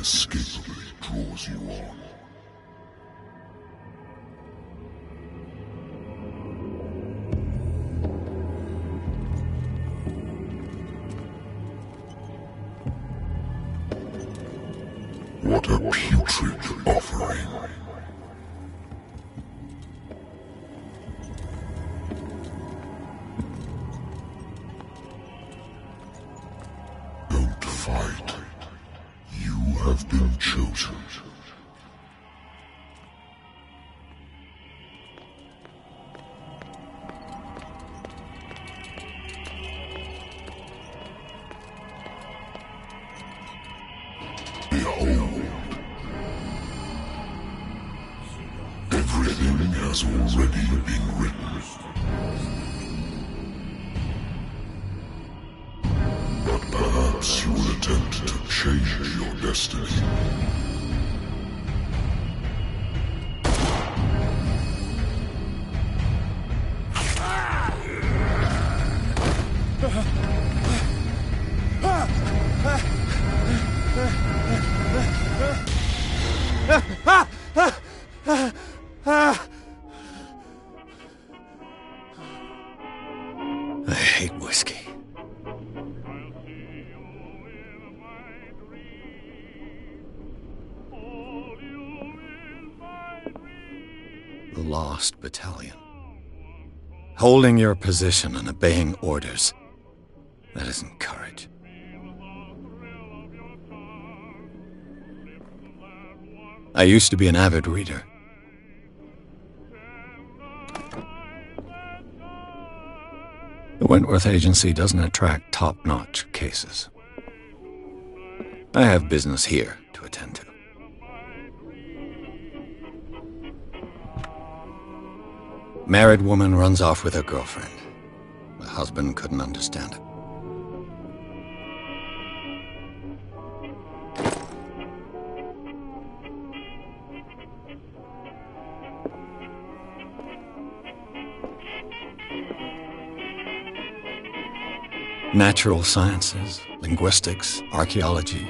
inescapably draws you on. What a putrid offering. Don't fight. You have been chosen. Behold. Everything has already been written. But perhaps you will attempt to change your destiny. I hate whiskey. The Lost Battalion. Holding your position and obeying orders. That isn't courage. I used to be an avid reader. The Wentworth Agency doesn't attract top-notch cases. I have business here to attend to. Married woman runs off with her girlfriend. The husband couldn't understand it. Natural sciences, linguistics, archaeology.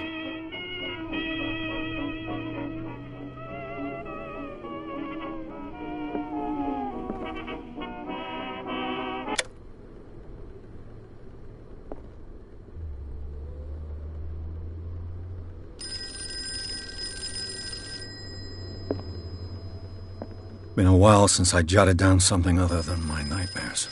Been a while since I jotted down something other than my nightmares.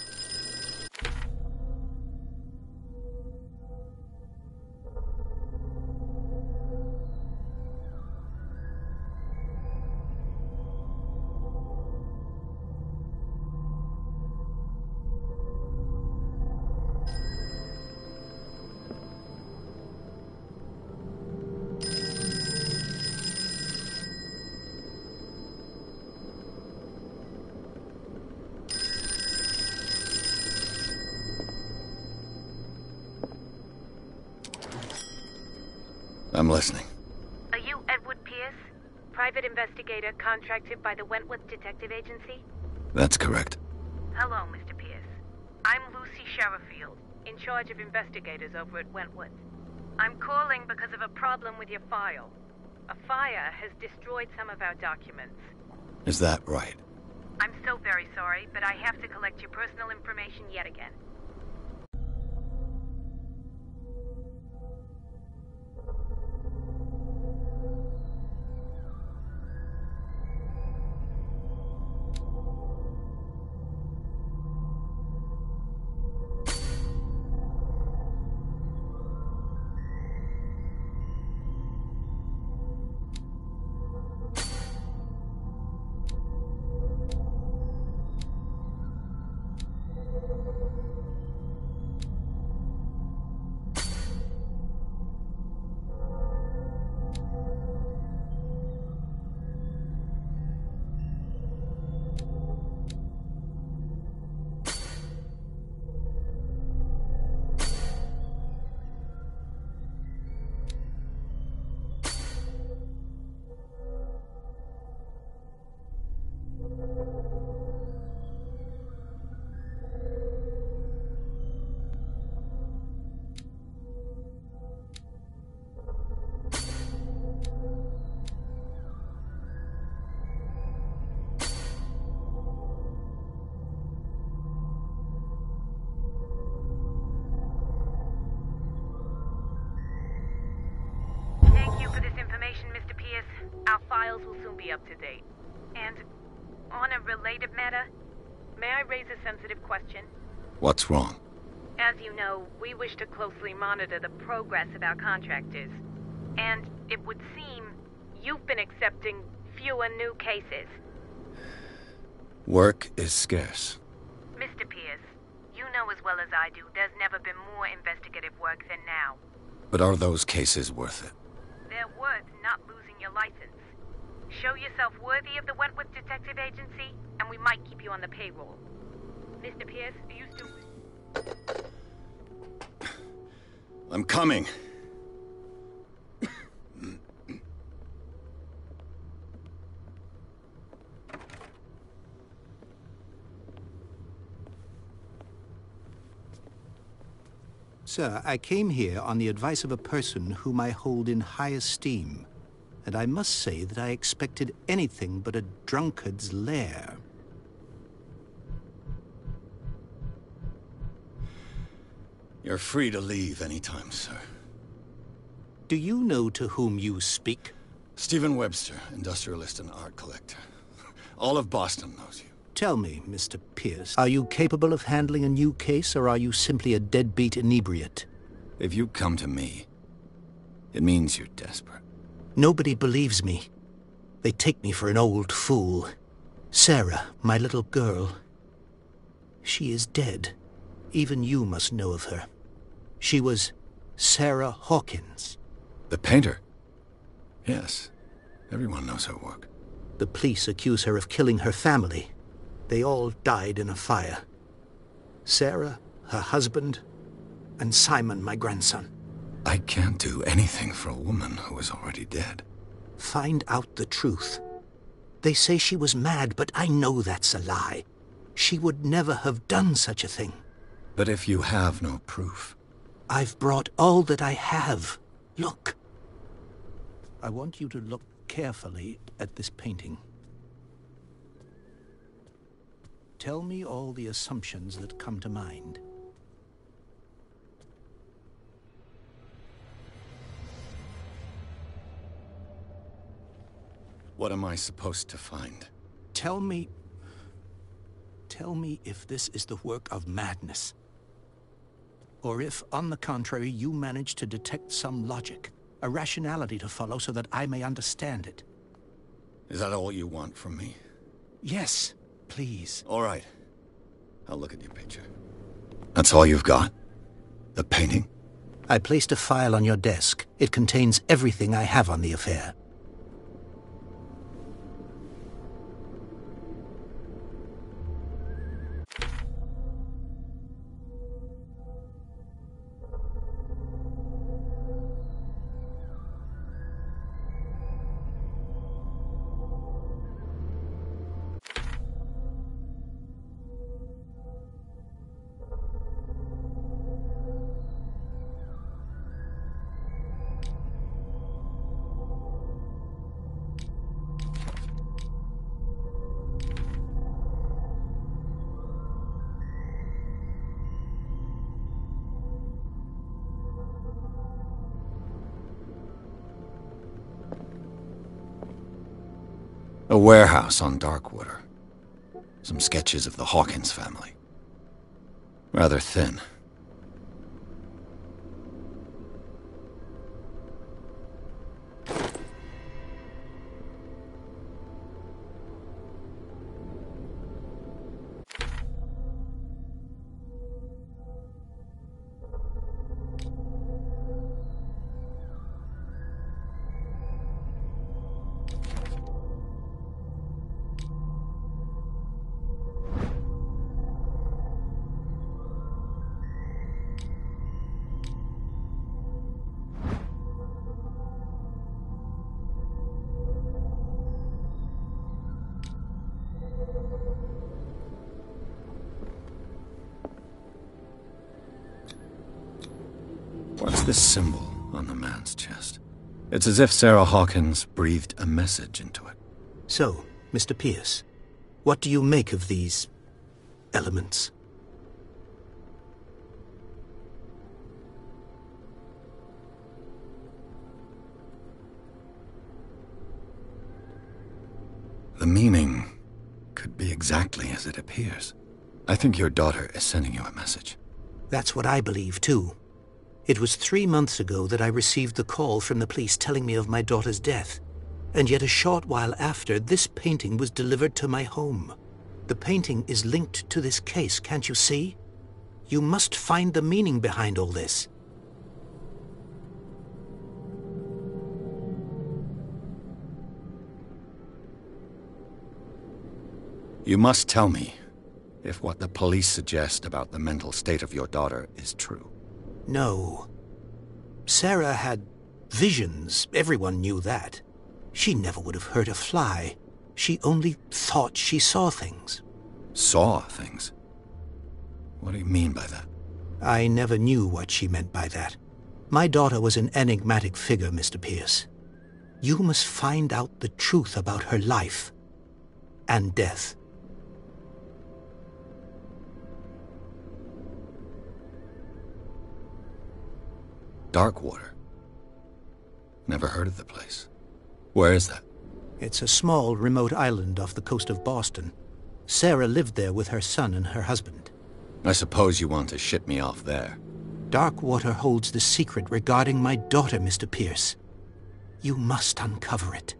I'm listening. Are you Edward Pierce? Private investigator contracted by the Wentworth Detective Agency? That's correct. Hello, Mr. Pierce. I'm Lucy Sherrifield, in charge of investigators over at Wentworth. I'm calling because of a problem with your file. A fire has destroyed some of our documents. Is that right? I'm so very sorry, but I have to collect your personal information yet again. Pierce, our files will soon be up to date. And on a related matter, may I raise a sensitive question? What's wrong? As you know, we wish to closely monitor the progress of our contractors. And it would seem you've been accepting fewer new cases. Work is scarce. Mr. Pierce, you know as well as I do there's never been more investigative work than now. But are those cases worth it? They're worth not losing your license. Show yourself worthy of the Wentworth Detective Agency, and we might keep you on the payroll. Mr. Pierce, are you still... I'm coming. Sir, I came here on the advice of a person whom I hold in high esteem, and I must say that I expected anything but a drunkard's lair. You're free to leave anytime, sir. Do you know to whom you speak? Stephen Webster, industrialist and art collector. All of Boston knows you. Tell me, Mr. Pierce, are you capable of handling a new case, or are you simply a deadbeat inebriate? If you come to me, it means you're desperate. Nobody believes me. They take me for an old fool. Sarah, my little girl, she is dead. Even you must know of her. She was Sarah Hawkins. The painter? Yes. Everyone knows her work. The police accuse her of killing her family. They all died in a fire. Sarah, her husband, and Simon, my grandson. I can't do anything for a woman who is already dead. Find out the truth. They say she was mad, but I know that's a lie. She would never have done such a thing. But if you have no proof... I've brought all that I have. Look. I want you to look carefully at this painting. Tell me all the assumptions that come to mind. What am I supposed to find? Tell me if this is the work of madness. Or if, on the contrary, you manage to detect some logic, a rationality to follow so that I may understand it. Is that all you want from me? Yes, please. All right. I'll look at your picture. That's all you've got? The painting? I placed a file on your desk. It contains everything I have on the affair. A warehouse on Darkwater. Some sketches of the Hawkins family. Rather thin. What's this symbol on the man's chest? It's as if Sarah Hawkins breathed a message into it. So, Mr. Pierce, what do you make of these elements? the meaning could be exactly as it appears. I think your daughter is sending you a message. That's what I believe, too. It was 3 months ago that I received the call from the police telling me of my daughter's death. And yet a short while after, this painting was delivered to my home. The painting is linked to this case, can't you see? You must find the meaning behind all this. You must tell me if what the police suggest about the mental state of your daughter is true. No. Sarah had visions. Everyone knew that. She never would have hurt a fly. She only thought she saw things. Saw things? What do you mean by that? I never knew what she meant by that. My daughter was an enigmatic figure, Mr. Pierce. You must find out the truth about her life and death. Darkwater. Never heard of the place. Where is that? It's a small, remote island off the coast of Boston. Sarah lived there with her son and her husband. I suppose you want to ship me off there. Darkwater holds the secret regarding my daughter, Mr. Pierce. You must uncover it.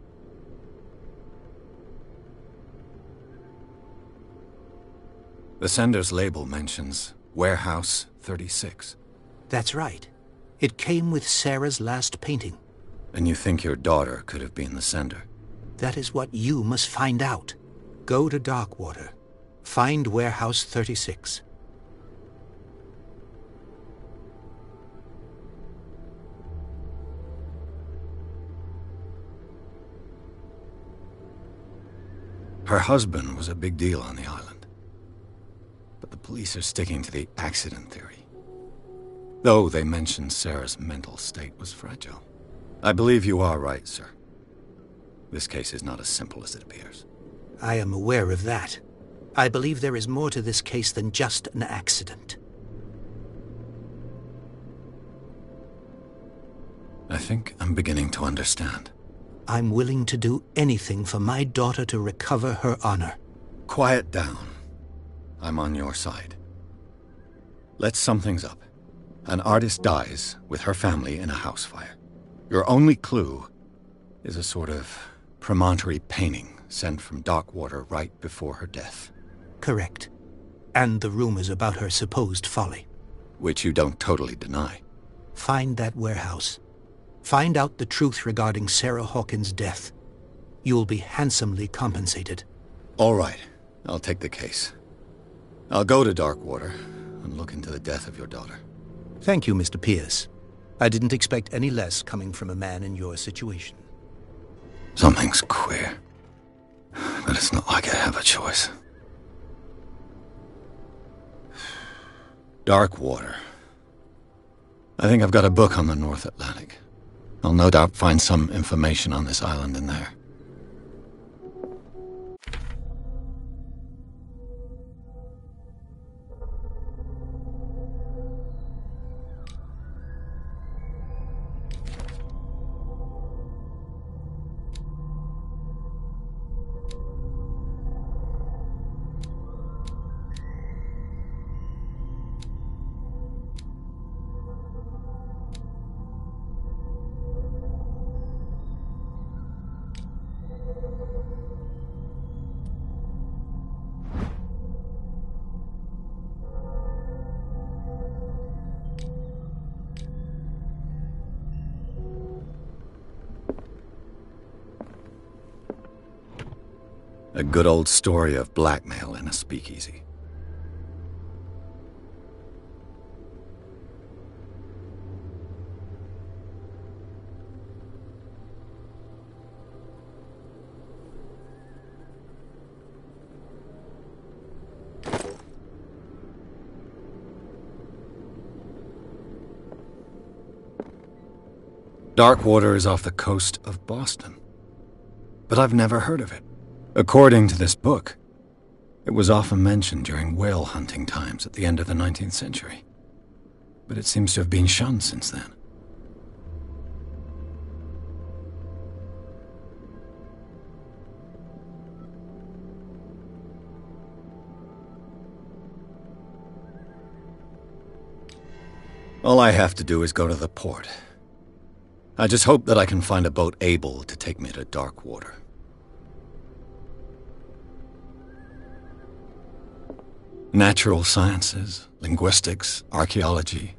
The sender's label mentions Warehouse 36. That's right. It came with Sarah's last painting. And you think your daughter could have been the sender? That is what you must find out. Go to Darkwater. Find Warehouse 36. Her husband was a big deal on the island. But the police are sticking to the accident theory. Though they mentioned Sarah's mental state was fragile. I believe you are right, sir. This case is not as simple as it appears. I am aware of that. I believe there is more to this case than just an accident. I think I'm beginning to understand. I'm willing to do anything for my daughter to recover her honor. Quiet down. I'm on your side. Let's sum things up. An artist dies with her family in a house fire. Your only clue is a sort of promontory painting sent from Darkwater right before her death. Correct. And the rumors about her supposed folly. Which you don't totally deny. Find that warehouse. Find out the truth regarding Sarah Hawkins' death. You'll be handsomely compensated. All right. I'll take the case. I'll go to Darkwater and look into the death of your daughter. Thank you, Mr. Pierce. I didn't expect any less coming from a man in your situation. Something's queer. But it's not like I have a choice. Darkwater. I think I've got a book on the North Atlantic. I'll no doubt find some information on this island in there. A good old story of blackmail in a speakeasy. Darkwater is off the coast of Boston, but I've never heard of it. According to this book, it was often mentioned during whale hunting times at the end of the 19th century, but it seems to have been shunned since then. All I have to do is go to the port. I just hope that I can find a boat able to take me to dark water. Natural sciences, linguistics, archaeology.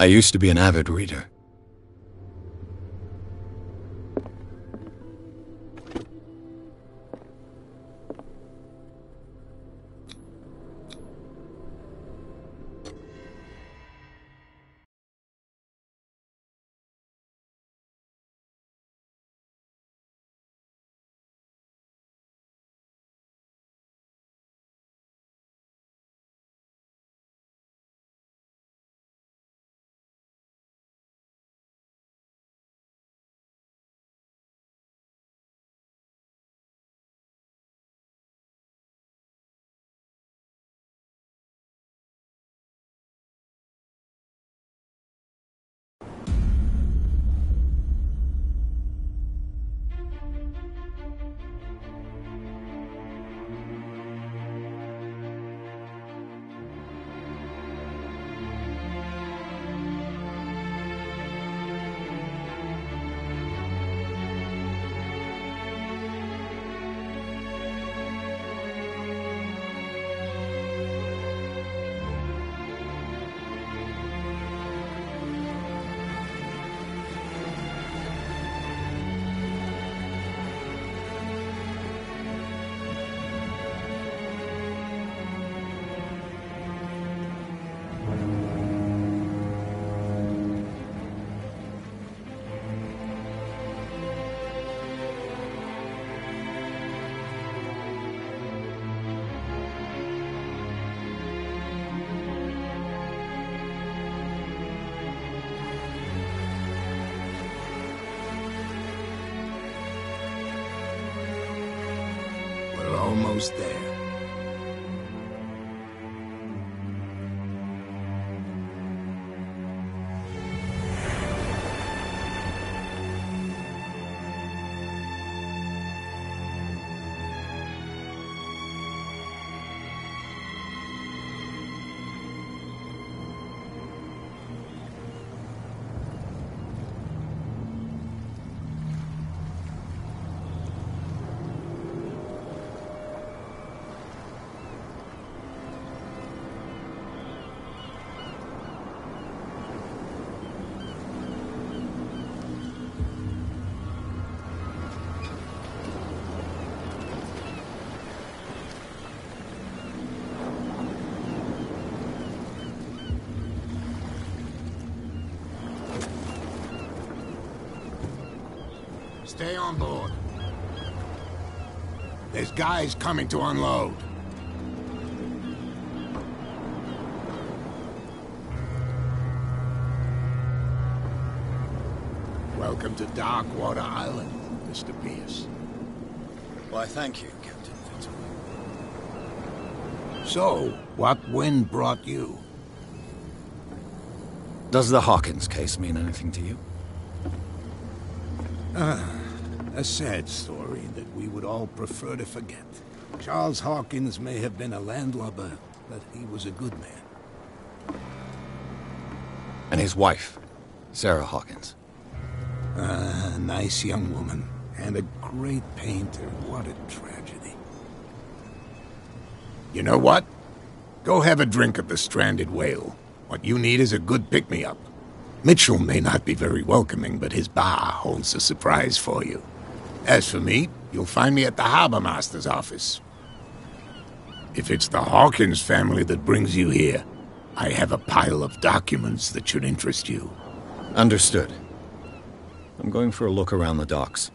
I used to be an avid reader. Almost there. Stay on board. There's guys coming to unload. welcome to Darkwater Island, Mr. Pierce. Why, thank you, Captain Victor. So, what wind brought you? Does the Hawkins case mean anything to you? A sad story that we would all prefer to forget. Charles Hawkins may have been a landlubber, but he was a good man. And his wife, Sarah Hawkins. A nice young woman, and a great painter. What a tragedy. You know what? Go have a drink at the Stranded Whale. What you need is a good pick-me-up. Mitchell may not be very welcoming, but his bar holds a surprise for you. As for me, you'll find me at the Harbor Master's office. If it's the Hawkins family that brings you here, I have a pile of documents that should interest you. Understood. I'm going for a look around the docks.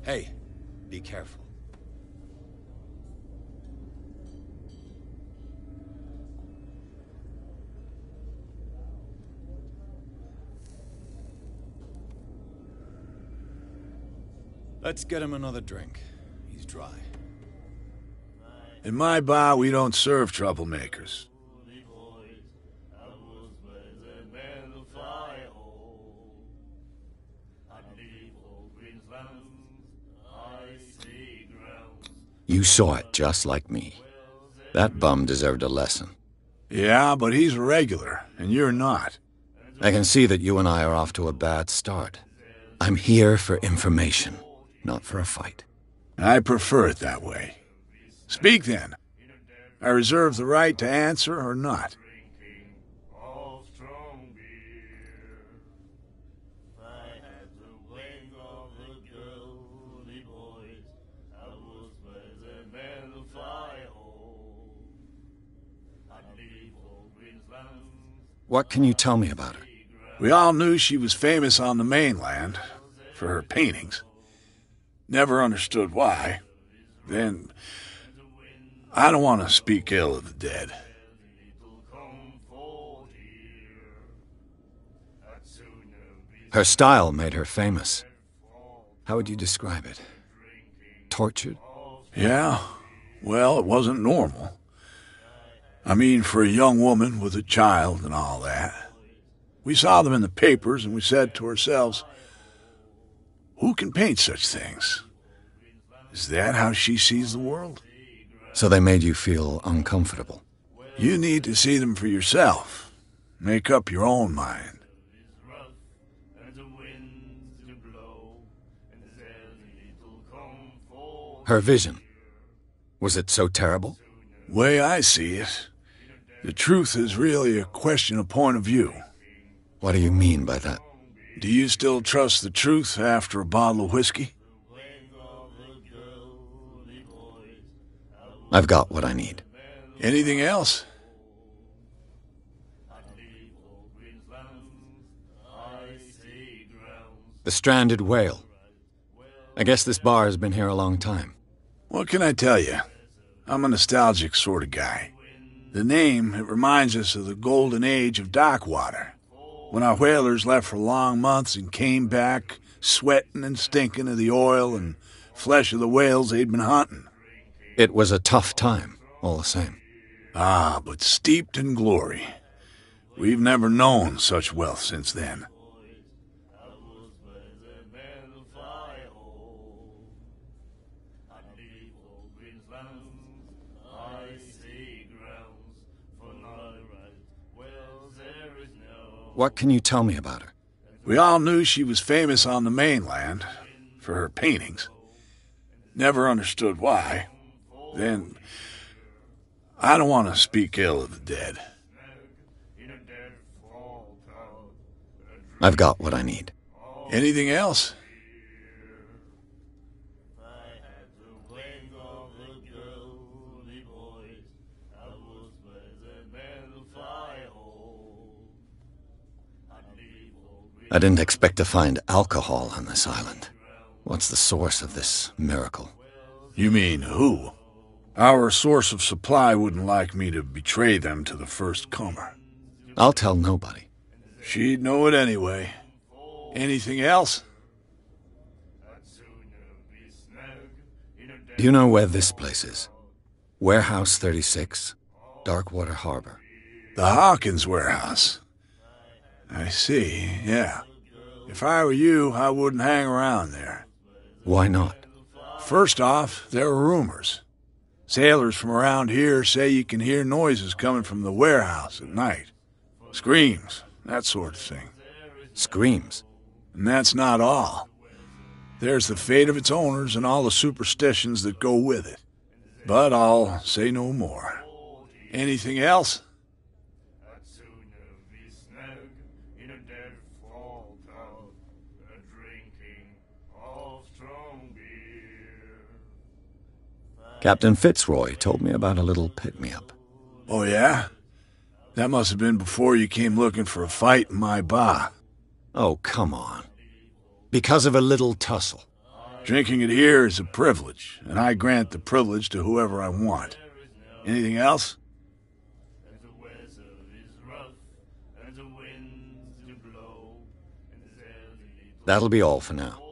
Hey, be careful. Let's get him another drink. He's dry. In my bar, we don't serve troublemakers. You saw it just like me. That bum deserved a lesson. Yeah, but he's a regular, and you're not. I can see that you and I are off to a bad start. I'm here for information, not for a fight. I prefer it that way. Speak then. I reserve the right to answer or not. What can you tell me about her? We all knew she was famous on the mainland for her paintings. Never understood why. Then, I don't want to speak ill of the dead. Her style made her famous. How would you describe it? Tortured? Yeah, well, it wasn't normal. I mean, for a young woman with a child and all that. We saw them in the papers, and we said to ourselves, who can paint such things? Is that how she sees the world? So they made you feel uncomfortable. You need to see them for yourself. Make up your own mind. Her vision. Was it so terrible? Way I see it, the truth is really a question of point of view. What do you mean by that? Do you still trust the truth after a bottle of whiskey? I've got what I need. Anything else? The stranded whale. I guess this bar has been here a long time. What can I tell you? I'm a nostalgic sort of guy. The name, it reminds us of the golden age of dock water, when our whalers left for long months and came back sweating and stinking of the oil and flesh of the whales they'd been hunting. It was a tough time, all the same. Ah, but steeped in glory. We've never known such wealth since then. What can you tell me about her? We all knew she was famous on the mainland for her paintings. Never understood why. Then, I don't want to speak ill of the dead. I've got what I need. Anything else? I didn't expect to find alcohol on this island. What's the source of this miracle? You mean who? Our source of supply wouldn't like me to betray them to the first comer. I'll tell nobody. She'd know it anyway. Anything else? Do you know where this place is? Warehouse 36, Darkwater Harbor. The Hawkins warehouse. I see, yeah. If I were you, I wouldn't hang around there. Why not? First off, there are rumors. Sailors from around here say you can hear noises coming from the warehouse at night. Screams, that sort of thing. Screams? And that's not all. There's the fate of its owners and all the superstitions that go with it. But I'll say no more. Anything else? Captain Fitzroy told me about a little pick-me-up. Oh, yeah? That must have been before you came looking for a fight in my bar. Oh, come on. Because of a little tussle. Drinking it here is a privilege, and I grant the privilege to whoever I want. Anything else? That'll be all for now.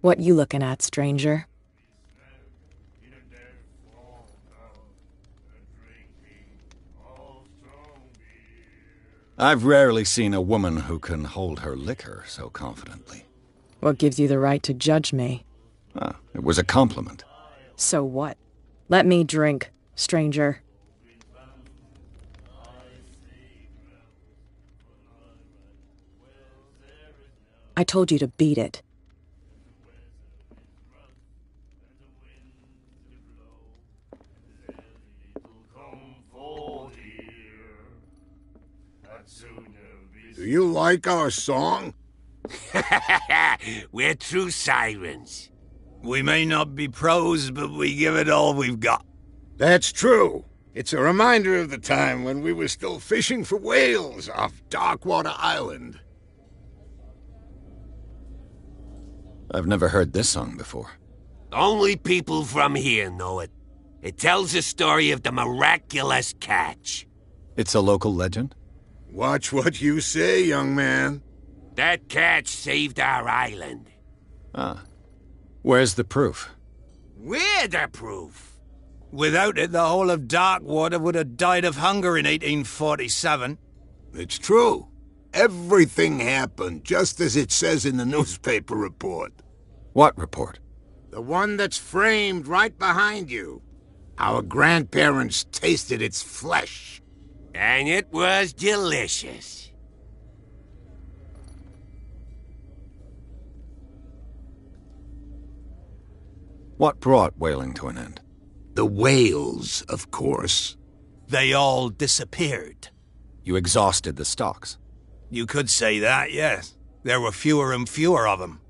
What you looking at, stranger? I've rarely seen a woman who can hold her liquor so confidently. What gives you the right to judge me? It was a compliment. So what? Let me drink, stranger. I told you to beat it. Do you like our song? We're true sirens. We may not be pros, but we give it all we've got. That's true. It's a reminder of the time when we were still fishing for whales off Darkwater Island. I've never heard this song before. Only people from here know it. It tells the story of the miraculous catch. It's a local legend? Watch what you say, young man. That catch saved our island. Ah. Where's the proof? We're the proof. Without it, the whole of Darkwater would have died of hunger in 1847. It's true. Everything happened just as it says in the newspaper report. What report? The one that's framed right behind you. Our grandparents tasted its flesh. And it was delicious. What brought whaling to an end? The whales, of course. They all disappeared. You exhausted the stocks. You could say that, yes. There were fewer and fewer of them.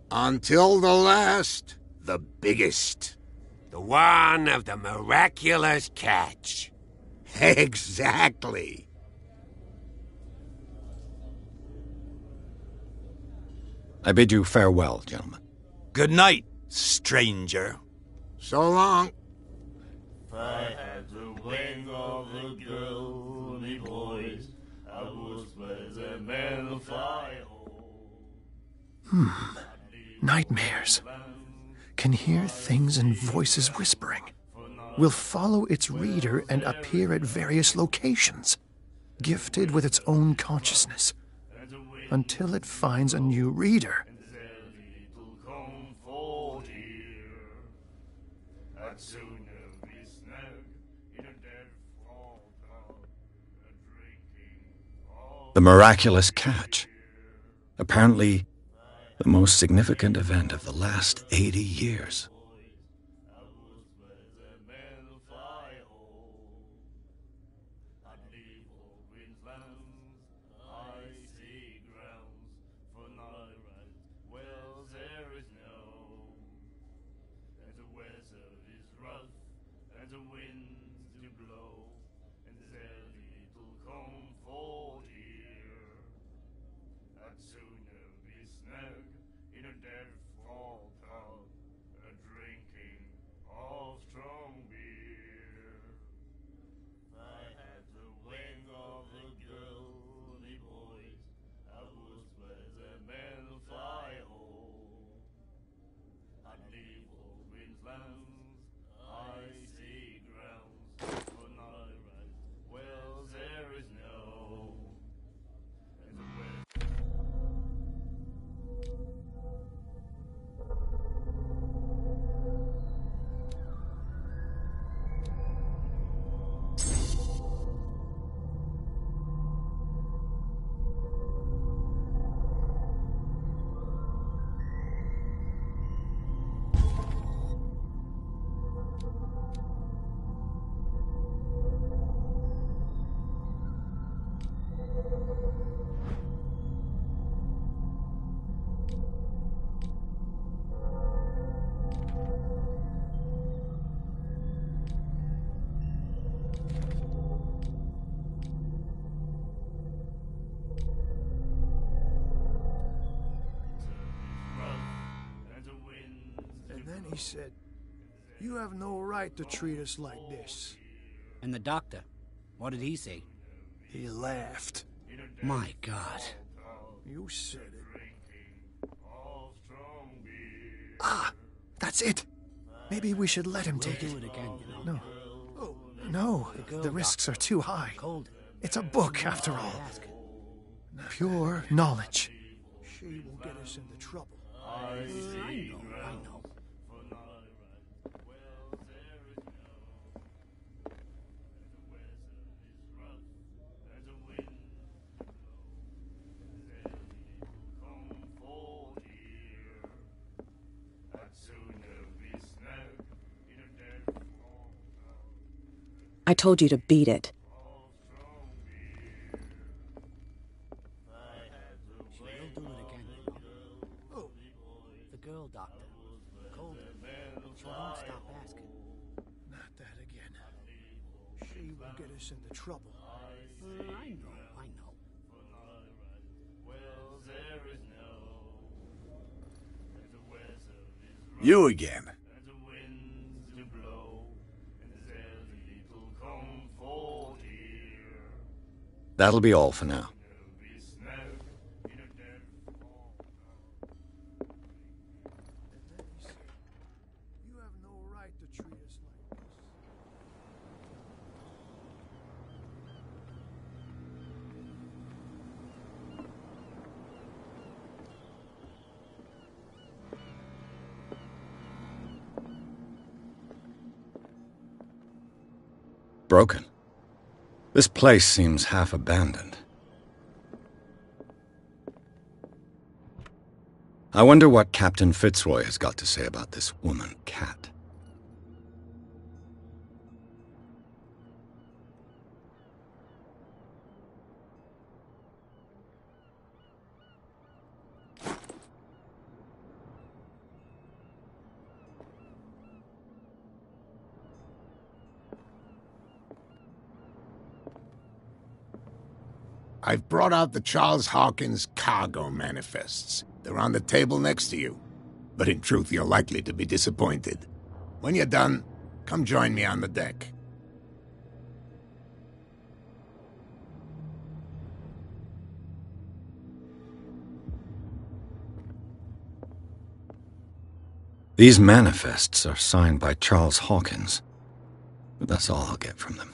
Until the last, the biggest. The one of the miraculous catch. Exactly. I bid you farewell, gentlemen. Good night, stranger. So long. If I had the wing of a girl, me boys, I would spread a man of fire. Nightmares. Can hear things and voices whispering. Will follow its reader and appear at various locations, gifted with its own consciousness, until it finds a new reader. The miraculous catch. Apparently, the most significant event of the last 80 years. He said, "You have no right to treat us like this." And the doctor, what did he say? He laughed. My God. You said it. Ah, that's it. Maybe we should let him take it. Do it again, you know. No, the risks are too high. It's a book, after all. Pure knowledge. She will get us into trouble. I know. I told you to beat it. She'll do it again, you know. The girl doctor. Cold. get us into trouble. I know. You again. That'll be all for now. You have no right to treat us like this. Broken. This place seems half abandoned. I wonder what Captain Fitzroy has got to say about this woman, Cat. I've brought out the Charles Hawkins cargo manifests. They're on the table next to you. But in truth, you're likely to be disappointed. When you're done, come join me on the deck. These manifests are signed by Charles Hawkins, but that's all I'll get from them.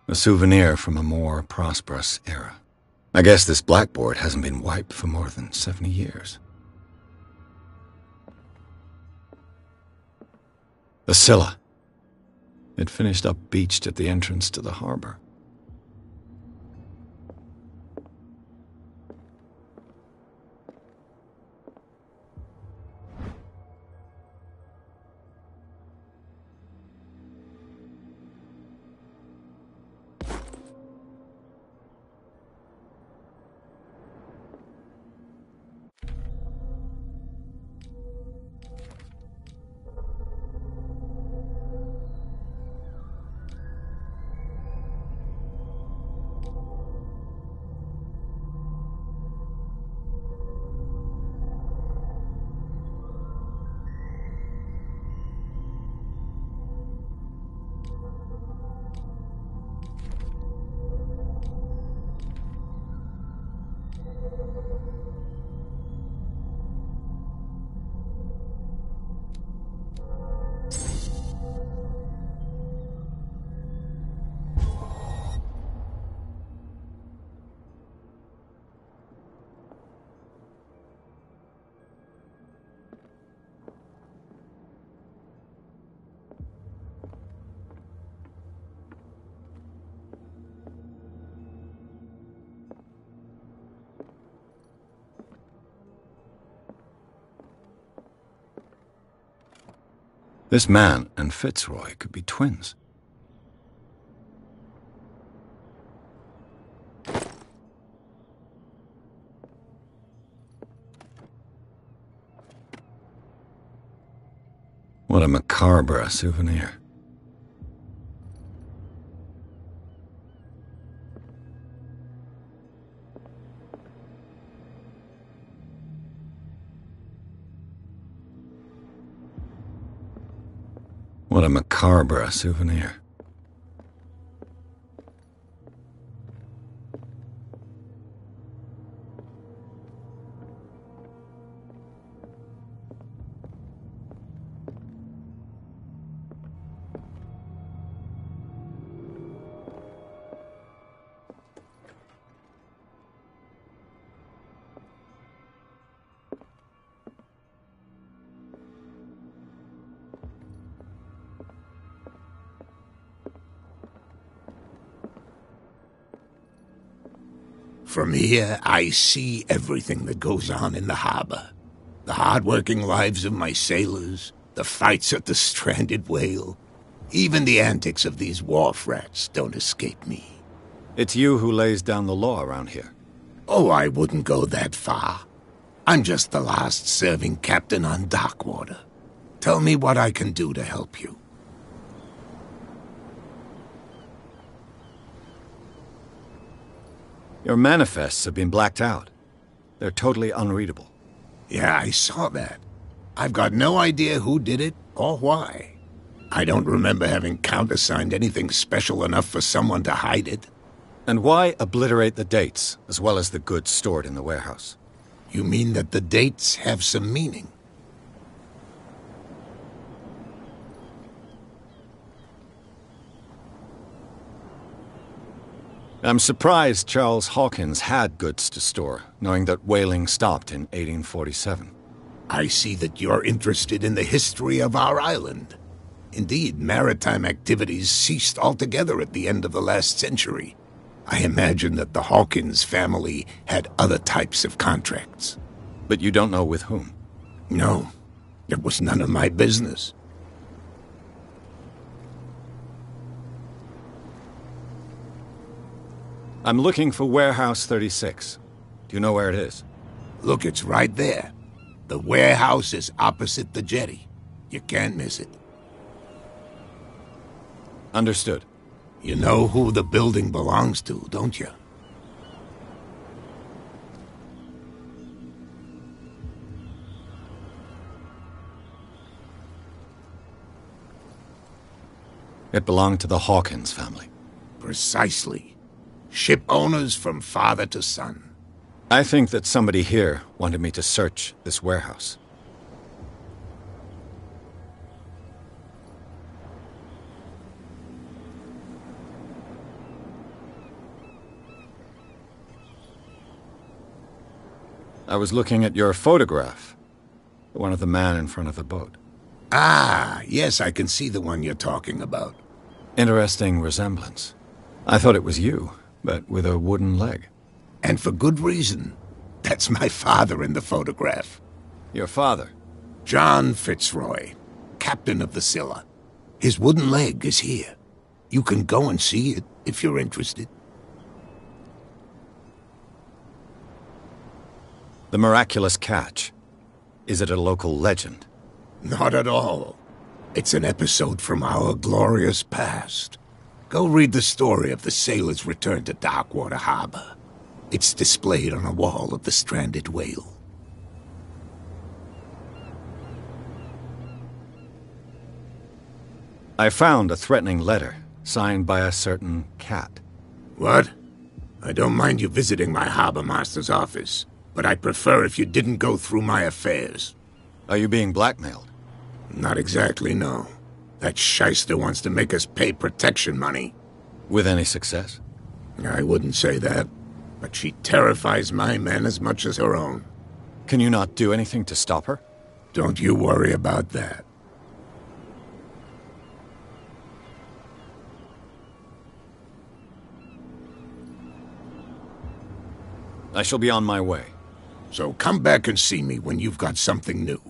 A souvenir from a more prosperous era. I guess this blackboard hasn't been wiped for more than 70 years. The Scylla. It finished up beached at the entrance to the harbor. This man and Fitzroy could be twins. What a macabre souvenir. What a macabre souvenir. From here, I see everything that goes on in the harbor. The hard-working lives of my sailors, the fights at the stranded whale, Even the antics of these wharf rats don't escape me. It's you who lays down the law around here. Oh, I wouldn't go that far. I'm just the last serving captain on Darkwater. Tell me what I can do to help you. Your manifests have been blacked out. They're totally unreadable. Yeah, I saw that. I've got no idea who did it or why. I don't remember having countersigned anything special enough for someone to hide it. And why obliterate the dates, as well as the goods stored in the warehouse? You mean that the dates have some meaning? I'm surprised Charles Hawkins had goods to store, knowing that whaling stopped in 1847. I see that you're interested in the history of our island. Indeed, maritime activities ceased altogether at the end of the last century. I imagine that the Hawkins family had other types of contracts. But you don't know with whom? No, it was none of my business. I'm looking for Warehouse 36. Do you know where it is? Look, it's right there. The warehouse is opposite the jetty. You can't miss it. Understood. You know who the building belongs to, don't you? It belonged to the Hawkins family. Precisely. Ship owners from father to son. I think that somebody here wanted me to search this warehouse. I was looking at your photograph. The one of the man in front of the boat. Ah, yes, I can see the one you're talking about. Interesting resemblance. I thought it was you, but with a wooden leg. And for good reason. That's my father in the photograph. Your father? John Fitzroy, captain of the Scylla. His wooden leg is here. You can go and see it if you're interested. The miraculous catch. Is it a local legend? Not at all. It's an episode from our glorious past. Go read the story of the sailor's return to Darkwater Harbor. It's displayed on a wall of the stranded whale. I found a threatening letter, signed by a certain cat. What? I don't mind you visiting my harbor master's office, but I'd prefer if you didn't go through my affairs. Are you being blackmailed? Not exactly, no. That shyster wants to make us pay protection money. With any success? I wouldn't say that, but she terrifies my men as much as her own. Can you not do anything to stop her? Don't you worry about that. I shall be on my way. So come back and see me when you've got something new.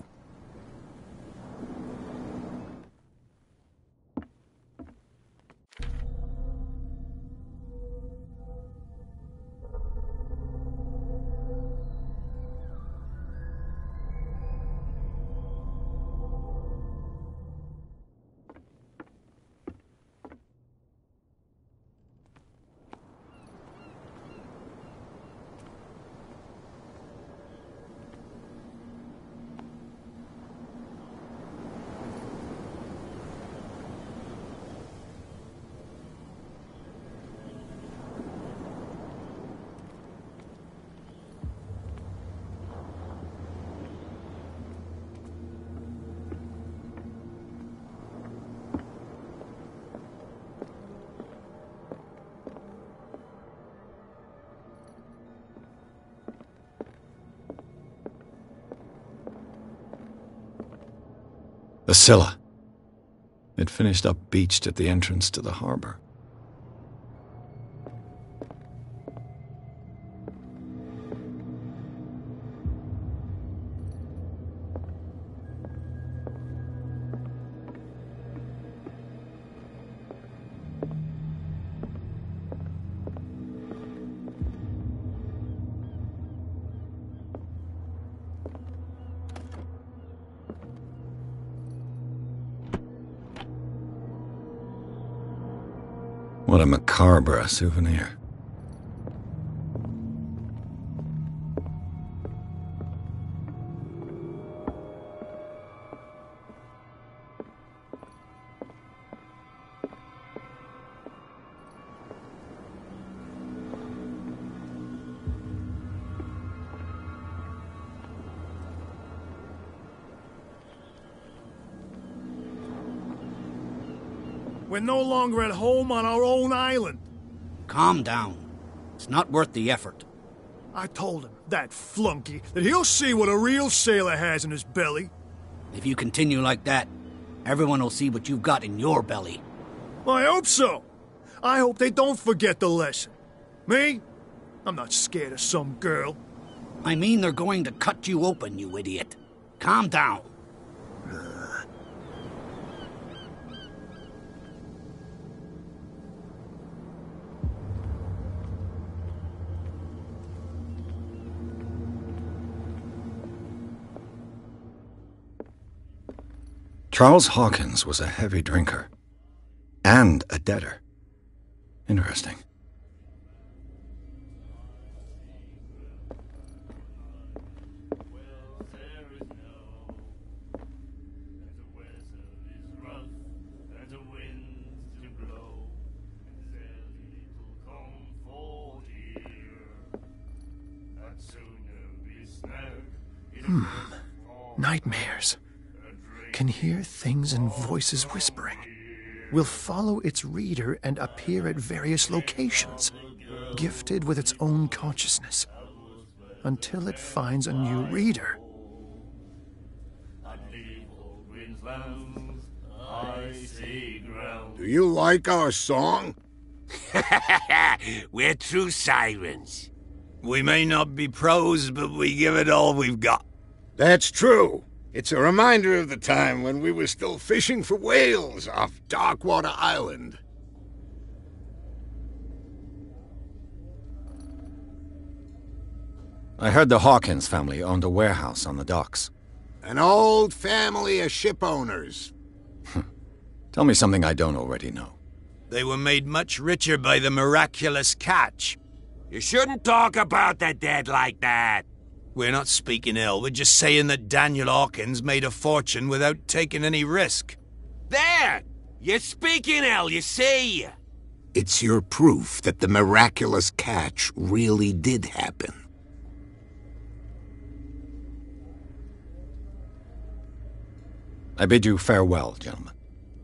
The Scylla. It finished up beached at the entrance to the harbor. What a macabre souvenir. We're no longer at home on our own island. Calm down. It's not worth the effort. I told him, that flunky, that he'll see what a real sailor has in his belly. If you continue like that, everyone will see what you've got in your belly. I hope so. I hope they don't forget the lesson. Me? I'm not scared of some girl. I mean they're going to cut you open, you idiot. Calm down. Charles Hawkins was a heavy drinker. And a debtor. Interesting. Nightmares. Can hear things and voices whispering. Will follow its reader and appear at various locations, gifted with its own consciousness, until it finds a new reader. Do you like our song? We're true sirens. We may not be pros, but we give it all we've got. That's true. It's a reminder of the time when we were still fishing for whales off Darkwater Island. I heard the Hawkins family owned a warehouse on the docks. An old family of ship owners. Tell me something I don't already know. They were made much richer by the miraculous catch. You shouldn't talk about the dead like that. We're not speaking ill, we're just saying that Daniel Hawkins made a fortune without taking any risk. There! You're speaking ill, you see! It's your proof that the miraculous catch really did happen. I bid you farewell, gentlemen.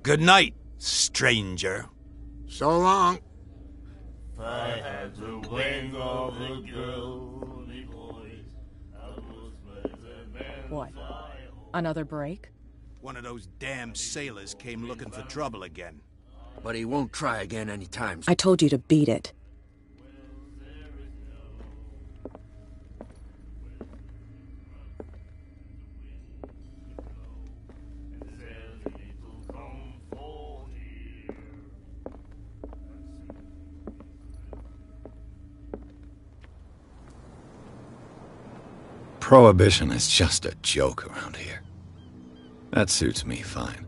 Good night, stranger. So long. If I had the wing of a girl, What? Another break? One of those damn sailors came looking for trouble again. But he won't try again anytime soon. I told you to beat it. Prohibition is just a joke around here. That suits me fine.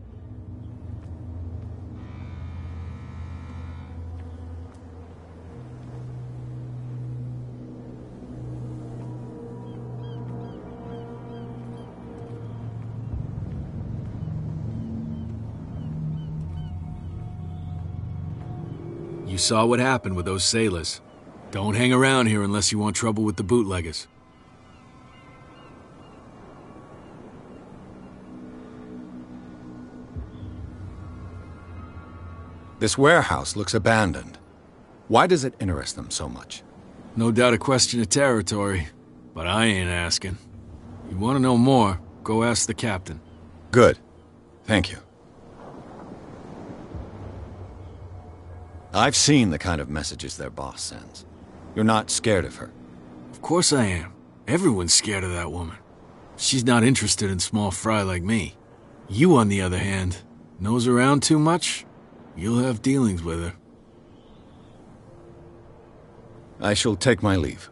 You saw what happened with those sailors. Don't hang around here unless you want trouble with the bootleggers. This warehouse looks abandoned. Why does it interest them so much? No doubt a question of territory, but I ain't asking. You want to know more, go ask the captain. Good. Thank you. I've seen the kind of messages their boss sends. You're not scared of her. Of course I am. Everyone's scared of that woman. She's not interested in small fry like me. You, on the other hand, nose around too much? You'll have dealings with her. I shall take my leave.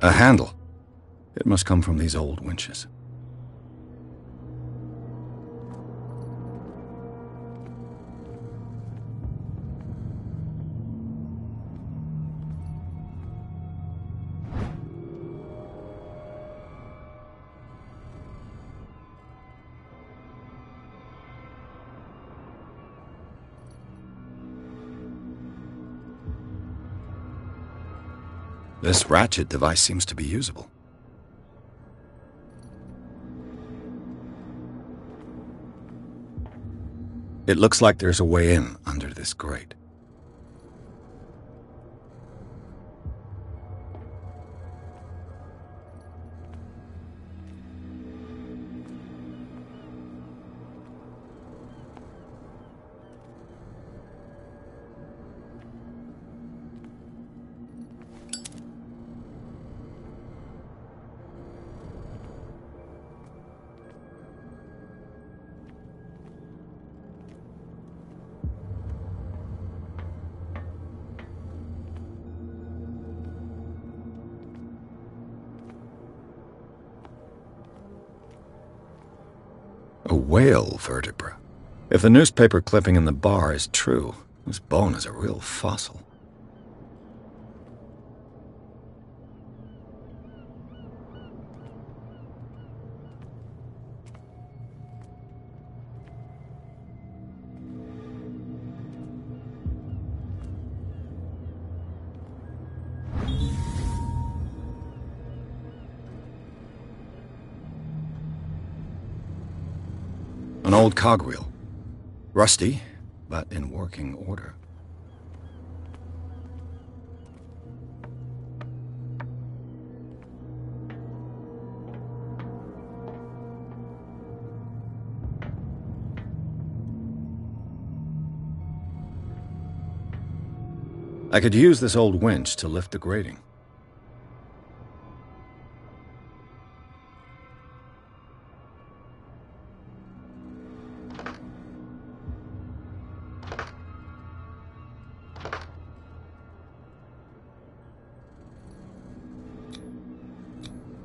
A handle. It must come from these old winches. This ratchet device seems to be usable. It looks like there's a way in under this grate. A whale vertebra. If the newspaper clipping in the bar is true, this bone is a real fossil. An old cogwheel. Rusty, but in working order. I could use this old winch to lift the grating.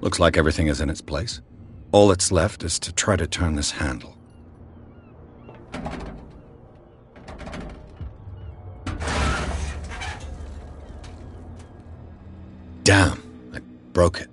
Looks like everything is in its place. All that's left is to try to turn this handle. Damn, I broke it.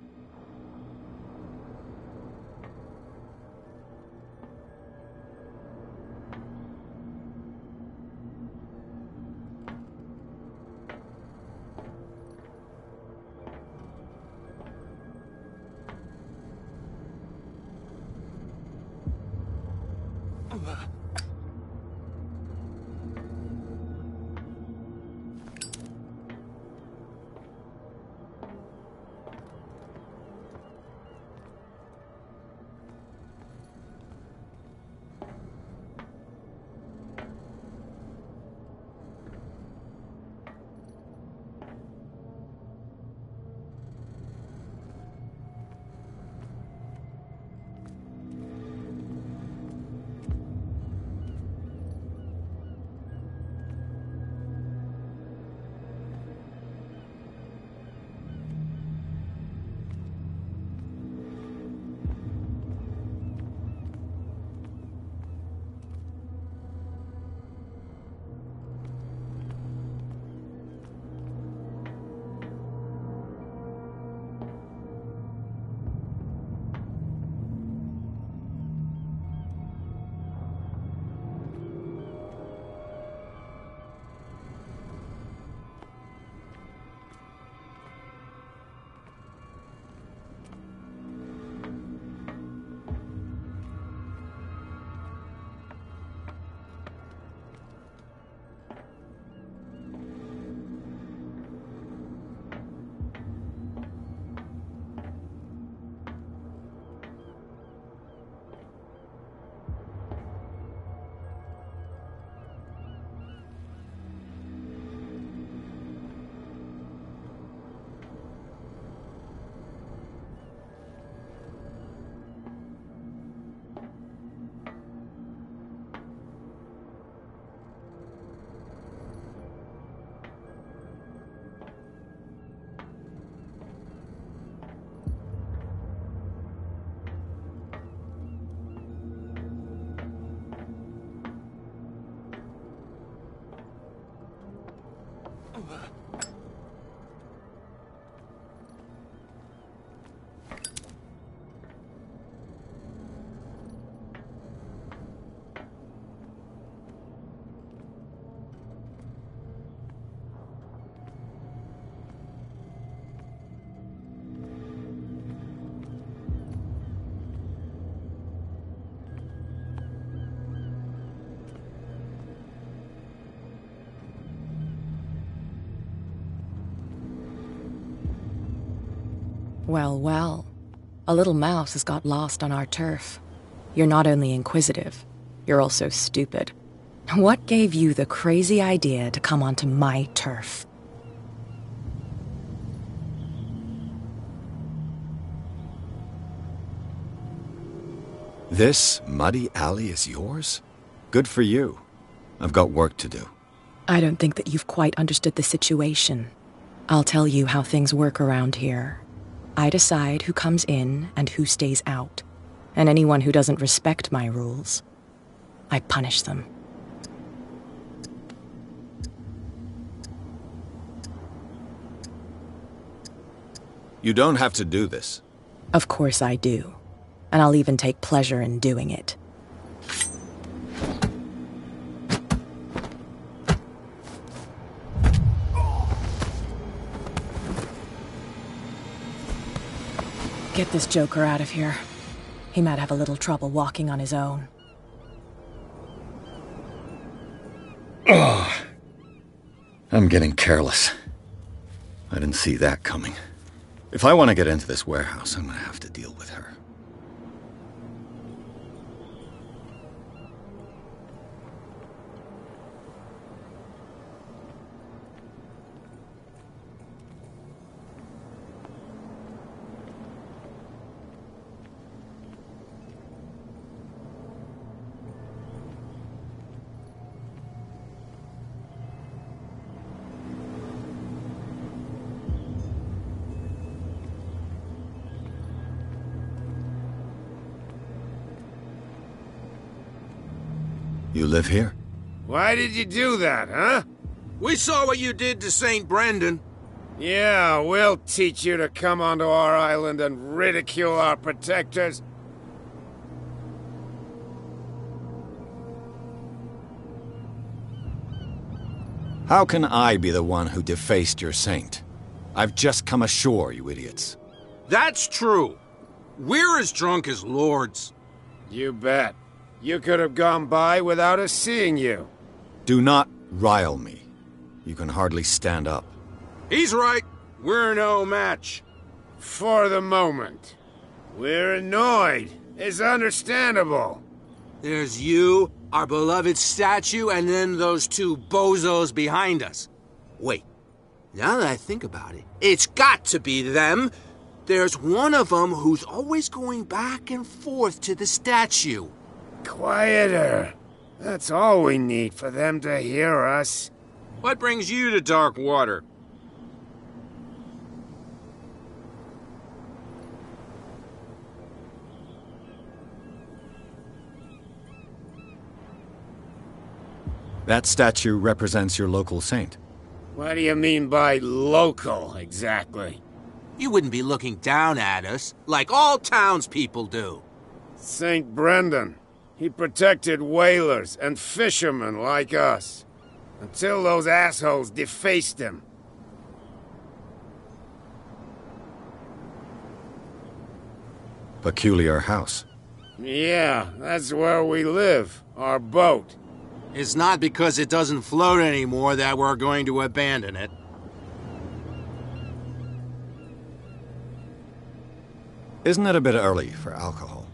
Well, well. A little mouse has got lost on our turf. You're not only inquisitive, you're also stupid. What gave you the crazy idea to come onto my turf? This muddy alley is yours? Good for you. I've got work to do. I don't think that you've quite understood the situation. I'll tell you how things work around here. I decide who comes in and who stays out. And anyone who doesn't respect my rules, I punish them. You don't have to do this. Of course I do. And I'll even take pleasure in doing it. Get this joker out of here. He might have a little trouble walking on his own. Oh, I'm getting careless. I didn't see that coming. If I want to get into this warehouse, I'm going to have to deal with her. You live here? Why did you do that, huh? We saw what you did to St. Brendan. Yeah, we'll teach you to come onto our island and ridicule our protectors. How can I be the one who defaced your saint? I've just come ashore, you idiots. That's true. We're as drunk as lords. You bet. You could have gone by without us seeing you. Do not rile me. You can hardly stand up. He's right. We're no match. For the moment. We're annoyed. It's understandable. There's you, our beloved statue, and then those two bozos behind us. Wait. Now that I think about it, it's got to be them. There's one of them who's always going back and forth to the statue. Quieter. That's all we need for them to hear us. What brings you to dark water? That statue represents your local saint. What do you mean by local, exactly? You wouldn't be looking down at us, like all townspeople do. St. Brendan. He protected whalers and fishermen like us. Until those assholes defaced him. Peculiar house. Yeah, that's where we live. Our boat. It's not because it doesn't float anymore that we're going to abandon it. Isn't it a bit early for alcohol?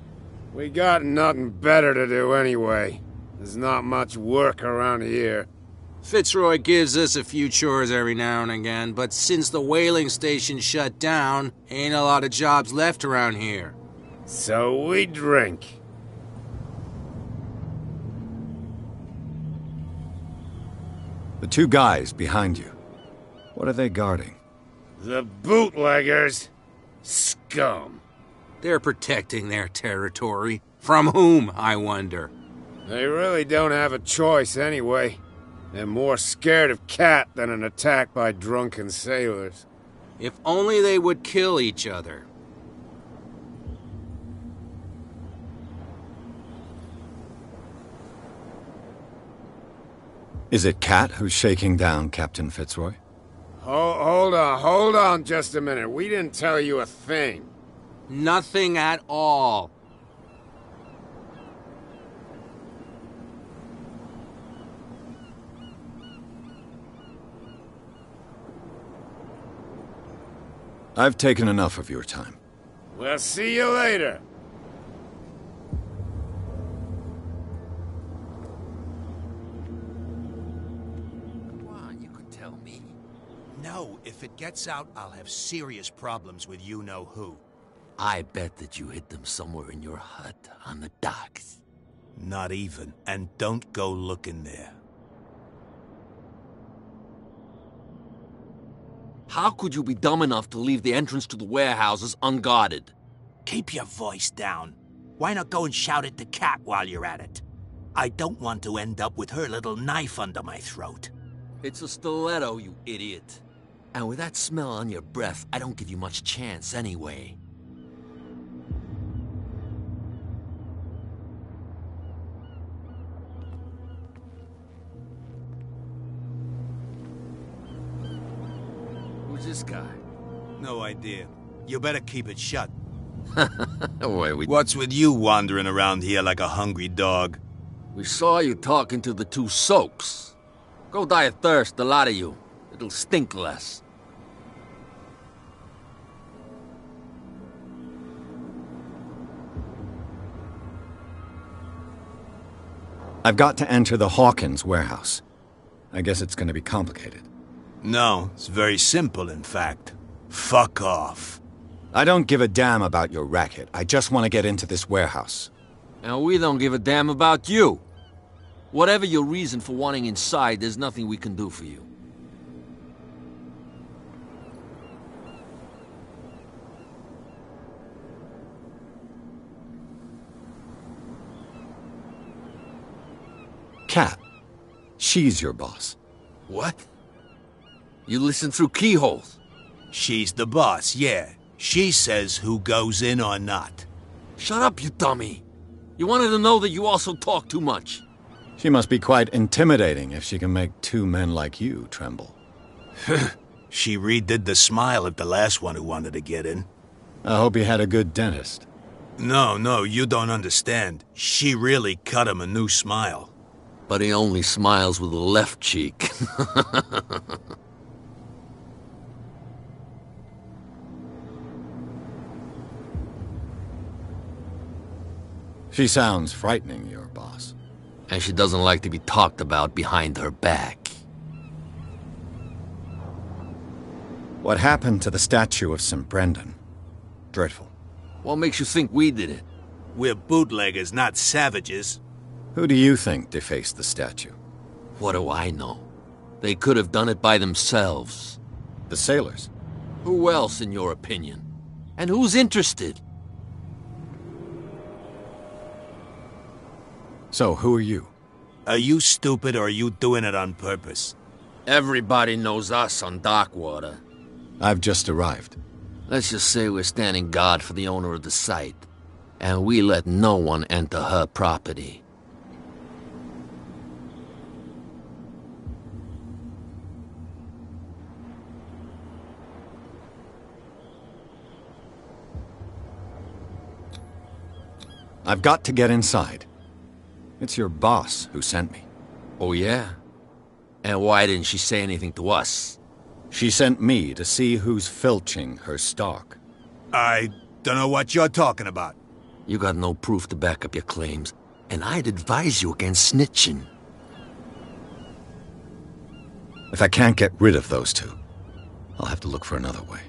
We got nothing better to do anyway. There's not much work around here. Fitzroy gives us a few chores every now and again, but since the whaling station shut down, ain't a lot of jobs left around here. So we drink. The two guys behind you. What are they guarding? The bootleggers. Scum. They're protecting their territory. From whom, I wonder? They really don't have a choice anyway. They're more scared of Cat than an attack by drunken sailors. If only they would kill each other. Is it Cat who's shaking down Captain Fitzroy? Hold on just a minute. We didn't tell you a thing. Nothing at all. I've taken enough of your time. We'll see you later. No, if it gets out, I'll have serious problems with you-know-who. I bet that you hid them somewhere in your hut on the docks. Not even. And don't go looking there. How could you be dumb enough to leave the entrance to the warehouses unguarded? Keep your voice down. Why not go and shout at the cat while you're at it? I don't want to end up with her little knife under my throat. It's a stiletto, you idiot. And with that smell on your breath, I don't give you much chance anyway. Who's this guy? No idea. You better keep it shut. Wait, What's with you wandering around here like a hungry dog? We saw you talking to the two soaks. Go die of thirst, the lot of you. It'll stink less. I've got to enter the Hawkins warehouse. I guess it's going to be complicated. No, it's very simple, in fact. Fuck off. I don't give a damn about your racket. I just want to get into this warehouse. And we don't give a damn about you. Whatever your reason for wanting inside, there's nothing we can do for you. Cat. She's your boss. What? You listen through keyholes. She's the boss, yeah. She says who goes in or not. Shut up, you dummy. You wanted to know that you also talk too much. She must be quite intimidating if she can make two men like you tremble. She redid the smile at the last one who wanted to get in. I hope he had a good dentist. No, you don't understand. She really cut him a new smile. But he only smiles with the left cheek. She sounds frightening, your boss. And she doesn't like to be talked about behind her back. What happened to the statue of St. Brendan? Dreadful. What makes you think we did it? We're bootleggers, not savages. Who do you think defaced the statue? What do I know? They could have done it by themselves. The sailors? Who else, in your opinion? And who's interested? So, who are you? Are you stupid or are you doing it on purpose? Everybody knows us on Darkwater. I've just arrived. Let's just say we're standing guard for the owner of the site. And we let no one enter her property. I've got to get inside. It's your boss who sent me. Oh, yeah? And why didn't she say anything to us? She sent me to see who's filching her stock. I don't know what you're talking about. You got no proof to back up your claims, and I'd advise you against snitching. If I can't get rid of those two, I'll have to look for another way.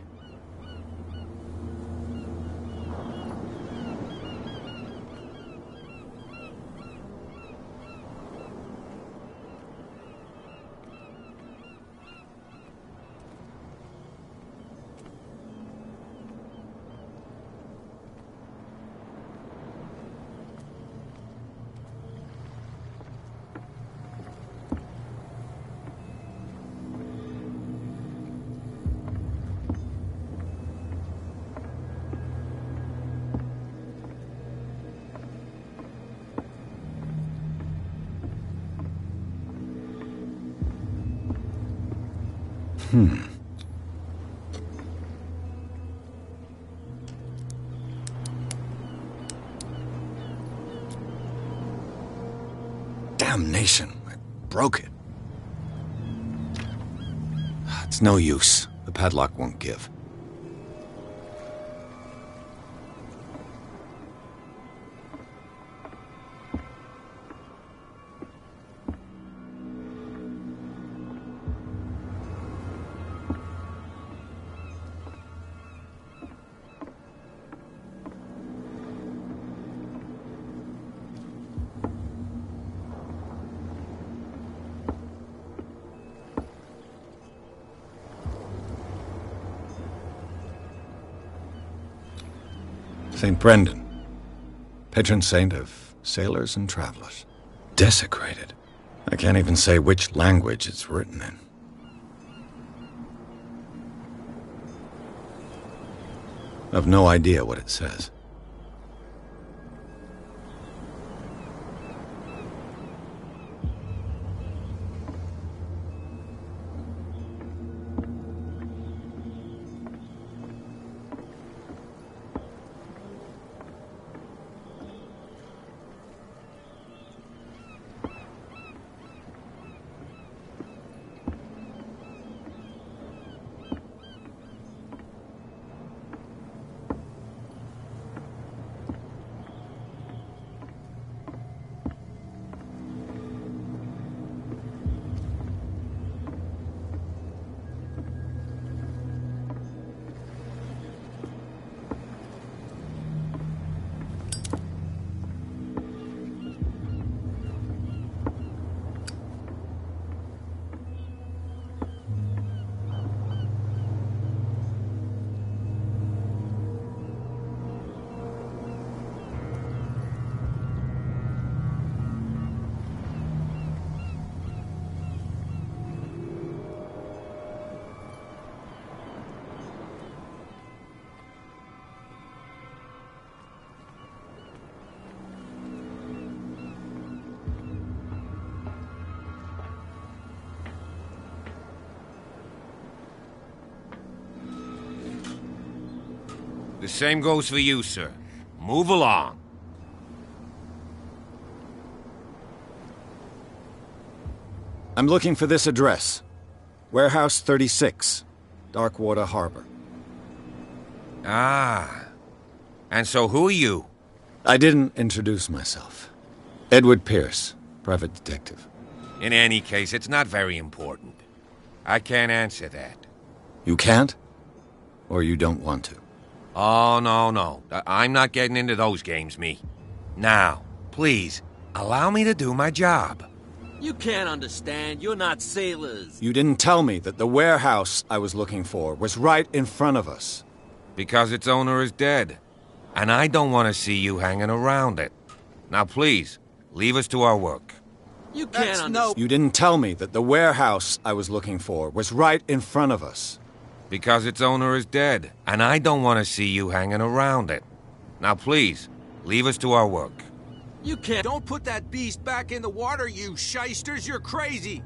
Damnation, I broke it. It's no use. The padlock won't give. St. Brendan, patron saint of sailors and travelers. Desecrated. I can't even say which language it's written in. I've no idea what it says. The same goes for you, sir. Move along. I'm looking for this address. Warehouse 36, Darkwater Harbor. Ah. And so who are you? I didn't introduce myself. Edward Pierce, private detective. In any case, it's not very important. I can't answer that. You can't? Or you don't want to? Oh, no. I'm not getting into those games, me. Now, please, allow me to do my job. You can't understand. You're not sailors. You didn't tell me that the warehouse I was looking for was right in front of us. Because its owner is dead. And I don't want to see you hanging around it. Now, please, leave us to our work. You can't understand. You didn't tell me that the warehouse I was looking for was right in front of us. Because its owner is dead, and I don't want to see you hanging around it. Now, please, leave us to our work. You can't. Don't put that beast back in the water, you shysters. You're crazy.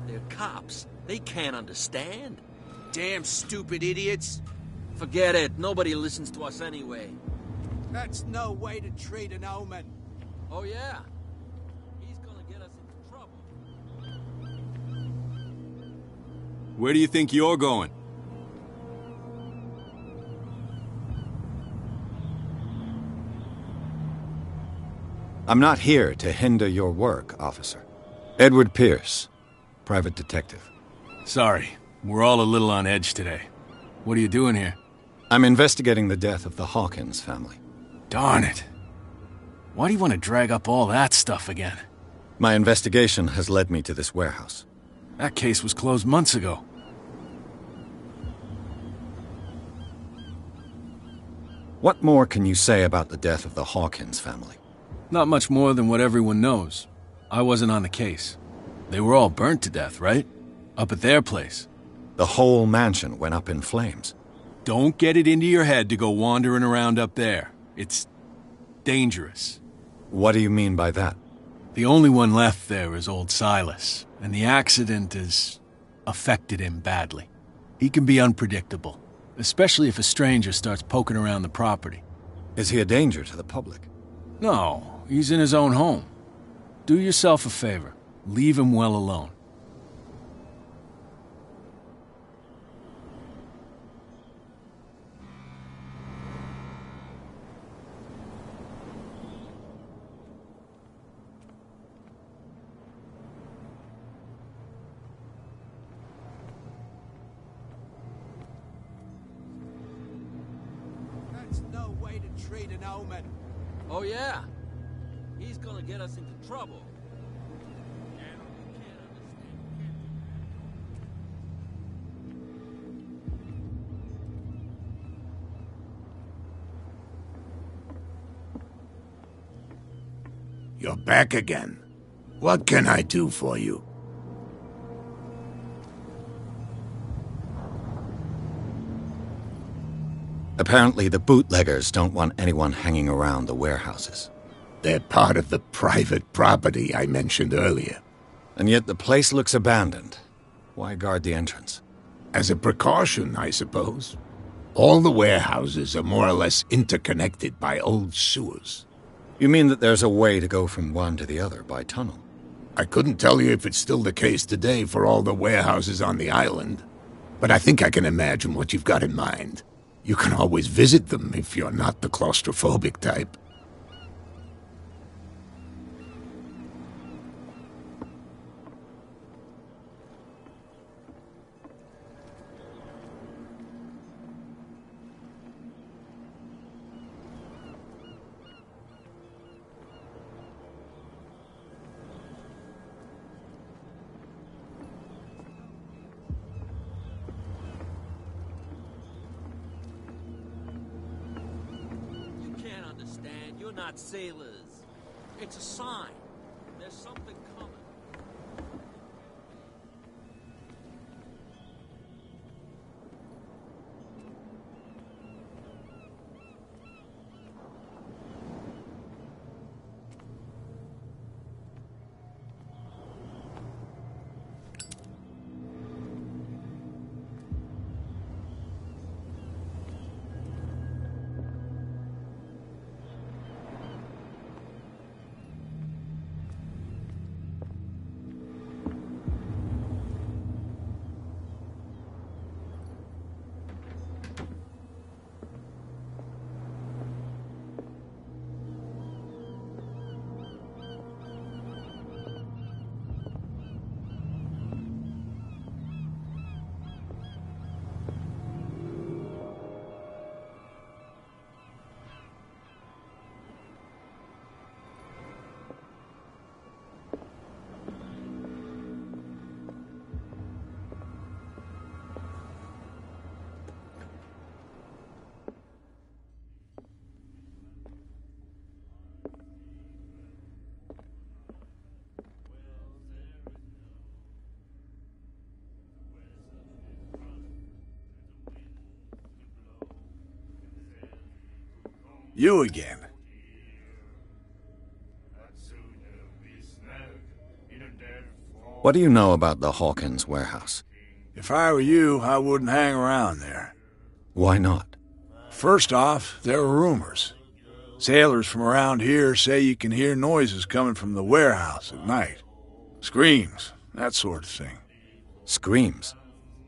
They're cops. They can't understand. Damn stupid idiots. Forget it. Nobody listens to us anyway. That's no way to treat an omen. Oh, yeah? He's gonna get us into trouble. Where do you think you're going? I'm not here to hinder your work, officer. Edward Pierce, private detective. Sorry, we're all a little on edge today. What are you doing here? I'm investigating the death of the Hawkins family. Darn it. Why do you want to drag up all that stuff again? My investigation has led me to this warehouse. That case was closed months ago. What more can you say about the death of the Hawkins family? Not much more than what everyone knows. I wasn't on the case. They were all burnt to death, right? Up at their place. The whole mansion went up in flames. Don't get it into your head to go wandering around up there. It's dangerous. What do you mean by that? The only one left there is old Silas, and the accident has affected him badly. He can be unpredictable, especially if a stranger starts poking around the property. Is he a danger to the public? No, he's in his own home. Do yourself a favor. Leave him well alone. That's no way to treat an omen. Oh, yeah? He's gonna get us into trouble. You're back again. What can I do for you? Apparently the bootleggers don't want anyone hanging around the warehouses. They're part of the private property I mentioned earlier. And yet the place looks abandoned. Why guard the entrance? As a precaution, I suppose. All the warehouses are more or less interconnected by old sewers. You mean that there's a way to go from one to the other by tunnel? I couldn't tell you if it's still the case today for all the warehouses on the island, but I think I can imagine what you've got in mind. You can always visit them if you're not the claustrophobic type. You're not sailors. It's a sign. There's something coming. You again. What do you know about the Hawkins warehouse? If I were you, I wouldn't hang around there. Why not? First off, there are rumors. Sailors from around here say you can hear noises coming from the warehouse at night. Screams, that sort of thing. Screams?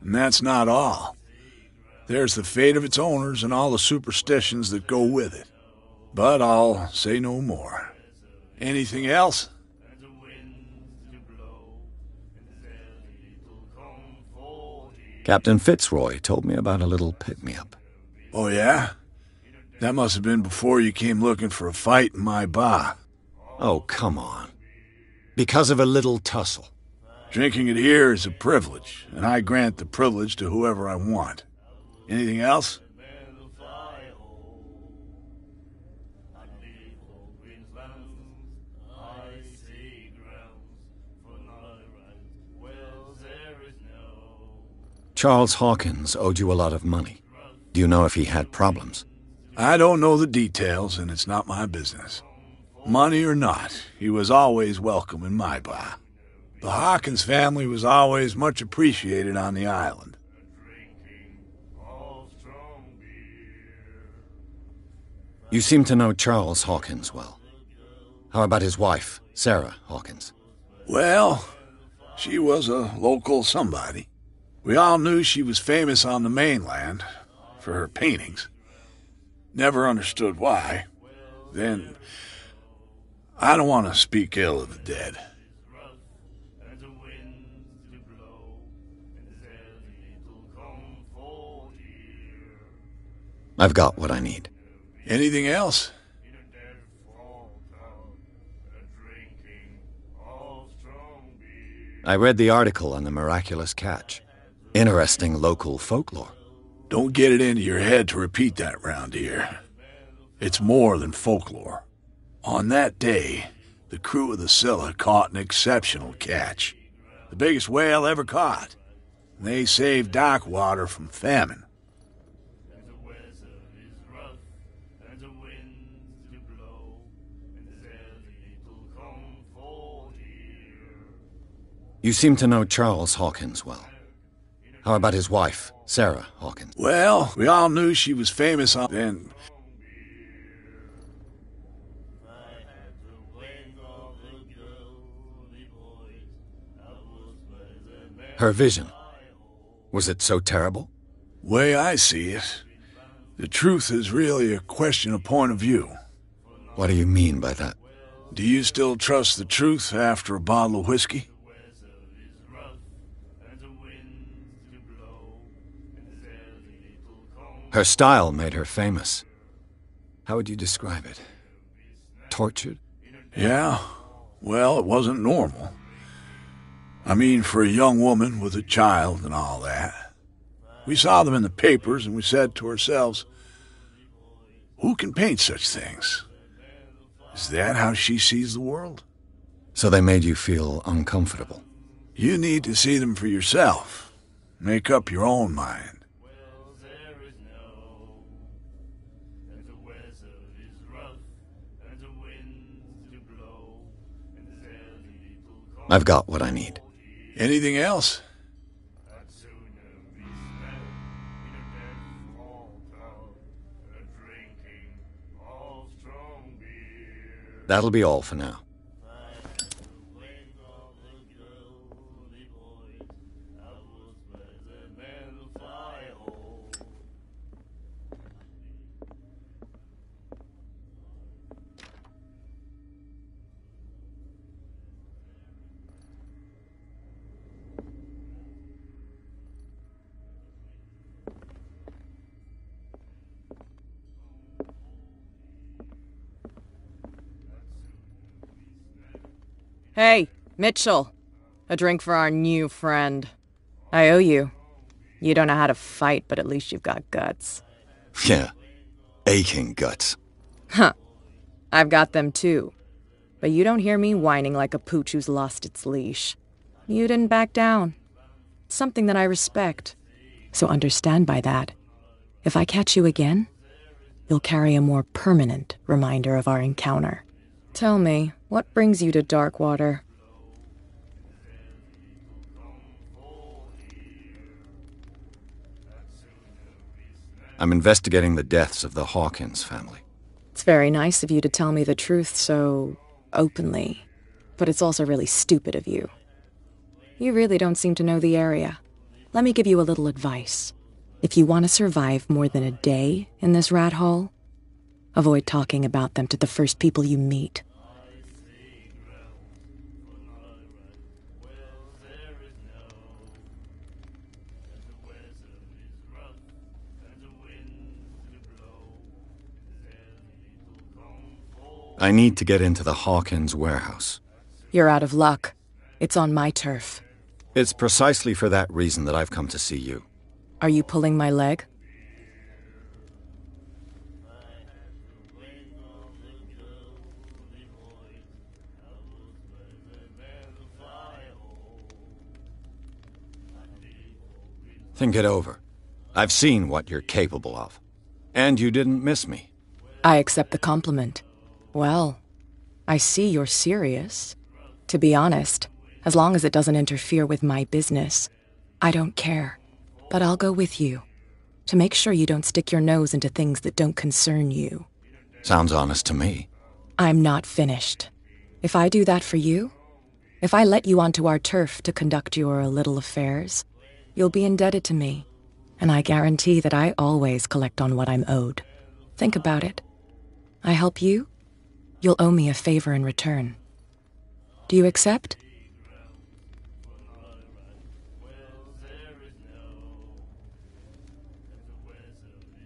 And that's not all. There's the fate of its owners and all the superstitions that go with it. But I'll say no more. Anything else? Captain Fitzroy told me about a little pick-me-up. Oh, yeah? That must have been before you came looking for a fight in my bar. Oh, come on. Because of a little tussle. Drinking it here is a privilege, and I grant the privilege to whoever I want. Anything else? Charles Hawkins owed you a lot of money. Do you know if he had problems? I don't know the details, and it's not my business. Money or not, he was always welcome in my bar. The Hawkins family was always much appreciated on the island. You seem to know Charles Hawkins well. How about his wife, Sarah Hawkins? Well, she was a local somebody. We all knew she was famous on the mainland for her paintings. Never understood why. Then, I don't want to speak ill of the dead. I've got what I need. Anything else? I read the article on the miraculous catch. Interesting local folklore. Don't get it into your head to repeat that round here. It's more than folklore. On that day, The crew of the Scylla caught an exceptional catch. The biggest whale ever caught. They saved dock water from famine. You seem to know Charles Hawkins well. How about his wife, Sarah Hawkins? Well, we all knew she was famous on then. Her vision. Was it so terrible? Way I see it, the truth is really a question of point of view. What do you mean by that? Do you still trust the truth after a bottle of whiskey? Her style made her famous. How would you describe it? Tortured? Yeah. Well, it wasn't normal. I mean, for a young woman with a child and all that. We saw them in the papers and we said to ourselves, who can paint such things? Is that how she sees the world? So they made you feel uncomfortable? You need to see them for yourself. Make up your own mind. I've got what I need. Anything else? That'll be all for now. Hey, Mitchell. A drink for our new friend. I owe you. You don't know how to fight, but at least you've got guts. Yeah. Aching guts. Huh. I've got them too. But you don't hear me whining like a pooch who's lost its leash. You didn't back down. It's something that I respect. So understand by that. If I catch you again, you'll carry a more permanent reminder of our encounter. Tell me, what brings you to Darkwater? I'm investigating the deaths of the Hawkins family. It's very nice of you to tell me the truth so openly, but it's also really stupid of you. You really don't seem to know the area. Let me give you a little advice. If you want to survive more than a day in this rat hole, avoid talking about them to the first people you meet. I need to get into the Hawkins warehouse. You're out of luck. It's on my turf. It's precisely for that reason that I've come to see you. Are you pulling my leg? Think it over. I've seen what you're capable of. And you didn't miss me. I accept the compliment. Well, I see you're serious. To be honest, as long as it doesn't interfere with my business, I don't care. But I'll go with you, to make sure you don't stick your nose into things that don't concern you. Sounds honest to me. I'm not finished. If I do that for you, if I let you onto our turf to conduct your little affairs, you'll be indebted to me, and I guarantee that I always collect on what I'm owed. Think about it. I help you, you'll owe me a favor in return. Do you accept?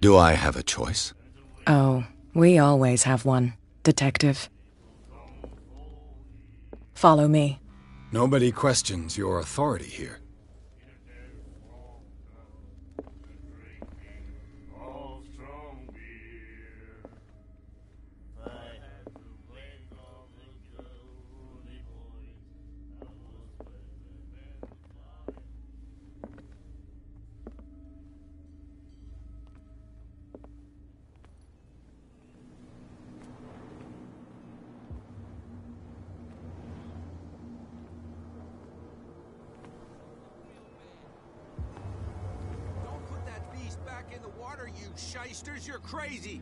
Do I have a choice? Oh, we always have one, Detective. Follow me. Nobody questions your authority here. What are you, shysters? You're crazy!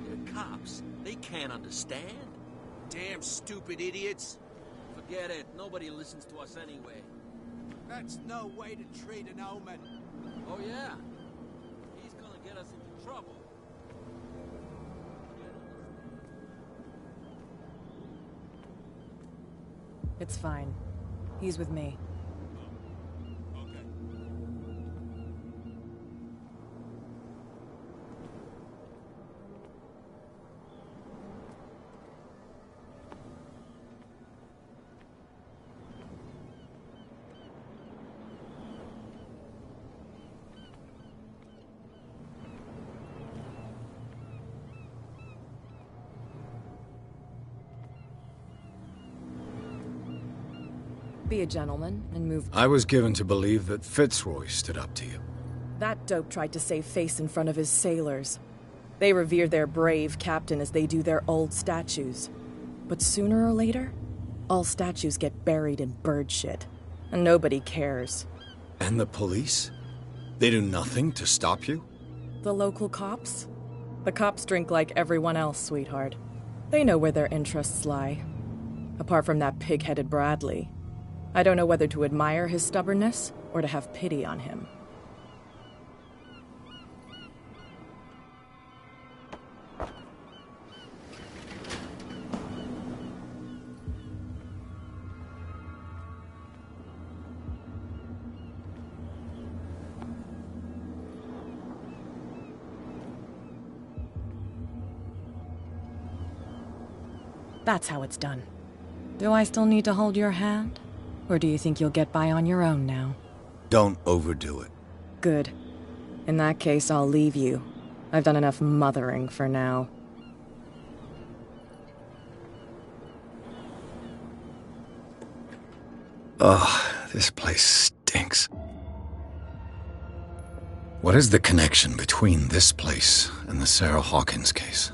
They're cops. They can't understand. Damn stupid idiots. Forget it. Nobody listens to us anyway. That's no way to treat an omen. Oh, yeah? He's gonna get us into trouble. It's fine. He's with me. Be a gentleman and move. I was given to believe that Fitzroy stood up to you. That dope tried to save face in front of his sailors. They revere their brave captain as they do their old statues. But sooner or later, all statues get buried in bird shit, and nobody cares. And the police? They do nothing to stop you? The local cops? The cops drink like everyone else, sweetheart. They know where their interests lie. Apart from that pig-headed Bradley, I don't know whether to admire his stubbornness or to have pity on him. That's how it's done. Do I still need to hold your hand? Or do you think you'll get by on your own now? Don't overdo it. Good. In that case, I'll leave you. I've done enough mothering for now. Ugh, this place stinks. What is the connection between this place and the Sarah Hawkins case?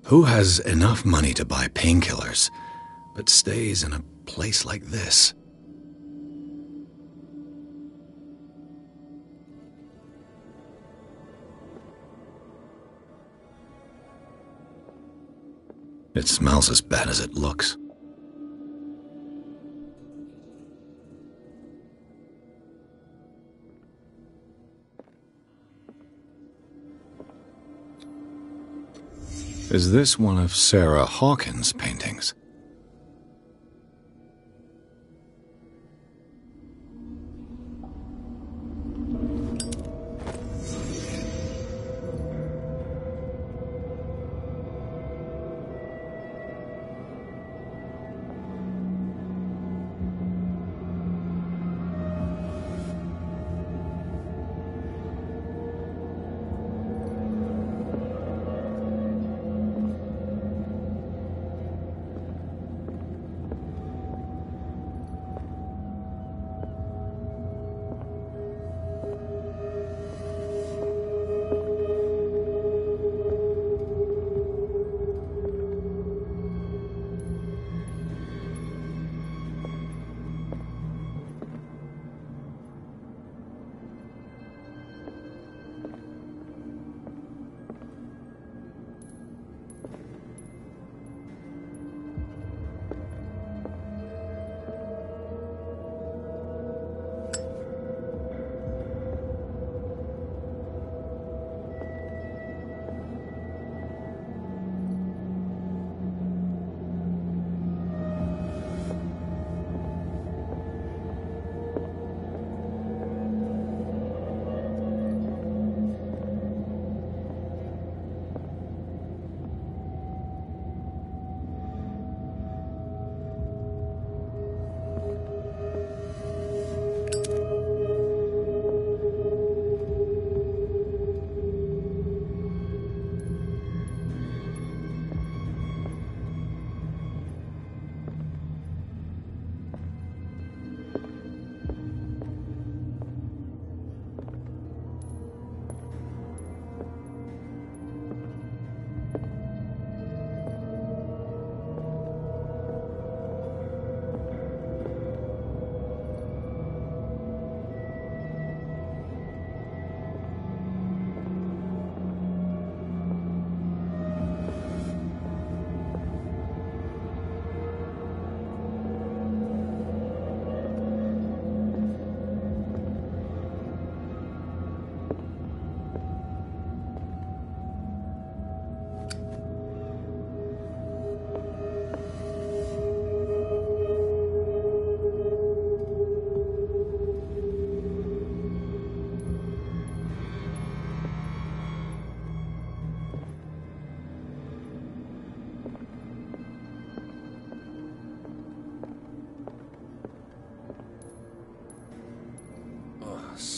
Who has enough money to buy painkillers, but stays in a place like this? It smells as bad as it looks. Is this one of Sarah Hawkins' paintings?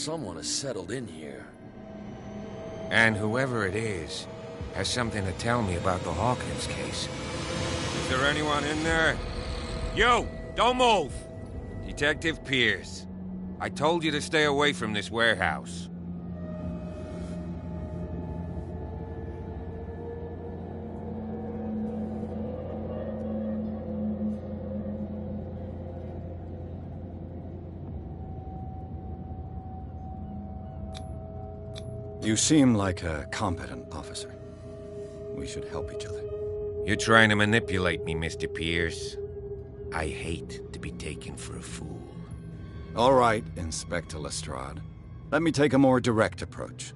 Someone has settled in here. And whoever it is has something to tell me about the Hawkins case. Is there anyone in there? You! Don't move! Detective Pierce. I told you to stay away from this warehouse. You seem like a competent officer. We should help each other. You're trying to manipulate me, Mr. Pierce. I hate to be taken for a fool. All right, Inspector Lestrade. Let me take a more direct approach.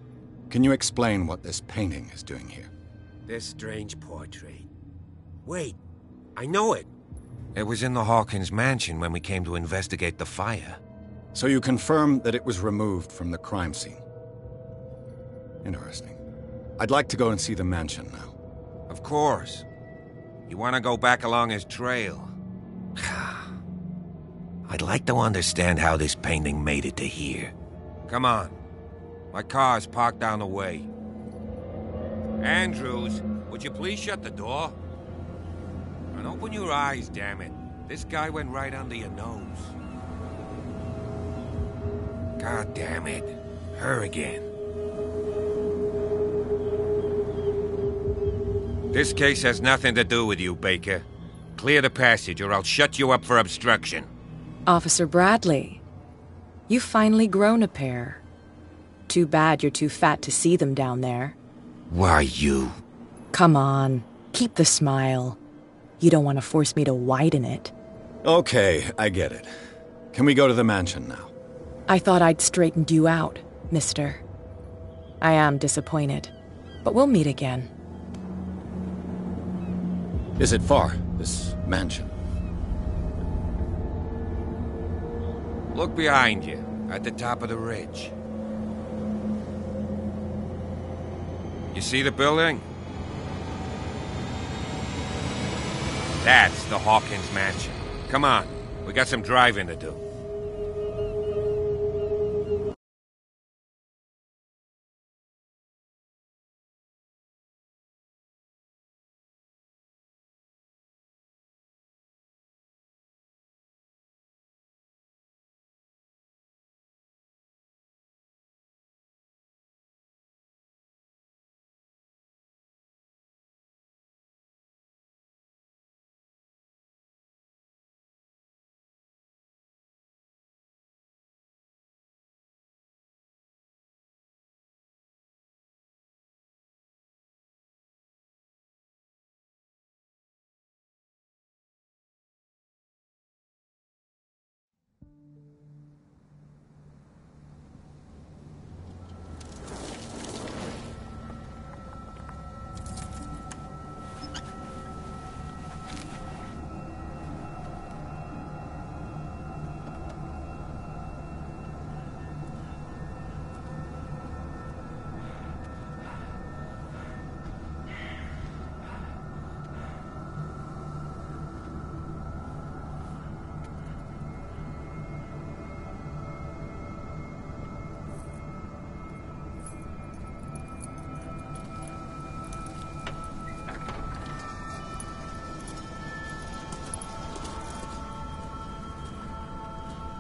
Can you explain what this painting is doing here? This strange portrait. Wait, I know it. It was in the Hawkins mansion when we came to investigate the fire. So you confirm that it was removed from the crime scene? Interesting. I'd like to go and see the mansion now. Of course. You want to go back along his trail? I'd like to understand how this painting made it to here. Come on. My car's parked down the way. Andrews, would you please shut the door? And open your eyes, damn it. This guy went right under your nose. God damn it. Her again. This case has nothing to do with you, Baker. Clear the passage or I'll shut you up for obstruction. Officer Bradley, you've finally grown a pair. Too bad you're too fat to see them down there. Why, you? Come on, keep the smile. You don't want to force me to widen it. Okay, I get it. Can we go to the mansion now? I thought I'd straightened you out, mister. I am disappointed, but we'll meet again. Is it far, this mansion? Look behind you, at the top of the ridge. You see the building? That's the Hawkins mansion. Come on, we got some driving to do.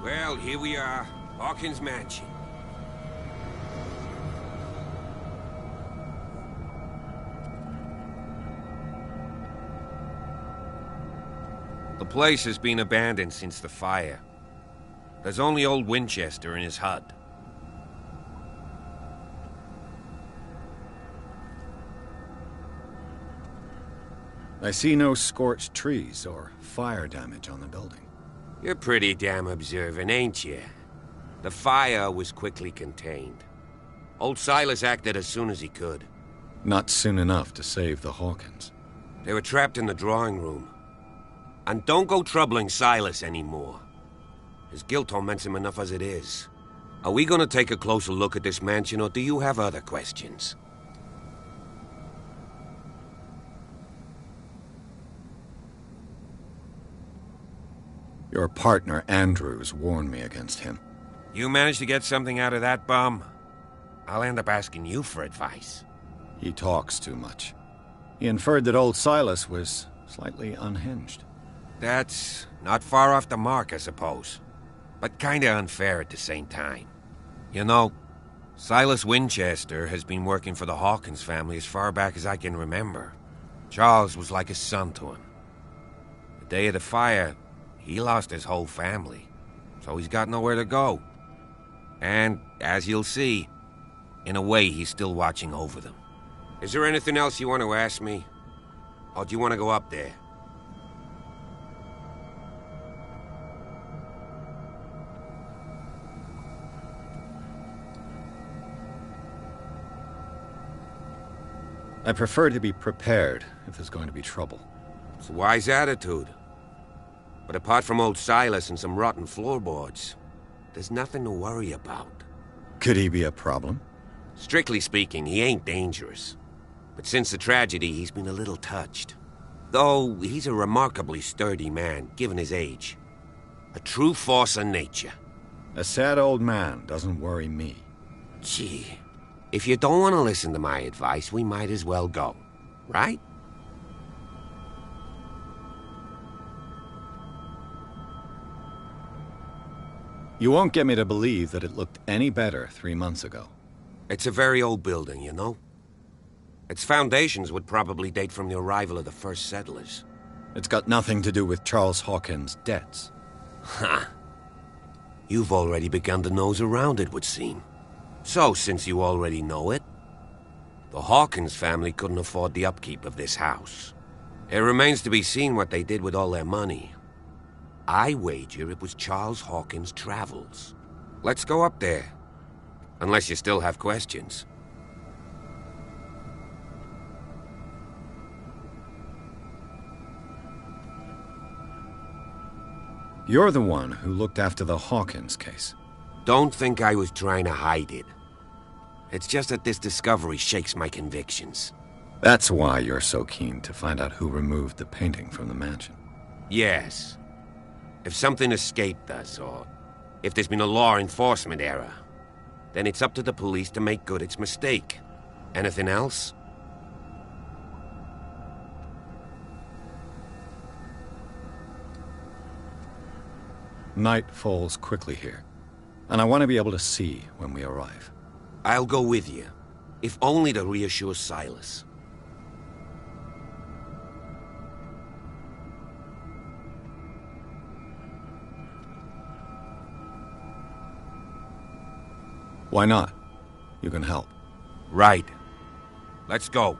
Well, here we are, Hawkins Mansion. The place has been abandoned since the fire. There's only old Winchester in his hut. I see no scorched trees or fire damage on the building. You're pretty damn observant, ain't you? The fire was quickly contained. Old Silas acted as soon as he could. Not soon enough to save the Hawkins. They were trapped in the drawing room. And don't go troubling Silas anymore. His guilt torments him enough as it is. Are we gonna take a closer look at this mansion, or do you have other questions? Your partner, Andrews, warned me against him. You manage to get something out of that bum, I'll end up asking you for advice. He talks too much. He inferred that old Silas was slightly unhinged. That's not far off the mark, I suppose. But kinda unfair at the same time. You know, Silas Winchester has been working for the Hawkins family as far back as I can remember. Charles was like a son to him. The day of the fire, he lost his whole family, so he's got nowhere to go. And, as you'll see, in a way he's still watching over them. Is there anything else you want to ask me? Or do you want to go up there? I prefer to be prepared if there's going to be trouble. It's a wise attitude. But apart from old Silas and some rotten floorboards, there's nothing to worry about. Could he be a problem? Strictly speaking, he ain't dangerous. But since the tragedy, he's been a little touched. Though he's a remarkably sturdy man, given his age. A true force of nature. A sad old man doesn't worry me. Gee, if you don't want to listen to my advice, we might as well go. Right? You won't get me to believe that it looked any better 3 months ago. It's a very old building, you know? Its foundations would probably date from the arrival of the first settlers. It's got nothing to do with Charles Hawkins' debts. Ha! You've already begun to nose around, it would seem. So, since you already know it, the Hawkins family couldn't afford the upkeep of this house. It remains to be seen what they did with all their money. I wager it was Charles Hawkins' travels. Let's go up there. Unless you still have questions. You're the one who looked after the Hawkins case. Don't think I was trying to hide it. It's just that this discovery shakes my convictions. That's why you're so keen to find out who removed the painting from the mansion. Yes. If something escaped us, or if there's been a law enforcement error, then it's up to the police to make good its mistake. Anything else? Night falls quickly here, and I want to be able to see when we arrive. I'll go with you, if only to reassure Silas. Why not? You can help. Right. Let's go.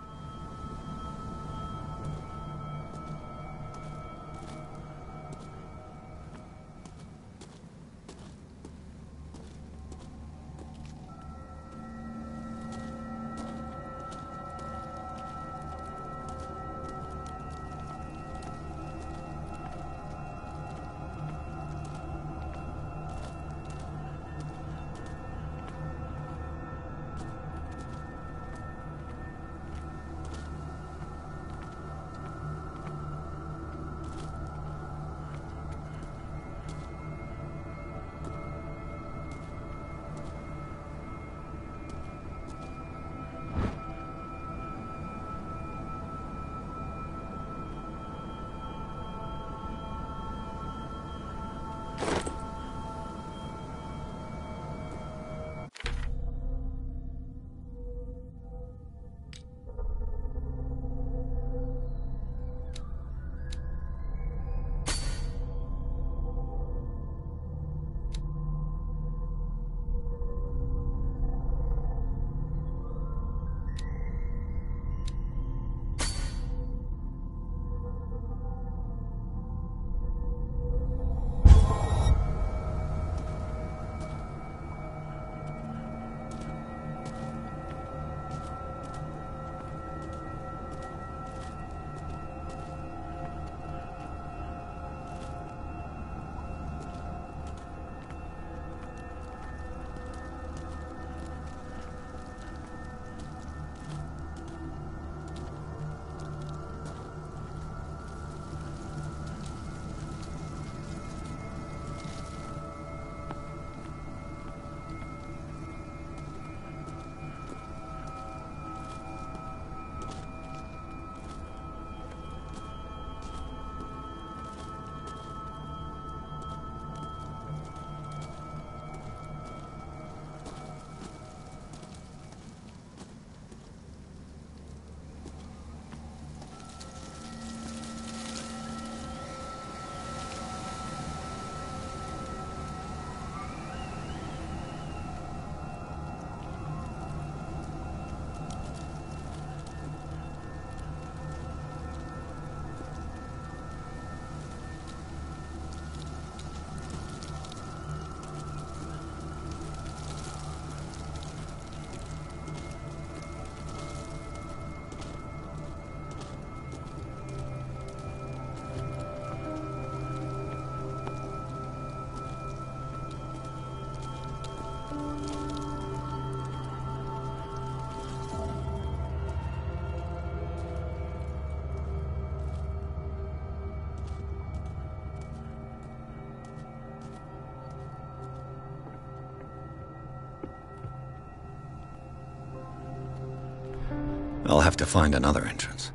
I'll have to find another entrance.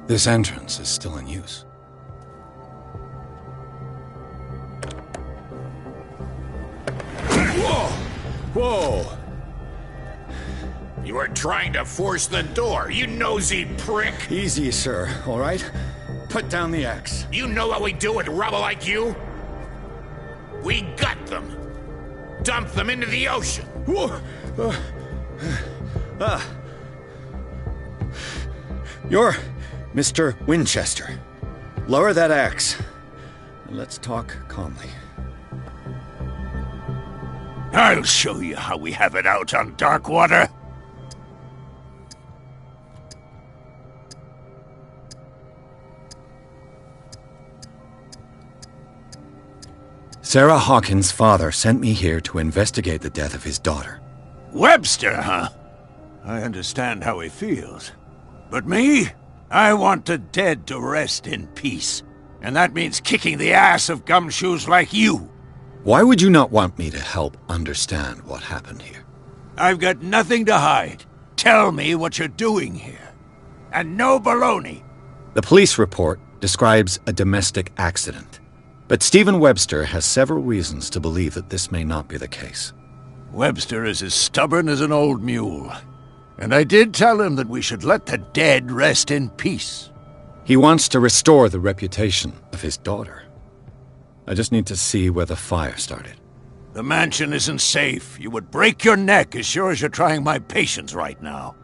This entrance is still in use. Whoa! Whoa! You were trying to force the door, you nosy prick! Easy, sir, all right? Put down the axe. You know what we do with rubble like you? We gut them. Dump them into the ocean. Whoa! You're Mr. Winchester. Lower that axe. And let's talk calmly. I'll show you how we have it out on Darkwater. Sarah Hawkins' father sent me here to investigate the death of his daughter. Webster, huh? I understand how he feels. But me? I want the dead to rest in peace. And that means kicking the ass of gumshoes like you. Why would you not want me to help understand what happened here? I've got nothing to hide. Tell me what you're doing here. And no baloney. The police report describes a domestic accident. But Stephen Webster has several reasons to believe that this may not be the case. Webster is as stubborn as an old mule. And I did tell him that we should let the dead rest in peace. He wants to restore the reputation of his daughter. I just need to see where the fire started. The mansion isn't safe. You would break your neck as sure as you're trying my patience right now.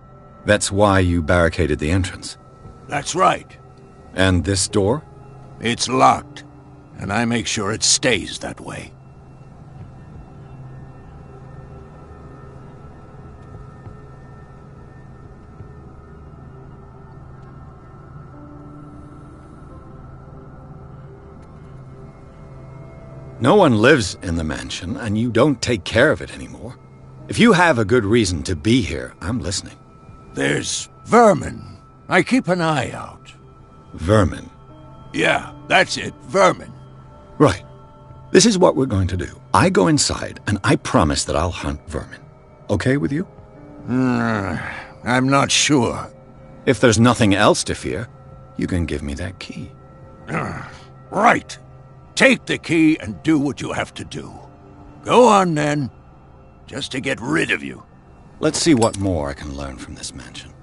That's why you barricaded the entrance. That's right. And this door? It's locked. And I make sure it stays that way. No one lives in the mansion, and you don't take care of it anymore. If you have a good reason to be here, I'm listening. There's vermin. I keep an eye out. Vermin? Yeah, that's it, vermin. Right. This is what we're going to do. I go inside, and I promise that I'll hunt vermin. Okay with you? I'm not sure. If there's nothing else to fear, you can give me that key. Right. Take the key and do what you have to do. Go on, then. Just to get rid of you. Let's see what more I can learn from this mansion.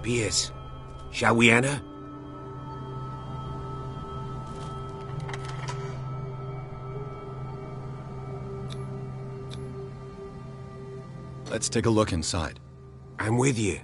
Pierce, shall we enter? Let's take a look inside. I'm with you.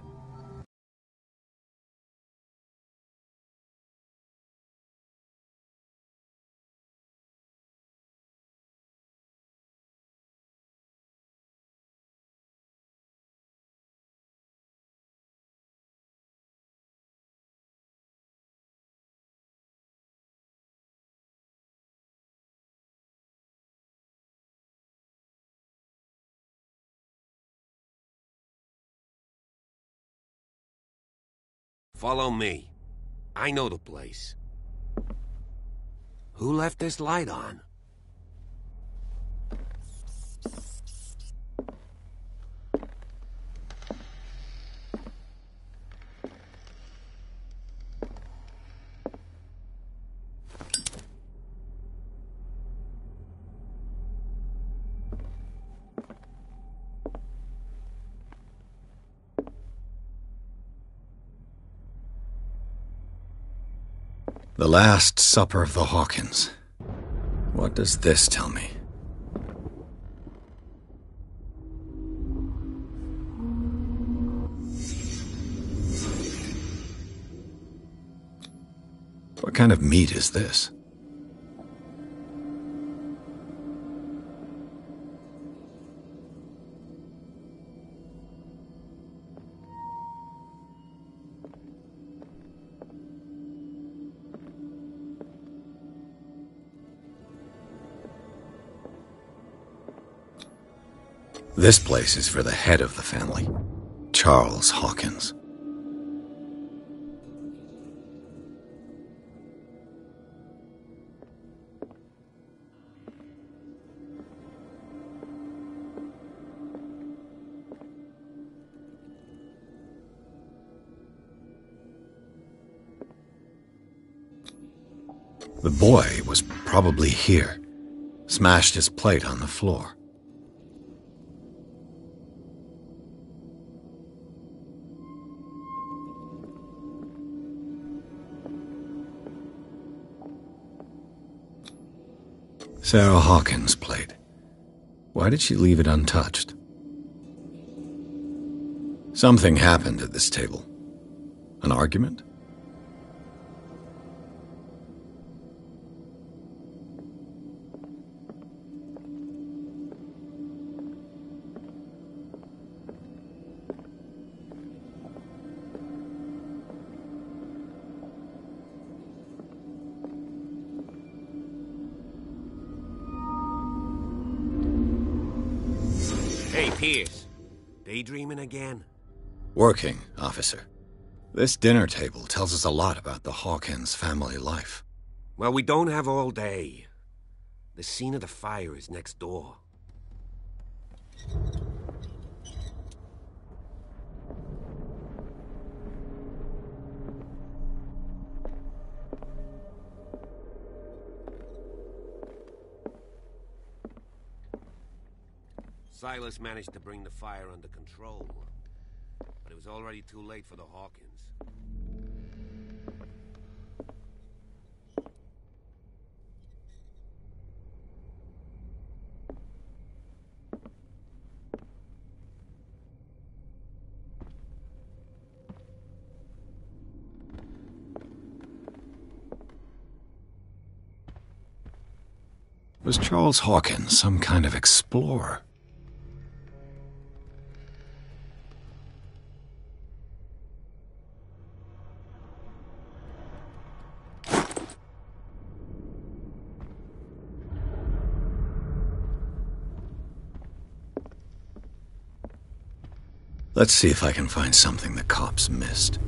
Follow me. I know the place. Who left this light on? The Last Supper of the Hawkins. What does this tell me? What kind of meat is this? This place is for the head of the family, Charles Hawkins. The boy was probably here, smashed his plate on the floor. Sarah Hawkins' plate. Why did she leave it untouched? Something happened at this table. An argument? Hey, Pierce. Daydreaming again? Working, officer. This dinner table tells us a lot about the Hawkins family life. Well, we don't have all day. The scene of the fire is next door. Silas managed to bring the fire under control, but it was already too late for the Hawkins. Was Charles Hawkins some kind of explorer? Let's see if I can find something the cops missed.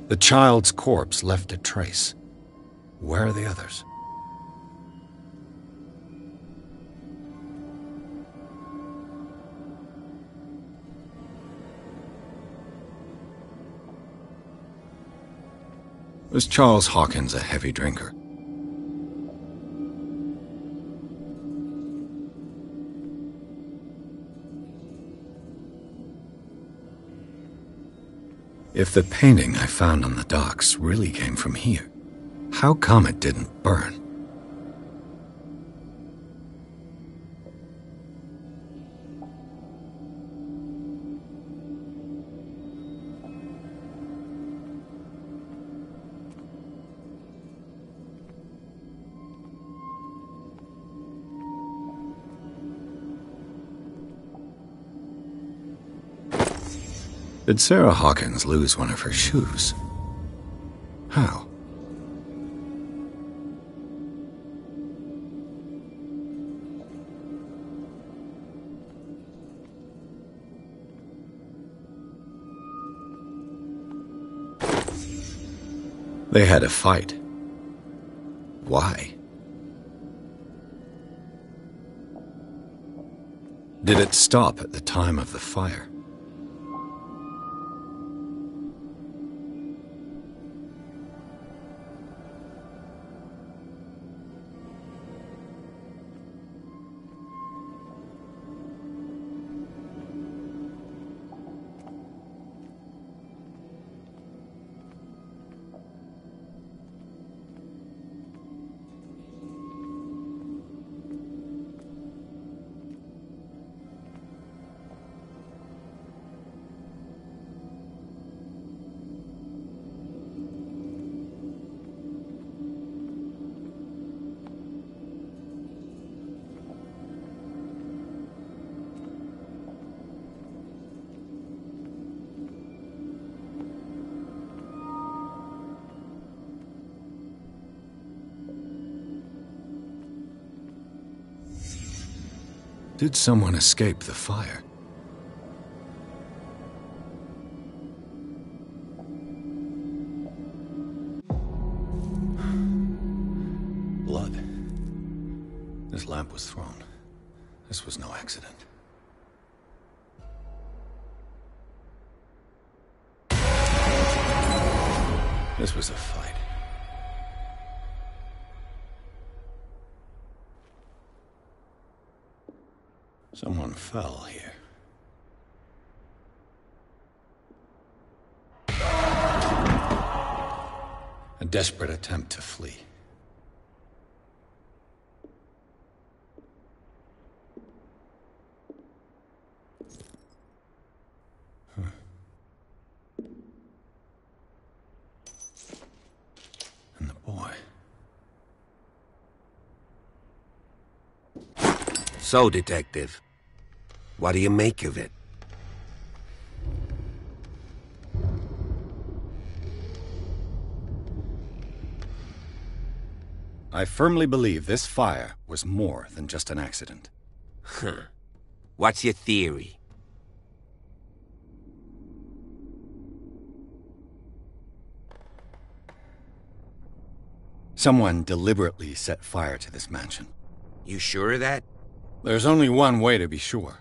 The child's corpse left a trace. Where are the others? Was Charles Hawkins a heavy drinker? If the painting I found on the docks really came from here, how come it didn't burn? Did Sarah Hawkins lose one of her shoes? How? They had a fight. Why? Did it stop at the time of the fire? Did someone escape the fire? Blood. This lamp was thrown. This was no accident. This was a fight. Someone fell here. A desperate attempt to flee. And the boy. So, Detective, what do you make of it? I firmly believe this fire was more than just an accident. Huh. What's your theory? Someone deliberately set fire to this mansion. You sure of that? There's only one way to be sure.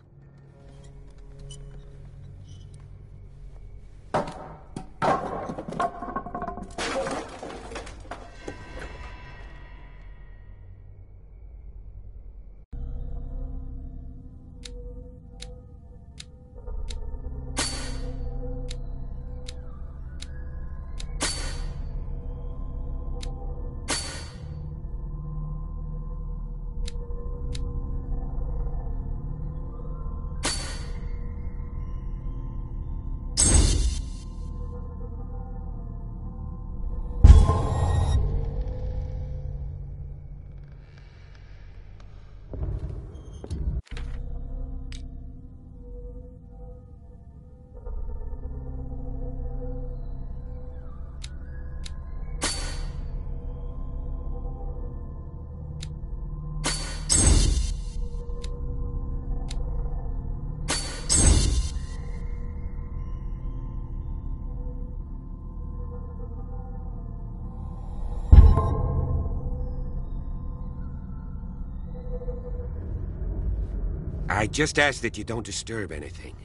I just ask that you don't disturb anything.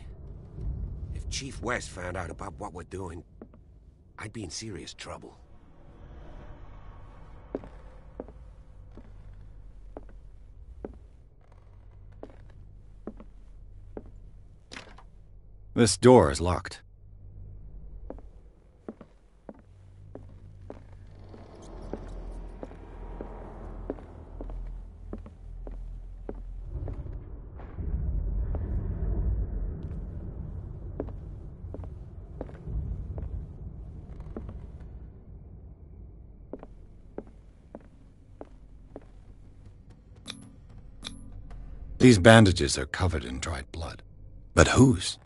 If Chief West found out about what we're doing, I'd be in serious trouble. This door is locked. These bandages are covered in dried blood. But whose?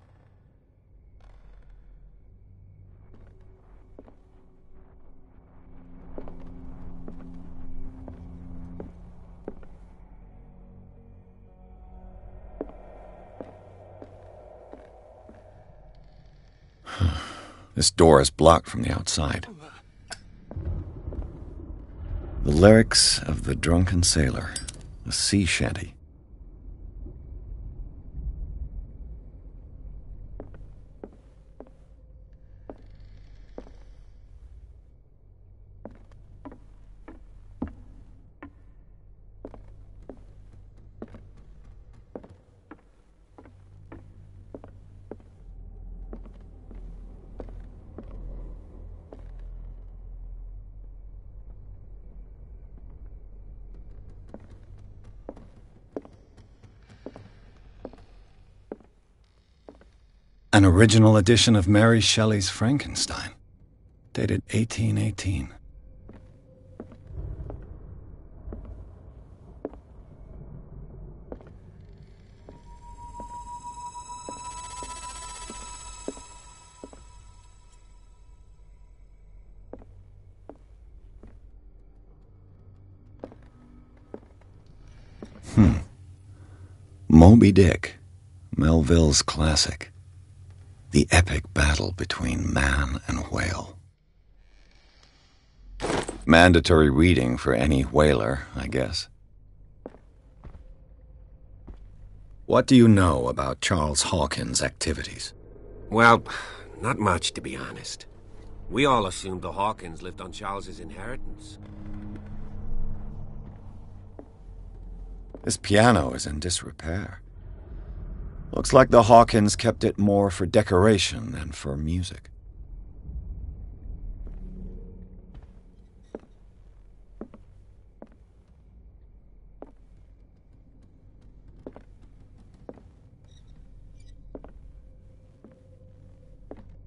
This door is blocked from the outside. Lyrics of the Drunken Sailor, a sea shanty. An original edition of Mary Shelley's Frankenstein, dated 1818. Moby Dick, Melville's classic. The epic battle between man and whale. Mandatory reading for any whaler, I guess. What do you know about Charles Hawkins' activities? Well, not much, to be honest. We all assumed the Hawkins lived on Charles's inheritance. This piano is in disrepair. Looks like the Hawkins kept it more for decoration than for music.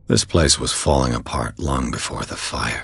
This place was falling apart long before the fire.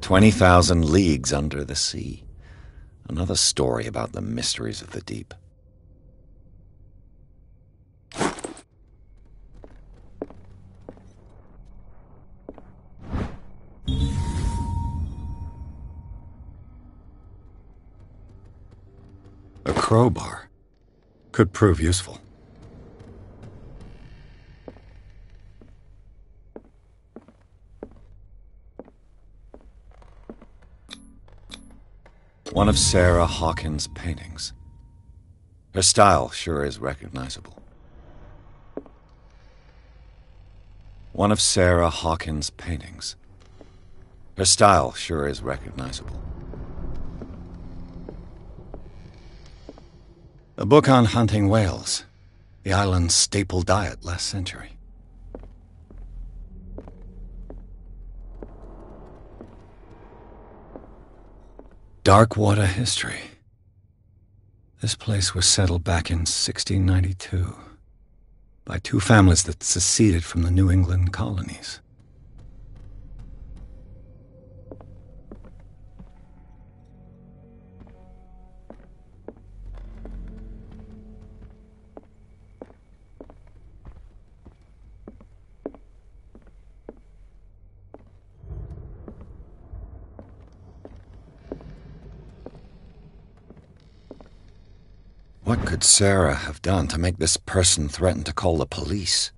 "20,000 Leagues Under the Sea." Another story about the mysteries of the deep. A crowbar could prove useful. One of Sarah Hawkins' paintings. Her style sure is recognizable. One of Sarah Hawkins' paintings. Her style sure is recognizable. A book on hunting whales, the island's staple diet last century. Darkwater history. This place was settled back in 1692 by two families that seceded from the New England colonies. What could Sarah have done to make this person threaten to call the police?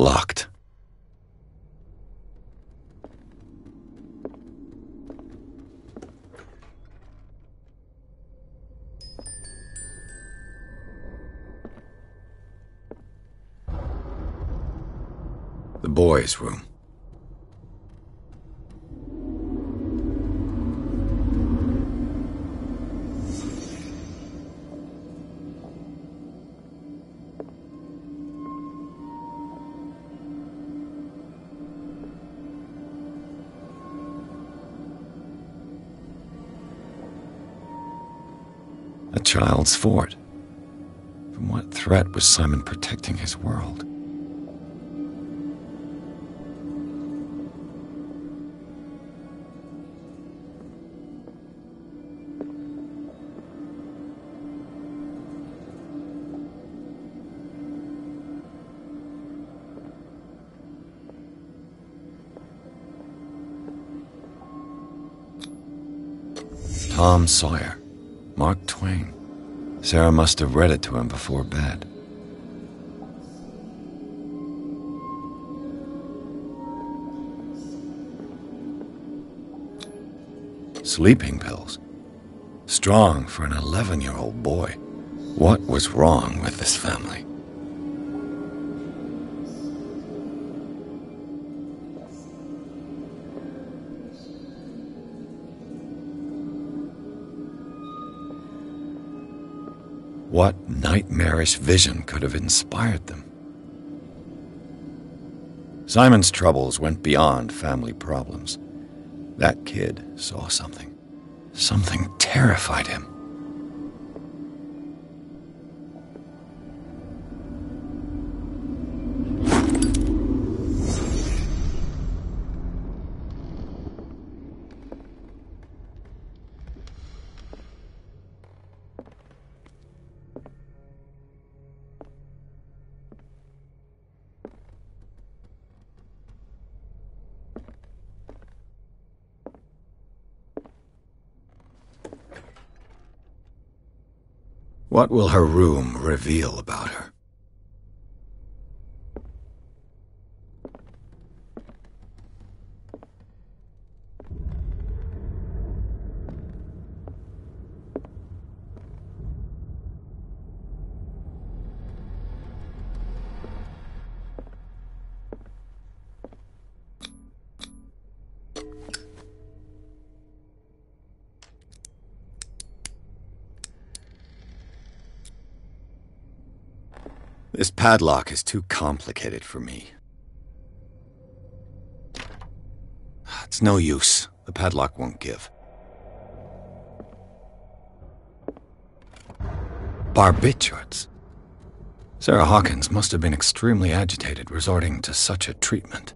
Locked. The boys' room. A child's fort. From what threat was Simon protecting his world? Tom Sawyer. Mark Twain. Sarah must have read it to him before bed. Sleeping pills. Strong for an 11-year-old boy. What was wrong with this family? What nightmarish vision could have inspired them? Simon's troubles went beyond family problems. That kid saw something. Something terrified him. What will her room reveal about her? This padlock is too complicated for me. It's no use. The padlock won't give. Barbiturates. Sarah Hawkins must have been extremely agitated, resorting to such a treatment.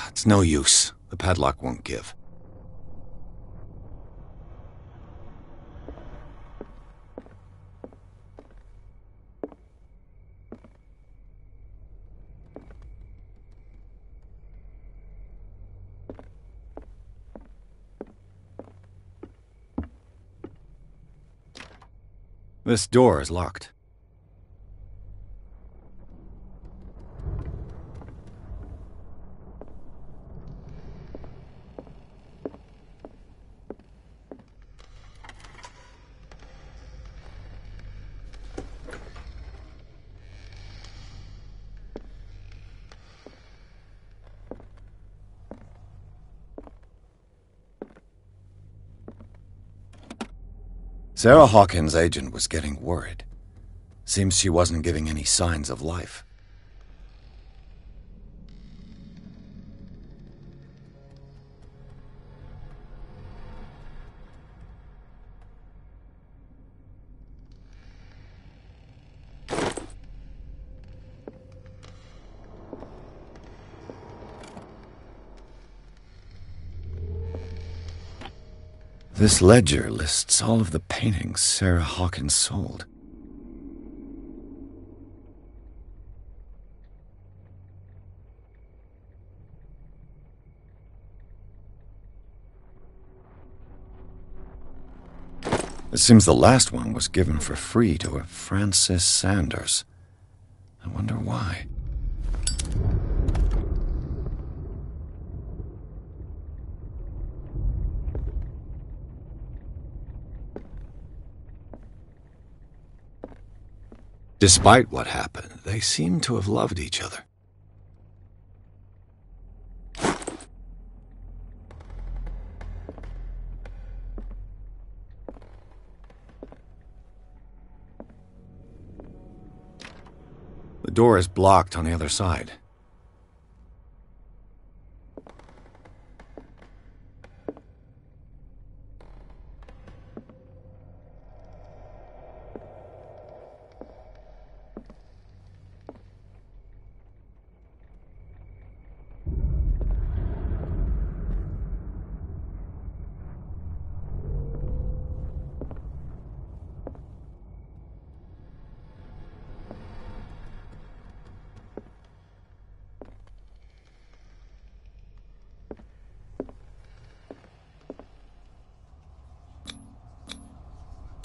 It's no use. The padlock won't give. This door is locked. Sarah Hawkins' agent was getting worried. Seems she wasn't giving any signs of life. This ledger lists all of the paintings Sarah Hawkins sold. It seems the last one was given for free to a Francis Sanders. I wonder why. Despite what happened, they seem to have loved each other. The door is blocked on the other side.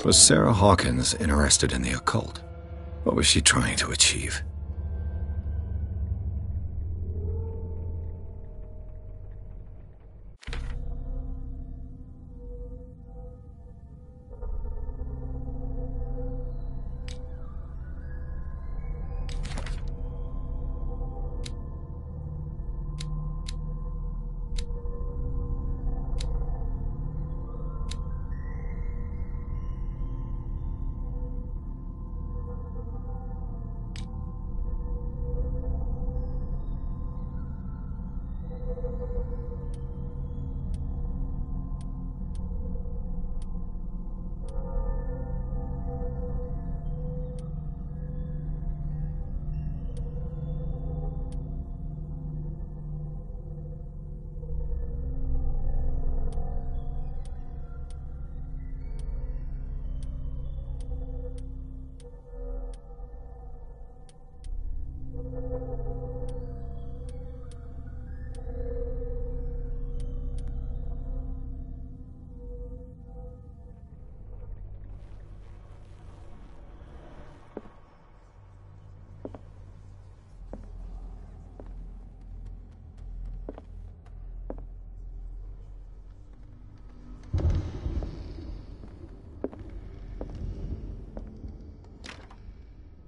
Was Sarah Hawkins interested in the occult? What was she trying to achieve?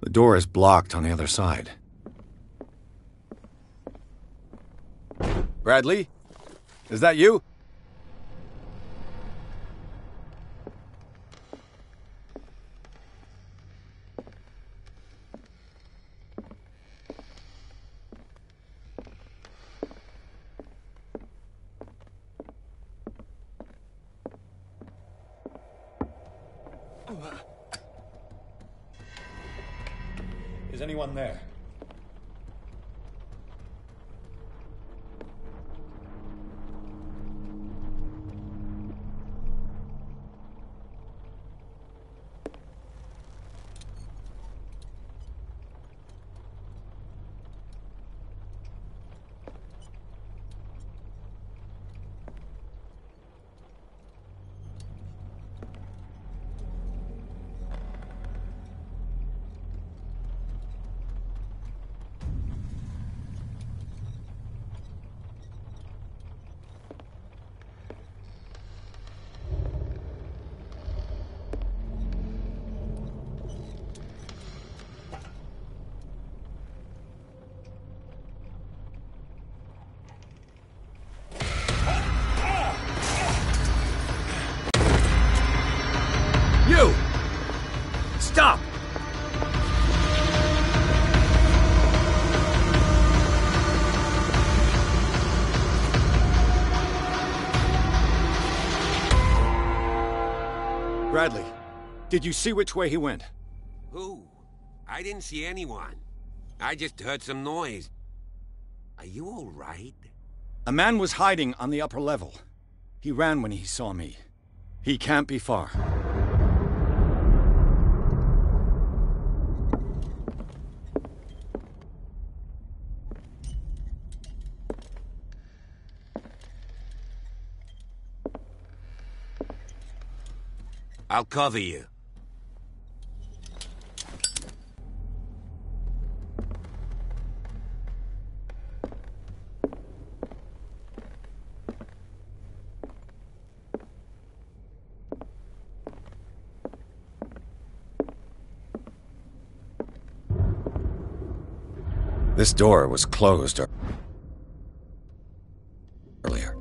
The door is blocked on the other side. Bradley? Is that you? Is anyone there? Bradley, did you see which way he went? Who? I didn't see anyone. I just heard some noise. Are you all right? A man was hiding on the upper level. He ran when he saw me. He can't be far. I'll cover you. This door was closed earlier.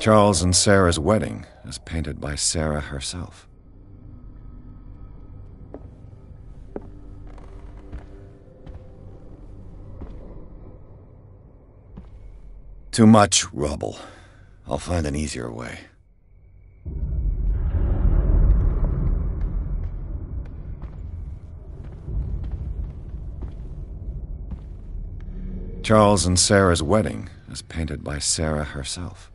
Charles and Sarah's wedding, as painted by Sarah herself. Too much rubble. I'll find an easier way. Charles and Sarah's wedding, as painted by Sarah herself.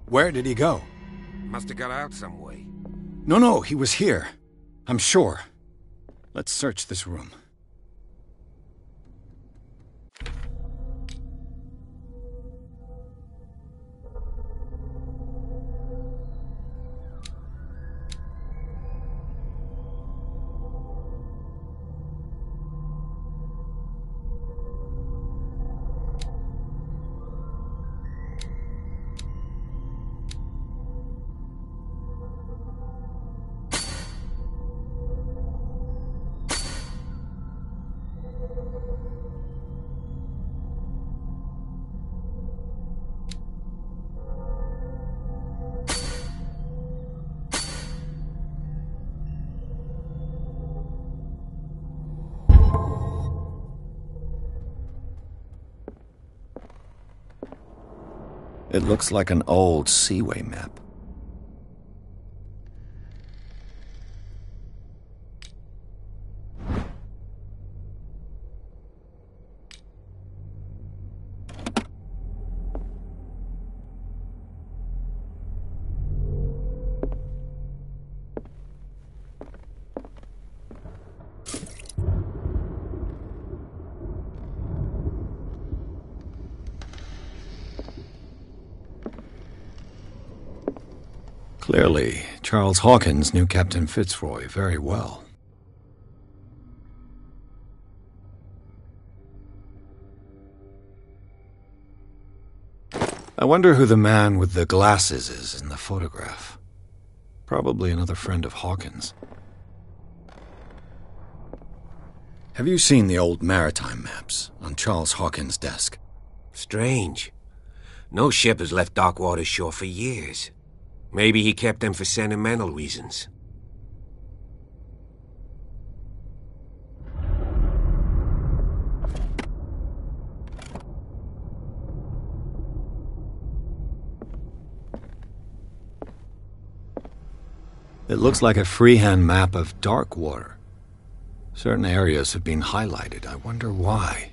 Where did he go? Must have got out some way. No, he was here. I'm sure. Let's search this room. It looks like an old seaway map. Clearly, Charles Hawkins knew Captain Fitzroy very well. I wonder who the man with the glasses is in the photograph. Probably another friend of Hawkins. Have you seen the old maritime maps on Charles Hawkins' desk? Strange. No ship has left Darkwater's shore for years. Maybe he kept them for sentimental reasons. It looks like a freehand map of Darkwater. Certain areas have been highlighted. I wonder why.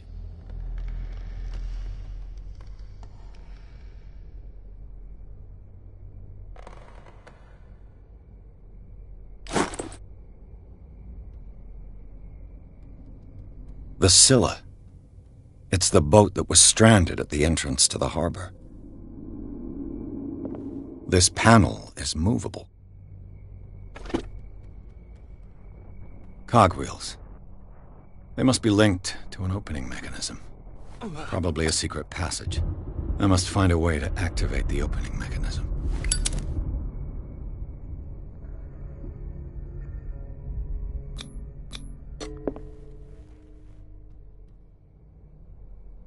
The Scylla. It's the boat that was stranded at the entrance to the harbor. This panel is movable. Cogwheels. They must be linked to an opening mechanism. Probably a secret passage. I must find a way to activate the opening mechanism.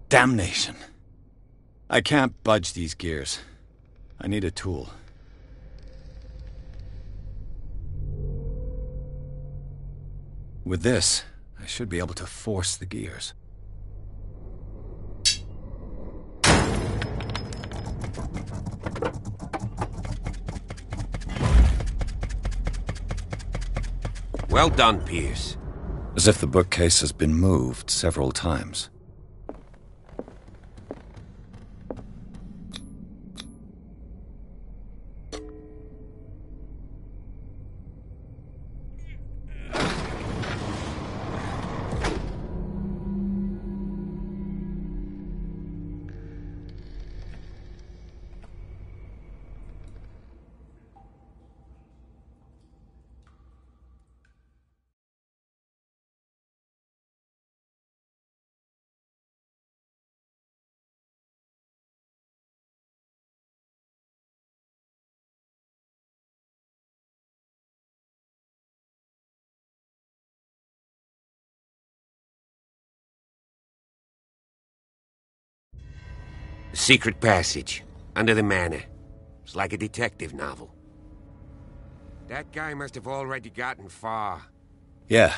Damnation. I can't budge these gears. I need a tool. With this, I should be able to force the gears. Well done, Pierce. As if the bookcase has been moved several times. A secret passage, under the manor. It's like a detective novel. That guy must have already gotten far. Yeah,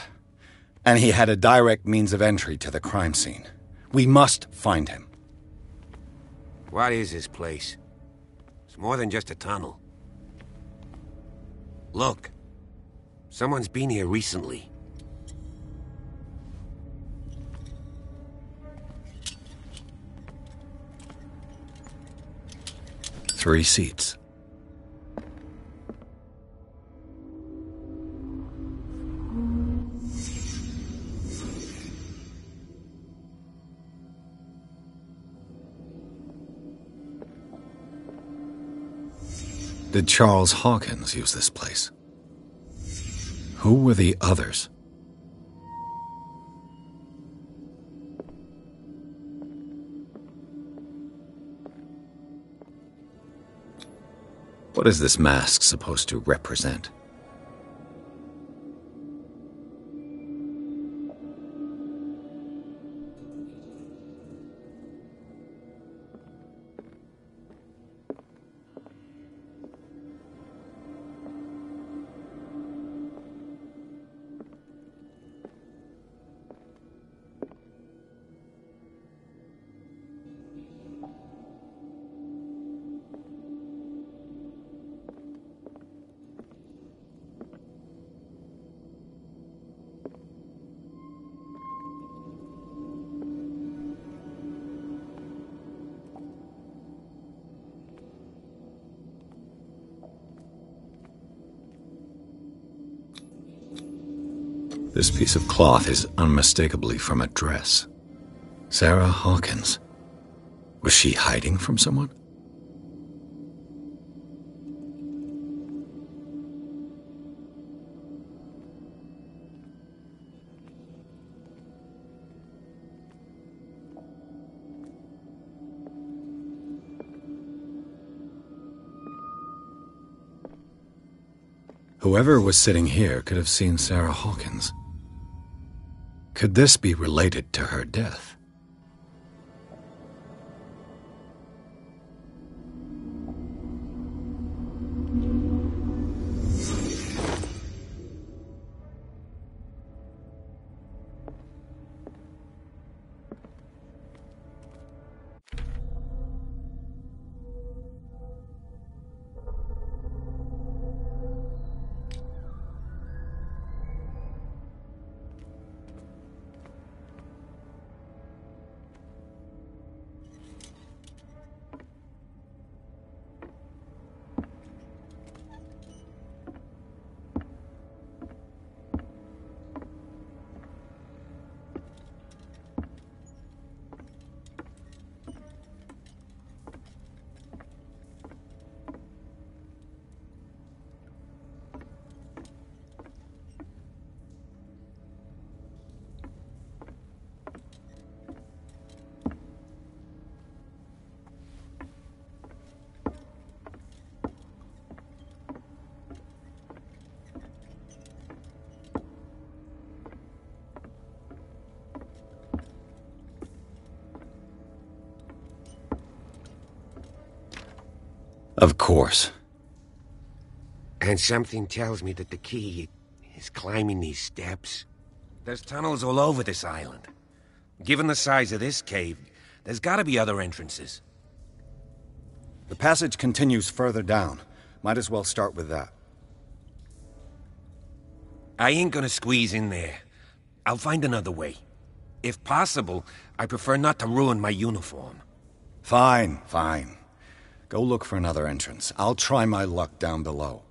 and he had a direct means of entry to the crime scene. We must find him. What is this place? It's more than just a tunnel. Look. Someone's been here recently. Three seats. Did Charles Hawkins use this place? Who were the others? What is this mask supposed to represent? This piece of cloth is unmistakably from a dress. Sarah Hawkins. Was she hiding from someone? Whoever was sitting here could have seen Sarah Hawkins. Could this be related to her death? Of course. And something tells me that the key is climbing these steps. There's tunnels all over this island. Given the size of this cave, there's gotta be other entrances. The passage continues further down. Might as well start with that. I ain't gonna squeeze in there. I'll find another way. If possible, I prefer not to ruin my uniform. Fine, fine. Go look for another entrance. I'll try my luck down below.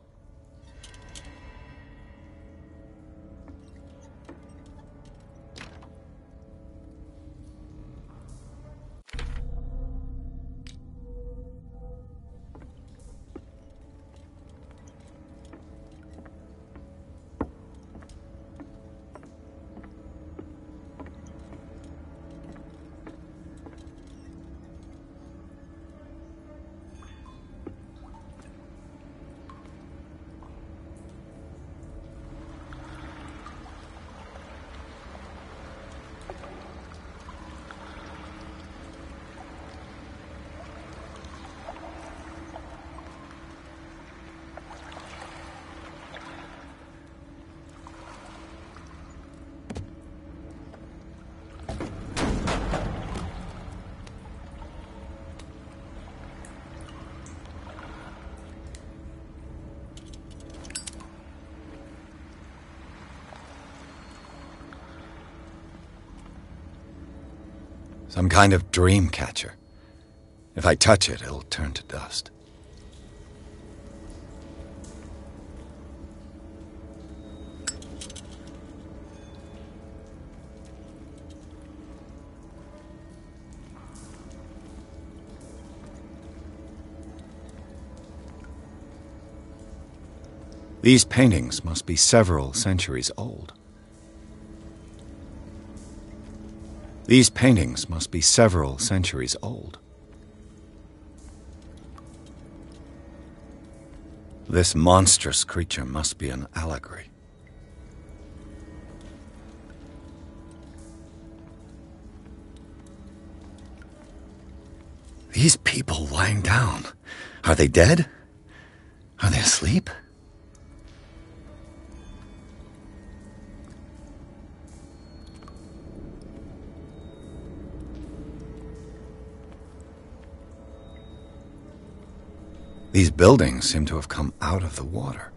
Some kind of dream catcher. If I touch it, it'll turn to dust. These paintings must be several centuries old. These paintings must be several centuries old. This monstrous creature must be an allegory. These people lying down, are they dead? Are they asleep? These buildings seem to have come out of the water.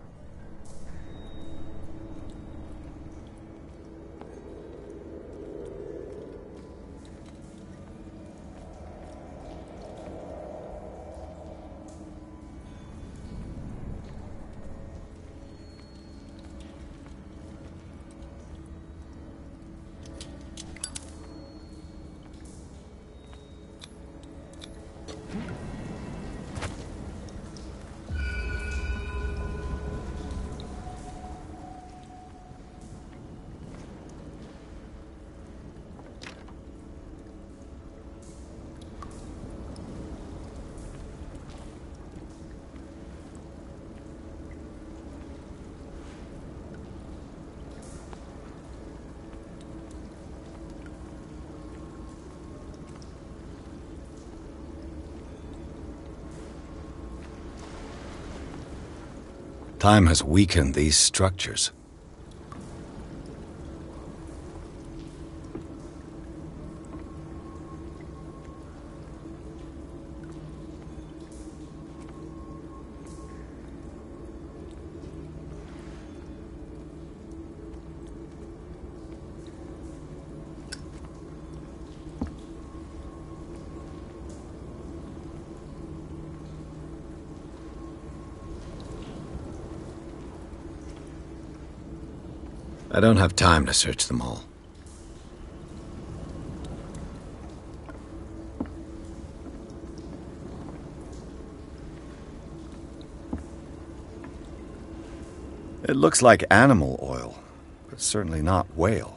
Time has weakened these structures. I don't have time to search them all. It looks like animal oil, but certainly not whale.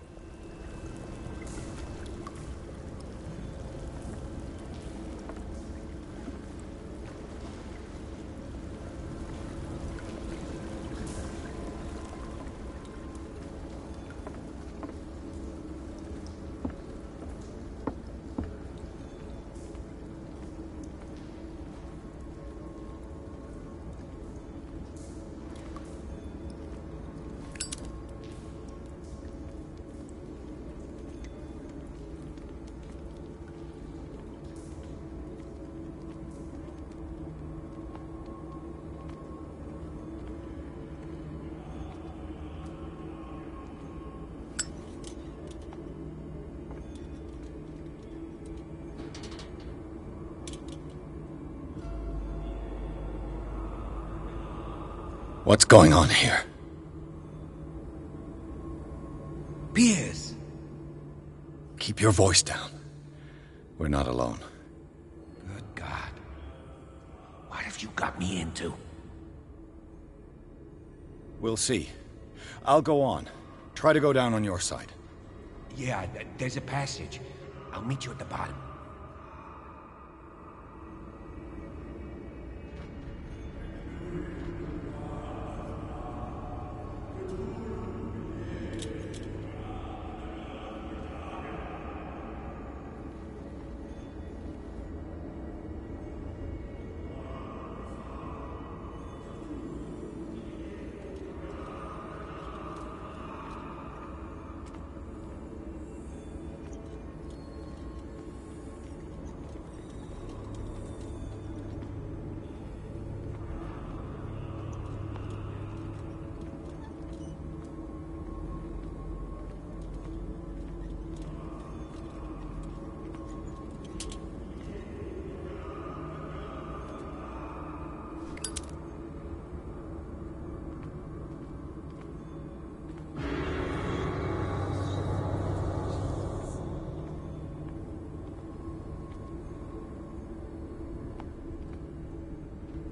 What's going on here? Piers! Keep your voice down. We're not alone. Good God. What have you got me into? We'll see. I'll go on. Try to go down on your side. Yeah, there's a passage. I'll meet you at the bottom.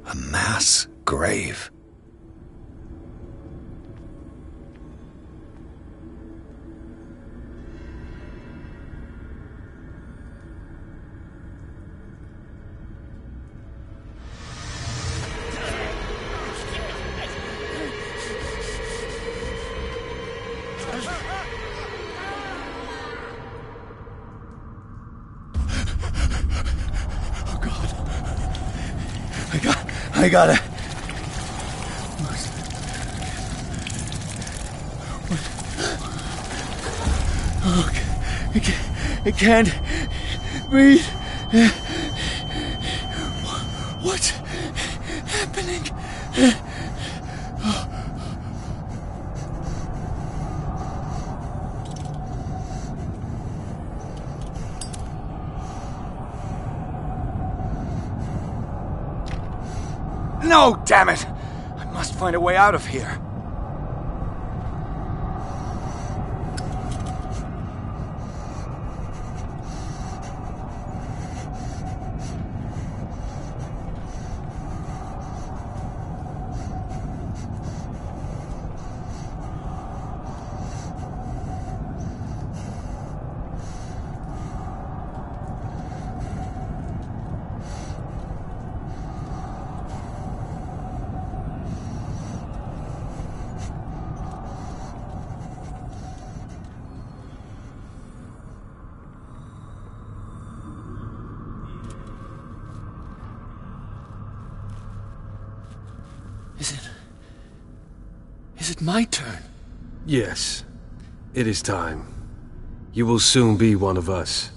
A mass grave. I gotta... Oh, it can't breathe. What's happening? No, damn it! I must find a way out of here. it my turn? Yes, it is time. You will soon be one of us,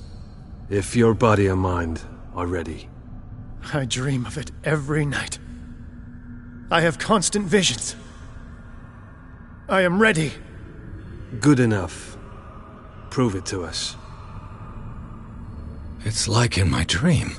if your body and mind are ready. I dream of it every night. I have constant visions. I am ready. Good enough. Prove it to us. It's like in my dream.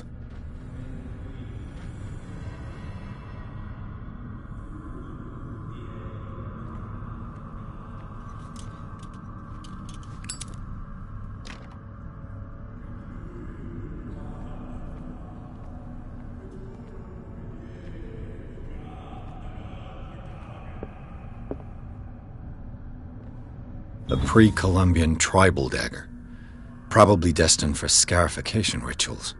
A pre-Columbian tribal dagger, probably destined for scarification rituals.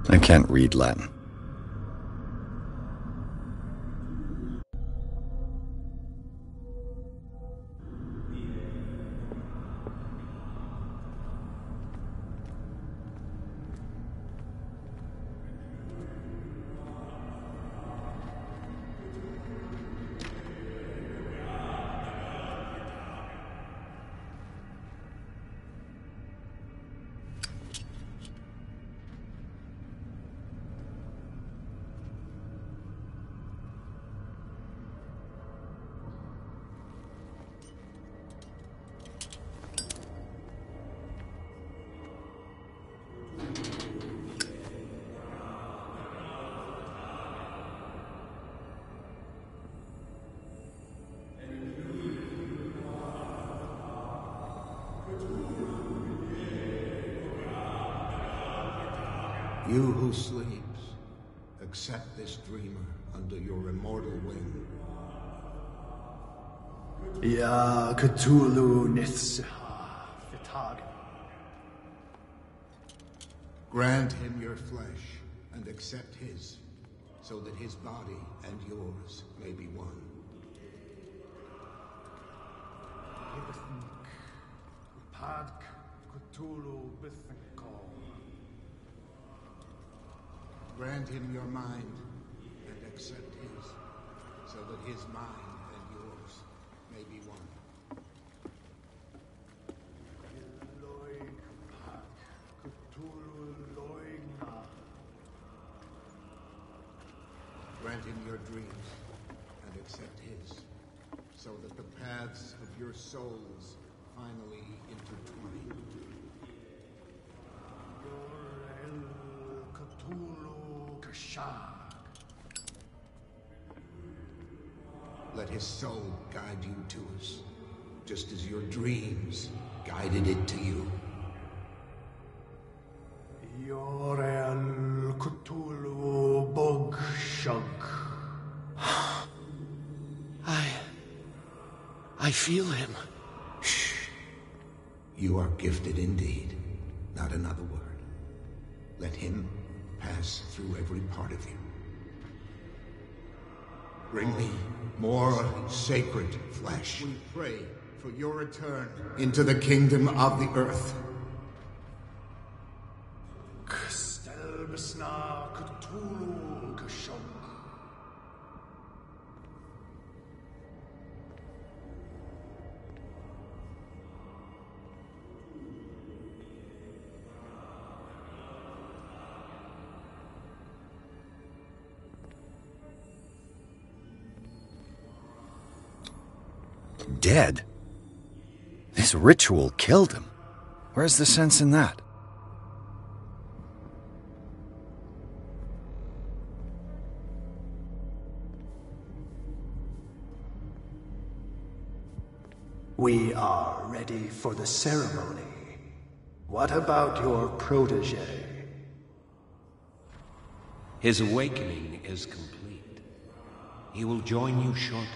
I can't read Latin. You who sleeps, accept this dreamer under your immortal wing. Ya Cthulhu Nithsiha Fitag. Grant him your flesh and accept his, so that his body and yours may be one. Grant him your mind and accept his, so that his mind and yours may be one. Grant him your dreams and accept his, so that the paths of your souls finally intertwine. Let his soul guide you to us, just as your dreams guided it to you. Yorel Cthulhu Bogshug. I feel him. Shh. You are gifted indeed. Not another word. Let him pass through every part of you. Bring me more sacred flesh. We pray for your return into the kingdom of the earth. Kstelbsna Cthulhu Kashog. Dead? This ritual killed him. Where's the sense in that? We are ready for the ceremony. What about your protege? His awakening is complete. He will join you shortly.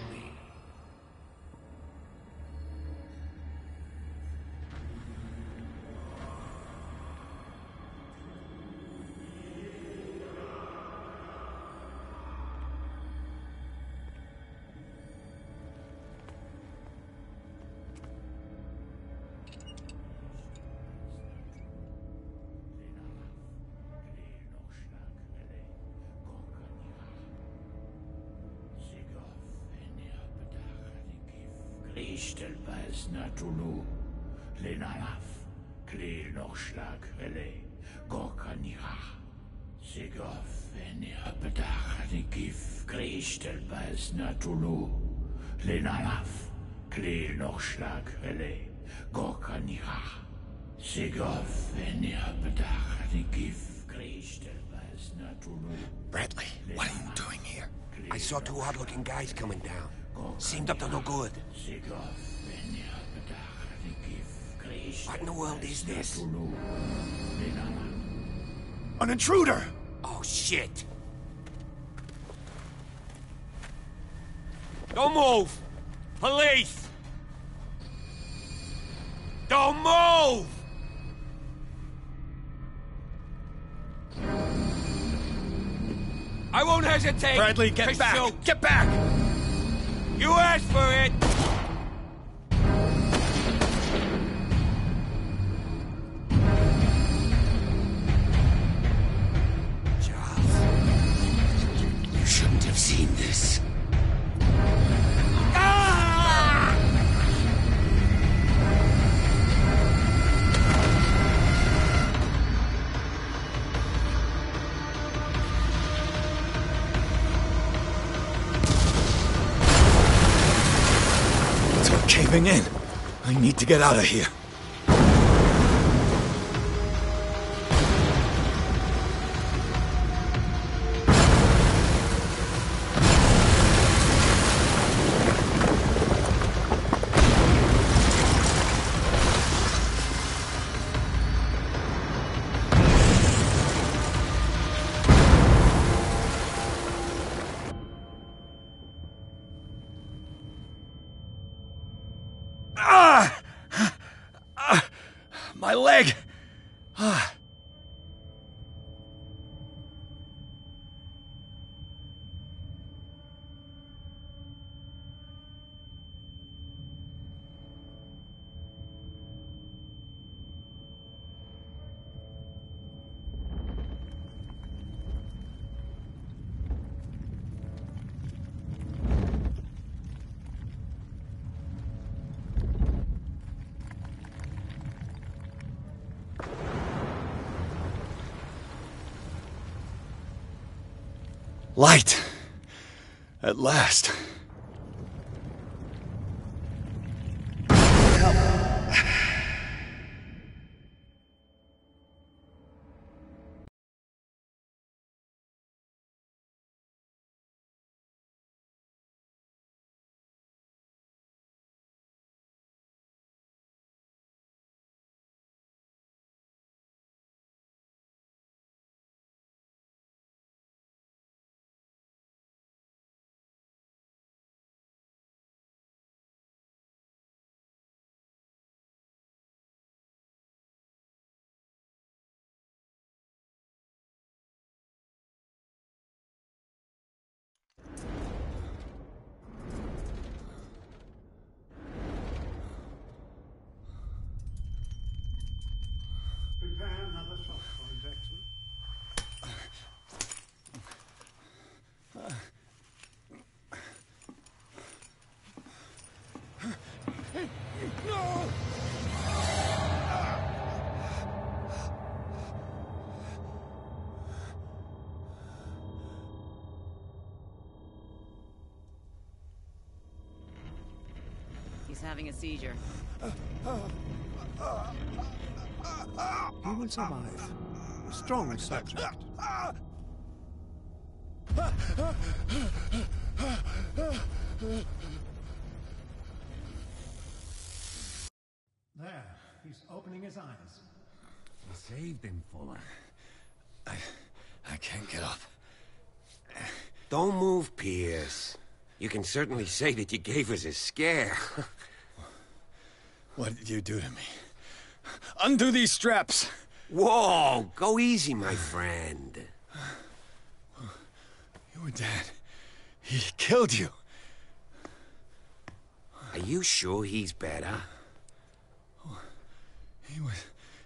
Cthulhu Lenalaf Kleel nog slag Rele Gorkanira Sigof en Bedach die Gif Christel Bas Natulu Lenalaf Kleel nog slag Rele Gorkanira Sigof en Bedach die Gif Christel Bas Natulu. Bradley, what are you doing here? I saw two odd-looking guys coming down. Seemed up to no good. What in the world is this? An intruder! Oh, shit! Don't move! Police! Don't move! I won't hesitate! Bradley, get back! Shoot. Get back! You asked for it! You shouldn't have seen this. It's all caving in. I need to get out of here. My leg! Light! At last. Prepare another shot for injection. No! He's having a seizure. He will survive. A strong subject. There, he's opening his eyes. You saved him, Fuller. I can't get up. Don't move, Pierce. You can certainly say that you gave us a scare. What did you do to me? Undo these straps! Whoa! Go easy, my friend. You were dead. He killed you. Are you sure he's better?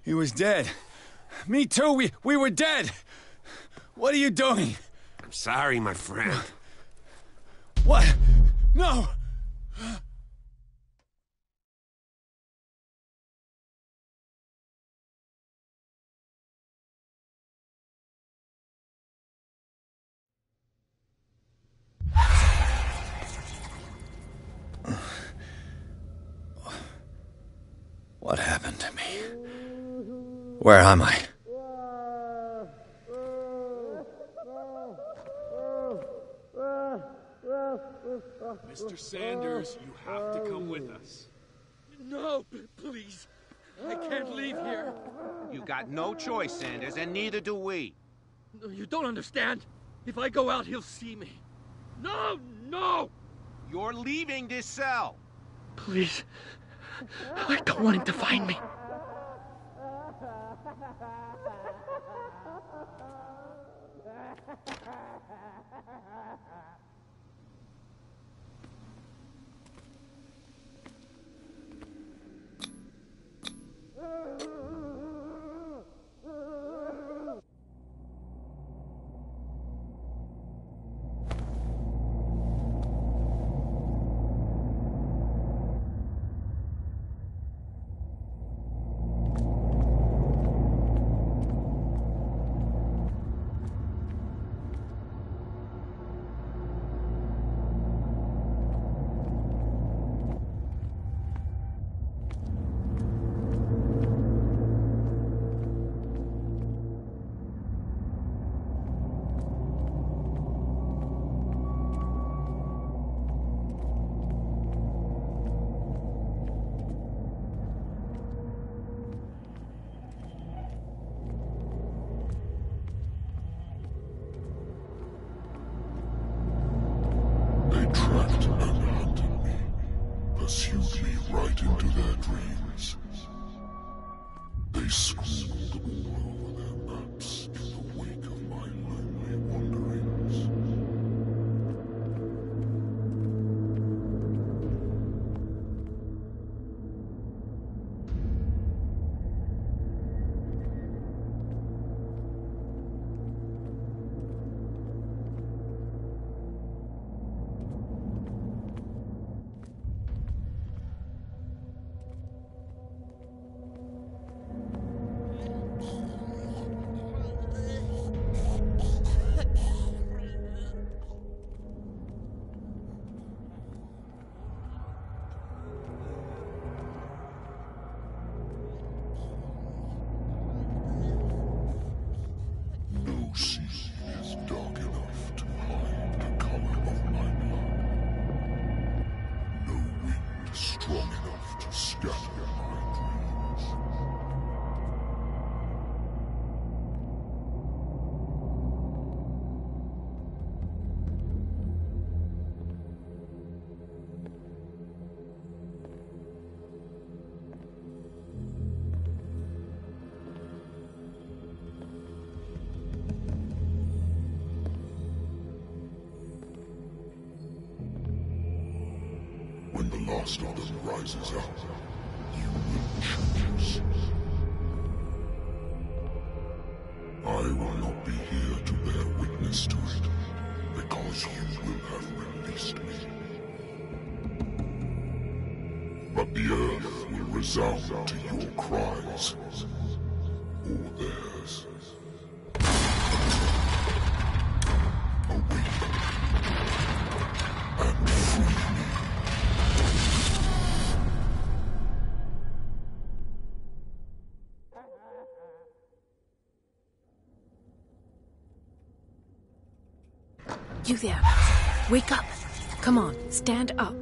He was dead. Me too, we were dead! What are you doing? I'm sorry, my friend. What? No! What happened to me? Where am I? Mr. Sanders, you have to come with us. No, please. I can't leave here. You've got no choice, Sanders, and neither do we. No, you don't understand. If I go out, he'll see me. No, no! You're leaving this cell. Please. I don't want him to find me. Pursued me right into their dreams. They scrawled all over their maps in the wake of my lonely wanderings. When the last of them rises up, you will choose. I will not be here to bear witness to it, because you will have released me. But the earth will resound to your cries, or theirs. Awake and free me. You there. Wake up. Come on, stand up.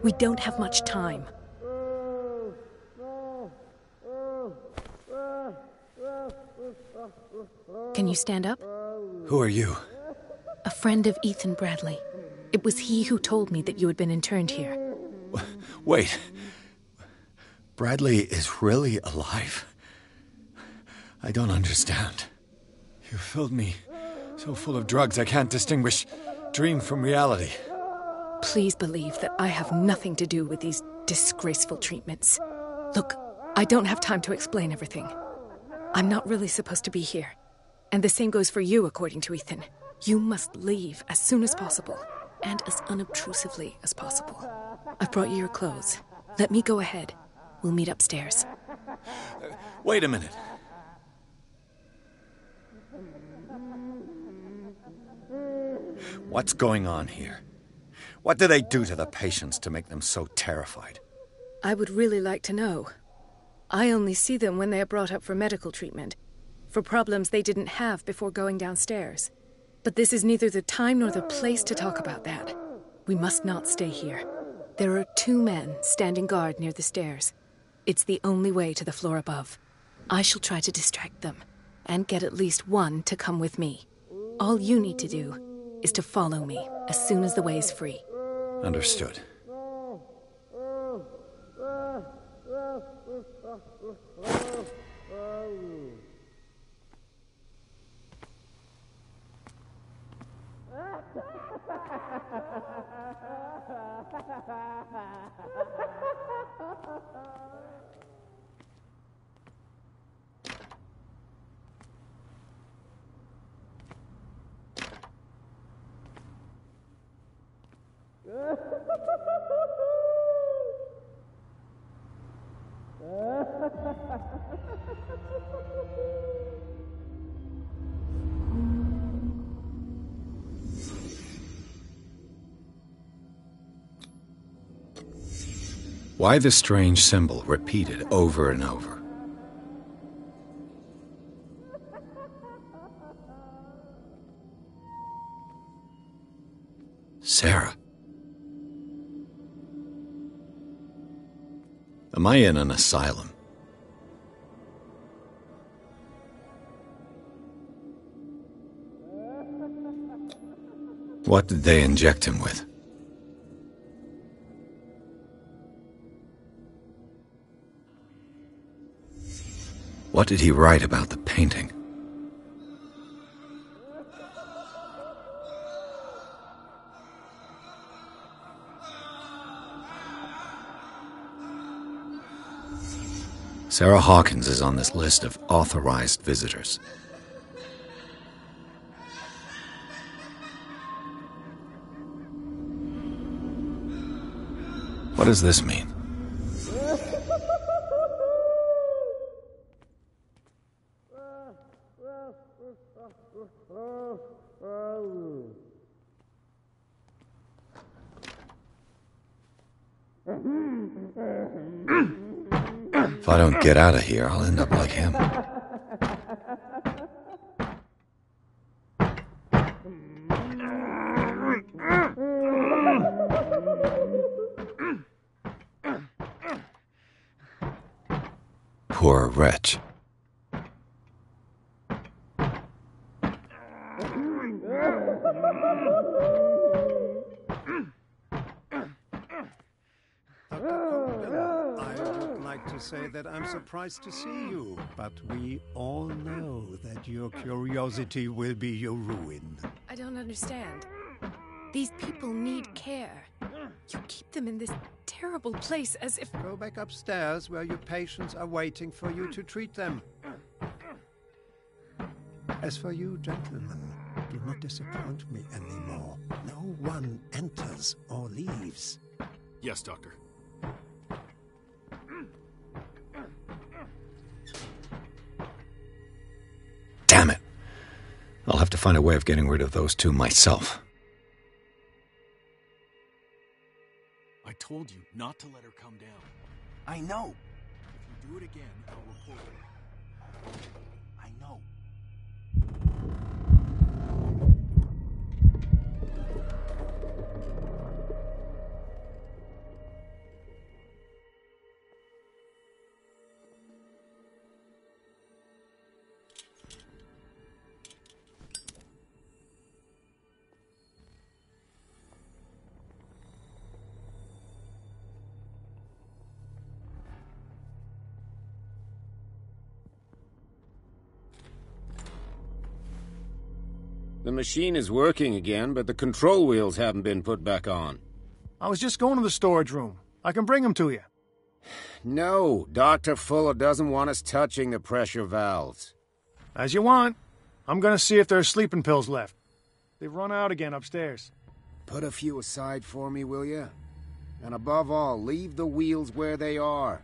We don't have much time. Can you stand up? Who are you? A friend of Ethan Bradley. It was he who told me that you had been interned here. Wait. Bradley is really alive? I don't understand. You filled me so full of drugs I can't distinguish dream from reality. Please believe that I have nothing to do with these disgraceful treatments. Look, I don't have time to explain everything. I'm not really supposed to be here. And the same goes for you, according to Ethan. You must leave as soon as possible, and as unobtrusively as possible. I've brought you your clothes. Let me go ahead. We'll meet upstairs. Wait a minute. What's going on here? What do they do to the patients to make them so terrified? I would really like to know. I only see them when they are brought up for medical treatment, for problems they didn't have before going downstairs. But this is neither the time nor the place to talk about that. We must not stay here. There are 2 men standing guard near the stairs. It's the only way to the floor above. I shall try to distract them, and get at least one to come with me. All you need to do is to follow me as soon as the way is free. Understood. Why the strange symbol repeated over and over? Sarah. Am I in an asylum? What did they inject him with? What did he write about the painting? Sarah Hawkins is on this list of authorized visitors. What does this mean? If I don't get out of here, I'll end up like him. Poor wretch. To say that I'm surprised to see you, but we all know that your curiosity will be your ruin. I don't understand. These people need care. You keep them in this terrible place as if... Go back upstairs where your patients are waiting for you to treat them. As for you, gentlemen, do not disappoint me anymore. No one enters or leaves. Yes, Doctor. Damn it. I'll have to find a way of getting rid of those 2 myself. I told you not to let her come down. I know. If you do it again, I'll report her. I know. The machine is working again, but the control wheels haven't been put back on. I was just going to the storage room. I can bring them to you. No, Dr. Fuller doesn't want us touching the pressure valves. As you want. I'm gonna see if there's sleeping pills left. They've run out again upstairs. Put a few aside for me, will you? And above all, leave the wheels where they are.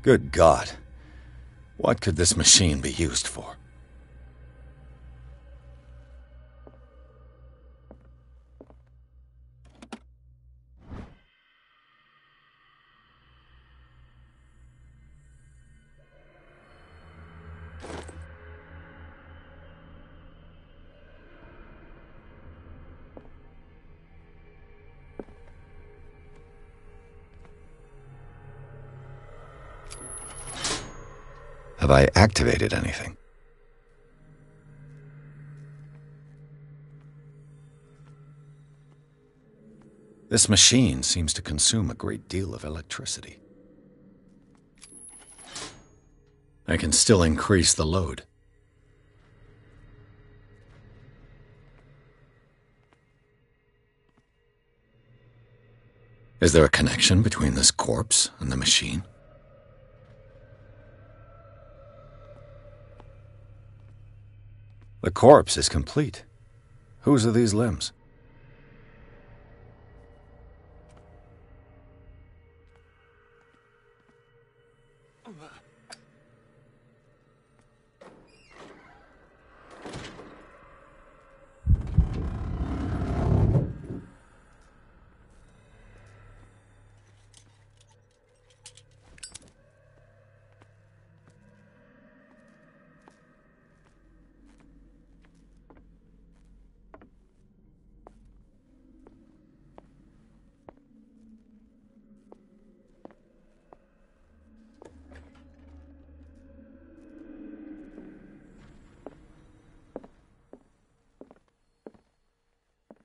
Good God. What could this machine be used for? Have I activated anything? This machine seems to consume a great deal of electricity. I can still increase the load. Is there a connection between this corpse and the machine? The corpse is complete. Whose are these limbs?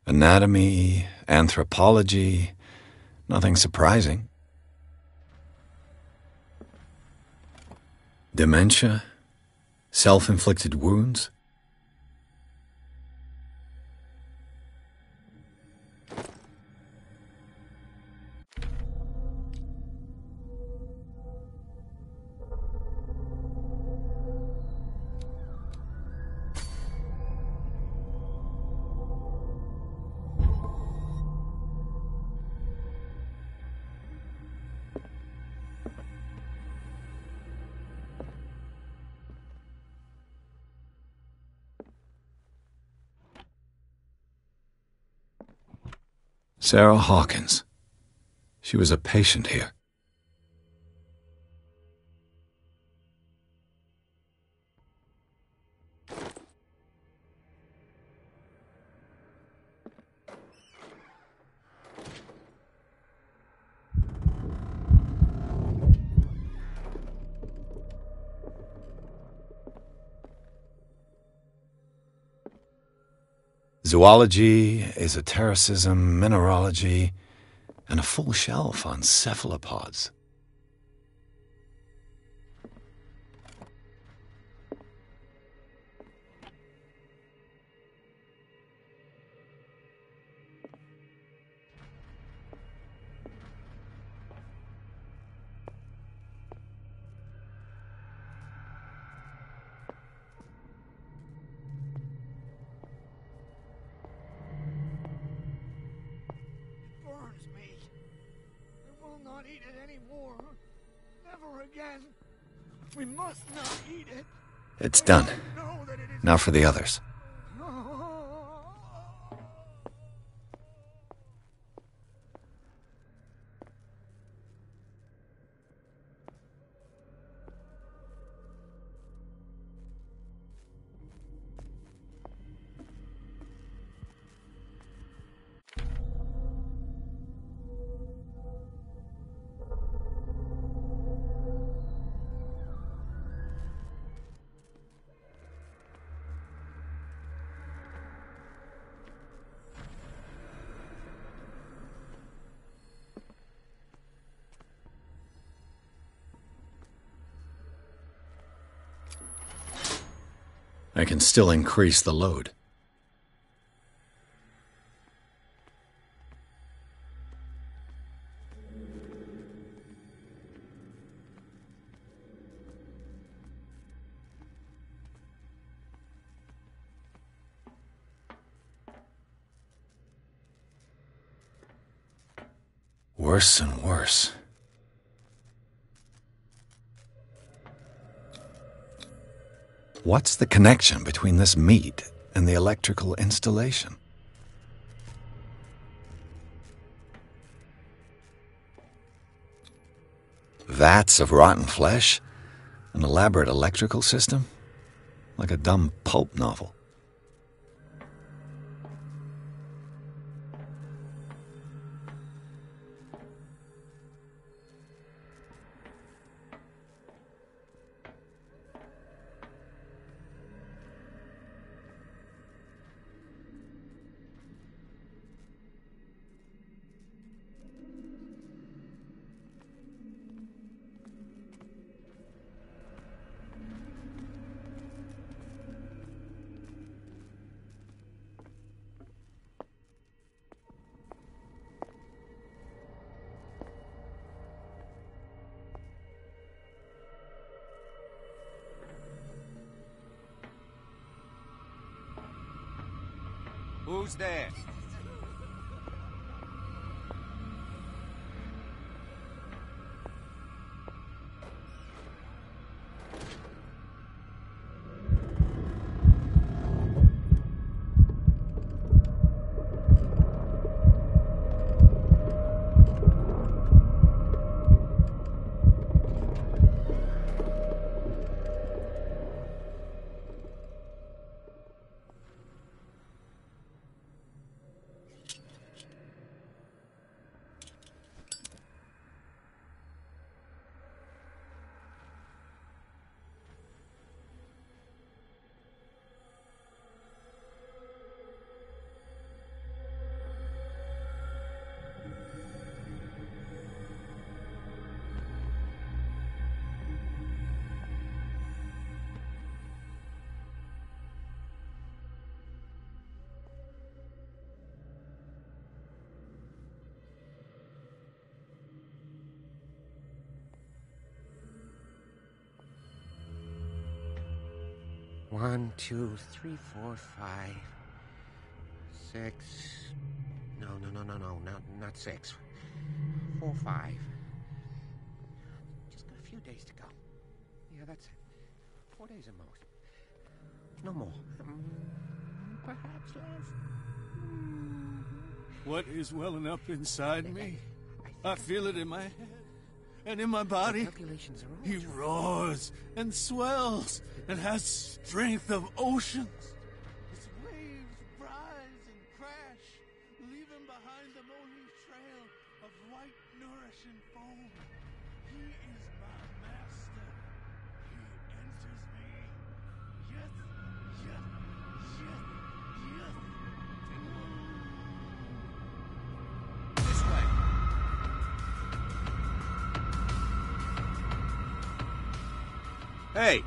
Anatomy, anthropology, nothing surprising. Dementia, self-inflicted wounds. Sarah Hawkins. She was a patient here. Zoology, esotericism, mineralogy, and a full shelf on cephalopods. Not eat it anymore. Never again. We must not eat it. It's done. Now for the others. I can still increase the load. Worse and worse. What's the connection between this meat and the electrical installation? Vats of rotten flesh? An elaborate electrical system? Like a dumb pulp novel. Who's there? One, 2, 3, 4, 5, 6. No, not 6. 4, 5. Just got a few days to go. Yeah, that's it. 4 days at most. No more. Perhaps less. What is welling up inside me? I feel it in my head and in my body. He roars and swells and has strength of oceans. His waves rise and crash, leaving behind them only trail of white, nourishing foam. He is my master. He enters me. Yes, yes, yes, yes. This way. Hey!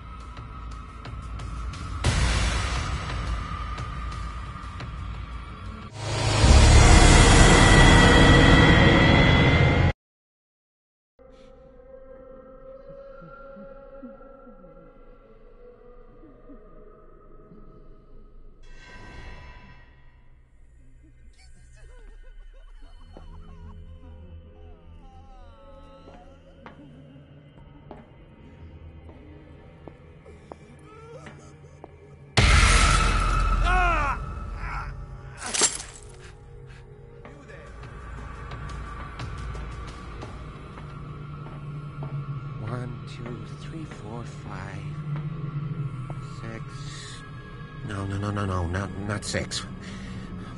Not 6.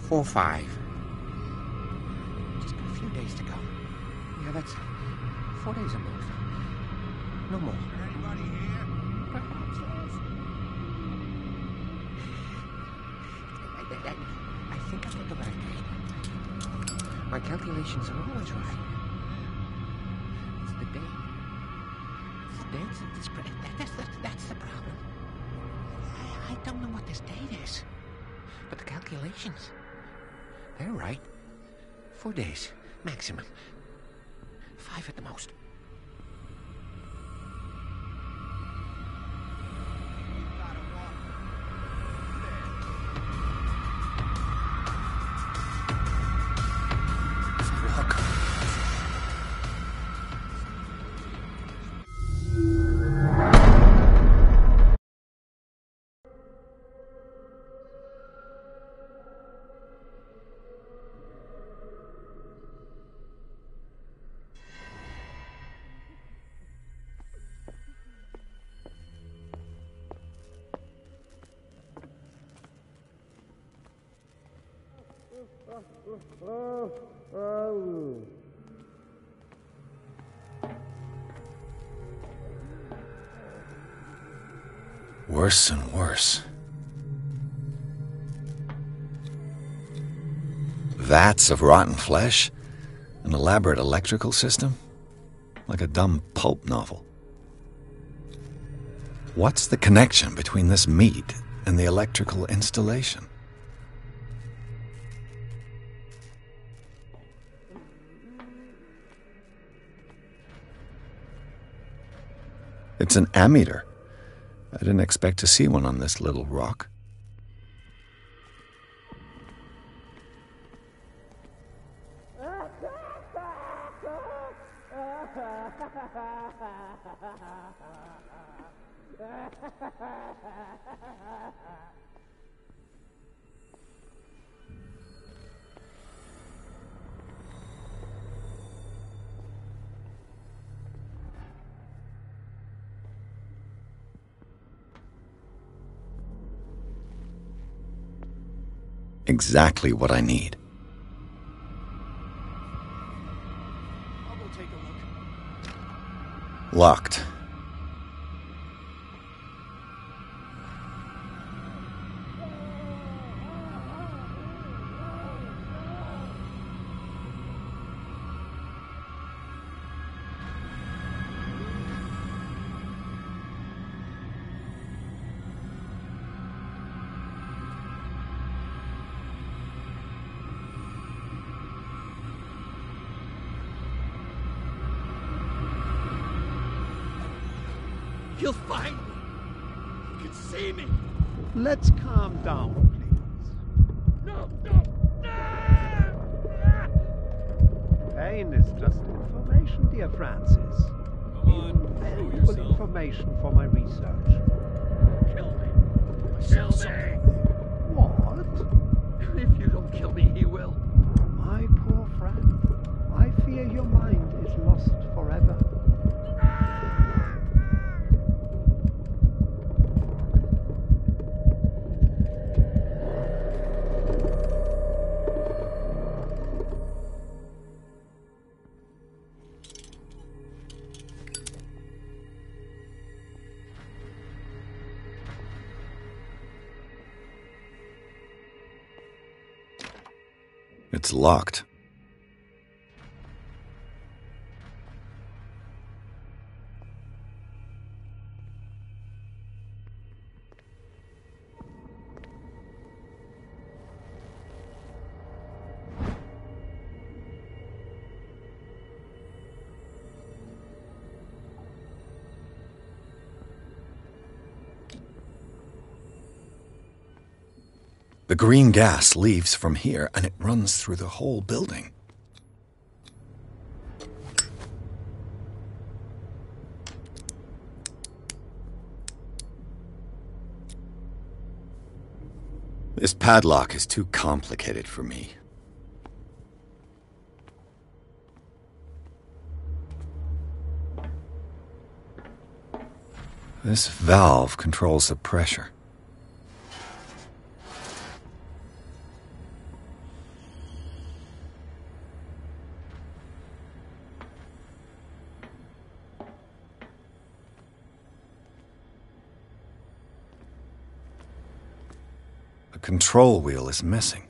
4, 5. Just got a few days to go. Yeah, that's 4 days at most. No more. Anybody here? Perhaps less. I think I got the right date. My calculations are always right. It's the day. It's the dance. That's the problem. I don't know what this date is. But the calculations, they're right. 4 days, maximum. 5 at the most. Worse and worse. Vats of rotten flesh? An elaborate electrical system? Like a dumb pulp novel. What's the connection between this meat and the electrical installation? It's an ammeter. I didn't expect to see one on this little rock. Exactly what I need. I'll go take a look. Locked. He'll find me. He can see me. Let's calm down, please. No, no, Pain is just information, dear Francis. Valuable information for my research. Kill me. Kill me. What? If you don't kill me, he will. My poor friend, I fear your mind is lost forever. It's locked. The green gas leaves from here, and it runs through the whole building. This padlock is too complicated for me. This valve controls the pressure. The control wheel is missing.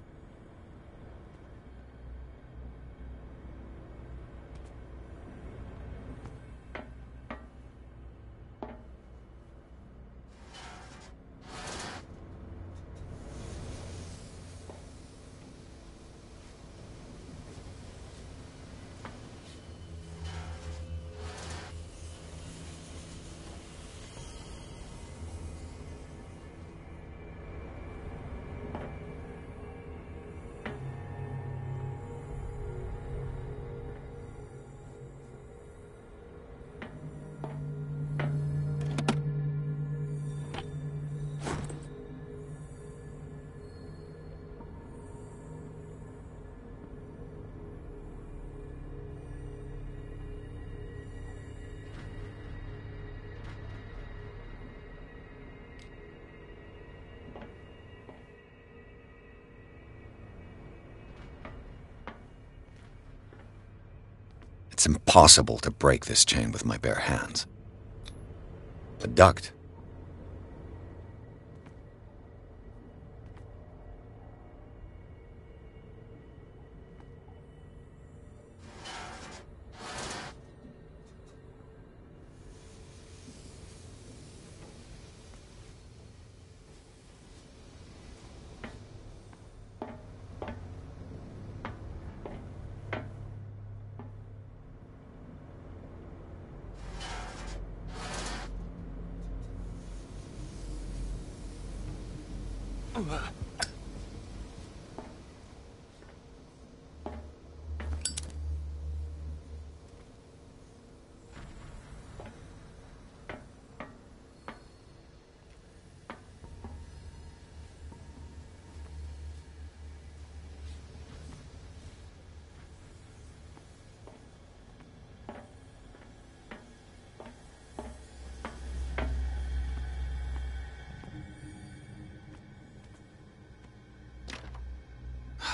It's impossible to break this chain with my bare hands. A duct.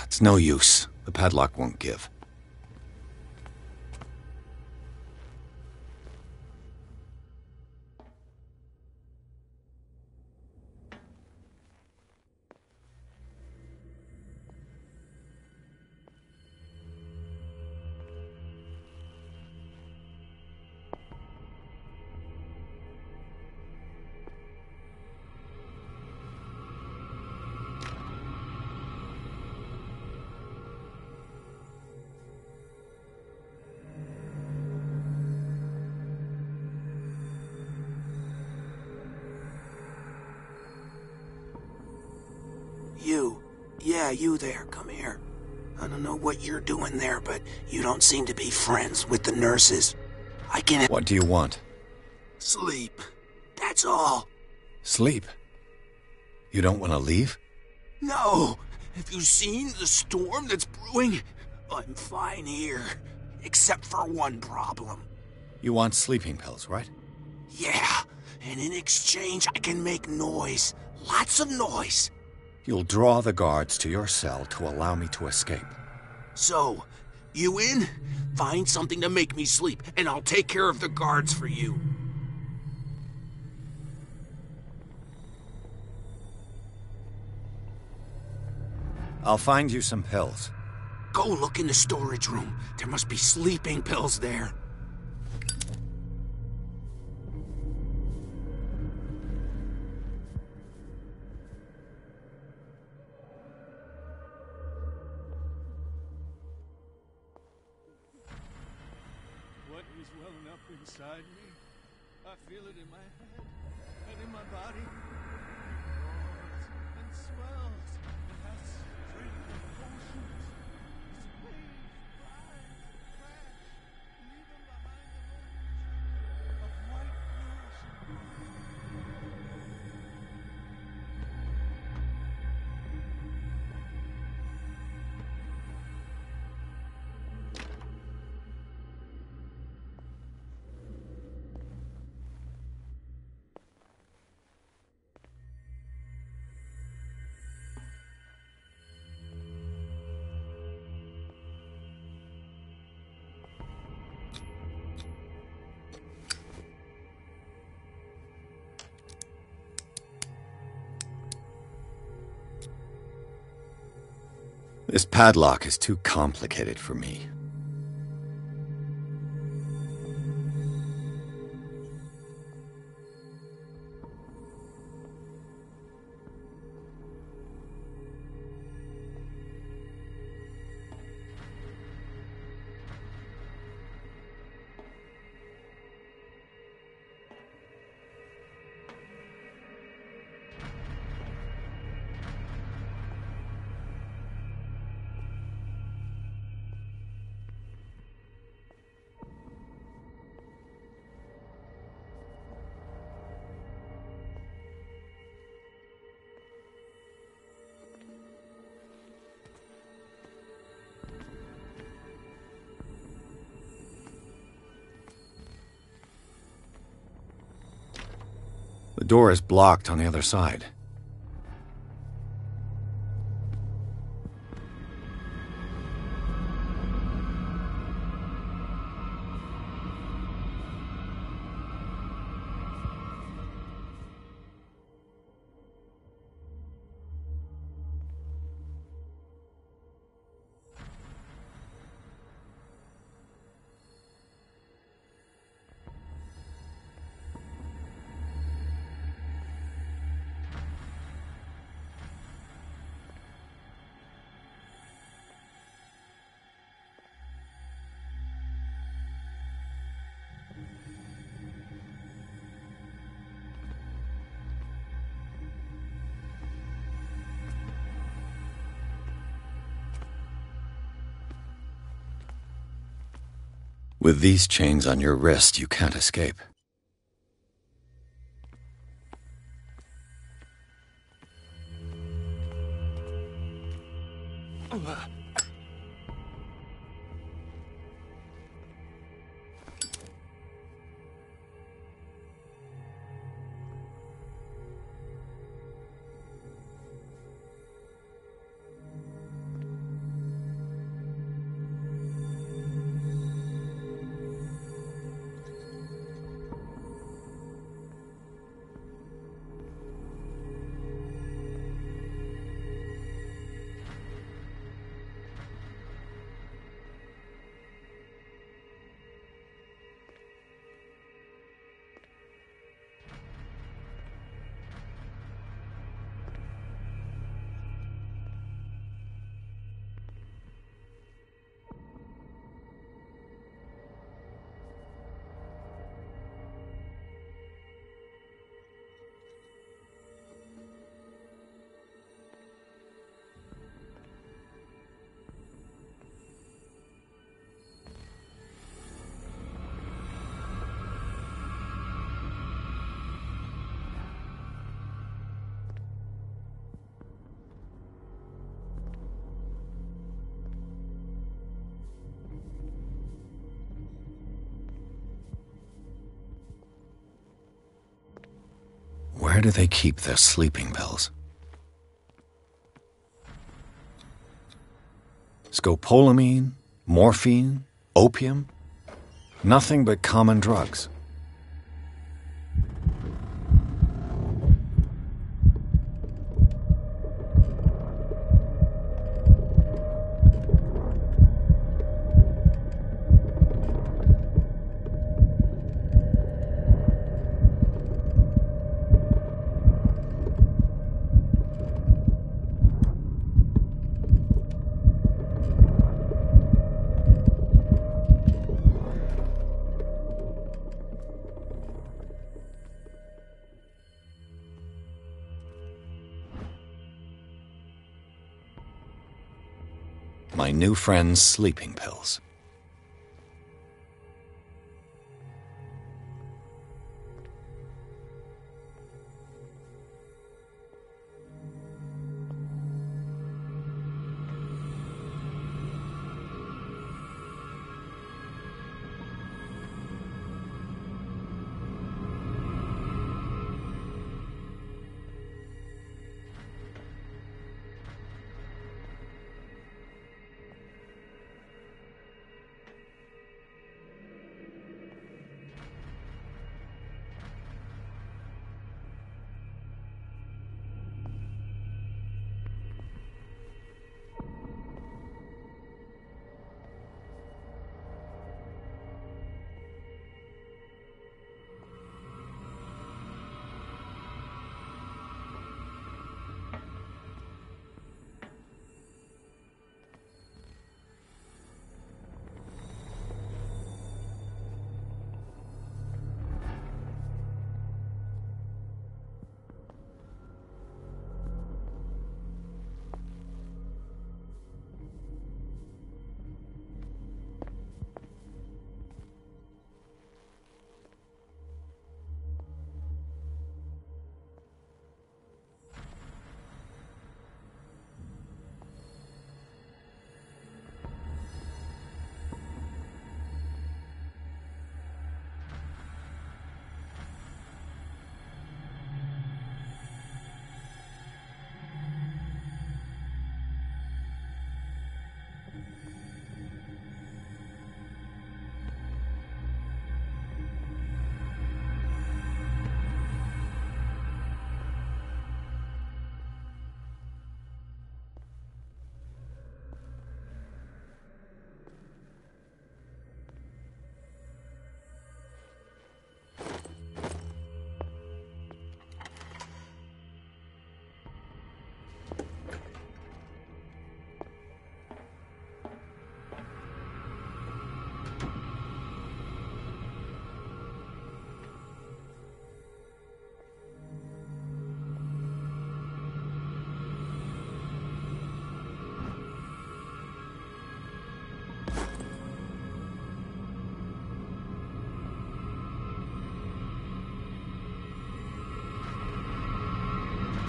It's no use. The padlock won't give. Yeah, you there, come here. I don't know what you're doing there, but you don't seem to be friends with the nurses. I can... What do you want? Sleep. That's all. Sleep? You don't want to leave? No. Have you seen the storm that's brewing? I'm fine here. Except for one problem. You want sleeping pills, right? Yeah. And in exchange, I can make noise. Lots of noise. You'll draw the guards to your cell to allow me to escape. So, you in? Find something to make me sleep, and I'll take care of the guards for you. I'll find you some pills. Go look in the storage room. There must be sleeping pills there. Inside me, I feel it in my head and in my body. It roars and swells and has strength of oceans. Its waves rise and crash, leaving behind an ocean of white nourishment. This padlock is too complicated for me. The door is blocked on the other side. With these chains on your wrist, you can't escape. Where do they keep their sleeping pills? Scopolamine, morphine, opium? Nothing but common drugs. My new friend's sleeping pills.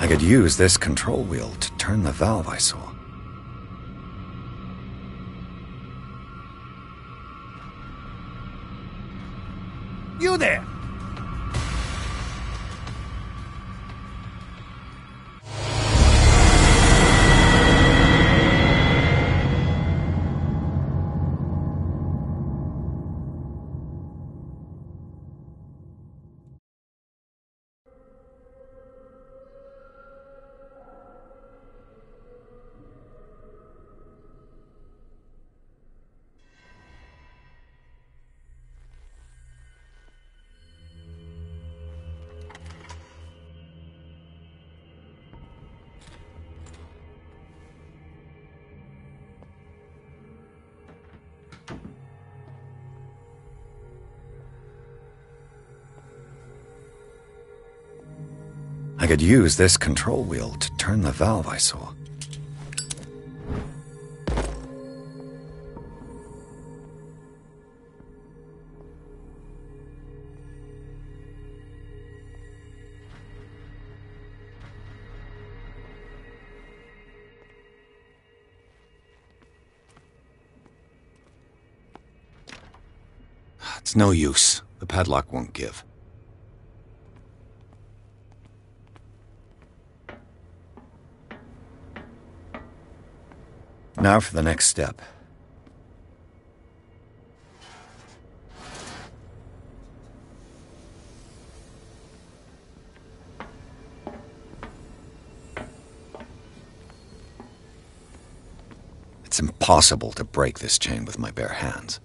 I could use this control wheel to turn the valve I saw. You there! I could use this control wheel to turn the valve I saw. It's no use. The padlock won't give. Now for the next step. It's impossible to break this chain with my bare hands.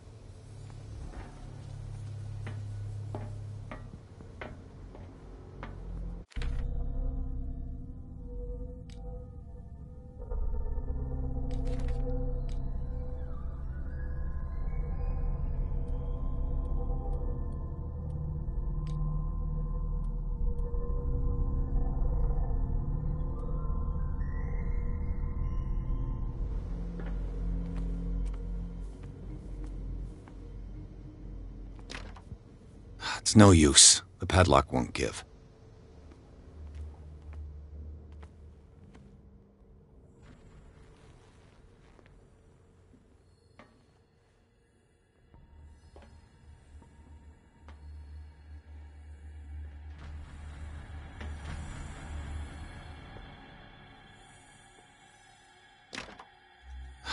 It's no use. The padlock won't give.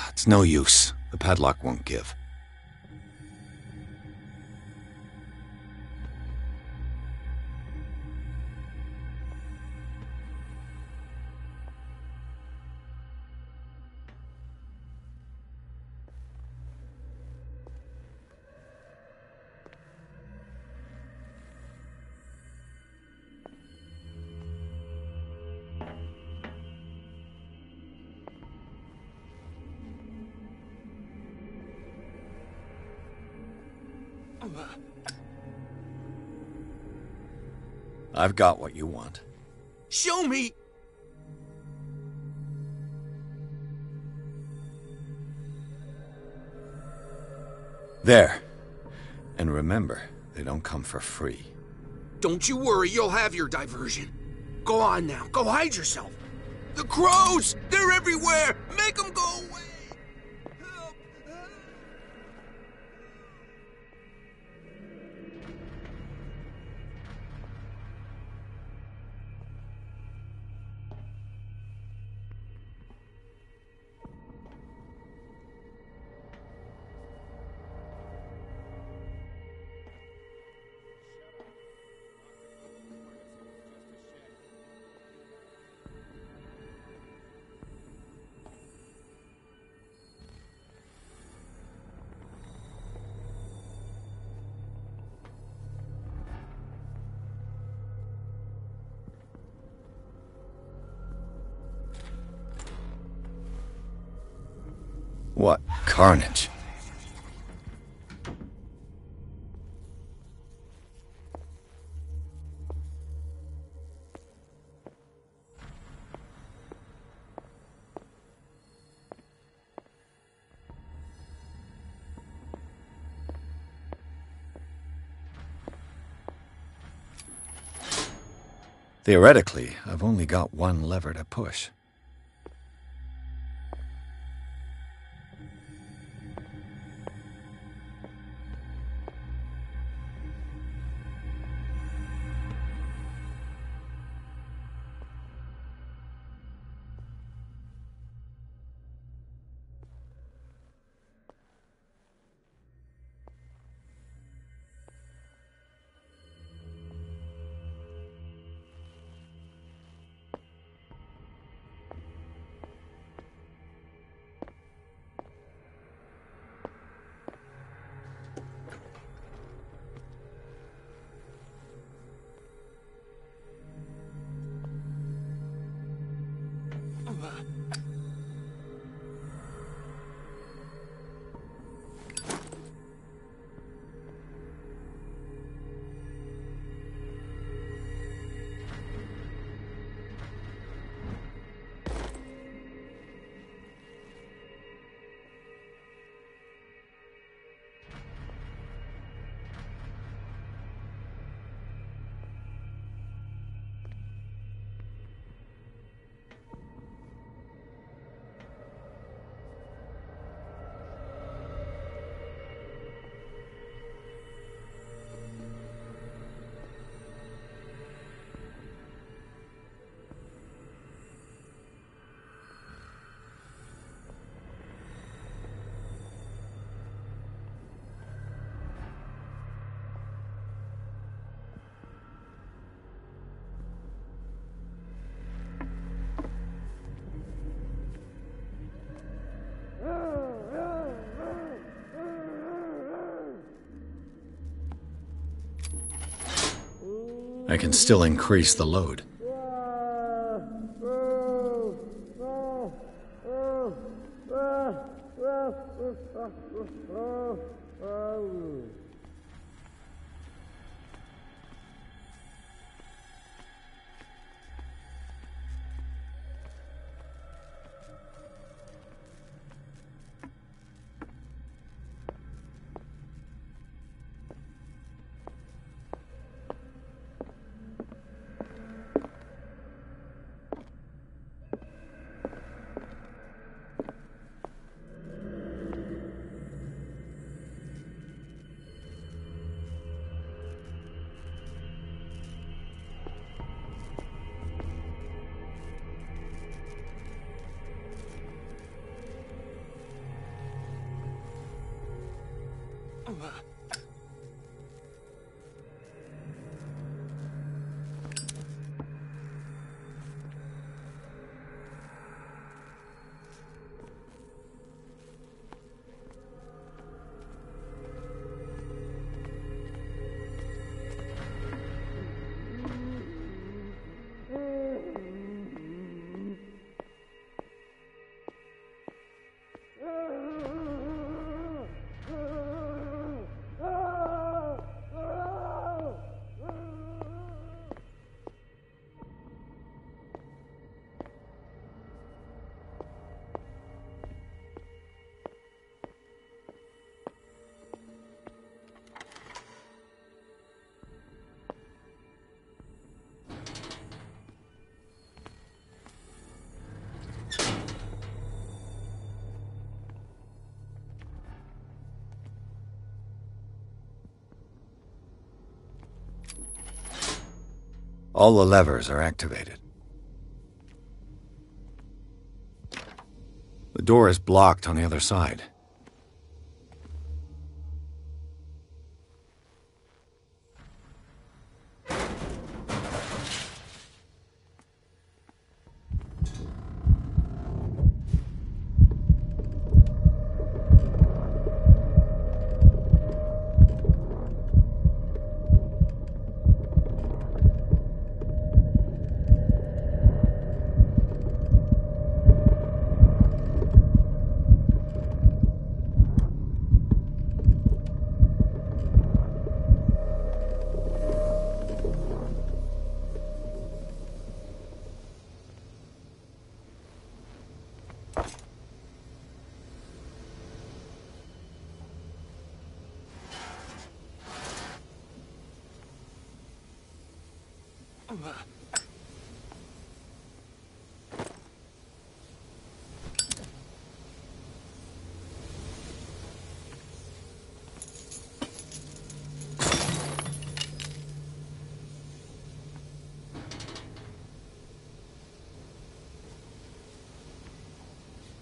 It's no use. The padlock won't give. I've got what you want. Show me! There. And remember, they don't come for free. Don't you worry, you'll have your diversion. Go on now, go hide yourself. The crows! They're everywhere! Make them go away! What carnage. Theoretically, I've only got one lever to push. I can still increase the load. All the levers are activated. The door is blocked on the other side.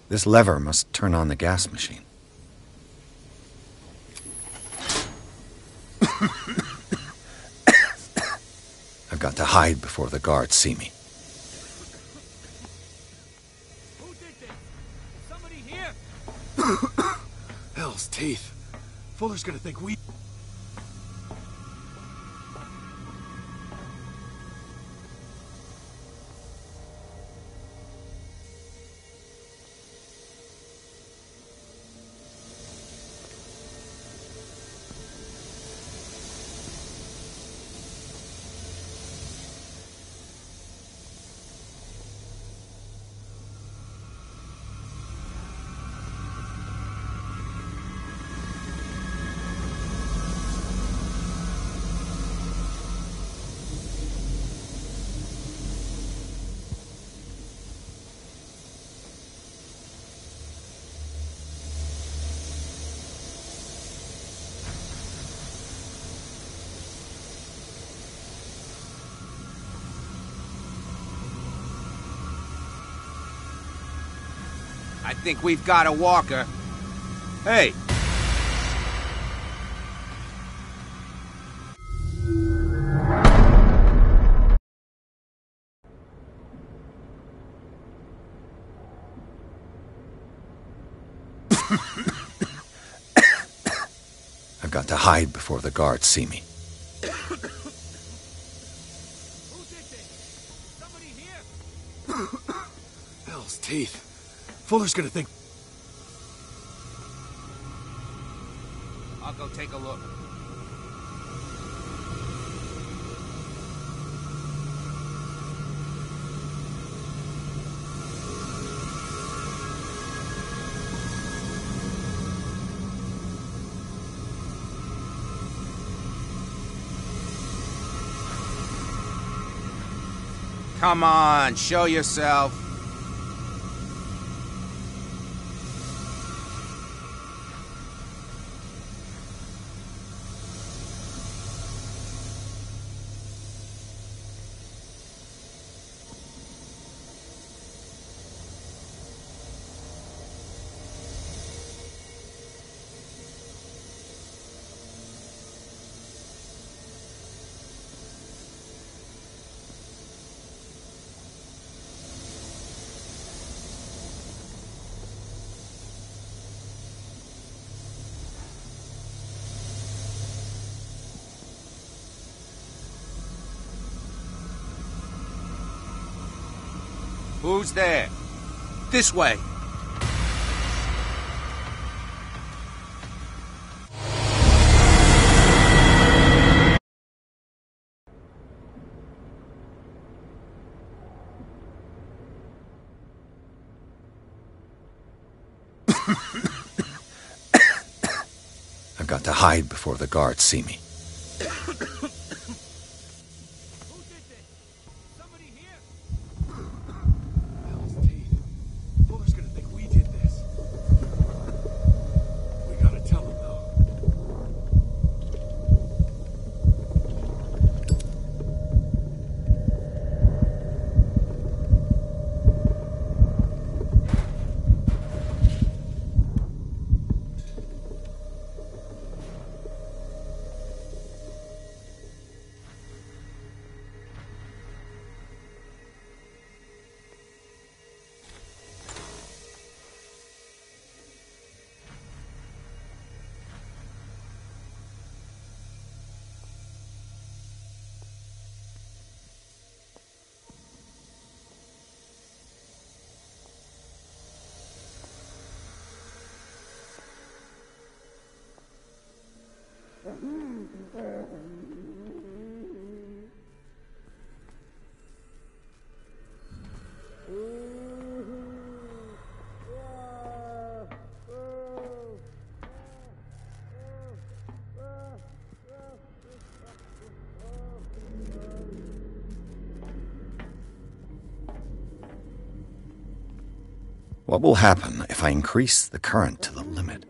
This lever must turn on the gas machine. I've got to hide before the guards see me. Who did this? Is somebody here? Hell's teeth. Fuller's gonna think we... I think we've got a walker. Hey! I've got to hide before the guards see me. Who did this? Is somebody here? Hell's teeth. Fuller's gonna think... I'll go take a look. Come on, show yourself. Who's there? This way. I've got to hide before the guards see me. What will happen if I increase the current to the limit?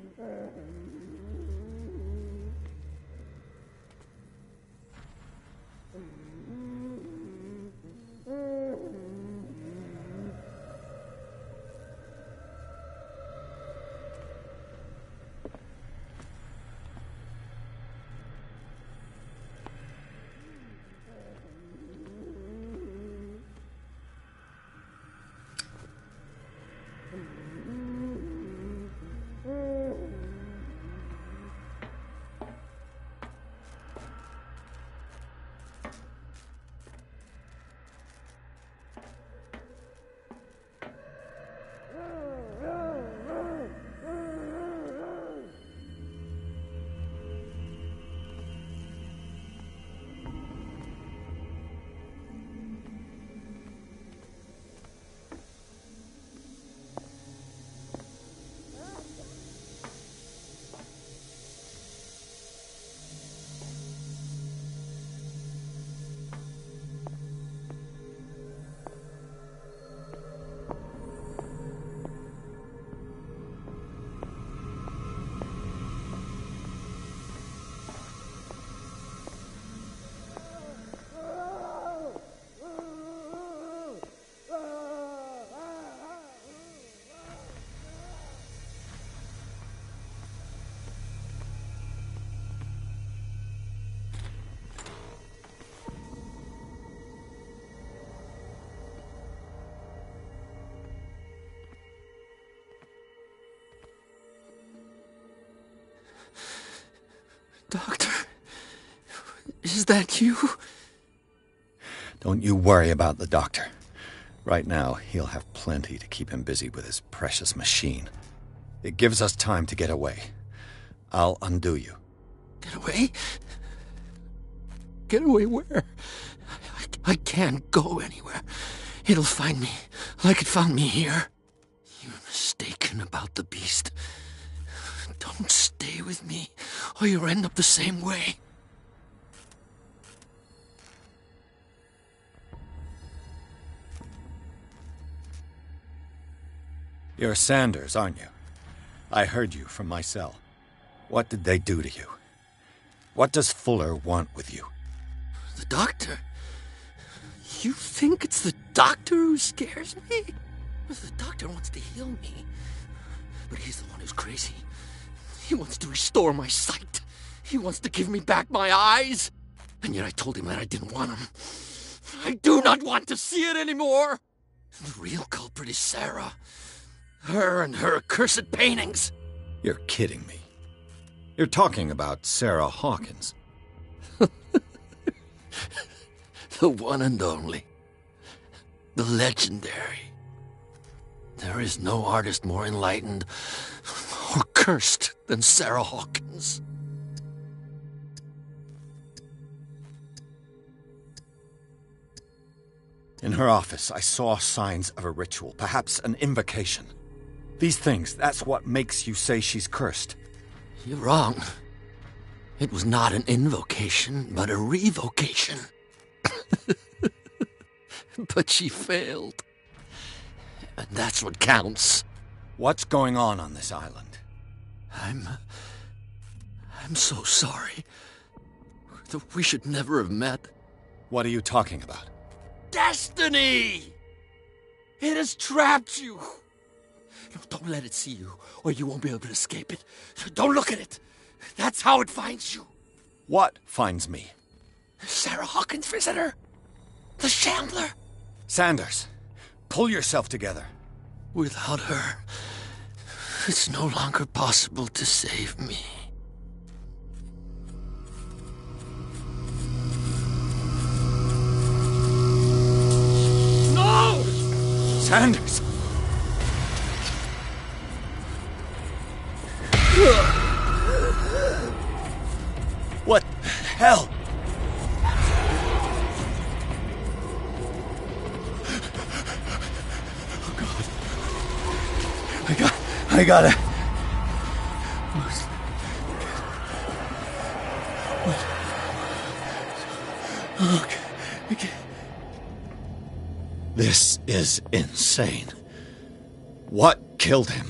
Doctor, is that you? Don't you worry about the doctor. Right now, he'll have plenty to keep him busy with his precious machine. It gives us time to get away. I'll undo you. Get away? Get away where? I can't go anywhere. It'll find me, like it found me here. You're mistaken about the beast. Don't stay with me, or you'll end up the same way. You're Sanders, aren't you? I heard you from my cell. What did they do to you? What does Fuller want with you? The doctor? You think it's the doctor who scares me? The doctor wants to heal me, but he's the one who's crazy. He wants to restore my sight. He wants to give me back my eyes. And yet I told him that I didn't want him. I do not want to see it anymore. The real culprit is Sarah. Her and her accursed paintings. You're kidding me. You're talking about Sarah Hawkins. The one and only. The legendary. There is no artist more enlightened or cursed than Sarah Hawkins. In her office, I saw signs of a ritual, perhaps an invocation. These things, that's what makes you say she's cursed. You're wrong. It was not an invocation, but a revocation. But she failed. And that's what counts. What's going on this island? I'm so sorry. We should never have met. What are you talking about? Destiny! It has trapped you. No, don't let it see you, or you won't be able to escape it. Don't look at it. That's how it finds you. What finds me? Sarah Hawkins' visitor. The Shambler. Sanders, pull yourself together. Without her, it's no longer possible to save me. No! Sanders! What the hell? I gotta... Okay. This is insane. What killed him?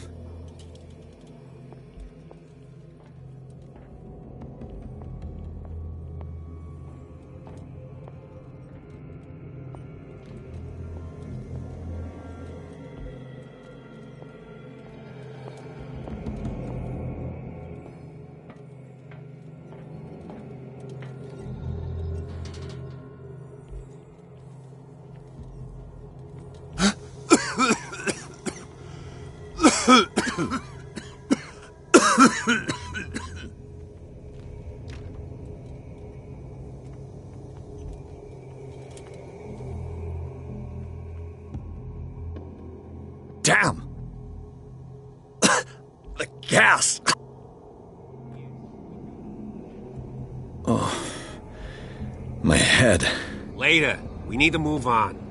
Damn! The gas! Oh, my head. Later. We need to move on.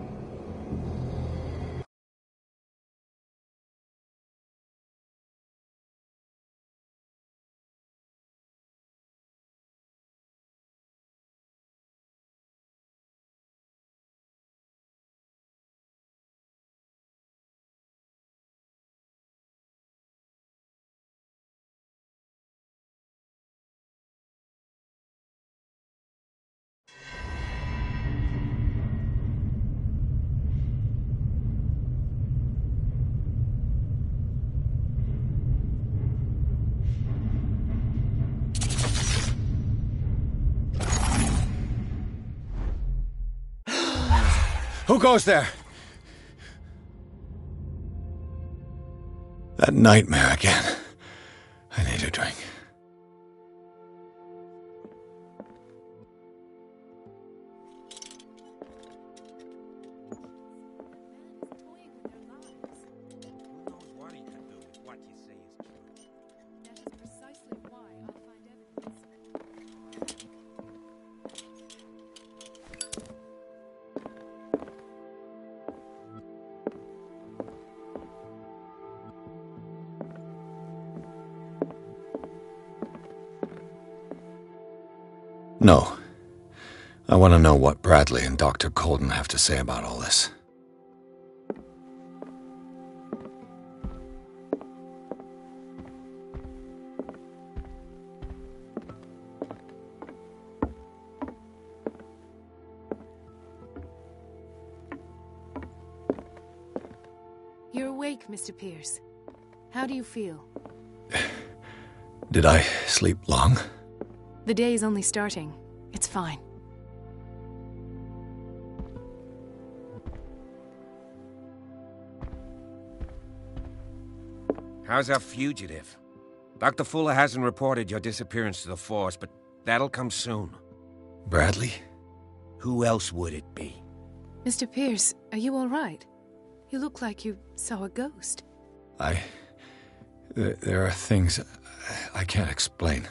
Who goes there? That nightmare again. I need a drink. No. I want to know what Bradley and Dr. Colden have to say about all this. You're awake, Mr. Pierce. How do you feel? Did I sleep long? The day is only starting. It's fine. How's our fugitive? Dr. Fuller hasn't reported your disappearance to the force, but that'll come soon. Bradley? Who else would it be? Mr. Pierce, are you all right? You look like you saw a ghost. There are things I can't explain.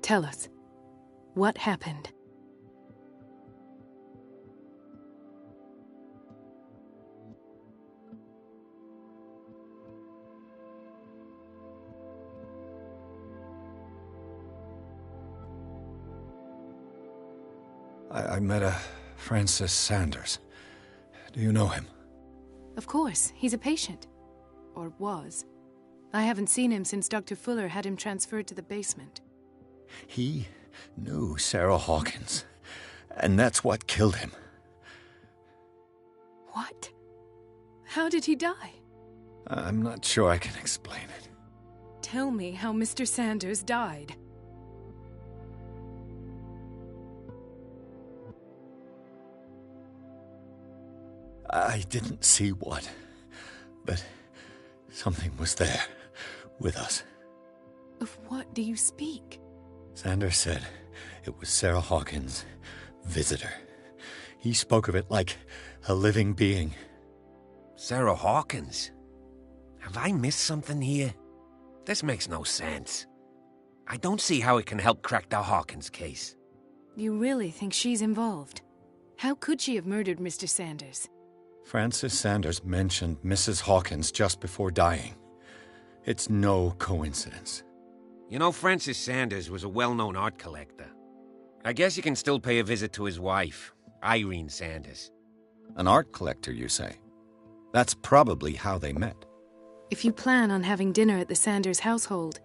Tell us. What happened? I met a Francis Sanders. Do you know him? Of course, he's a patient. Or was. I haven't seen him since Dr. Fuller had him transferred to the basement. He knew Sarah Hawkins, and that's what killed him. What? How did he die? I'm not sure I can explain it. Tell me how Mr. Sanders died. I didn't see what, but something was there, with us. Of what do you speak? Sanders said it was Sarah Hawkins' visitor. He spoke of it like a living being. Sarah Hawkins? Have I missed something here? This makes no sense. I don't see how it can help crack the Hawkins case. You really think she's involved? How could she have murdered Mr. Sanders? Francis Sanders mentioned Mrs. Hawkins just before dying. It's no coincidence. You know, Francis Sanders was a well-known art collector. I guess you can still pay a visit to his wife, Irene Sanders. An art collector, you say? That's probably how they met. If you plan on having dinner at the Sanders household,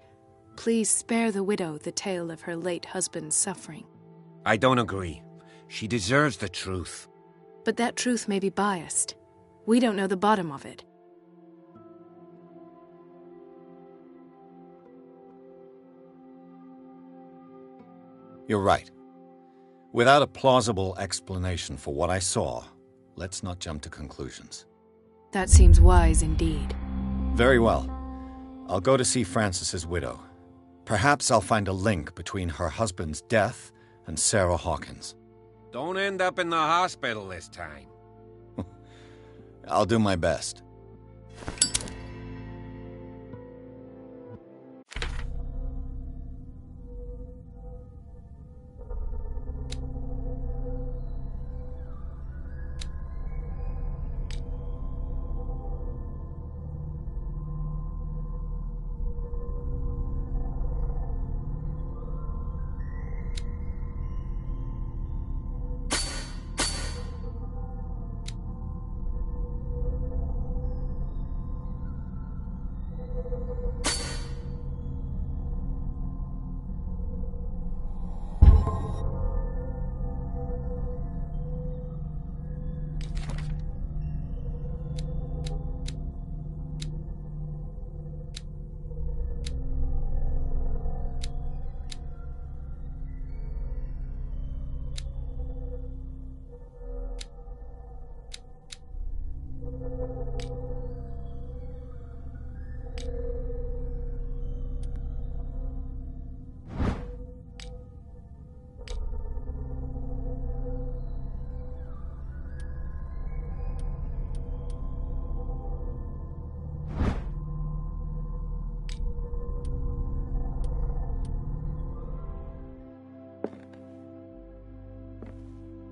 please spare the widow the tale of her late husband's suffering. I don't agree. She deserves the truth. But that truth may be biased. We don't know the bottom of it. You're right. Without a plausible explanation for what I saw, let's not jump to conclusions. That seems wise indeed. Very well. I'll go to see Francis's widow. Perhaps I'll find a link between her husband's death and Sarah Hawkins. Don't end up in the hospital this time. I'll do my best.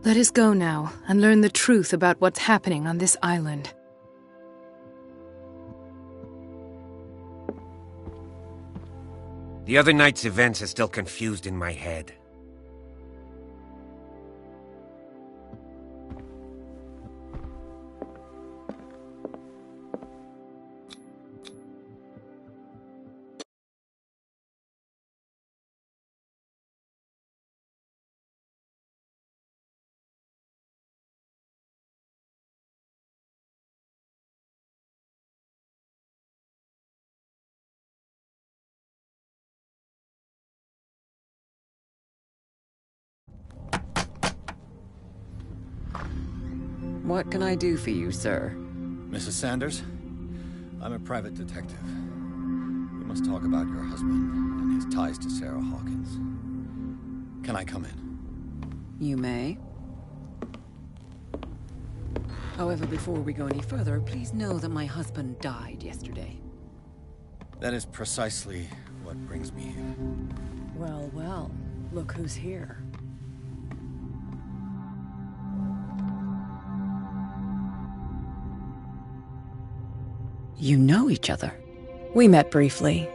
Let us go now and learn the truth about what's happening on this island. The other night's events are still confused in my head. What can I do for you, sir? Mrs. Sanders, I'm a private detective. We must talk about your husband and his ties to Sarah Hawkins. Can I come in? You may. However, before we go any further, please know that my husband died yesterday. That is precisely what brings me here. Well, well, look who's here. You know each other? We met briefly.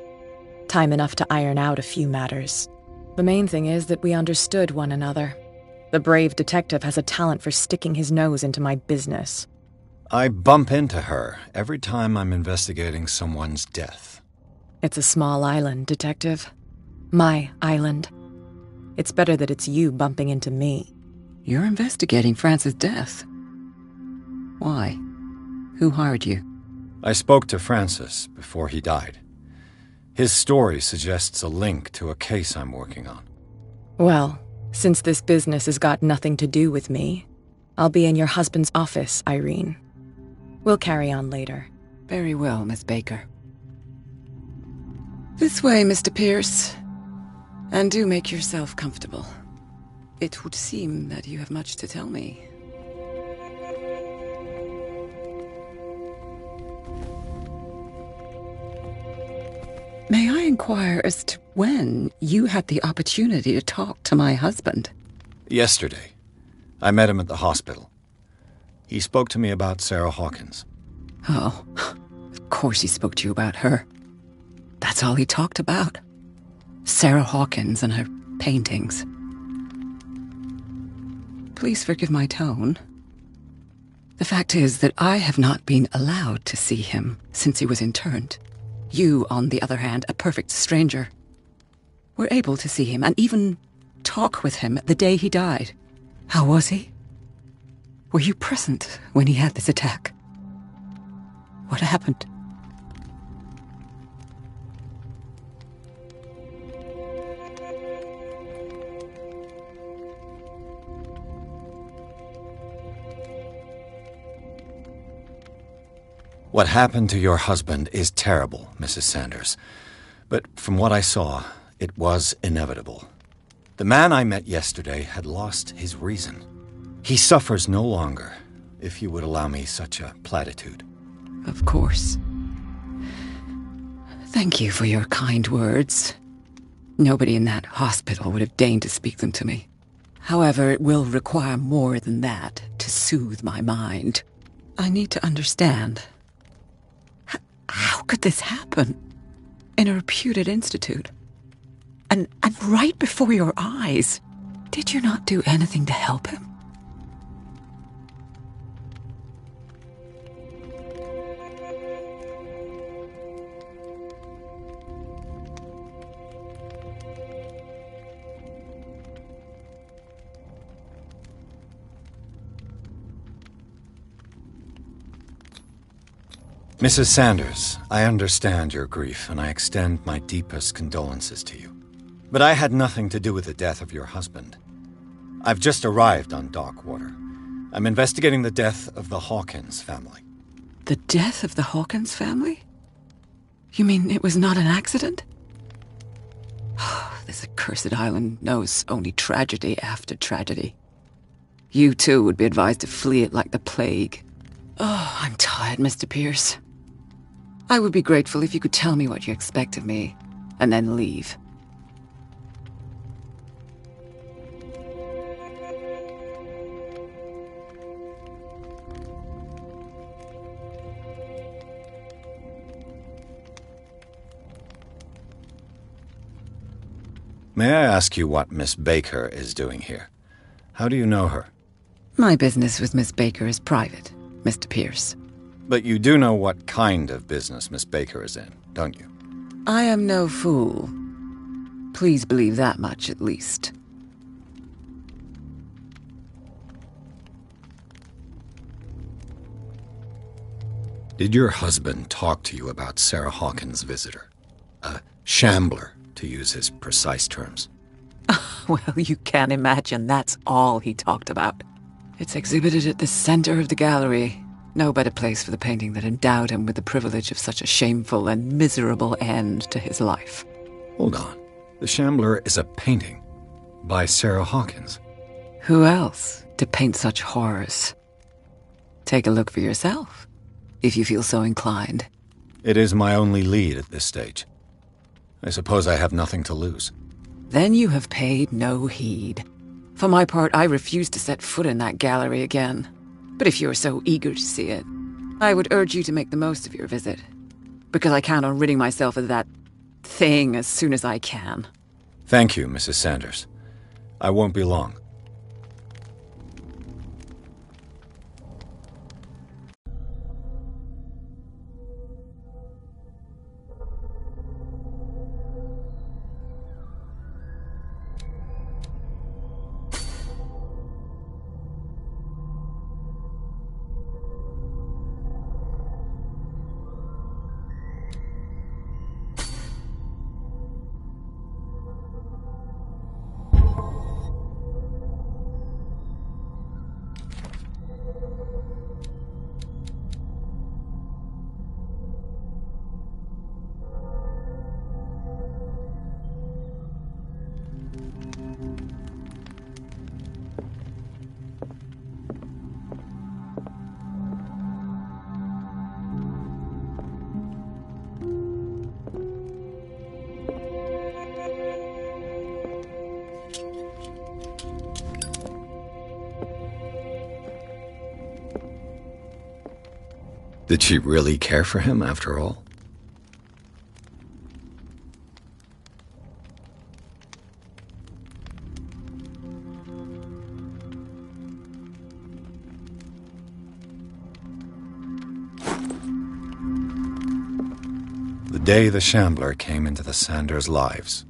Time enough to iron out a few matters. The main thing is that we understood one another. The brave detective has a talent for sticking his nose into my business. I bump into her every time I'm investigating someone's death. It's a small island, Detective. My island. It's better that it's you bumping into me. You're investigating Francis' death. Why? Who hired you? I spoke to Francis before he died. His story suggests a link to a case I'm working on. Well, since this business has got nothing to do with me, I'll be in your husband's office, Irene. We'll carry on later. Very well, Miss Baker. This way, Mr. Pierce. And do make yourself comfortable. It would seem that you have much to tell me. May I inquire as to when you had the opportunity to talk to my husband? Yesterday. I met him at the hospital. He spoke to me about Sarah Hawkins. Oh, of course he spoke to you about her. That's all he talked about. Sarah Hawkins and her paintings. Please forgive my tone. The fact is that I have not been allowed to see him since he was interned. You, on the other hand, a perfect stranger, were able to see him and even talk with him the day he died. How was he? Were you present when he had this attack? What happened? What happened to your husband is terrible, Mrs. Sanders. But from what I saw, it was inevitable. The man I met yesterday had lost his reason. He suffers no longer, if you would allow me such a platitude. Of course. Thank you for your kind words. Nobody in that hospital would have deigned to speak them to me. However, it will require more than that to soothe my mind. I need to understand. How could this happen? In a reputed institute? And right before your eyes? Did you not do anything to help him? Mrs. Sanders, I understand your grief, and I extend my deepest condolences to you. But I had nothing to do with the death of your husband. I've just arrived on Darkwater. I'm investigating the death of the Hawkins family. The death of the Hawkins family? You mean it was not an accident? This accursed island knows only tragedy after tragedy. You, too, would be advised to flee it like the plague. Oh, I'm tired, Mr. Pierce. I would be grateful if you could tell me what you expect of me, and then leave. May I ask you what Miss Baker is doing here? How do you know her? My business with Miss Baker is private, Mr. Pierce. But you do know what kind of business Miss Baker is in, don't you? I am no fool. Please believe that much, at least. Did your husband talk to you about Sarah Hawkins' visitor? A shambler, to use his precise terms. Well, you can imagine that's all he talked about. It's exhibited at the center of the gallery. No better place for the painting that endowed him with the privilege of such a shameful and miserable end to his life. Hold on. The Shambler is a painting by Sarah Hawkins. Who else to paint such horrors? Take a look for yourself, if you feel so inclined. It is my only lead at this stage. I suppose I have nothing to lose. Then you have paid no heed. For my part, I refuse to set foot in that gallery again. But if you're so eager to see it, I would urge you to make the most of your visit. Because I count on ridding myself of that thing as soon as I can. Thank you, Mrs. Sanders. I won't be long. Did she really care for him after all? The day the Shambler came into the Sanders' lives.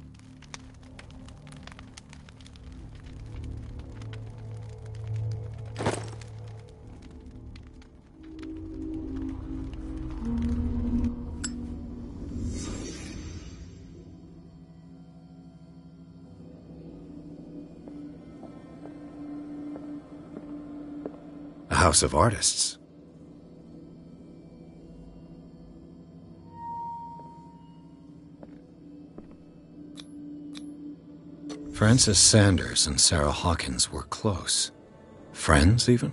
A house of artists. Frances Sanders and Sarah Hawkins were close. Friends, even?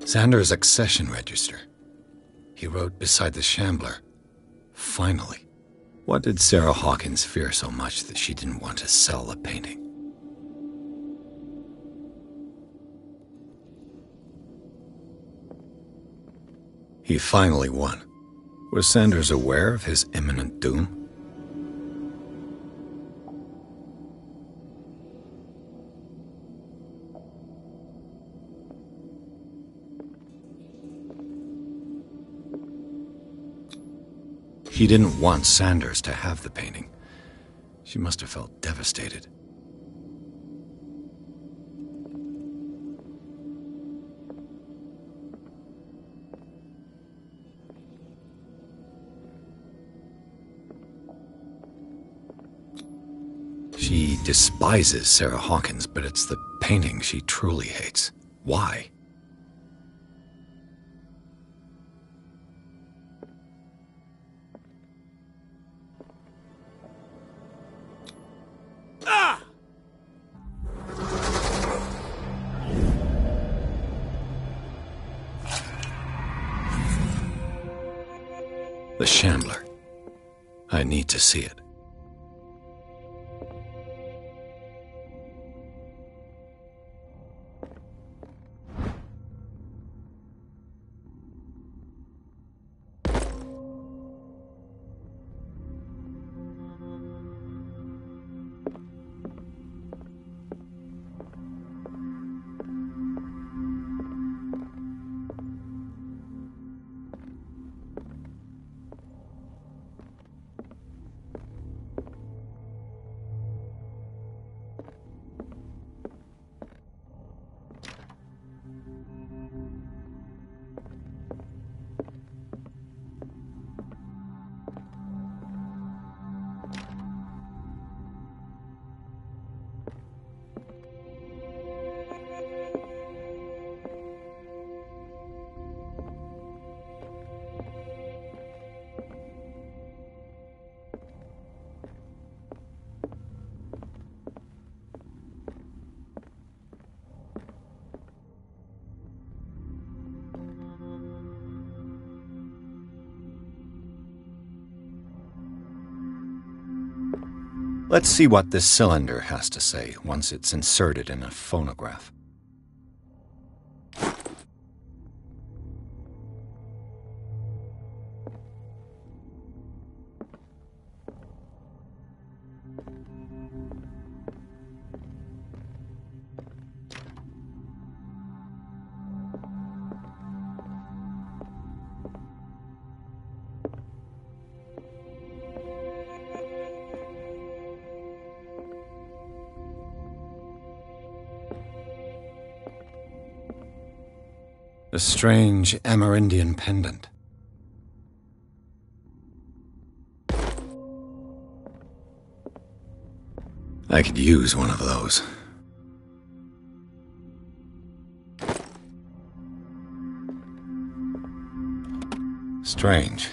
Sanders' accession register. He wrote beside the Shambler, "Finally." What did Sarah Hawkins fear so much that she didn't want to sell the painting? He finally won. Was Sanders aware of his imminent doom? He didn't want Sanders to have the painting. She must have felt devastated. She despises Sarah Hawkins, but it's the painting she truly hates. Why? The Shambler. I need to see it. Let's see what this cylinder has to say once it's inserted in a phonograph. A strange Amerindian pendant. I could use one of those. Strange.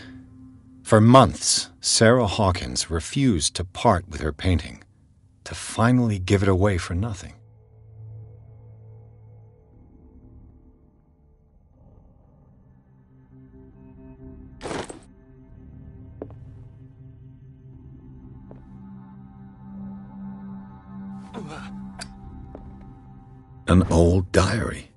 For months, Sarah Hawkins refused to part with her painting, to finally give it away for nothing. An old diary.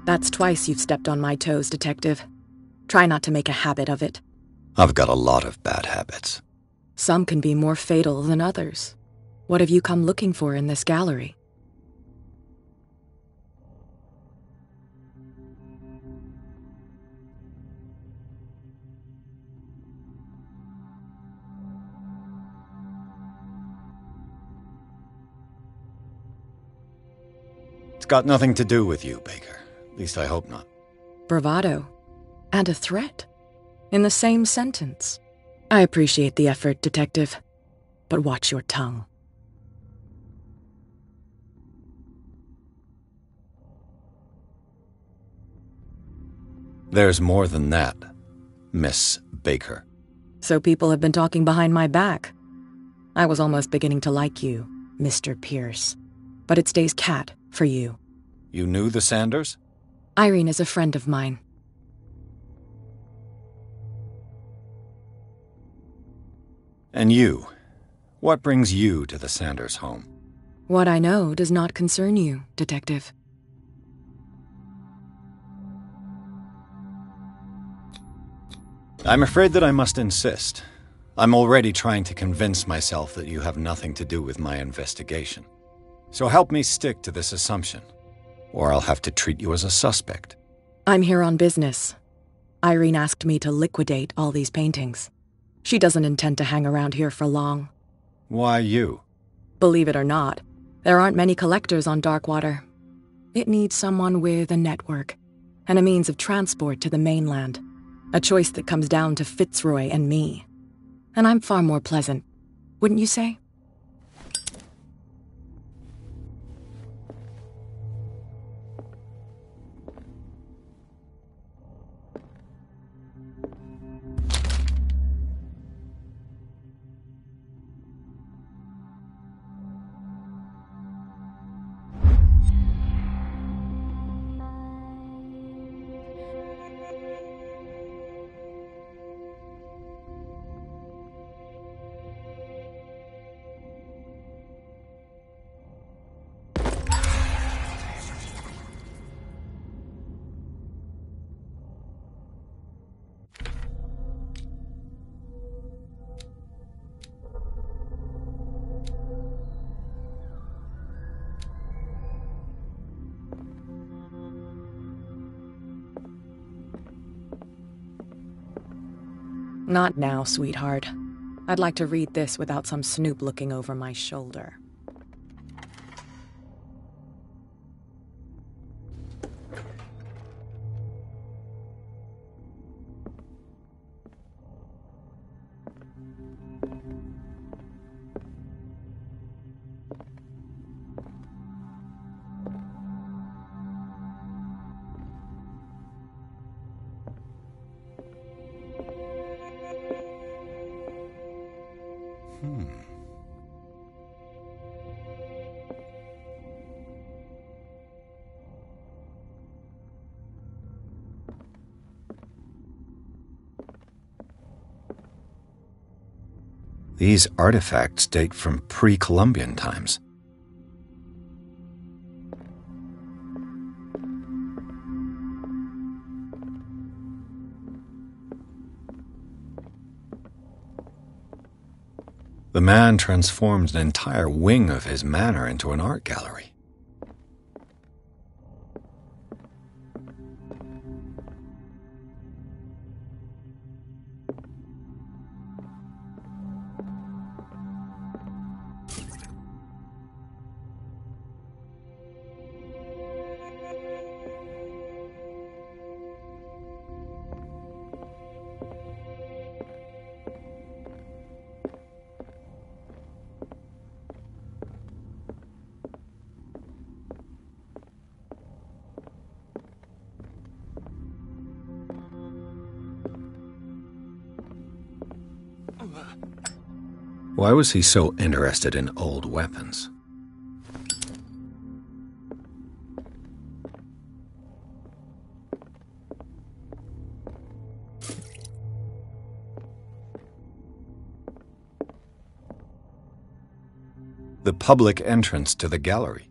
That's twice you've stepped on my toes, Detective. Try not to make a habit of it. I've got a lot of bad habits. Some can be more fatal than others. What have you come looking for in this gallery? It's got nothing to do with you, Baker. At least I hope not. Bravado. And a threat. In the same sentence. I appreciate the effort, Detective. But watch your tongue. There's more than that, Miss Baker. So people have been talking behind my back. I was almost beginning to like you, Mr. Pierce. But it stays cat for you. You knew the Sanders? Irene is a friend of mine. And you? What brings you to the Sanders home? What I know does not concern you, Detective. I'm afraid that I must insist. I'm already trying to convince myself that you have nothing to do with my investigation. So help me stick to this assumption, or I'll have to treat you as a suspect. I'm here on business. Irene asked me to liquidate all these paintings. She doesn't intend to hang around here for long. Why you? Believe it or not, there aren't many collectors on Darkwater. It needs someone with a network, and a means of transport to the mainland. A choice that comes down to Fitzroy and me. And I'm far more pleasant, wouldn't you say? Not now, sweetheart. I'd like to read this without some snoop looking over my shoulder. These artifacts date from pre-Columbian times. The man transformed an entire wing of his manor into an art gallery. Why was he so interested in old weapons? The public entrance to the gallery.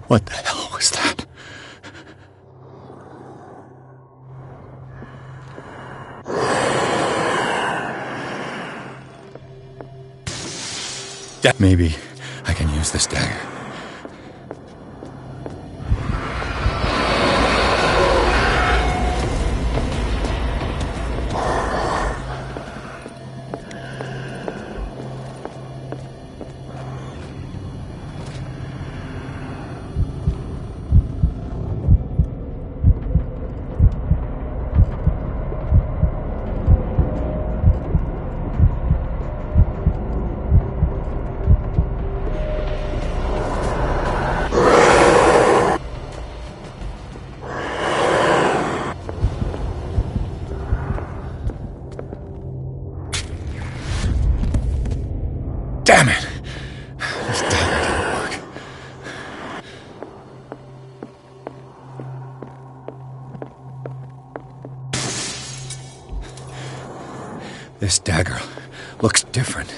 What the hell was that? Maybe I can use this dagger. Damn it! This dagger didn't work. This dagger looks different.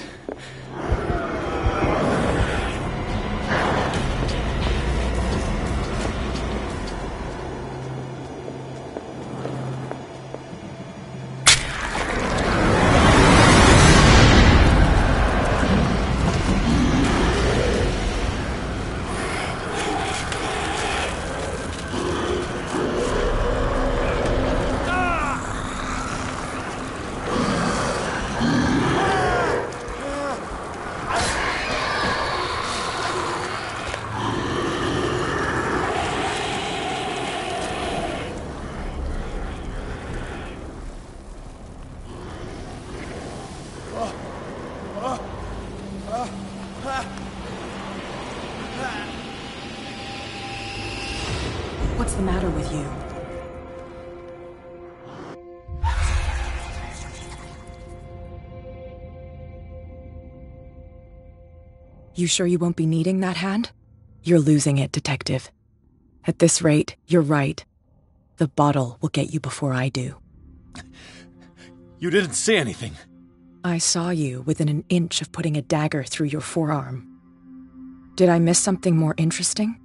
What's the matter with you? You sure you won't be needing that hand? You're losing it, Detective. At this rate, you're right. The bottle will get you before I do. You didn't see anything. I saw you within an inch of putting a dagger through your forearm. Did I miss something more interesting?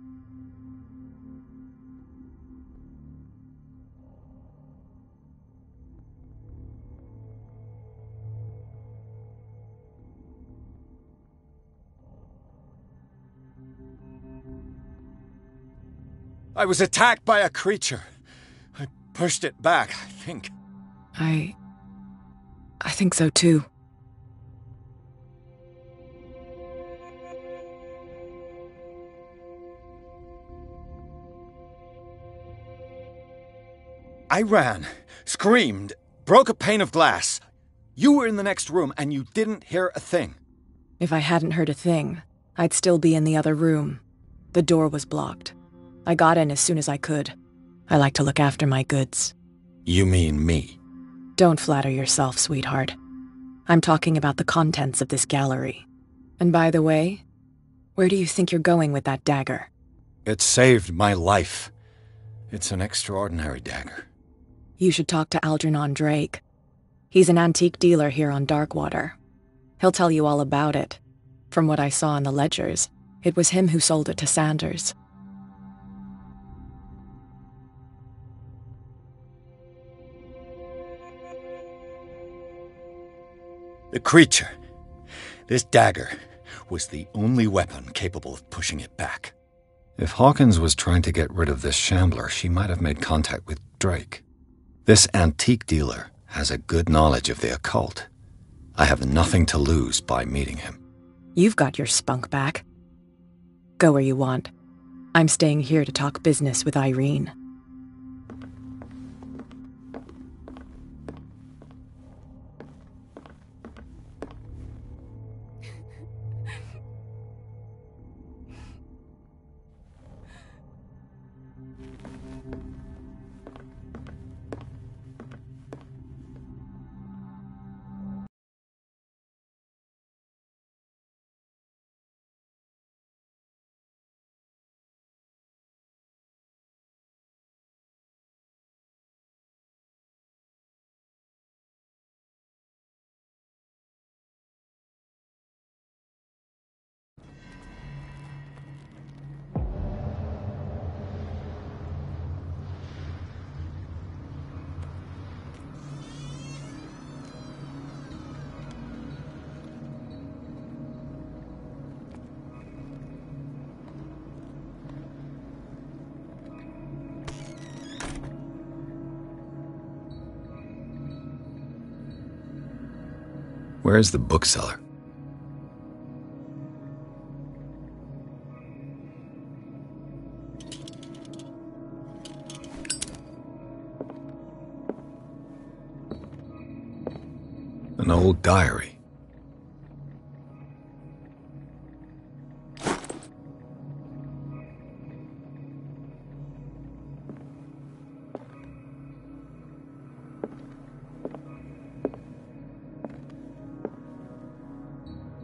I was attacked by a creature. I pushed it back, I think. I think so too. I ran, screamed, broke a pane of glass. You were in the next room and you didn't hear a thing. If I hadn't heard a thing, I'd still be in the other room. The door was blocked. I got in as soon as I could. I like to look after my goods. You mean me? Don't flatter yourself, sweetheart. I'm talking about the contents of this gallery. And by the way, where do you think you're going with that dagger? It saved my life. It's an extraordinary dagger. You should talk to Algernon Drake. He's an antique dealer here on Darkwater. He'll tell you all about it. From what I saw in the ledgers, it was him who sold it to Sanders. The creature, this dagger, was the only weapon capable of pushing it back. If Hawkins was trying to get rid of this shambler, she might have made contact with Drake. This antique dealer has a good knowledge of the occult. I have nothing to lose by meeting him. You've got your spunk back. Go where you want. I'm staying here to talk business with Irene. Where's the bookseller? An old diary.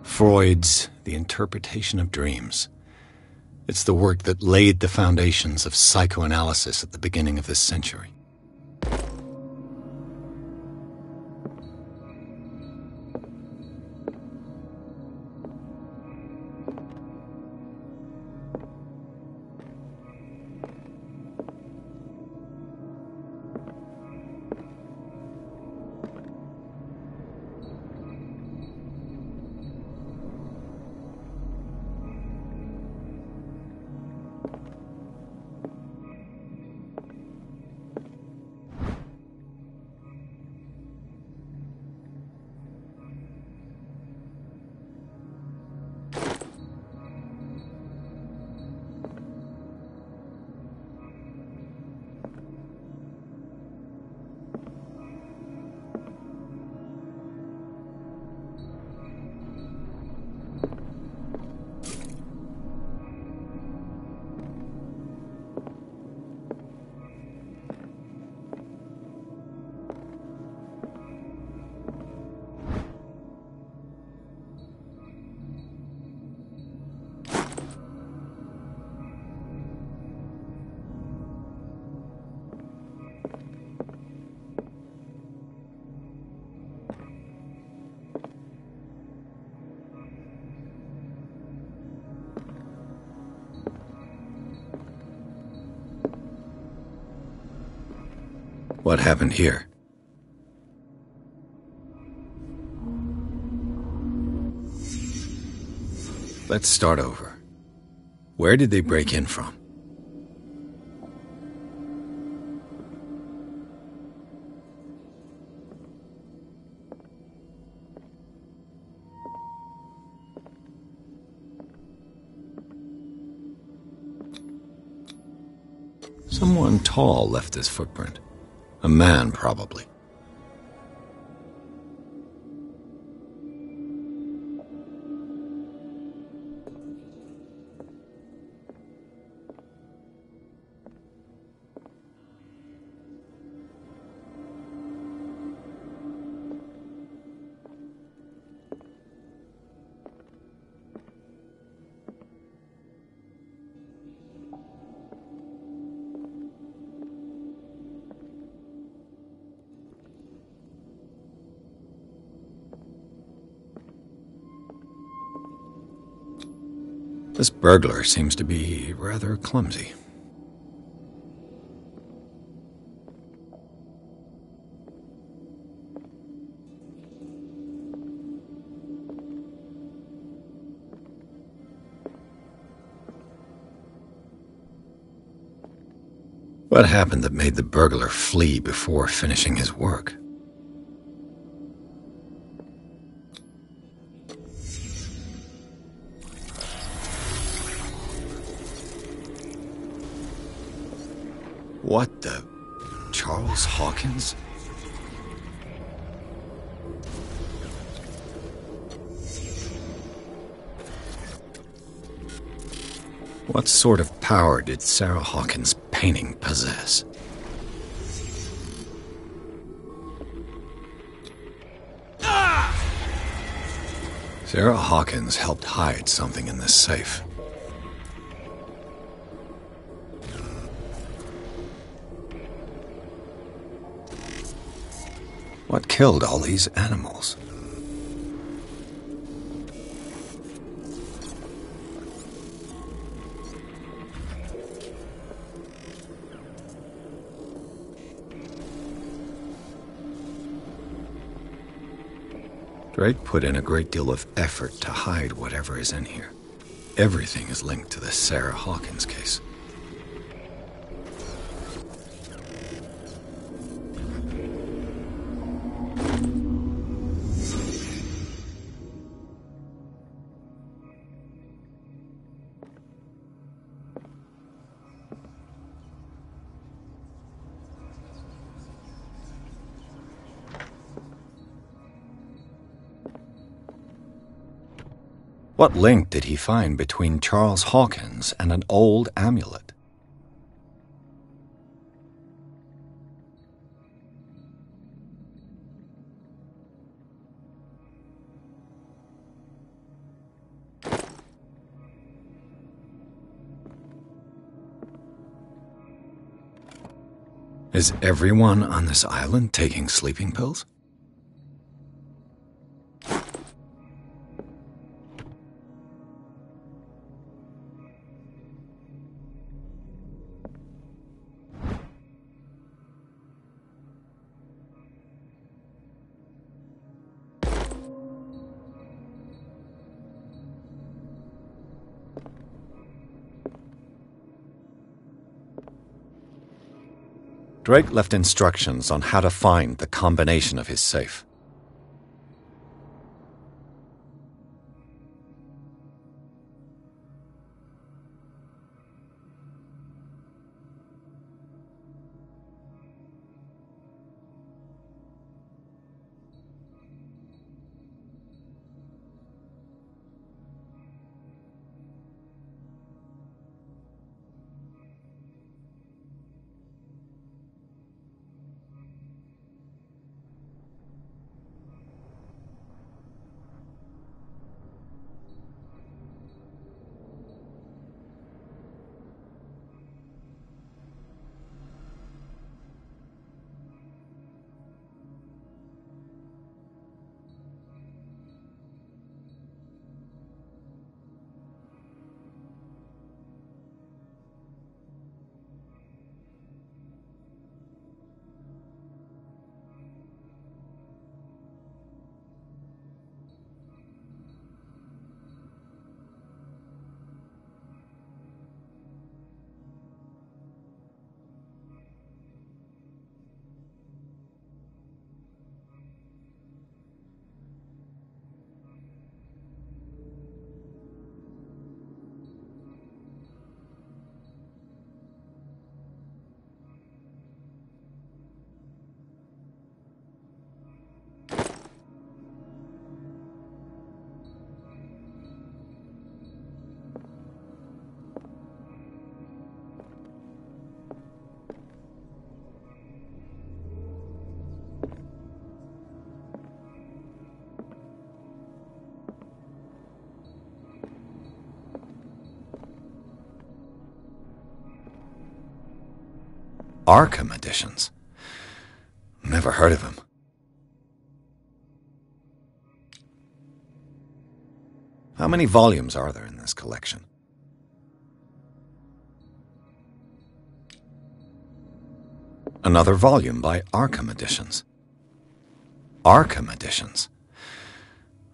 Freud's The Interpretation of Dreams. It's the work that laid the foundations of psychoanalysis at the beginning of this century. What happened here? Let's start over. Where did they break in from? Someone tall left this footprint. A man, probably. This burglar seems to be rather clumsy. What happened that made the burglar flee before finishing his work? What the... Charles Hawkins? What sort of power did Sarah Hawkins' painting possess? Sarah Hawkins helped hide something in this safe. What killed all these animals? Drake put in a great deal of effort to hide whatever is in here. Everything is linked to the Sarah Hawkins case. What link did he find between Charles Hawkins and an old amulet? Is everyone on this island taking sleeping pills? Drake left instructions on how to find the combination of his safe. Arkham editions? Never heard of him. How many volumes are there in this collection? Another volume by Arkham Editions. Arkham Editions?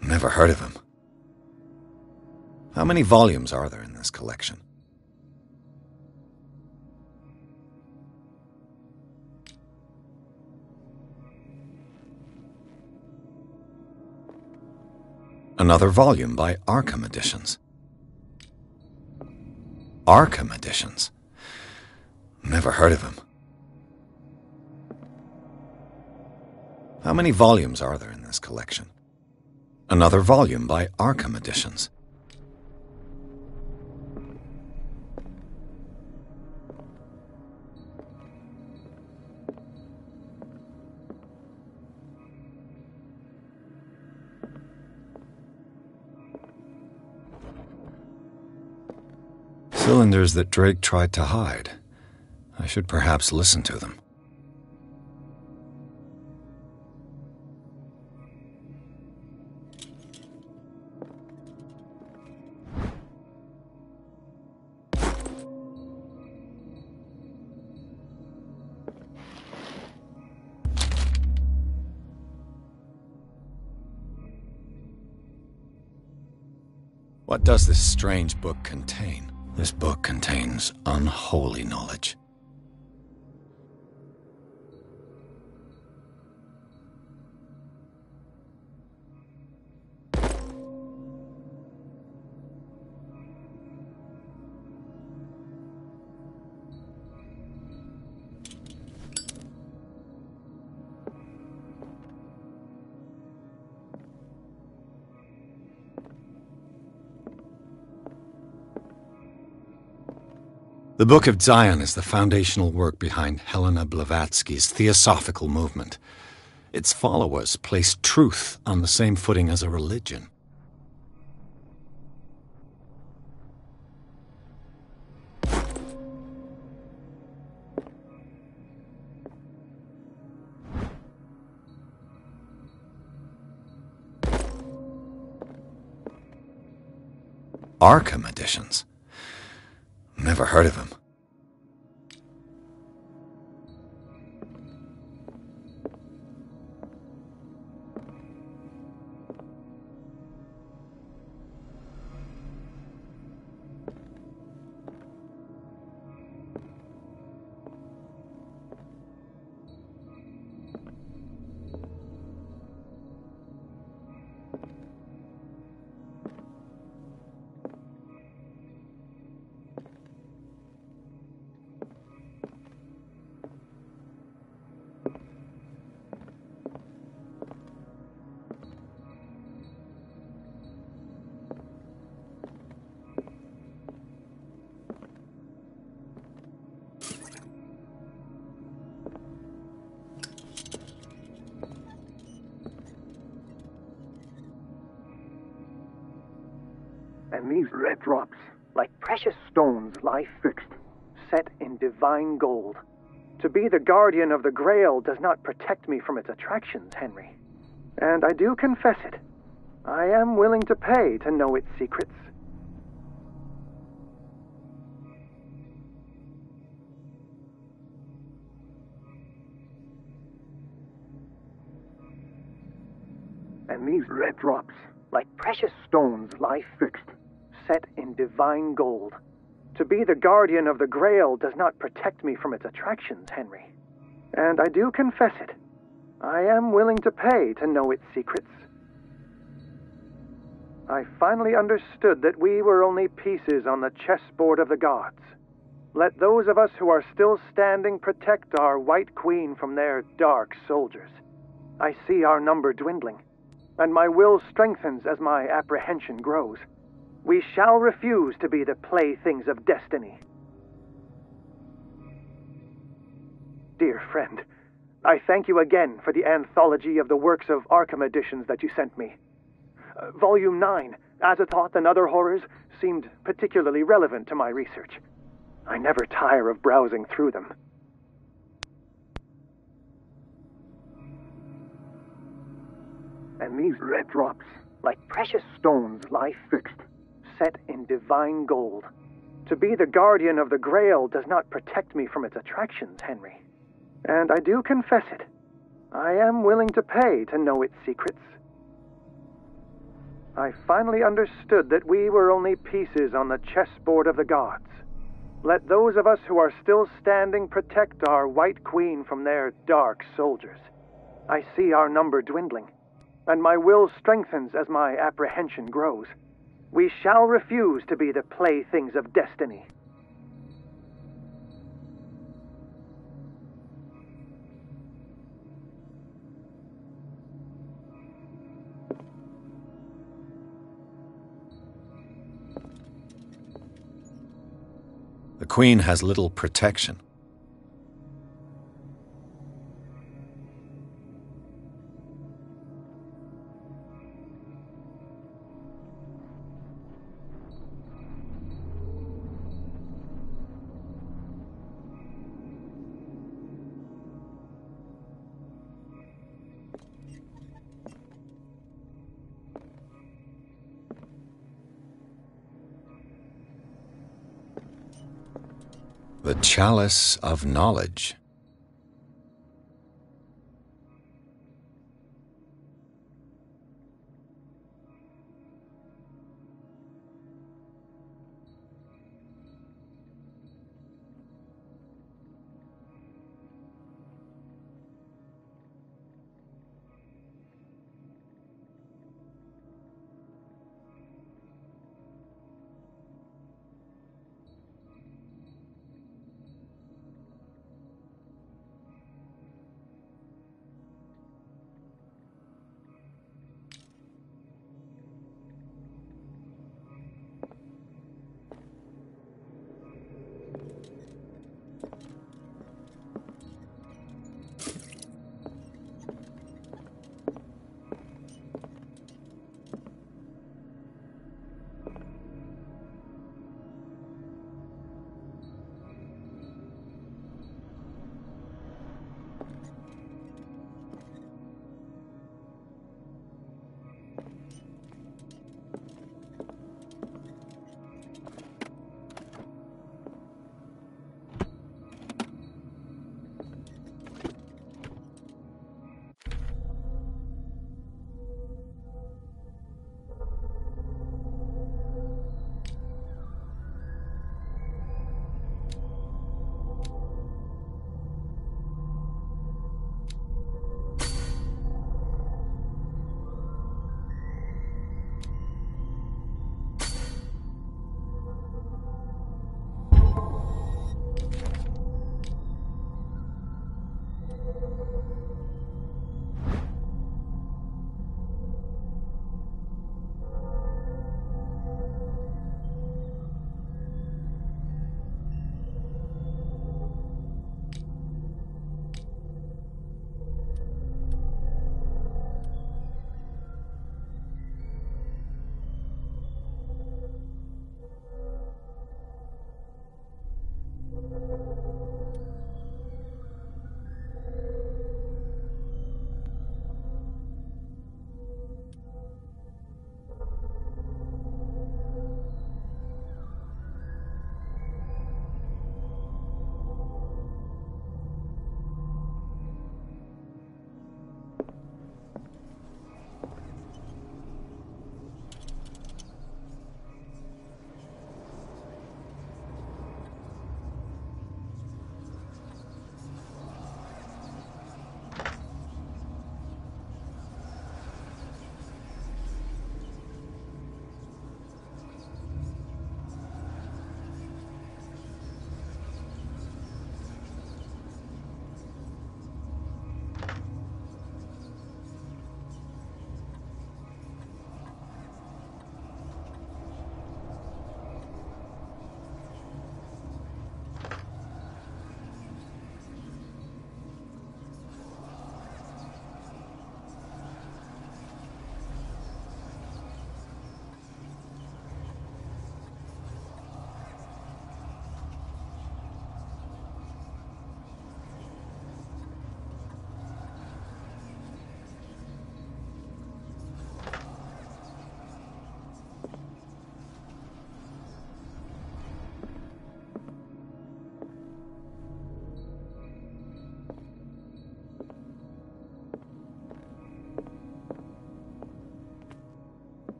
Never heard of him. How many volumes are there in this collection? Another volume by Arkham Editions. Arkham Editions? Never heard of him. How many volumes are there in this collection? Another volume by Arkham Editions. Cylinders that Drake tried to hide. I should perhaps listen to them. What does this strange book contain? This book contains unholy knowledge. The Book of Zion is the foundational work behind Helena Blavatsky's Theosophical movement. Its followers place truth on the same footing as a religion. Arkham Editions? Never heard of him. And these red drops, like precious stones, lie fixed, set in divine gold. To be the guardian of the Grail does not protect me from its attractions, Henry. And I do confess it. I am willing to pay to know its secrets. And these red drops, like precious stones, lie fixed, set in divine gold. To be the guardian of the Grail does not protect me from its attractions, Henry. And I do confess it. I am willing to pay to know its secrets. I finally understood that we were only pieces on the chessboard of the gods. Let those of us who are still standing protect our White Queen from their dark soldiers. I see our number dwindling, and my will strengthens as my apprehension grows. We shall refuse to be the playthings of destiny. Dear friend, I thank you again for the anthology of the works of Arkham Editions that you sent me. Volume 9, Azathoth and Other Horrors, seemed particularly relevant to my research. I never tire of browsing through them. And these red drops, like precious stones, lie fixed, set in divine gold. To be the guardian of the Grail does not protect me from its attractions, Henry. And I do confess it. I am willing to pay to know its secrets. I finally understood that we were only pieces on the chessboard of the gods. Let those of us who are still standing protect our White Queen from their dark soldiers. I see our number dwindling, and my will strengthens as my apprehension grows. We shall refuse to be the playthings of destiny. The Queen has little protection. The Chalice of Knowledge.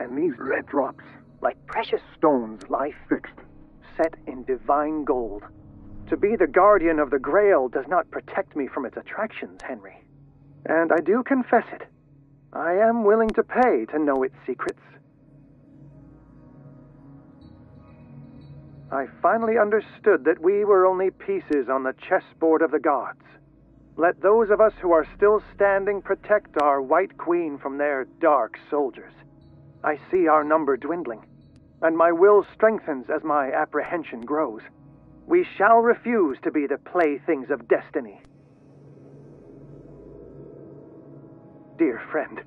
And these red drops, like precious stones, lie fixed, set in divine gold. To be the guardian of the Grail does not protect me from its attractions, Henry. And I do confess it. I am willing to pay to know its secrets. I finally understood that we were only pieces on the chessboard of the gods. Let those of us who are still standing protect our White Queen from their dark soldiers. I see our number dwindling, and my will strengthens as my apprehension grows. We shall refuse to be the playthings of destiny. Dear friend,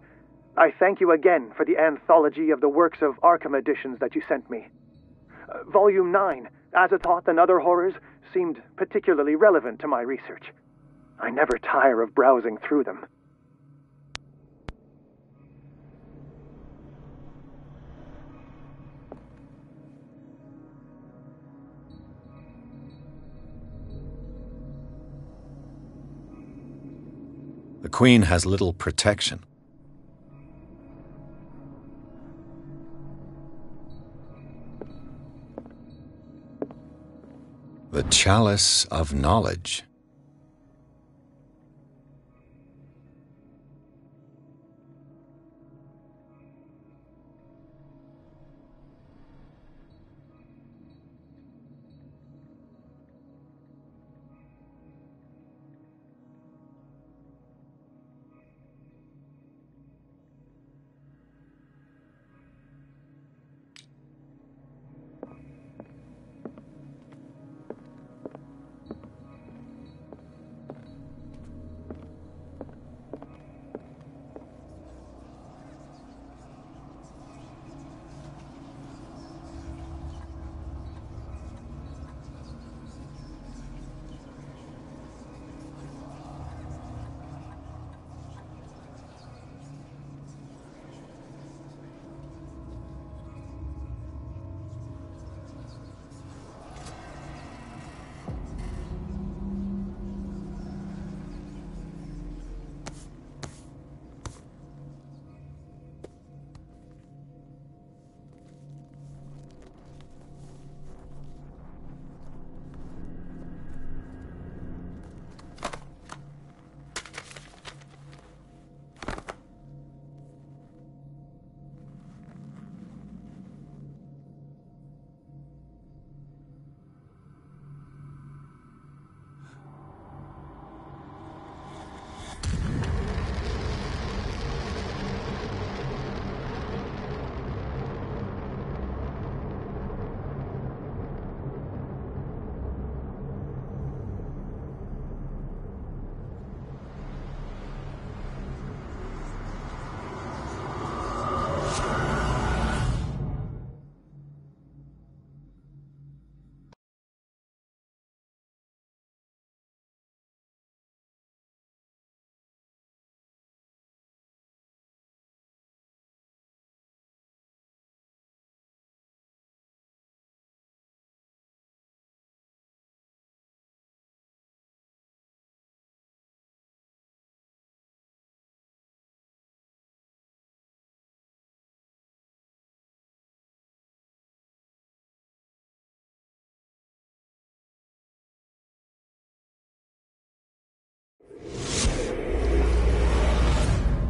I thank you again for the anthology of the works of Arkham editions that you sent me. Volume 9, Azathoth and Other Horrors, seemed particularly relevant to my research. I never tire of browsing through them. The Queen has little protection. The Chalice of Knowledge.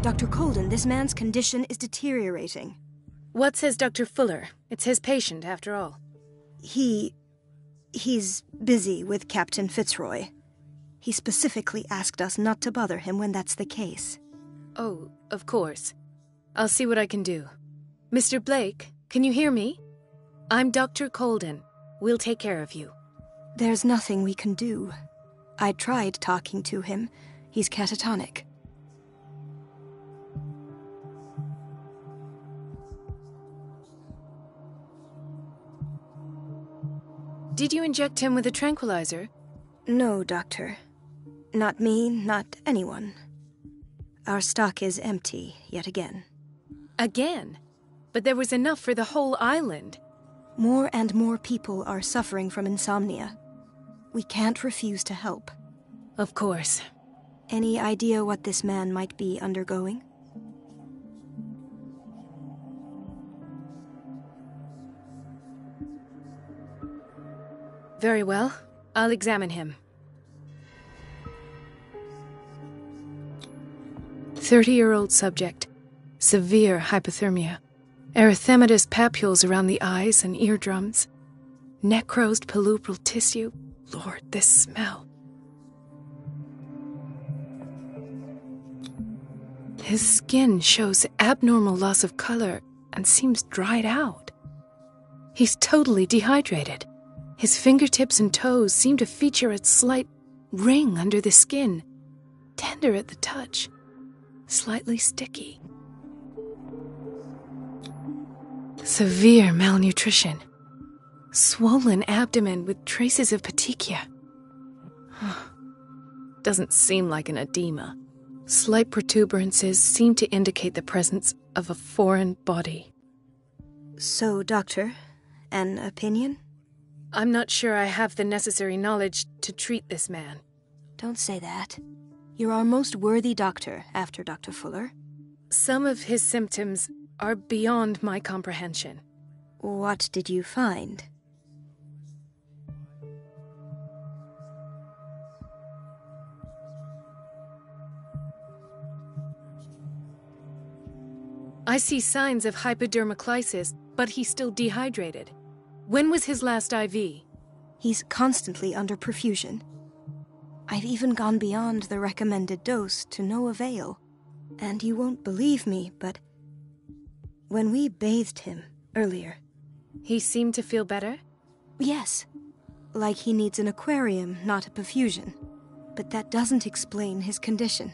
Dr. Colden, this man's condition is deteriorating. What says Dr. Fuller? It's his patient, after all. He's busy with Captain Fitzroy. He specifically asked us not to bother him when that's the case. Oh, of course. I'll see what I can do. Mr. Blake, can you hear me? I'm Dr. Colden. We'll take care of you. There's nothing we can do. I tried talking to him. He's catatonic. Did you inject him with a tranquilizer? No, Doctor. Not me, not anyone. Our stock is empty, yet again. Again? But there was enough for the whole island. More and more people are suffering from insomnia. We can't refuse to help. Of course. Any idea what this man might be undergoing? Very well. I'll examine him. 30-year-old subject. Severe hypothermia. Erythematous papules around the eyes and eardrums. Necrosed palpebral tissue. Lord, this smell. His skin shows abnormal loss of color and seems dried out. He's totally dehydrated. His fingertips and toes seem to feature a slight ring under the skin, tender at the touch, slightly sticky. Severe malnutrition. Swollen abdomen with traces of petechia. Doesn't seem like an edema. Slight protuberances seem to indicate the presence of a foreign body. So, Doctor, an opinion? I'm not sure I have the necessary knowledge to treat this man. Don't say that. You're our most worthy doctor after Dr. Fuller. Some of his symptoms are beyond my comprehension. What did you find? I see signs of hypodermoclysis, but he's still dehydrated. When was his last IV? He's constantly under perfusion. I've even gone beyond the recommended dose to no avail. And you won't believe me, but when we bathed him earlier... He seemed to feel better? Yes. Like he needs an aquarium, not a perfusion. But that doesn't explain his condition.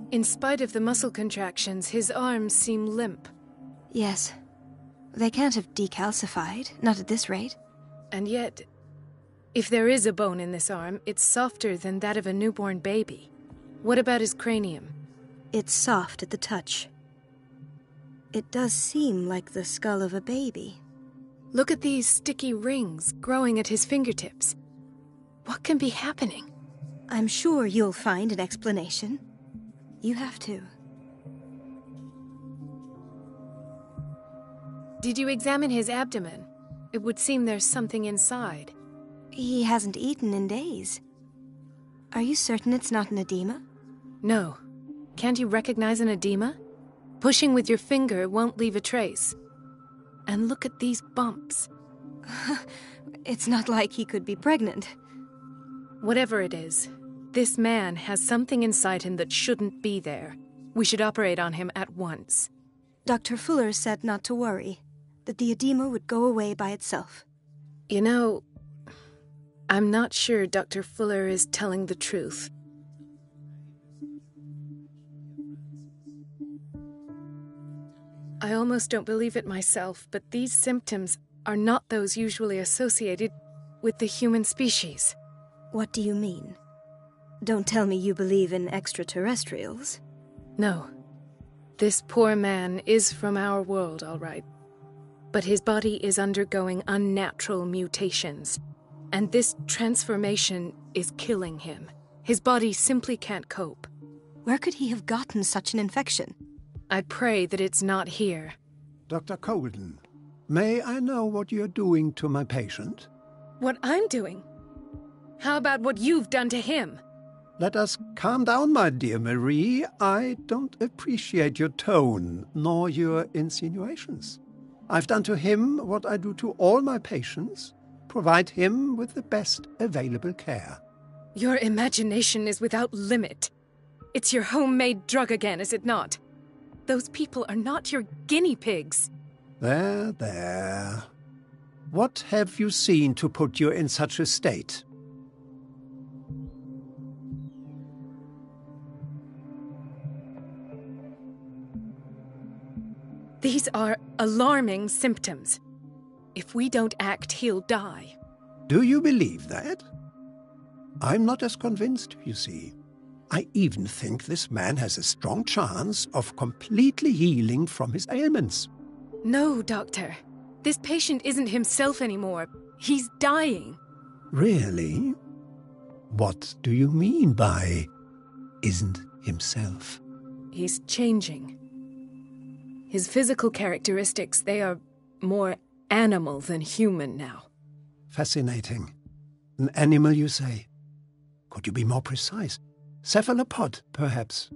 In spite of the muscle contractions, his arms seem limp. Yes. They can't have decalcified, not at this rate. And yet, if there is a bone in this arm, it's softer than that of a newborn baby. What about his cranium? It's soft at the touch. It does seem like the skull of a baby. Look at these sticky rings growing at his fingertips. What can be happening? I'm sure you'll find an explanation. You have to. Did you examine his abdomen? It would seem there's something inside. He hasn't eaten in days. Are you certain it's not an edema? No. Can't you recognize an edema? Pushing with your finger won't leave a trace. And look at these bumps. It's not like he could be pregnant. Whatever it is, this man has something inside him that shouldn't be there. We should operate on him at once. Dr. Fuller said not to worry, that the edema would go away by itself. You know, I'm not sure Dr. Fuller is telling the truth. I almost don't believe it myself, but these symptoms are not those usually associated with the human species. What do you mean? Don't tell me you believe in extraterrestrials. No. This poor man is from our world, all right. But his body is undergoing unnatural mutations, and this transformation is killing him. His body simply can't cope. Where could he have gotten such an infection? I pray that it's not here. Dr. Colden, may I know what you're doing to my patient? What I'm doing? How about what you've done to him? Let us calm down, my dear Marie. I don't appreciate your tone, nor your insinuations. I've done to him what I do to all my patients, provide him with the best available care. Your imagination is without limit. It's your homemade drug again, is it not? Those people are not your guinea pigs. There, there. What have you seen to put you in such a state? These are alarming symptoms. If we don't act, he'll die. Do you believe that? I'm not as convinced, you see. I even think this man has a strong chance of completely healing from his ailments. No, Doctor. This patient isn't himself anymore. He's dying. Really? What do you mean by isn't himself? He's changing. His physical characteristics, they are more animal than human now. Fascinating. An animal, you say? Could you be more precise? Cephalopod, perhaps?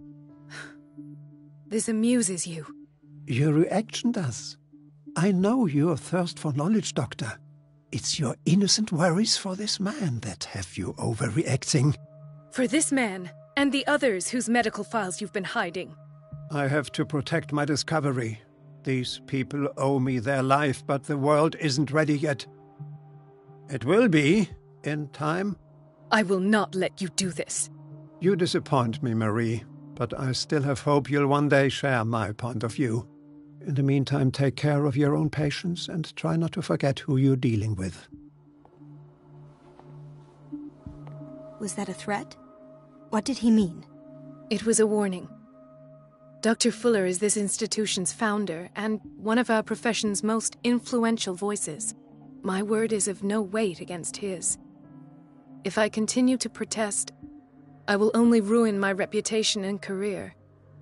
This amuses you. Your reaction does. I know your thirst for knowledge, Doctor. It's your innocent worries for this man that have you overreacting. For this man, and the others whose medical files you've been hiding. I have to protect my discovery. These people owe me their life, but the world isn't ready yet. It will be, in time. I will not let you do this. You disappoint me, Marie, but I still have hope you'll one day share my point of view. In the meantime, take care of your own patients and try not to forget who you're dealing with. Was that a threat? What did he mean? It was a warning. Dr. Fuller is this institution's founder and one of our profession's most influential voices. My word is of no weight against his. If I continue to protest, I will only ruin my reputation and career.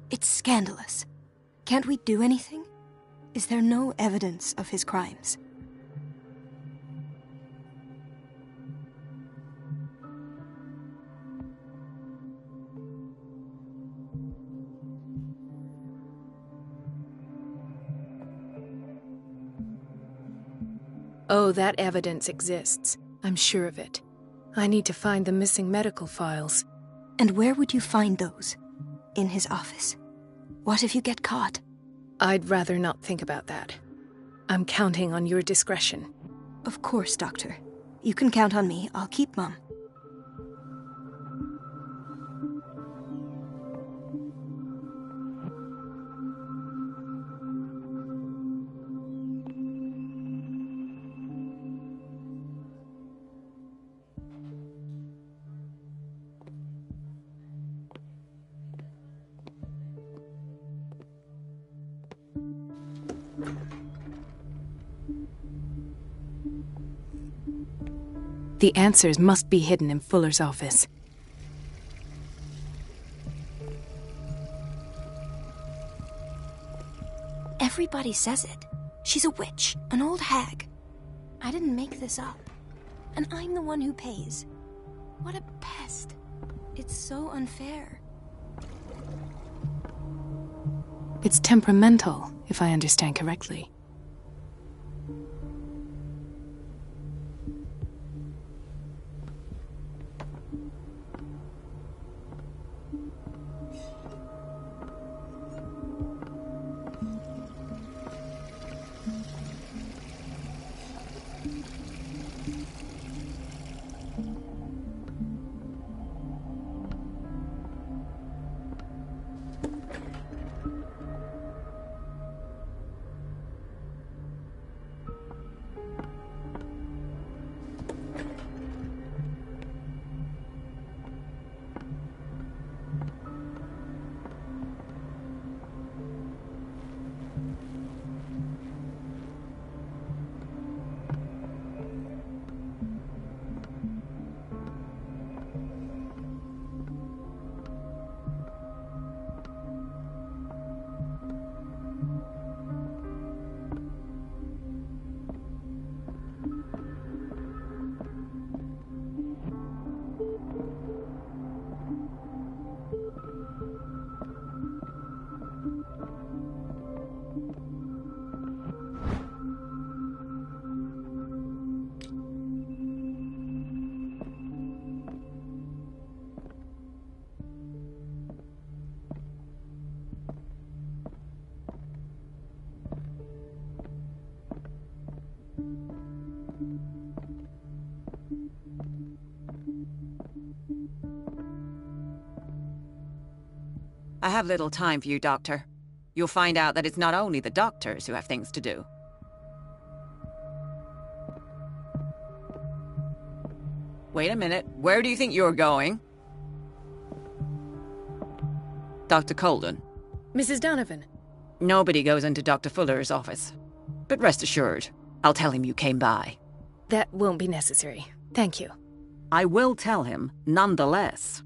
It's scandalous. Can't we do anything? Is there no evidence of his crimes? Oh, that evidence exists. I'm sure of it. I need to find the missing medical files. And where would you find those? In his office? What if you get caught? I'd rather not think about that. I'm counting on your discretion. Of course, Doctor. You can count on me. I'll keep Mum. The answers must be hidden in Fuller's office. Everybody says it. She's a witch, an old hag. I didn't make this up. And I'm the one who pays. What a pest. It's so unfair. It's temperamental, if I understand correctly. I have little time for you, Doctor. You'll find out that it's not only the doctors who have things to do. Wait a minute. Where do you think you're going? Dr. Colden. Mrs. Donovan. Nobody goes into Dr. Fuller's office. But rest assured, I'll tell him you came by. That won't be necessary. Thank you. I will tell him, nonetheless.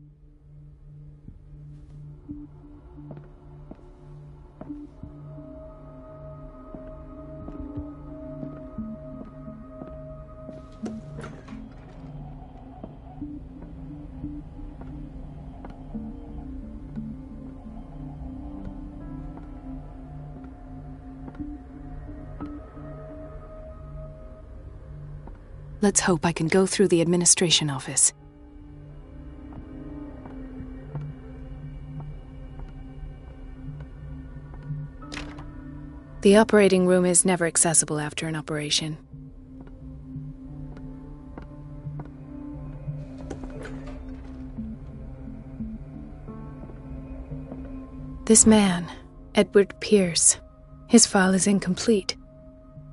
Let's hope I can go through the administration office. The operating room is never accessible after an operation. This man, Edward Pierce, his file is incomplete.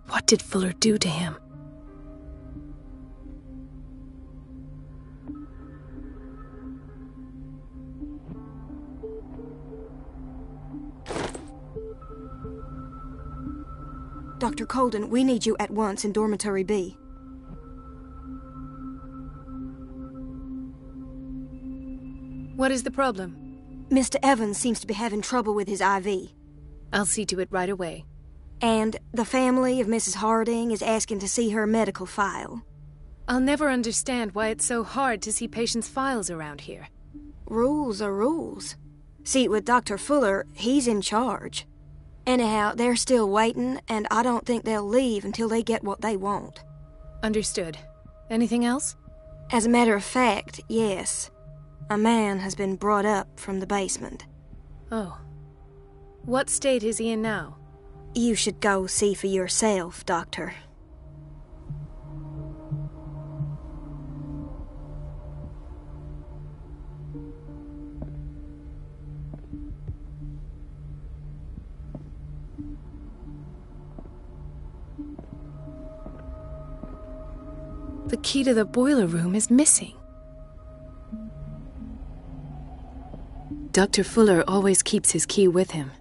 What did Fuller do to him? Dr. Colden, we need you at once in Dormitory B. What is the problem? Mr. Evans seems to be having trouble with his IV. I'll see to it right away. And the family of Mrs. Harding is asking to see her medical file. I'll never understand why it's so hard to see patients' files around here. Rules are rules. See, with Dr. Fuller, he's in charge. Anyhow, they're still waiting, and I don't think they'll leave until they get what they want. Understood. Anything else? As a matter of fact, yes. A man has been brought up from the basement. Oh. What state is he in now? You should go see for yourself, Doctor. The key to the boiler room is missing. Dr. Fuller always keeps his key with him.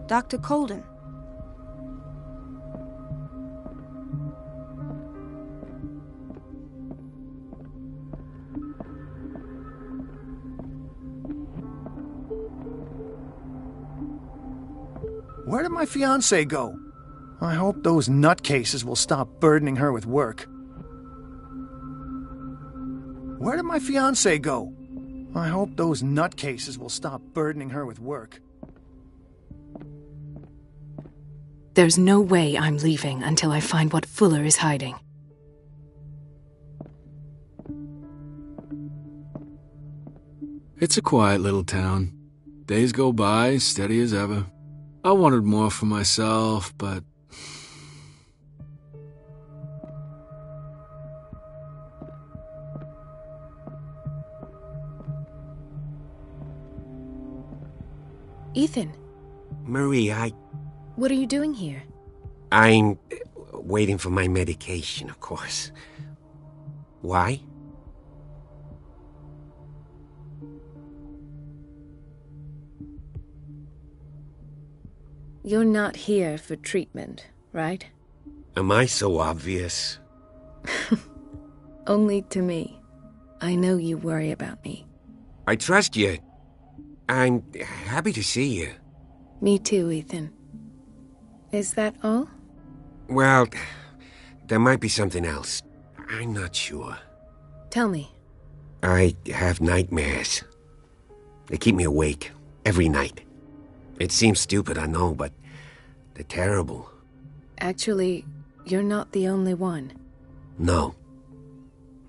Dr. Colden. Where did my fiancée go? I hope those nutcases will stop burdening her with work. Where did my fiancée go? I hope those nutcases will stop burdening her with work. There's no way I'm leaving until I find what Fuller is hiding. It's a quiet little town. Days go by, steady as ever. I wanted more for myself, but... Ethan. Marie, What are you doing here? I'm waiting for my medication, of course. Why? You're not here for treatment, right? Am I so obvious? Only to me. I know you worry about me. I trust you. I'm happy to see you. Me too, Ethan. Is that all? Well, there might be something else. I'm not sure. Tell me. I have nightmares. They keep me awake every night. It seems stupid, I know, but they're terrible. Actually, you're not the only one. No.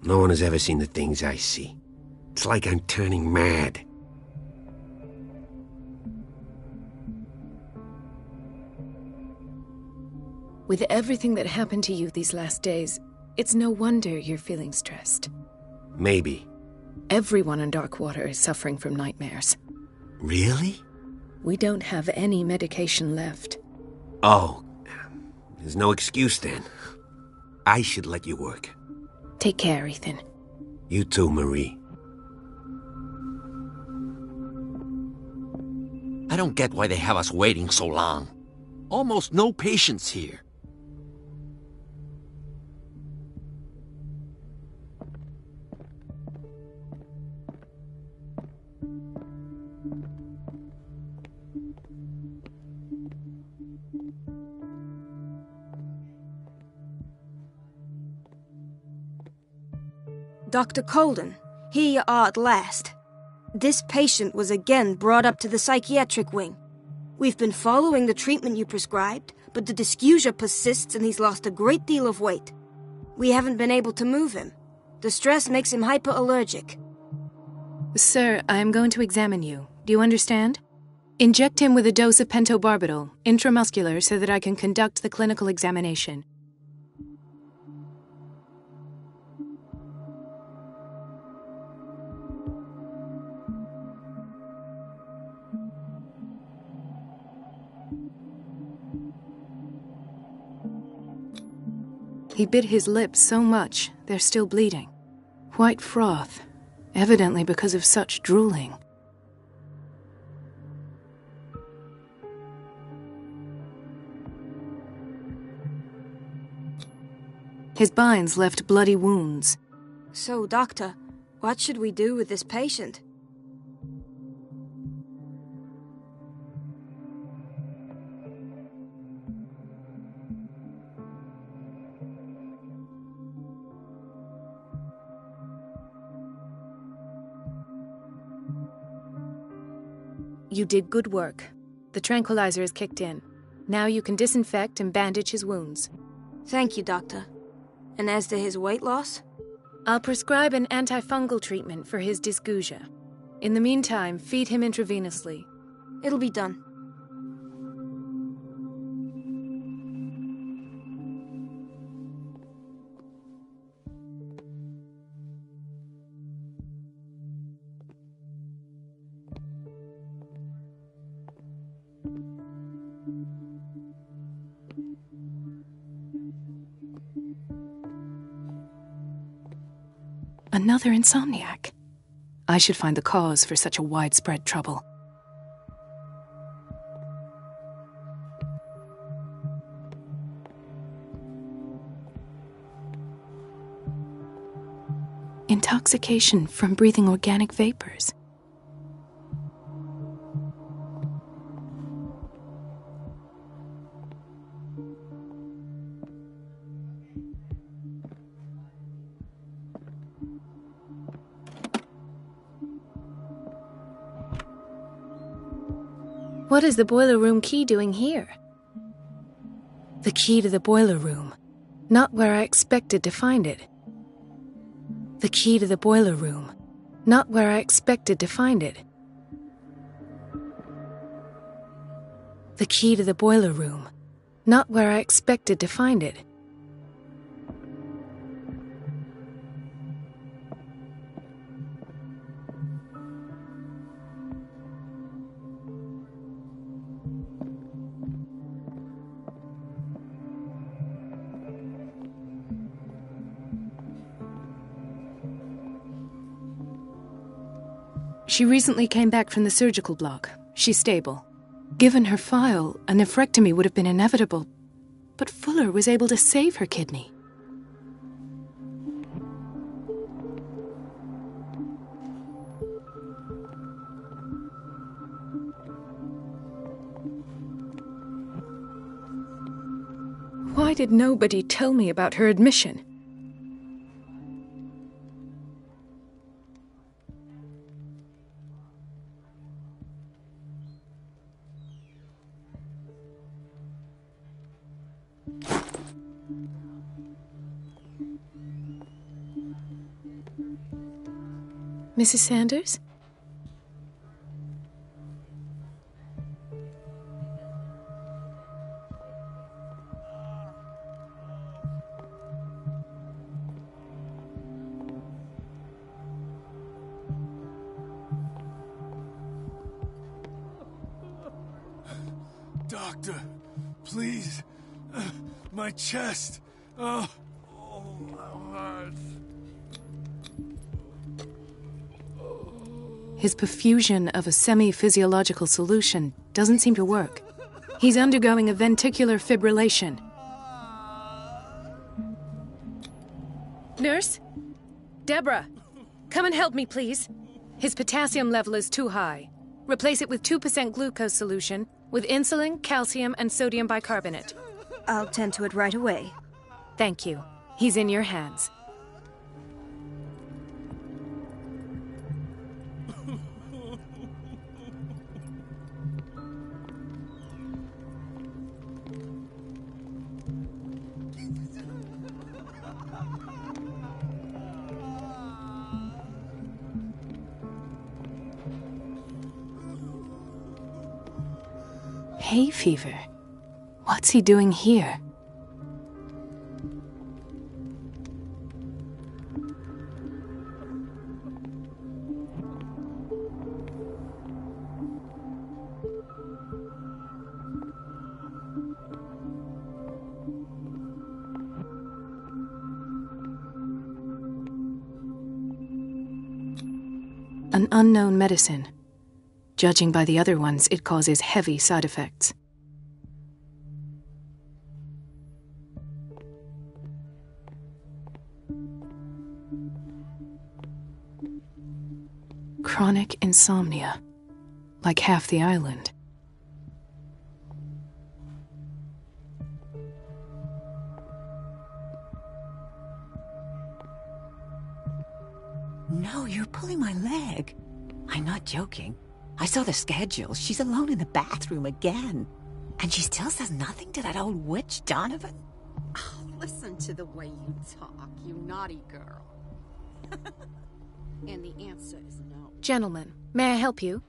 No one has ever seen the things I see. It's like I'm turning mad. With everything that happened to you these last days, it's no wonder you're feeling stressed. Maybe. Everyone in Darkwater is suffering from nightmares. Really? We don't have any medication left. Oh, there's no excuse then. I should let you work. Take care, Ethan. You too, Marie. I don't get why they have us waiting so long. Almost no patients here. Dr. Colden, here you are at last. This patient was again brought up to the psychiatric wing. We've been following the treatment you prescribed, but the dysgeusia persists and he's lost a great deal of weight. We haven't been able to move him. The stress makes him hyperallergic. Sir, I am going to examine you. Do you understand? Inject him with a dose of pentobarbital, intramuscular, so that I can conduct the clinical examination. He bit his lips so much, they're still bleeding. White froth, evidently because of such drooling. His binds left bloody wounds. So, Doctor, what should we do with this patient? You did good work. The tranquilizer is kicked in. Now you can disinfect and bandage his wounds. Thank you, Doctor. And as to his weight loss? I'll prescribe an antifungal treatment for his dysgeusia. In the meantime, feed him intravenously. It'll be done. Another insomniac. I should find the cause for such a widespread trouble. Intoxication from breathing organic vapors. What is the boiler room key doing here? The key to the boiler room. Not where I expected to find it. The key to the boiler room. Not where I expected to find it. The key to the boiler room. Not where I expected to find it. She recently came back from the surgical block. She's stable. Given her file, a nephrectomy would have been inevitable, but Fuller was able to save her kidney. Why did nobody tell me about her admission? Mrs. Sanders? Doctor, please. My chest. Oh, my heart. His perfusion of a semi-physiological solution doesn't seem to work. He's undergoing a ventricular fibrillation. Nurse? Deborah, come and help me, please. His potassium level is too high. Replace it with 2% glucose solution with insulin, calcium, and sodium bicarbonate. I'll tend to it right away. Thank you. He's in your hands. Hay fever? What's he doing here? An unknown medicine. Judging by the other ones, it causes heavy side effects. Chronic insomnia. Like half the island. No, you're pulling my leg. I'm not joking. I saw the schedule. She's alone in the bathroom again. And she still says nothing to that old witch, Donovan. Oh, listen to the way you talk, you naughty girl. And the answer is no. Gentlemen, may I help you?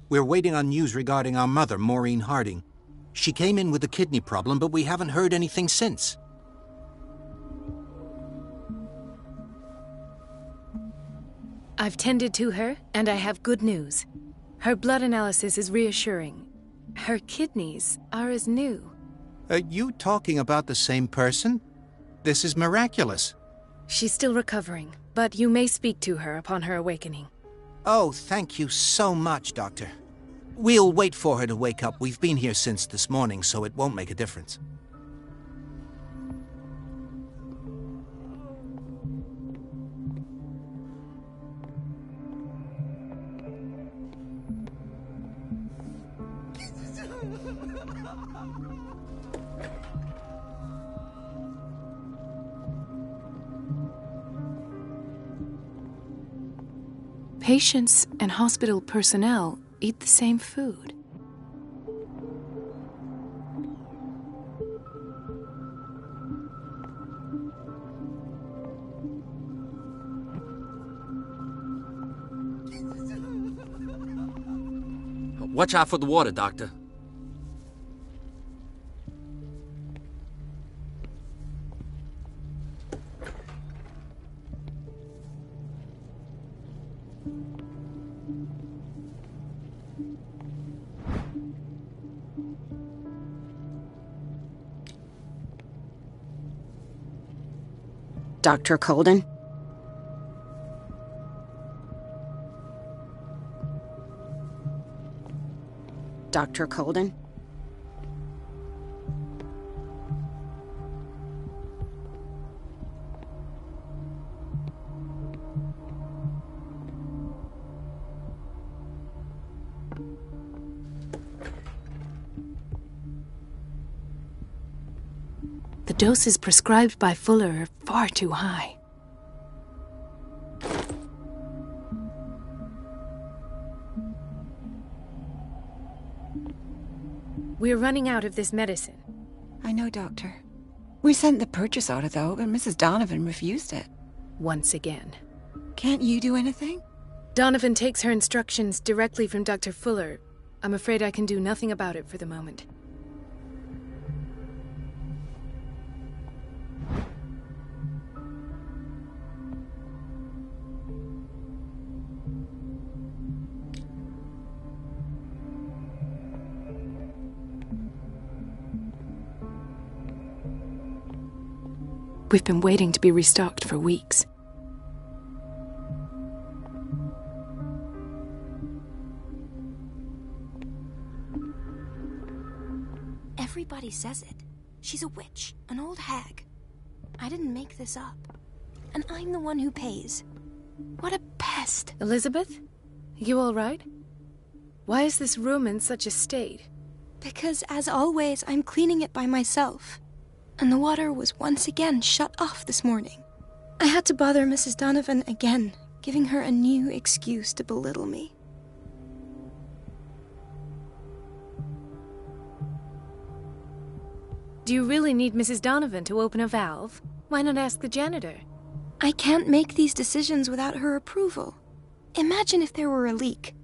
We're waiting on news regarding our mother, Maureen Harding. She came in with a kidney problem, but we haven't heard anything since. I've tended to her, and I have good news. Her blood analysis is reassuring. Her kidneys are as new. Are you talking about the same person? This is miraculous. She's still recovering, but you may speak to her upon her awakening. Oh, thank you so much, Doctor. We'll wait for her to wake up. We've been here since this morning, so it won't make a difference. Patients and hospital personnel eat the same food. Watch out for the water, Doctor. Dr. Colden? Dr. Colden? The doses prescribed by Fuller are far too high. We're running out of this medicine. I know, Doctor. We sent the purchase order, though, but Mrs. Donovan refused it. Once again. Can't you do anything? Donovan takes her instructions directly from Dr. Fuller. I'm afraid I can do nothing about it for the moment. We've been waiting to be restocked for weeks. Everybody says it. She's a witch, an old hag. I didn't make this up. And I'm the one who pays. What a pest. Elizabeth? You all right? Why is this room in such a state? Because, as always, I'm cleaning it by myself. And the water was once again shut off this morning. I had to bother Mrs. Donovan again, giving her a new excuse to belittle me. Do you really need Mrs. Donovan to open a valve? Why not ask the janitor? I can't make these decisions without her approval. Imagine if there were a leak.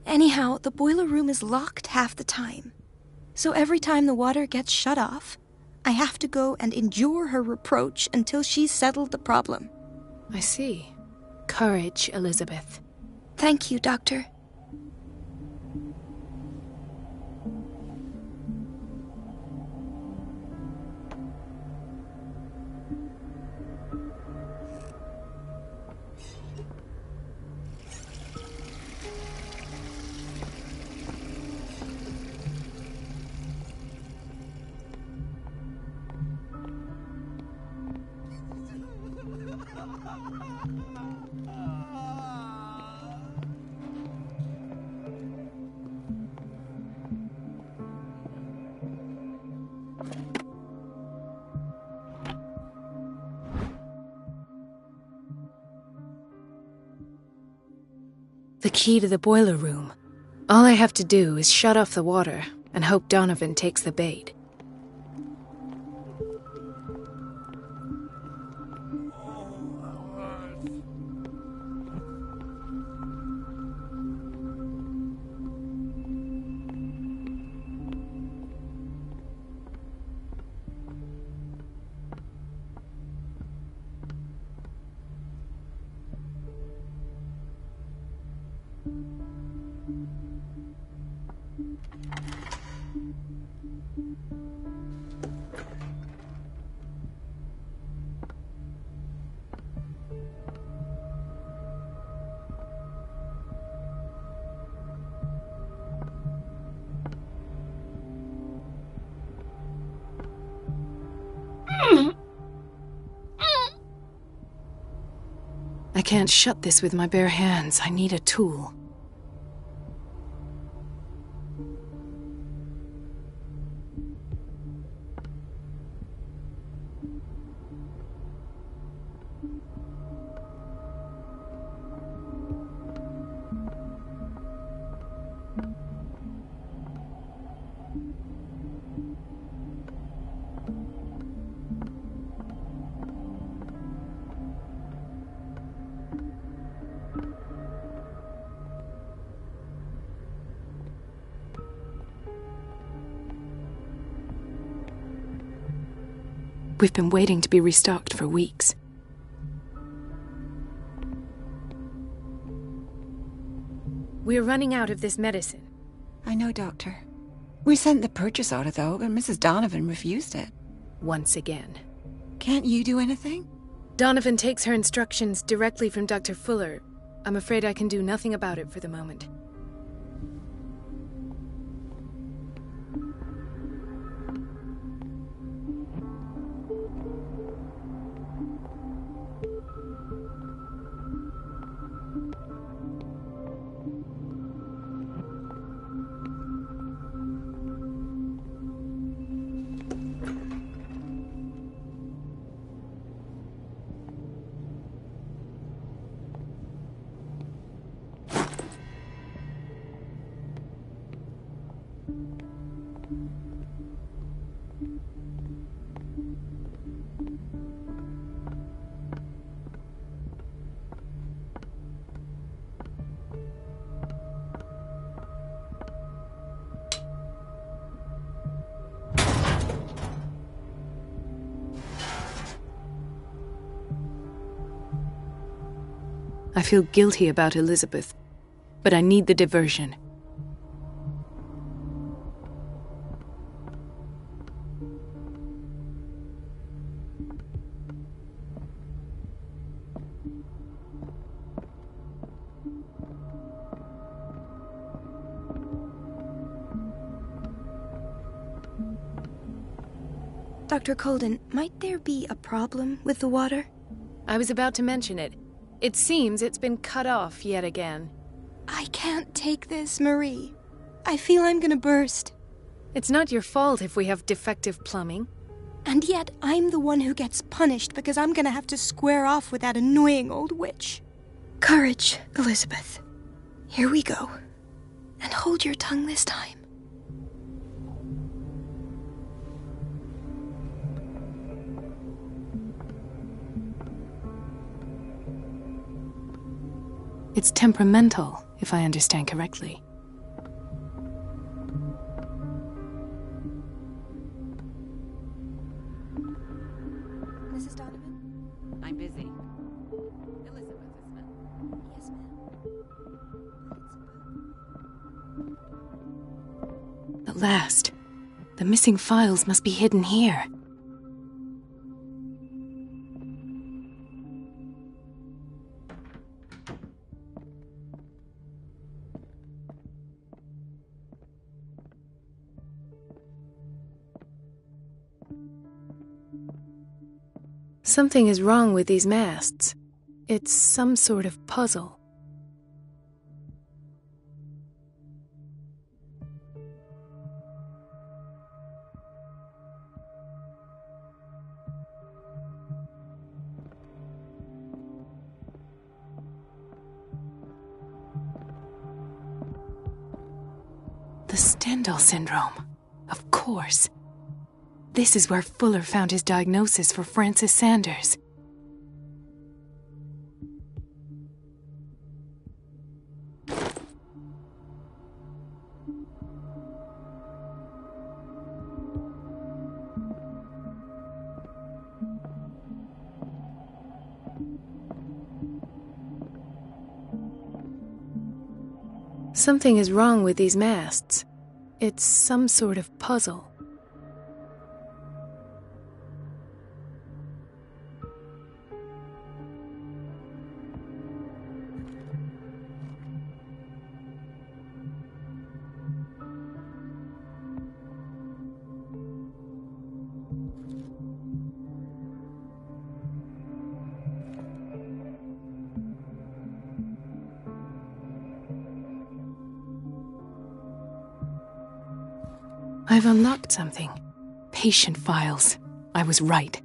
Anyhow, the boiler room is locked half the time. So every time the water gets shut off, I have to go and endure her reproach until she's settled the problem. I see. Courage, Elizabeth. Thank you, Doctor. The key to the boiler room. All I have to do is shut off the water and hope Donovan takes the bait. I can't shut this with my bare hands. I need a tool. We've been waiting to be restocked for weeks. We're running out of this medicine. I know, Doctor. We sent the purchase order, though, but Mrs. Donovan refused it. Once again. Can't you do anything? Donovan takes her instructions directly from Dr. Fuller. I'm afraid I can do nothing about it for the moment. I feel guilty about Elizabeth, but I need the diversion. Dr. Colden, might there be a problem with the water? I was about to mention it. It seems it's been cut off yet again. I can't take this, Marie. I feel I'm gonna burst. It's not your fault if we have defective plumbing. And yet, I'm the one who gets punished because I'm gonna have to square off with that annoying old witch. Courage, Elizabeth. Here we go. And hold your tongue this time. It's temperamental, if I understand correctly. At last. The missing files must be hidden here. Something is wrong with these masts. It's some sort of puzzle. The Stendhal syndrome. Of course. This is where Fuller found his diagnosis for Francis Sanders. Something is wrong with these masts. It's some sort of puzzle. I've unlocked something. Patient files. I was right.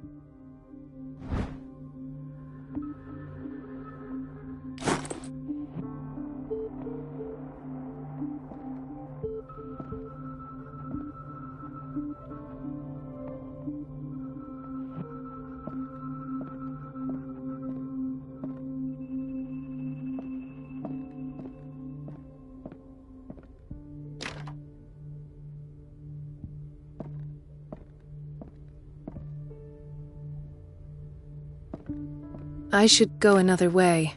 I should go another way.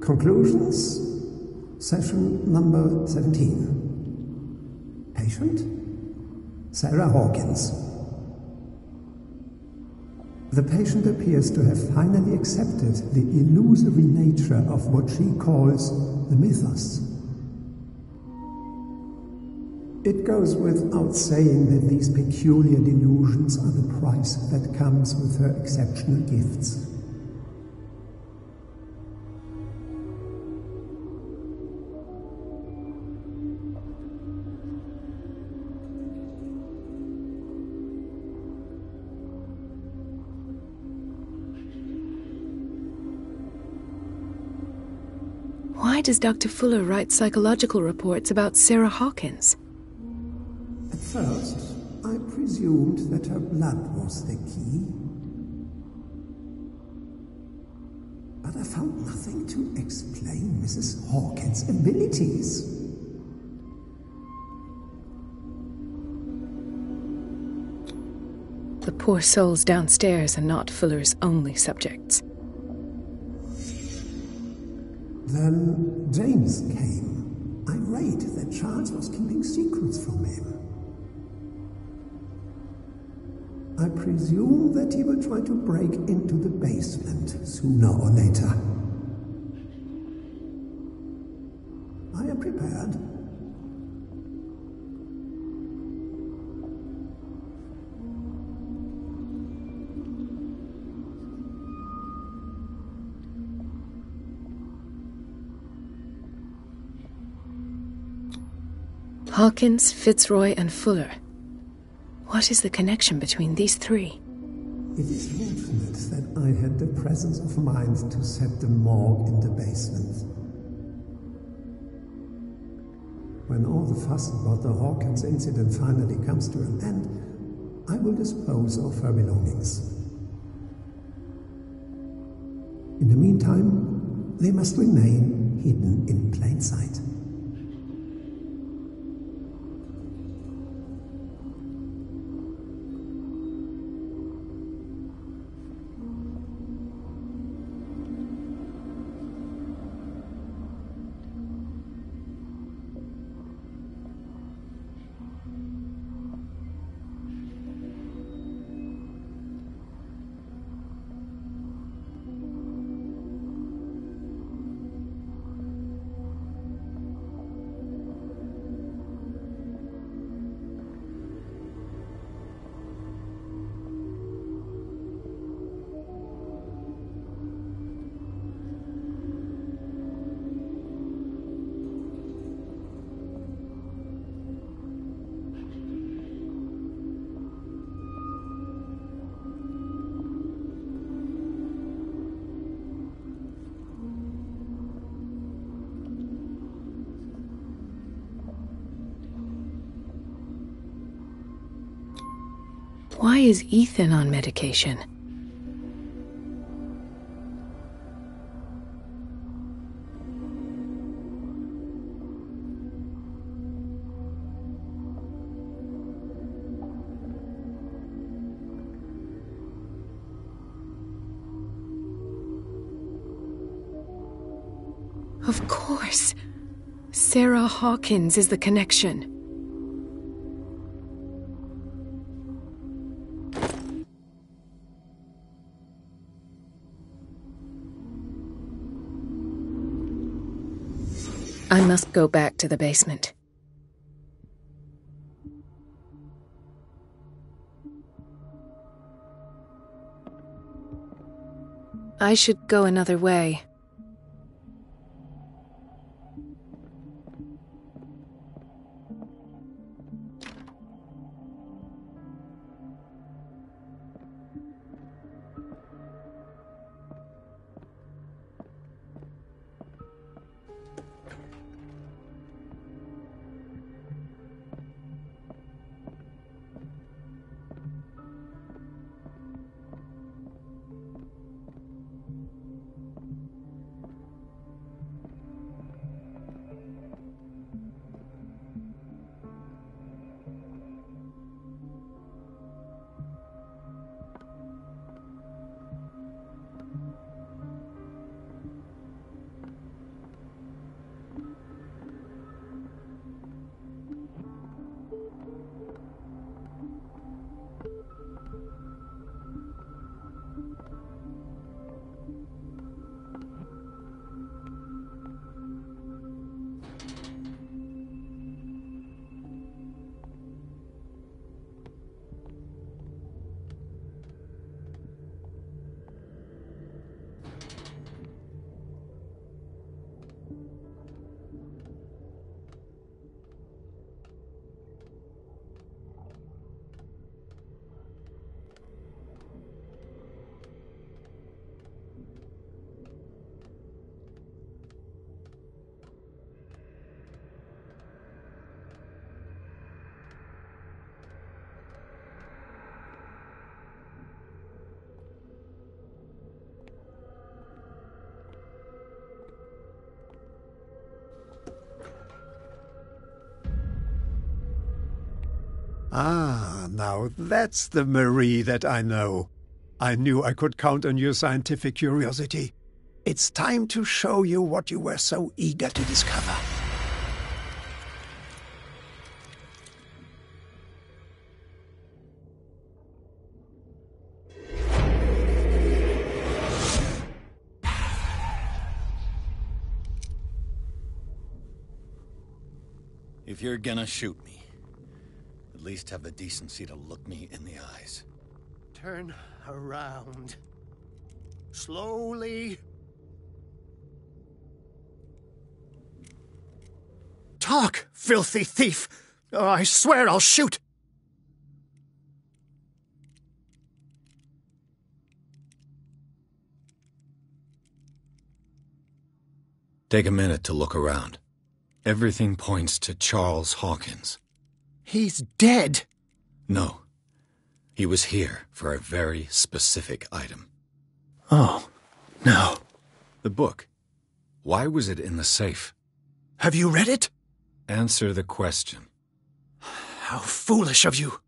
Conclusions, session number 17. Patient, Sarah Hawkins. The patient appears to have finally accepted the illusory nature of what she calls the mythos. It goes without saying that these peculiar delusions are the price that comes with her exceptional gifts. Why does Dr. Fuller write psychological reports about Sarah Hawkins? At first, I presumed that her blood was the key. But I found nothing to explain Mrs. Hawkins' abilities. The poor souls downstairs are not Fuller's only subjects. Then James came, irate that Charles was keeping secrets from him. I presume that he will try to break into the basement sooner or later. I am prepared. Hawkins, Fitzroy, and Fuller. What is the connection between these three? It is fortunate that I had the presence of mind to set the morgue in the basement. When all the fuss about the Hawkins incident finally comes to an end, I will dispose of her belongings. In the meantime, they must remain hidden in plain sight. Why is Ethan on medication? Of course. Sarah Hawkins is the connection. I must go back to the basement. I should go another way. Ah, now that's the Marie that I know. I knew I could count on your scientific curiosity. It's time to show you what you were so eager to discover. If you're gonna shoot me, at least have the decency to look me in the eyes. Turn around. Slowly. Talk, filthy thief! Oh, I swear I'll shoot! Take a minute to look around. Everything points to Charles Hawkins. He's dead. No. He was here for a very specific item. Oh, no. The book. Why was it in the safe? Have you read it? Answer the question. How foolish of you.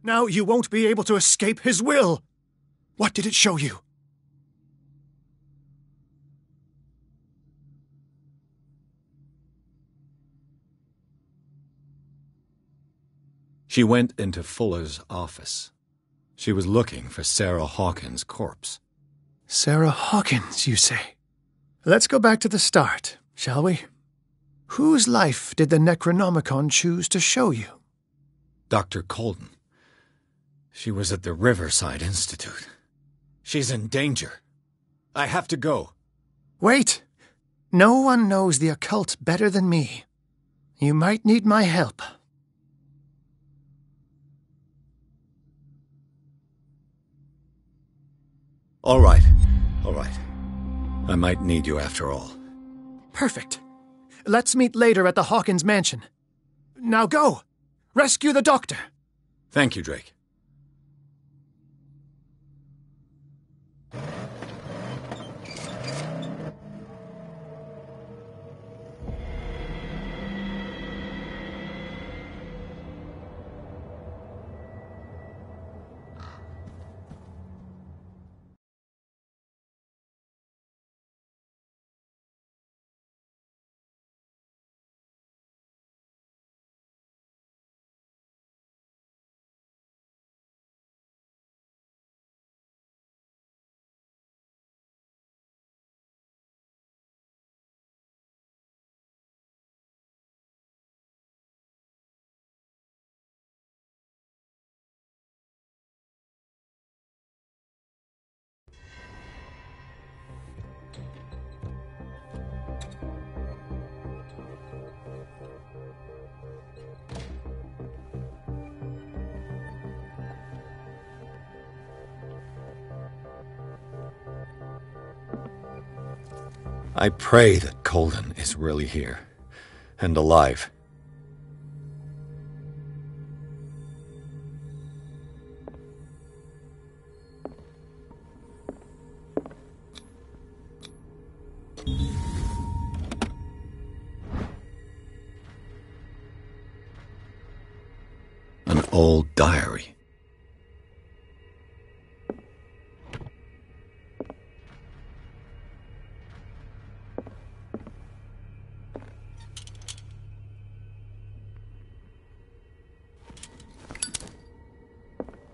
Now you won't be able to escape his will. What did it show you? She went into Fuller's office. She was looking for Sarah Hawkins' corpse. Sarah Hawkins, you say? Let's go back to the start, shall we? Whose life did the Necronomicon choose to show you? Dr. Colden. She was at the Riverside Institute. She's in danger. I have to go. Wait. No one knows the occult better than me. You might need my help. All right. I might need you after all. Perfect. Let's meet later at the Hawkins mansion. Now go! Rescue the doctor! Thank you, Drake. I pray that Colden is really here, and alive. An old diary.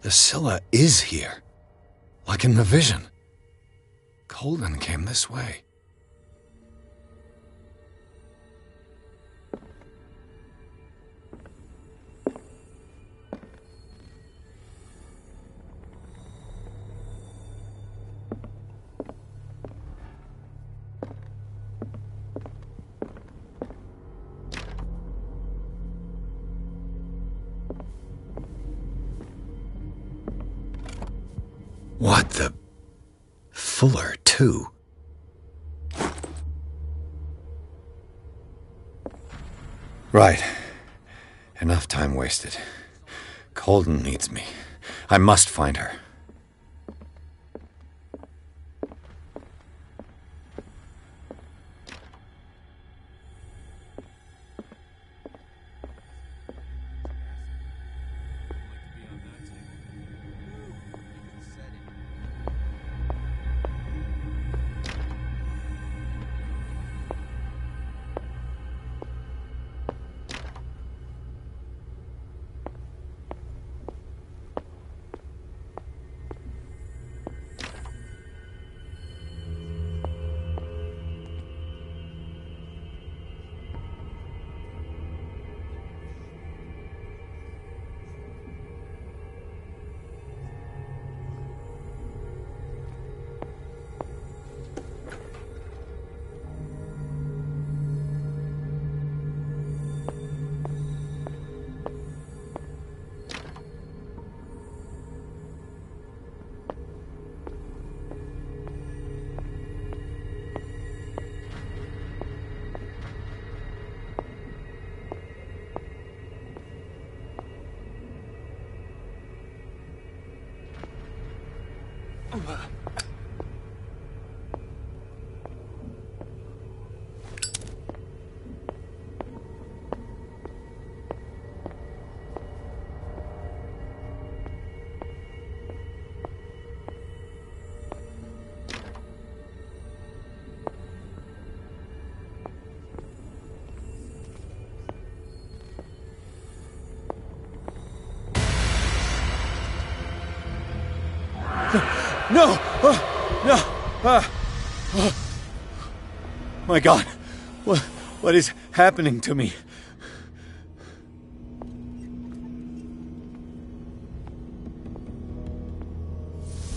The Scylla is here, like in the vision. Colden came this way. What the... Fuller, too. Right. Enough time wasted. Colden needs me. I must find her. No! No! My God! What is happening to me?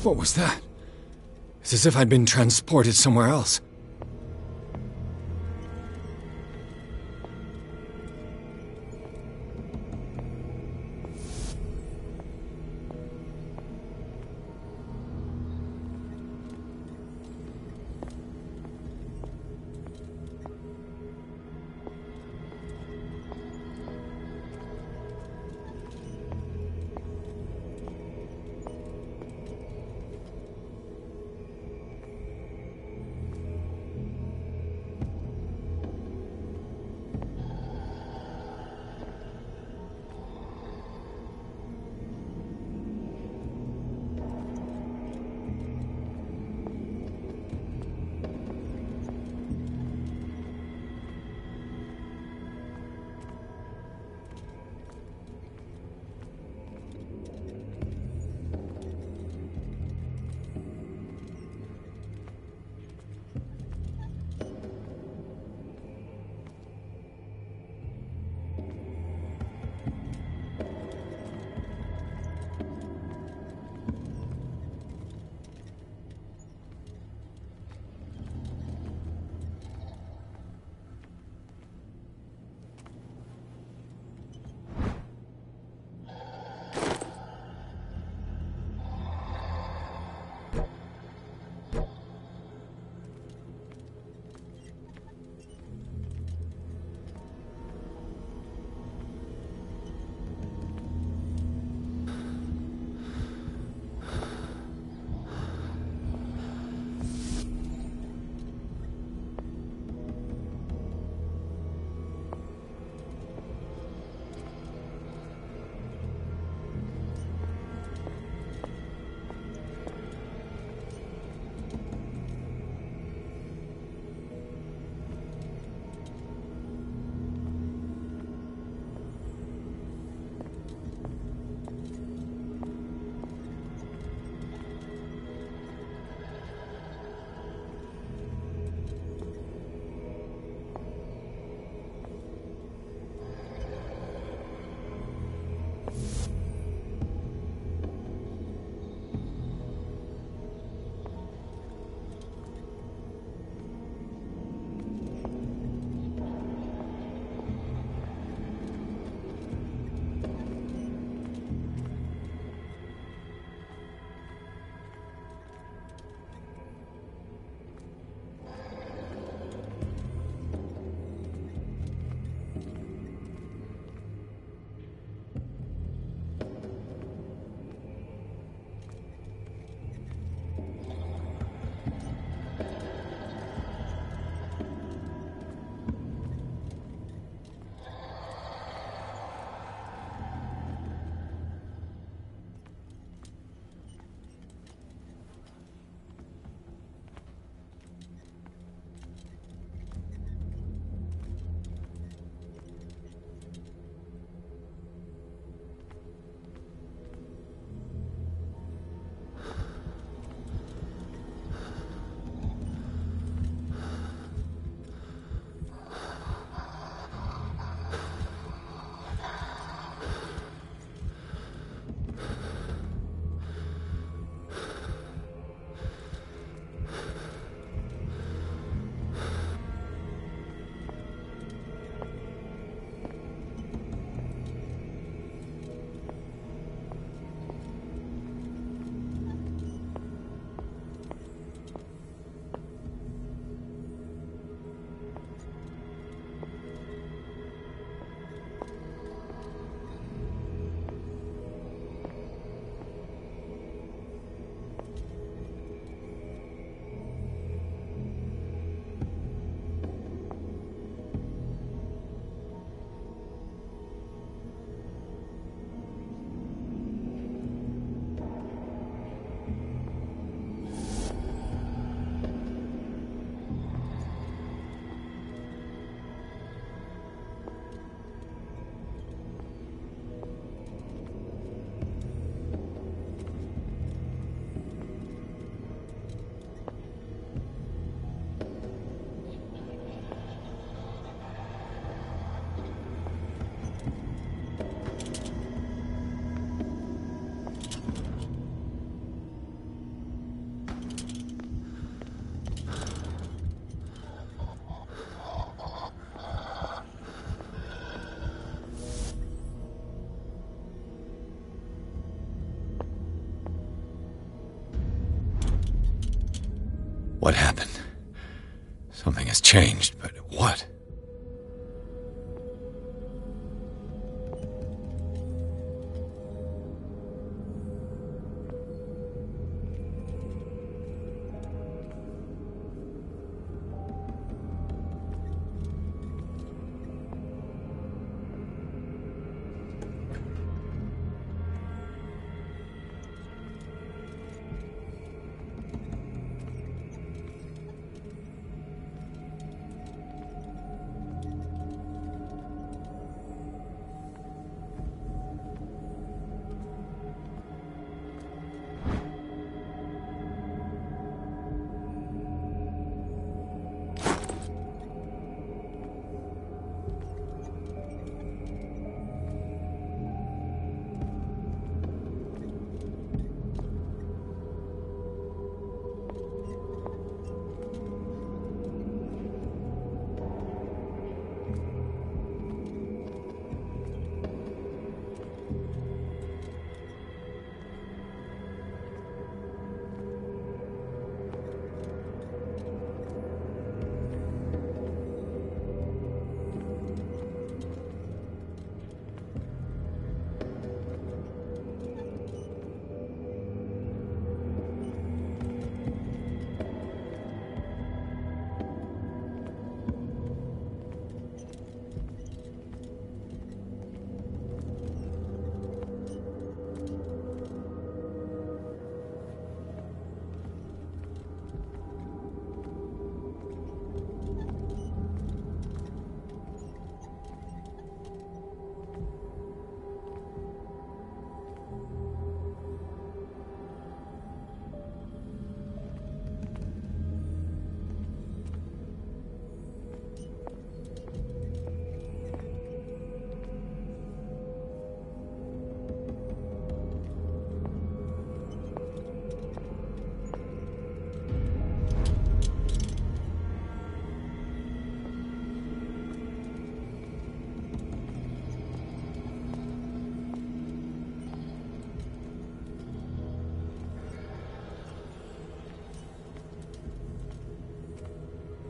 What was that? It's as if I'd been transported somewhere else. Something has changed, but what?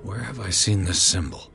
Where have I seen this symbol?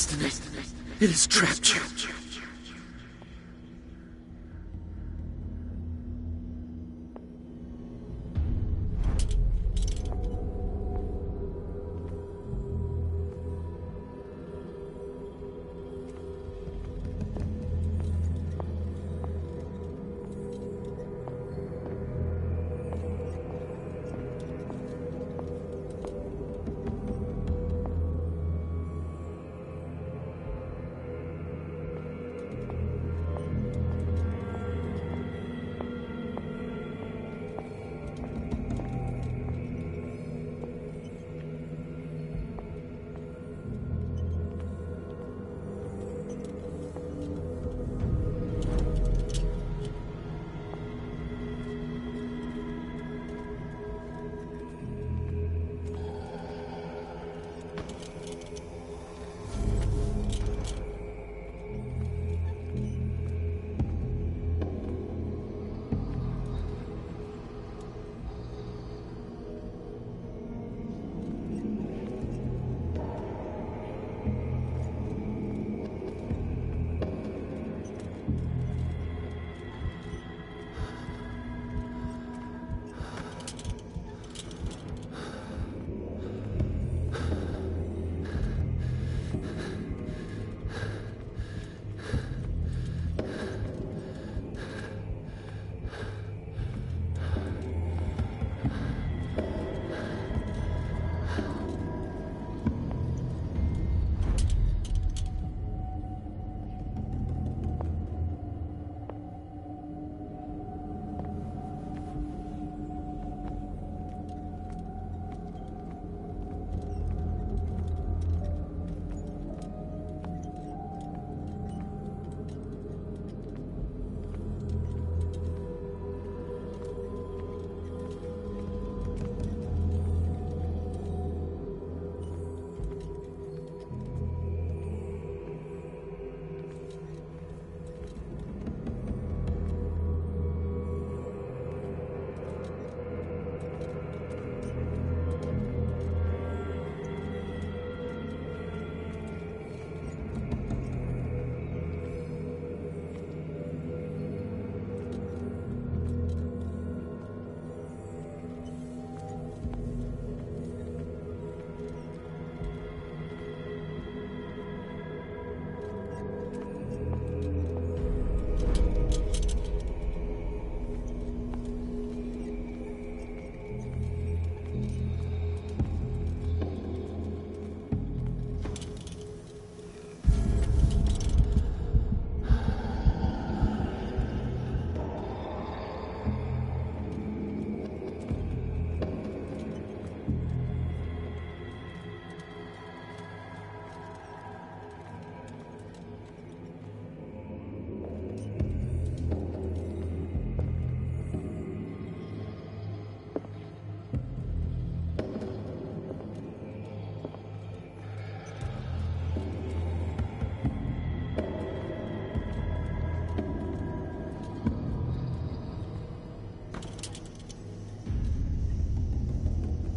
destiny. It has trapped you.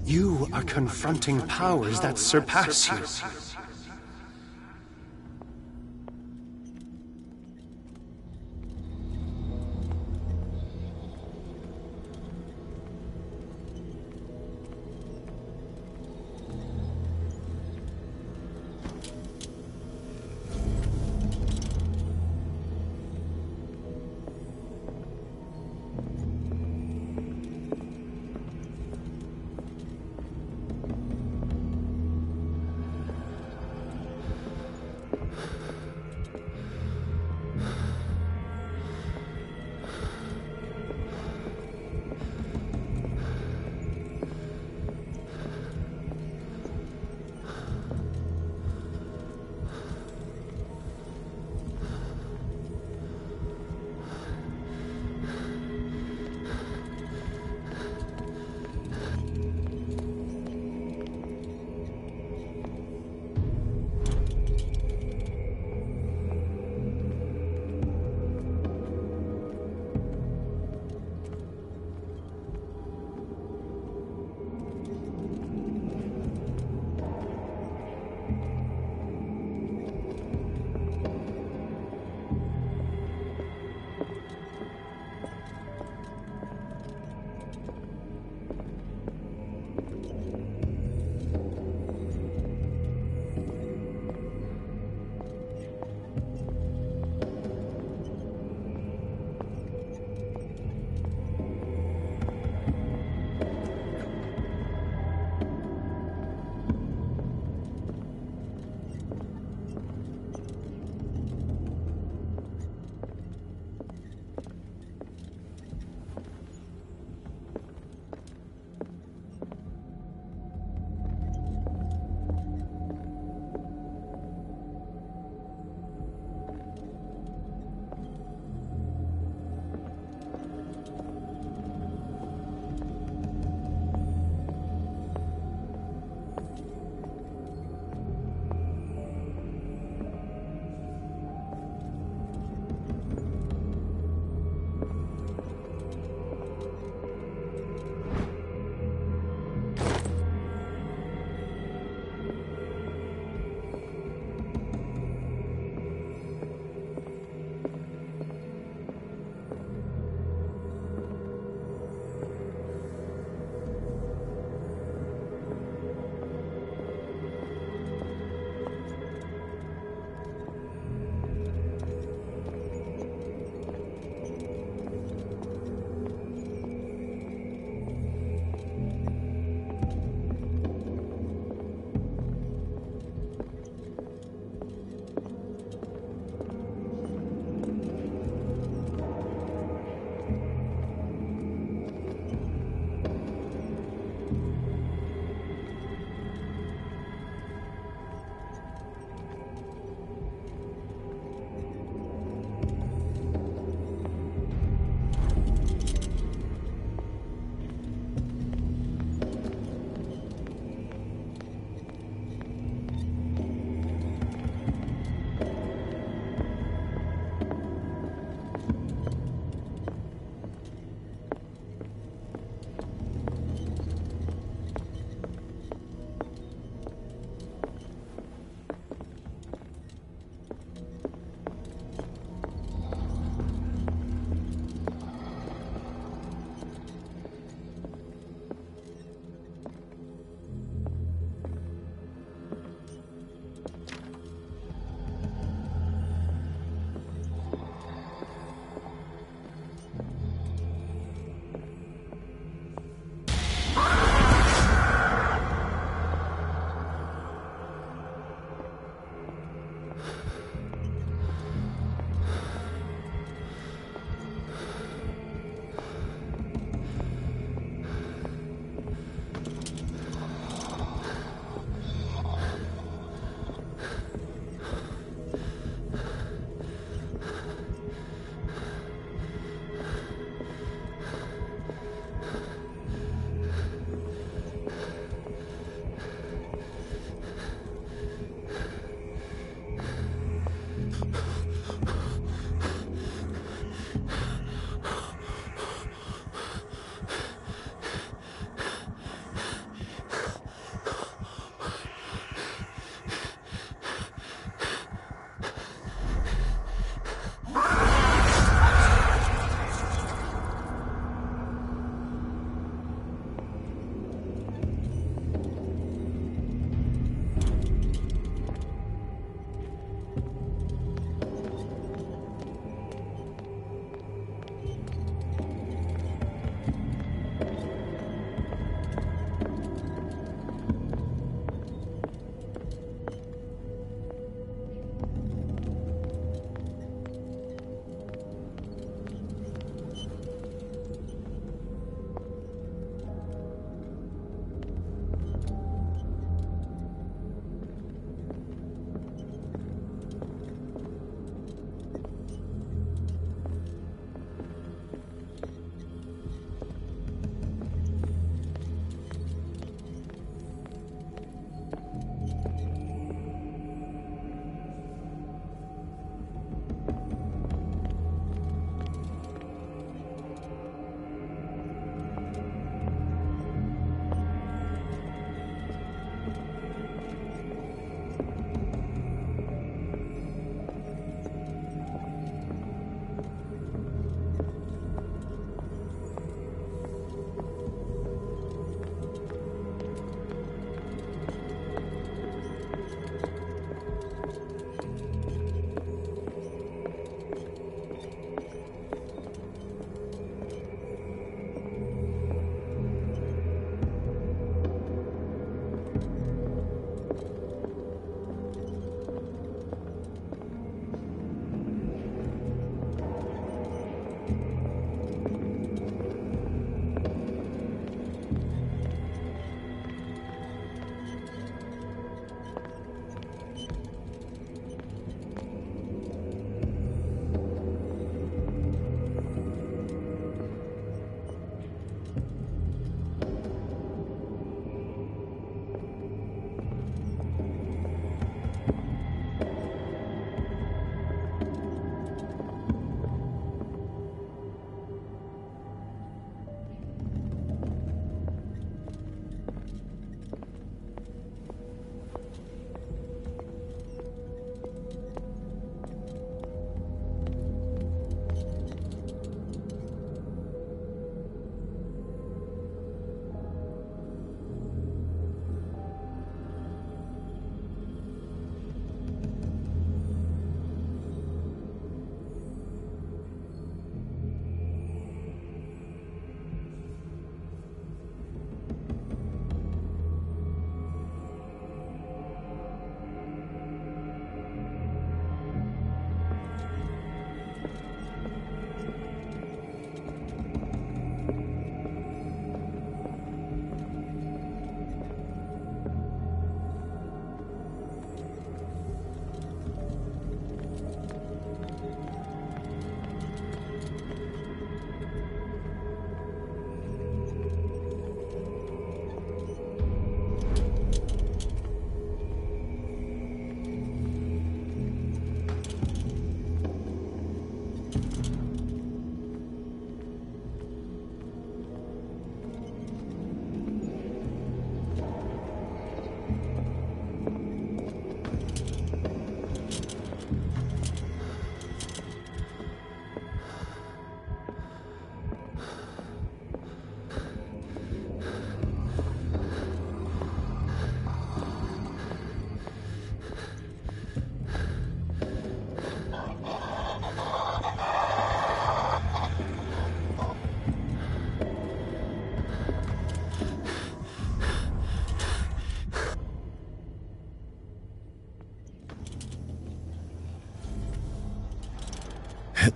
You are confronting powers that surpass you.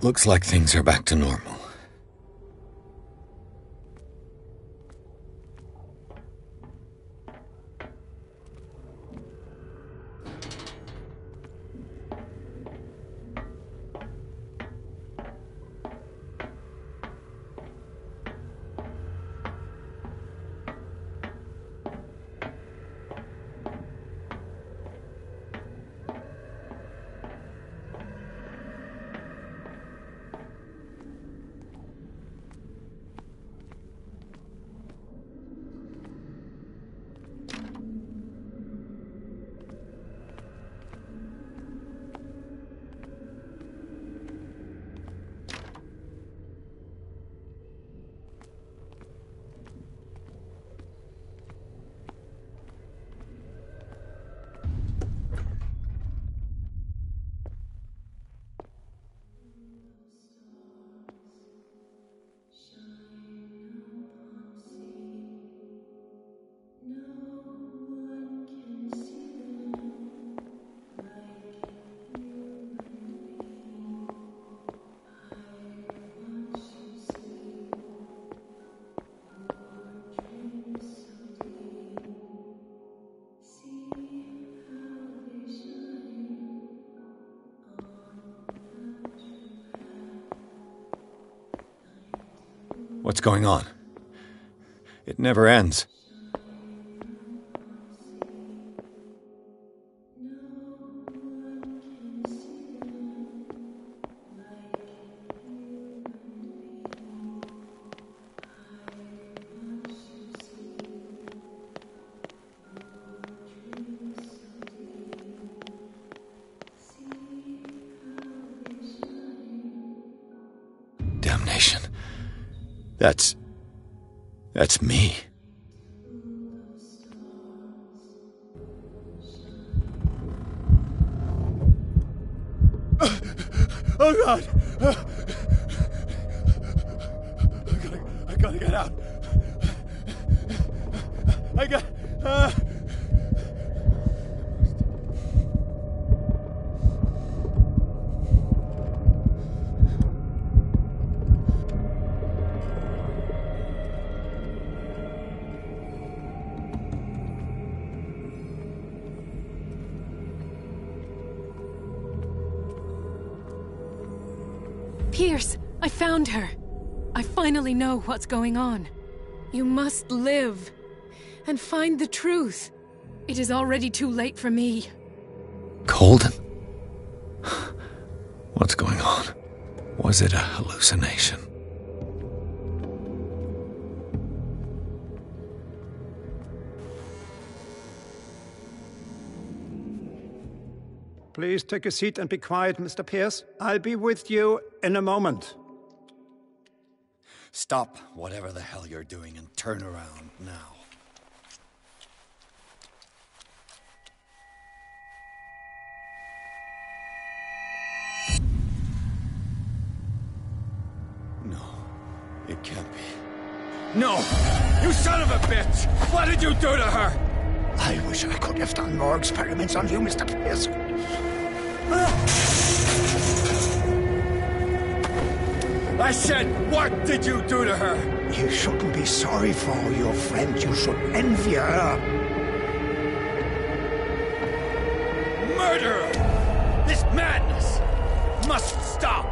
It looks like things are back to normal. What's going on? It never ends. Damnation. That's me. Oh God! I gotta get out. I got. Pierce, I found her. I finally know what's going on. You must live and find the truth. It is already too late for me. Colden? What's going on? Was it a hallucination? Please take a seat and be quiet, Mr. Pierce. I'll be with you in a moment. Stop whatever the hell you're doing and turn around now. No, it can't be. No! You son of a bitch! What did you do to her? I wish I could have done more experiments on you, Mr. Pierce. I said, what did you do to her? You shouldn't be sorry for your friend. You should envy her. Murderer! This madness must stop!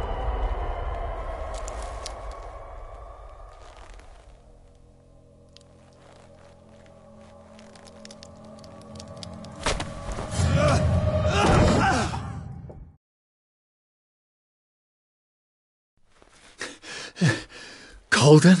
Colden?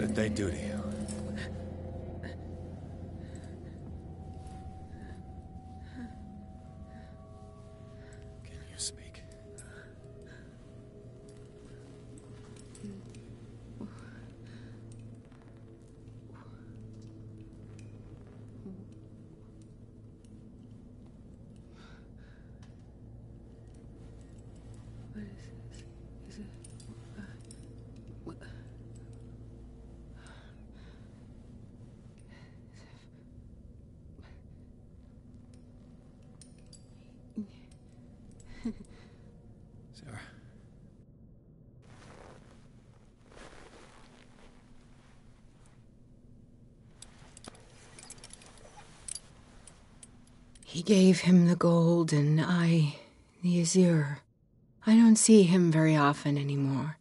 did they do to you? Can you speak? Sarah. He gave him the gold and I the azure. I don't see him very often anymore.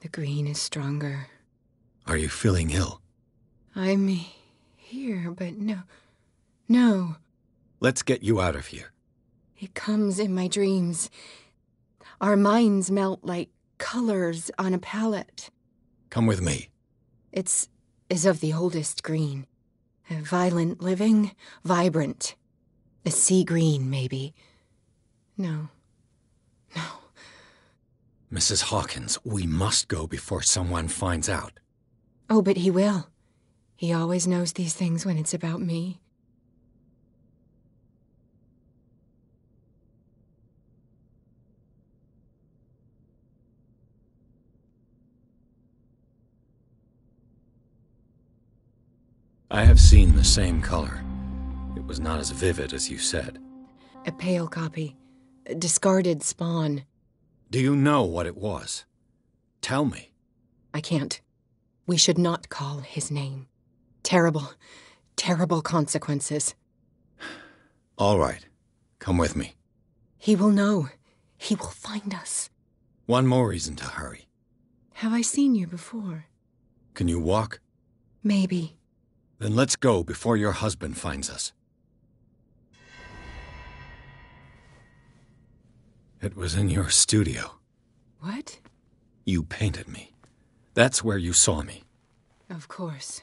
The green is stronger. Are you feeling ill? I'm here, but no. Let's get you out of here. It comes in my dreams. Our minds melt like colors on a palette. Come with me. It's of the oldest green. Violent living, vibrant. A sea green, maybe. No. Mrs. Hawkins, we must go before someone finds out. Oh, but he will. He always knows these things when it's about me. I have seen the same color. It was not as vivid as you said. A pale copy. A discarded spawn. Do you know what it was? Tell me. I can't. We should not call his name. Terrible consequences. All right. Come with me. He will know. He will find us. One more reason to hurry. Have I seen you before? Can you walk? Maybe. Then let's go before your husband finds us. It was in your studio. What? You painted me. That's where you saw me. Of course.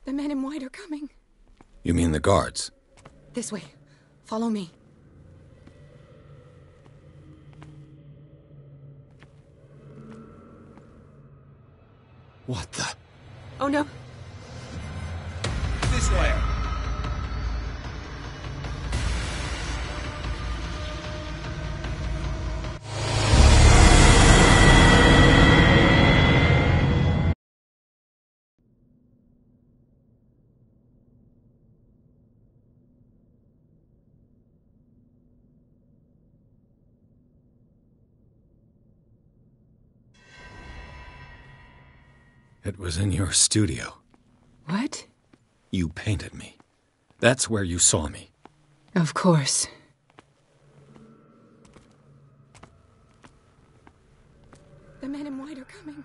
The men in white are coming. You mean the guards? This way. Follow me. What the? Oh no. This way. It was in your studio. What? You painted me. That's where you saw me. Of course. The men in white are coming.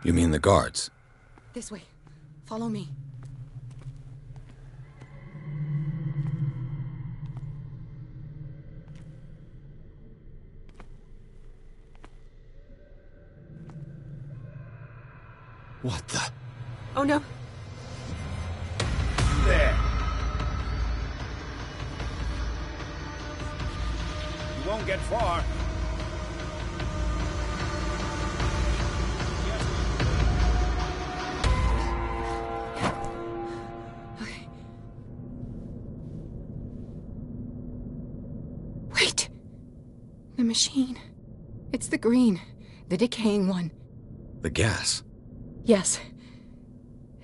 You mean the guards? This way. Follow me. What the? Oh no. There. You won't get far. Okay. Wait. The machine. It's the green. The decaying one. The gas. Yes.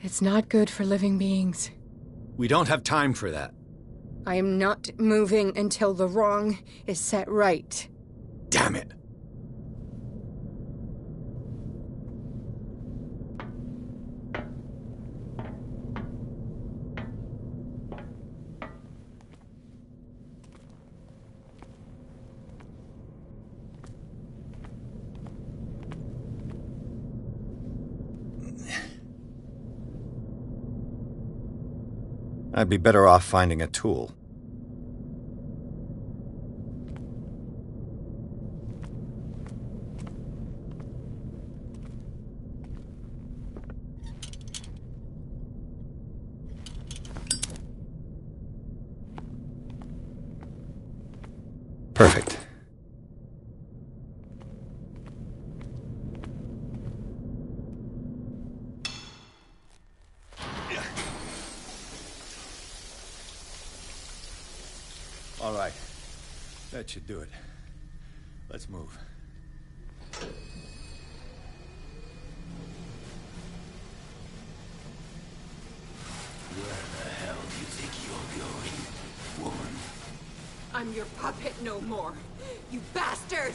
It's not good for living beings. We don't have time for that. I am not moving until the wrong is set right. Damn it. I'd be better off finding a tool. Perfect. All right. That should do it. Let's move. Where the hell do you think you're going, woman? I'm your puppet no more, you bastard!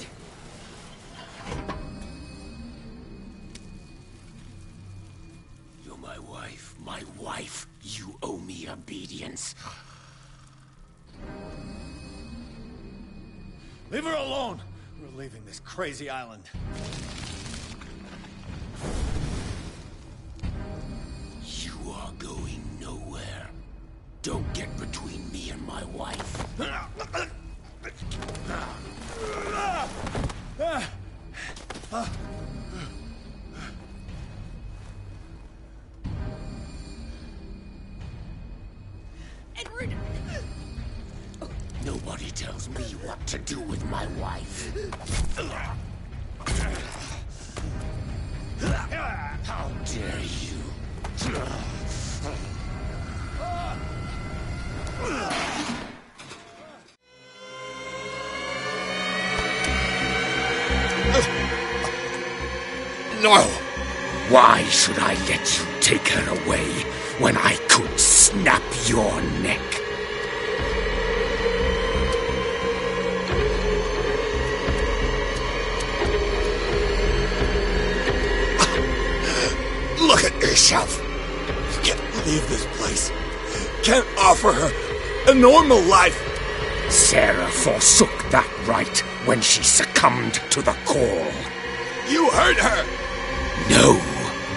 You're my wife. My wife. You owe me obedience. Leave her alone! We're leaving this crazy island. You are going nowhere. Don't get between me and my wife. Edward! Nobody tells me what to do with my wife. How dare you? No! Why should I let you take her away when I could snap your neck? Look at yourself. You can't leave this place. Can't offer her a normal life. Sarah forsook that right when she succumbed to the call. You hurt her. No,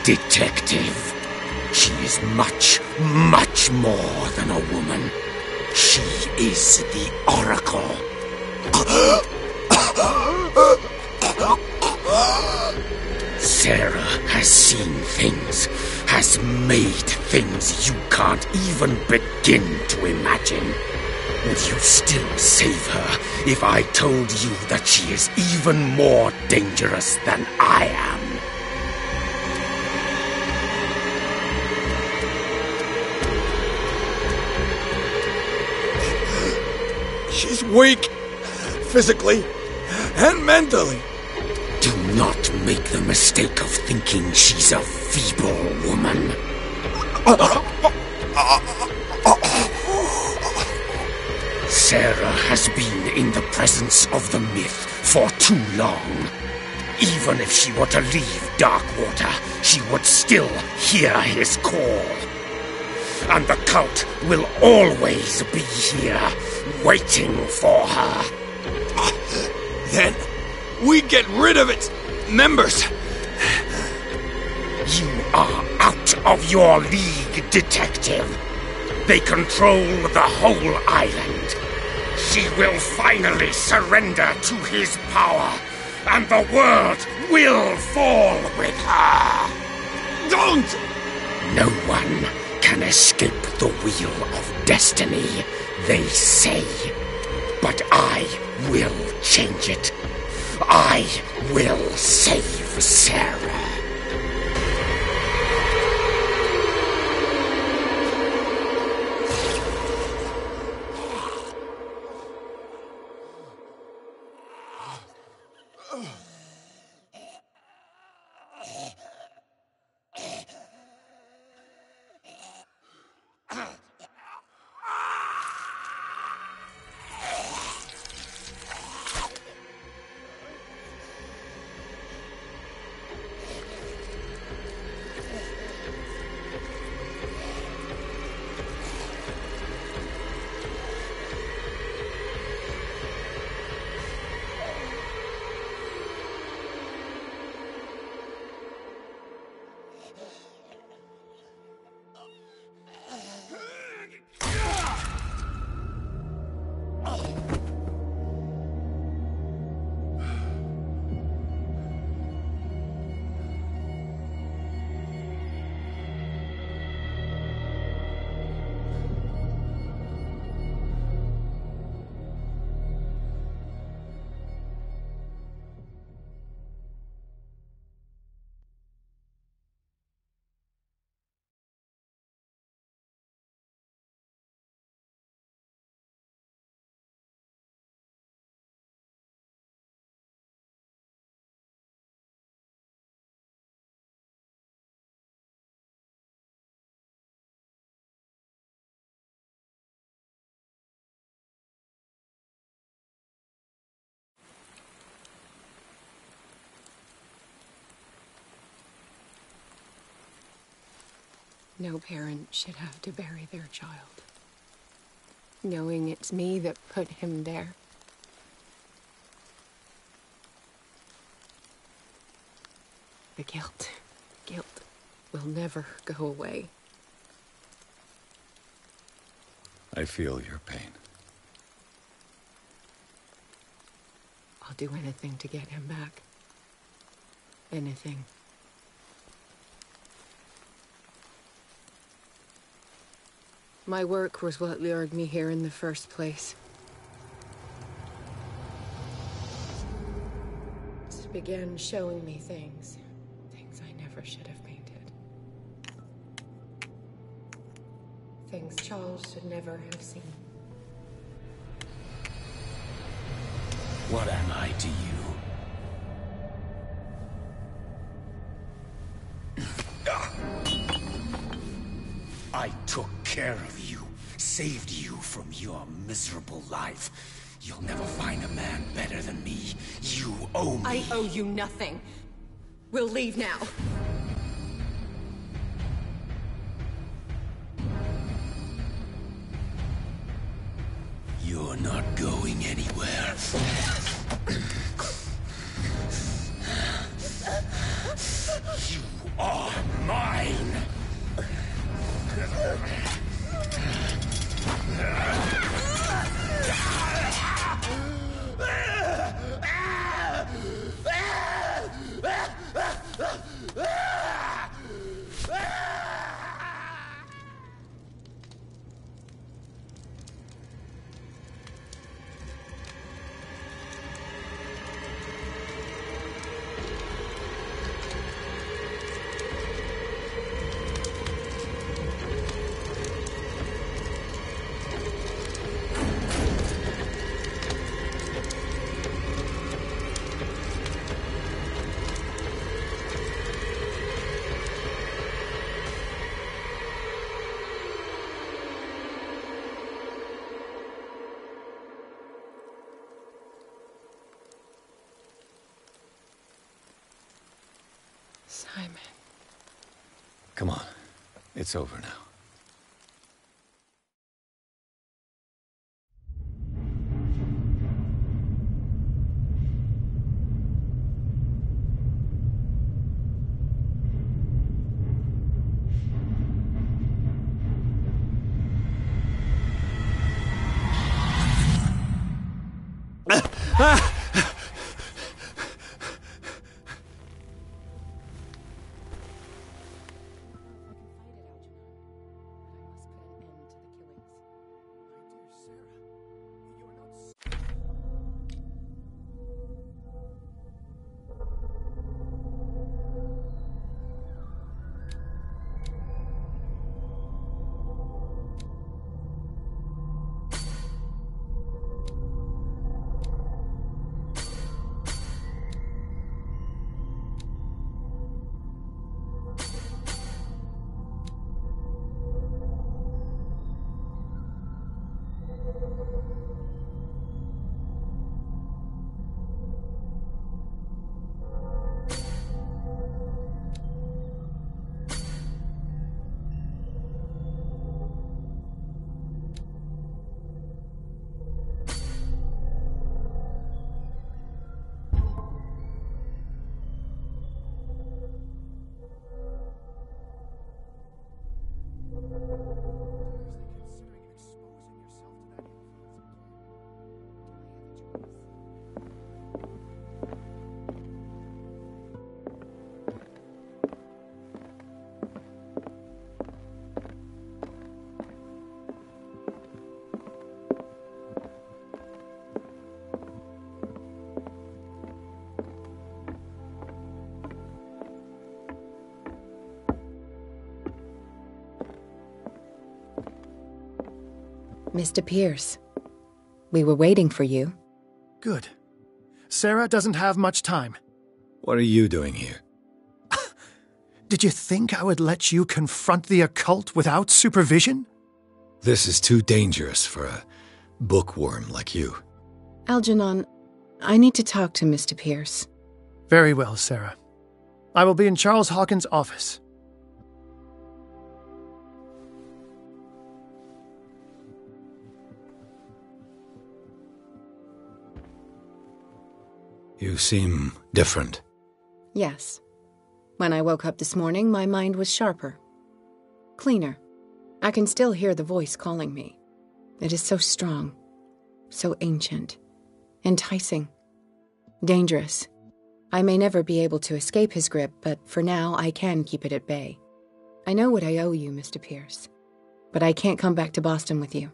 detective. She is much, much more than a woman. She is the Oracle. Sarah has seen things, has made things you can't even begin to imagine. Would you still save her if I told you that she is even more dangerous than I am? She's weak, physically and mentally. Do not make the mistake of thinking she's a feeble woman. Sarah has been in the presence of the myth for too long. Even if she were to leave Darkwater, she would still hear his call. And the cult will always be here, waiting for her. Then we get rid of its members. You are out of your league, detective. They control the whole island. She will finally surrender to his power, and the world will fall with her. Don't! No one can escape the wheel of destiny, they say. But I will change it. I will save Sarah. No parent should have to bury their child, knowing it's me that put him there. The guilt will never go away. I feel your pain. I'll do anything to get him back. Anything. My work was what lured me here in the first place. It began showing me things I never should have painted. Things Charles should never have seen. What am I to you? I took care of you, saved you from your miserable life. You'll never find a man better than me. You owe me. I owe you nothing. We'll leave now. You're not going anywhere. You are mine! Simon. Come on. It's over now. Mr. Pierce, we were waiting for you. Good. Sarah doesn't have much time. What are you doing here? Did you think I would let you confront the occult without supervision? This is too dangerous for a bookworm like you. Algernon, I need to talk to Mr. Pierce. Very well, Sarah. I will be in Charles Hawkins' office. You seem different. Yes. When I woke up this morning, my mind was sharper. Cleaner. I can still hear the voice calling me. It is so strong, so ancient, enticing, dangerous. I may never be able to escape his grip, but for now I can keep it at bay. I know what I owe you, Mr. Pierce, but I can't come back to Boston with you.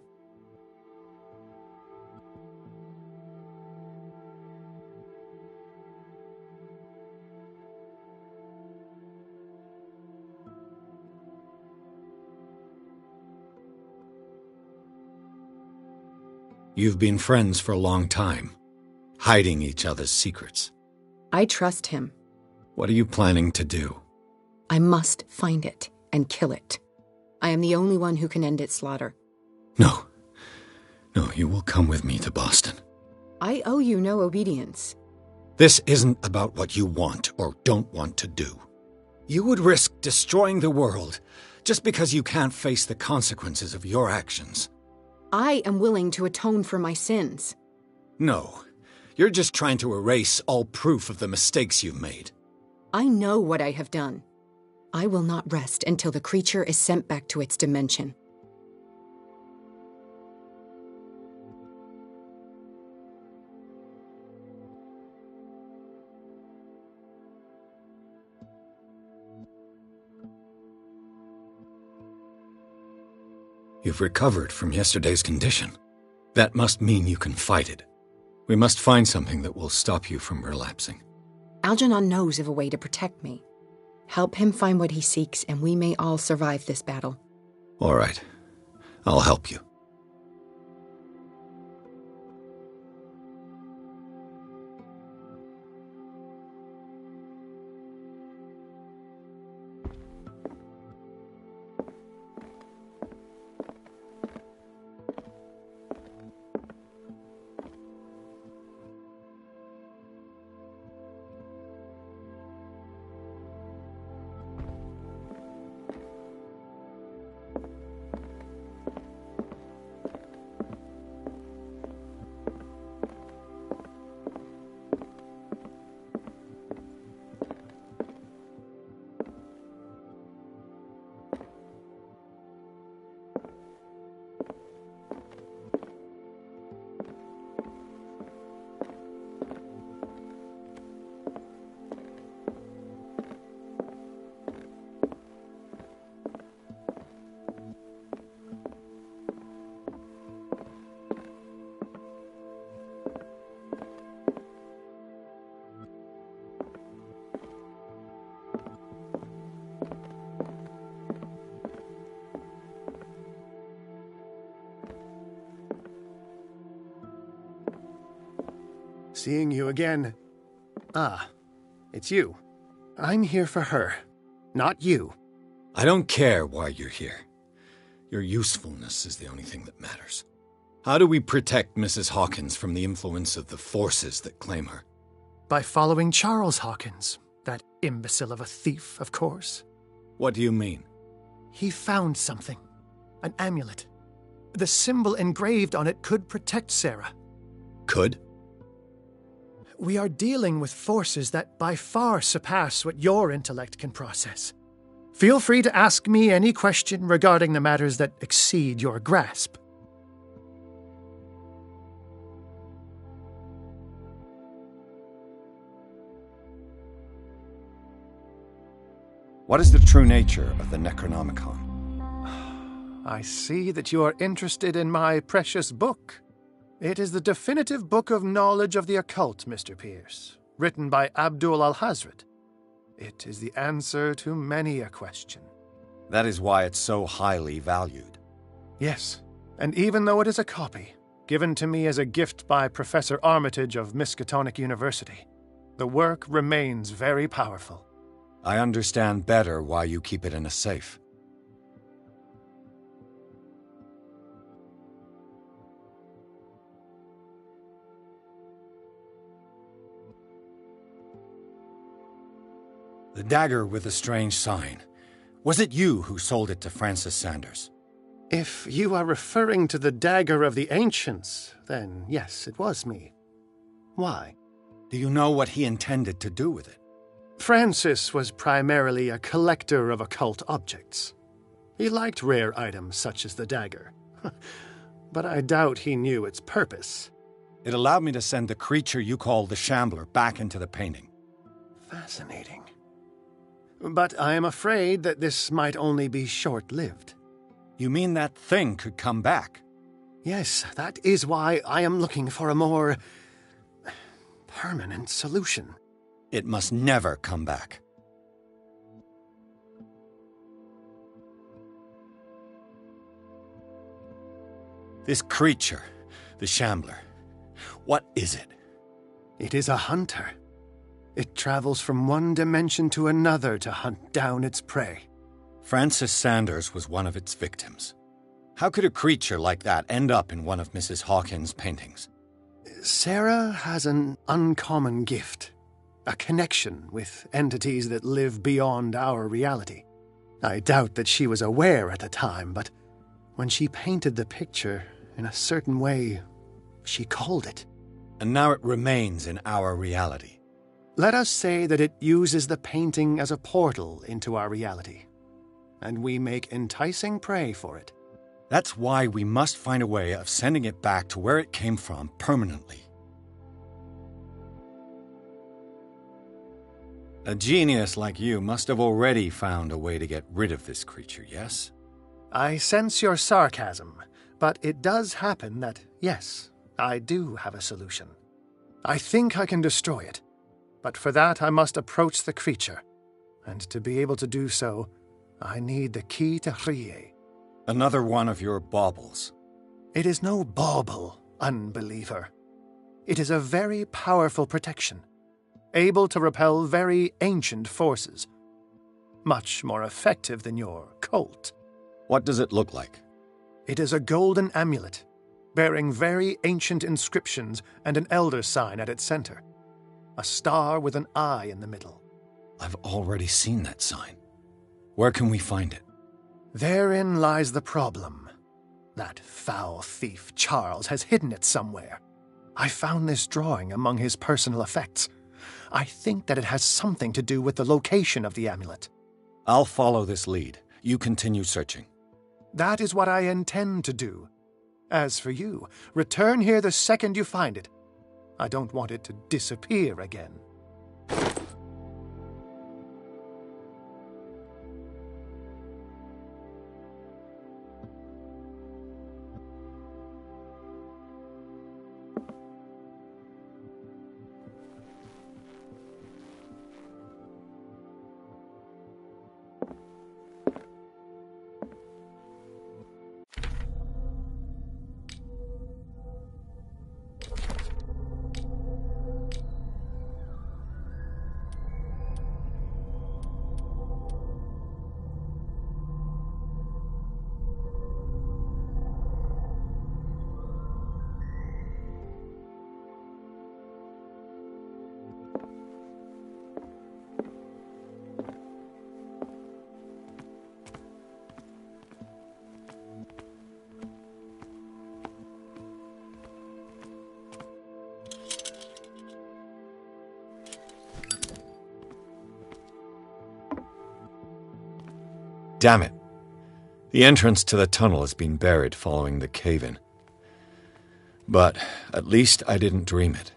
You've been friends for a long time, hiding each other's secrets. I trust him. What are you planning to do? I must find it and kill it. I am the only one who can end its slaughter. No. No, you will come with me to Boston. I owe you no obedience. This isn't about what you want or don't want to do. You would risk destroying the world just because you can't face the consequences of your actions. I am willing to atone for my sins. No, you're just trying to erase all proof of the mistakes you've made. I know what I have done. I will not rest until the creature is sent back to its dimension. You've recovered from yesterday's condition. That must mean you can fight it. We must find something that will stop you from relapsing. Algernon knows of a way to protect me. Help him find what he seeks, and we may all survive this battle. All right. I'll help you. Seeing you again. Ah, it's you. I'm here for her, not you. I don't care why you're here. Your usefulness is the only thing that matters. How do we protect Mrs. Hawkins from the influence of the forces that claim her? By following Charles Hawkins, that imbecile of a thief, of course. What do you mean? He found something. An amulet. The symbol engraved on it could protect Sarah. Could? We are dealing with forces that by far surpass what your intellect can process. Feel free to ask me any question regarding the matters that exceed your grasp. What is the true nature of the Necronomicon? I see that you are interested in my precious book. It is the definitive book of knowledge of the occult, Mr. Pierce, written by Abdul al-Hazred. It is the answer to many a question. That is why it's so highly valued. Yes, and even though it is a copy, given to me as a gift by Professor Armitage of Miskatonic University, the work remains very powerful. I understand better why you keep it in a safe. The dagger with the strange sign. Was it you who sold it to Francis Sanders? If you are referring to the dagger of the ancients, then yes, it was me. Why? Do you know what he intended to do with it? Francis was primarily a collector of occult objects. He liked rare items such as the dagger. But I doubt he knew its purpose. It allowed me to send the creature you call the Shambler back into the painting. Fascinating. But I am afraid that this might only be short-lived. You mean that thing could come back? Yes, that is why I am looking for a more permanent solution. It must never come back. This creature, the Shambler, what is it? It is a hunter. It travels from one dimension to another to hunt down its prey. Francis Sanders was one of its victims. How could a creature like that end up in one of Mrs. Hawkins' paintings? Sarah has an uncommon gift. A connection with entities that live beyond our reality. I doubt that she was aware at the time, but when she painted the picture in a certain way, she called it. And now it remains in our reality. Let us say that it uses the painting as a portal into our reality, and we make enticing prey for it. That's why we must find a way of sending it back to where it came from permanently. A genius like you must have already found a way to get rid of this creature, yes? I sense your sarcasm, but it does happen that, yes, I do have a solution. I think I can destroy it, but for that I must approach the creature, and to be able to do so, I need the key to Rie. Another one of your baubles. It is no bauble, unbeliever. It is a very powerful protection, able to repel very ancient forces. Much more effective than your Colt. What does it look like? It is a golden amulet, bearing very ancient inscriptions and an elder sign at its center. A star with an eye in the middle. I've already seen that sign. Where can we find it? Therein lies the problem. That foul thief Charles has hidden it somewhere. I found this drawing among his personal effects. I think that it has something to do with the location of the amulet. I'll follow this lead. You continue searching. That is what I intend to do. As for you, return here the second you find it. I don't want it to disappear again. Damn it. The entrance to the tunnel has been buried following the cave-in. But at least I didn't dream it.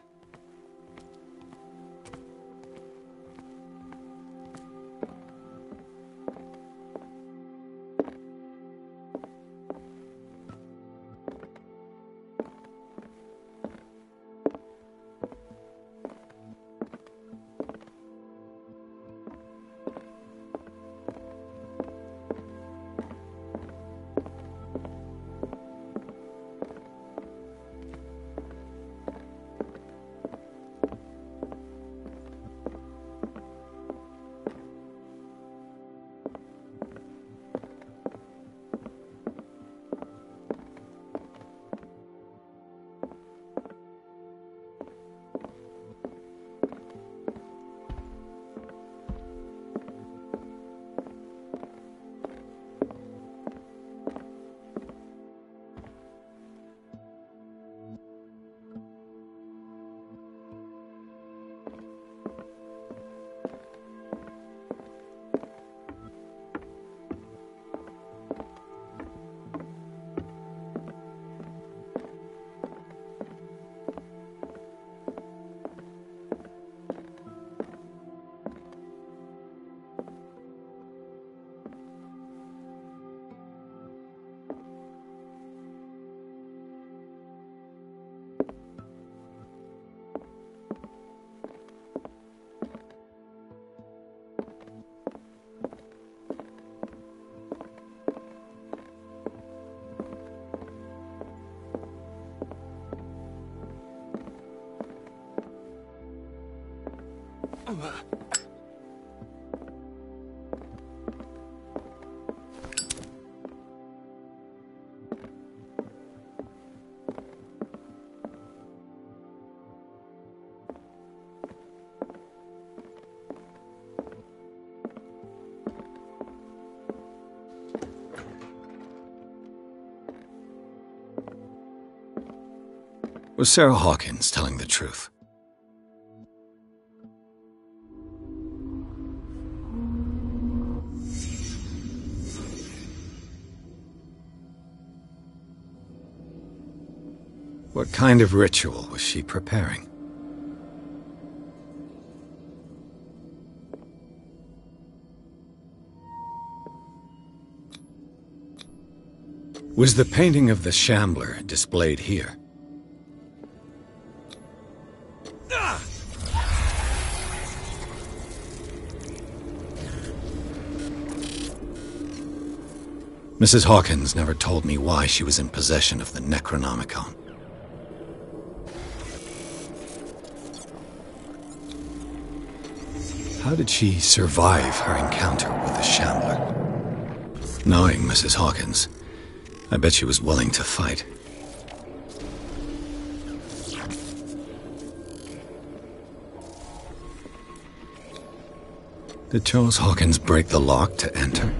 Was Sarah Hawkins telling the truth? What kind of ritual was she preparing? Was the painting of the Shambler displayed here? Mrs. Hawkins never told me why she was in possession of the Necronomicon. How did she survive her encounter with the Shambler? Knowing Mrs. Hawkins, I bet she was willing to fight. Did Charles Hawkins break the lock to enter?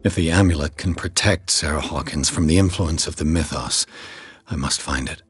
If the amulet can protect Sarah Hawkins from the influence of the mythos, I must find it.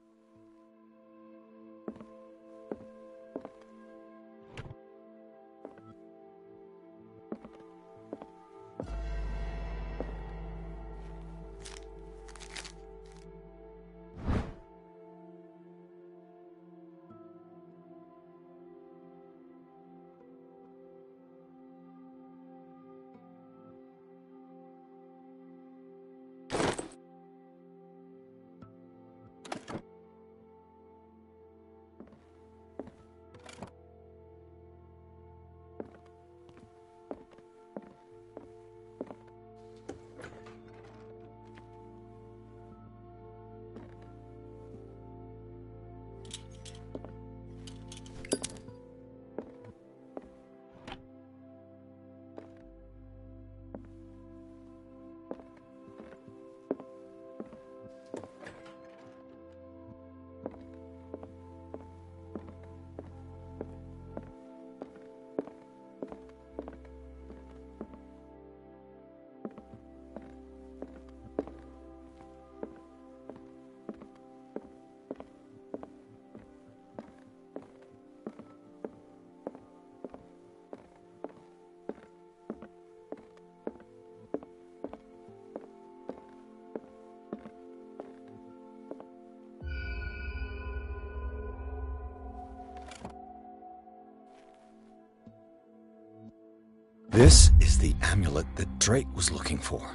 This is the amulet that Drake was looking for.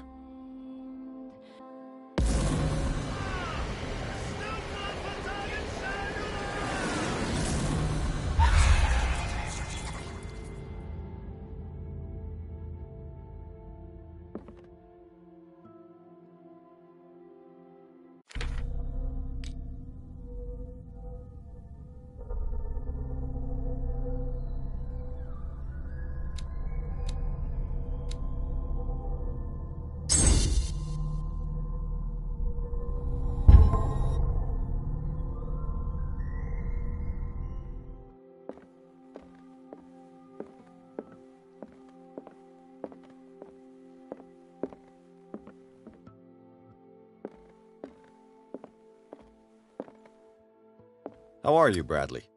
How are you, Bradley?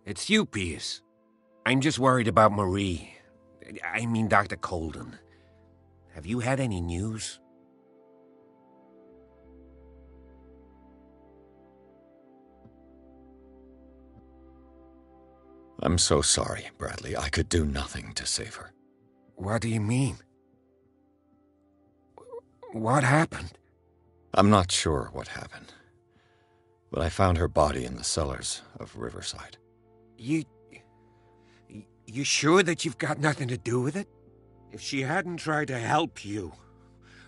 It's you, Pierce. I'm just worried about Marie. I mean, Dr. Colden. Have you had any news? I'm so sorry, Bradley. I could do nothing to save her. What do you mean? What happened? I'm not sure what happened, but I found her body in the cellars of Riverside. You sure that you've got nothing to do with it? If she hadn't tried to help you,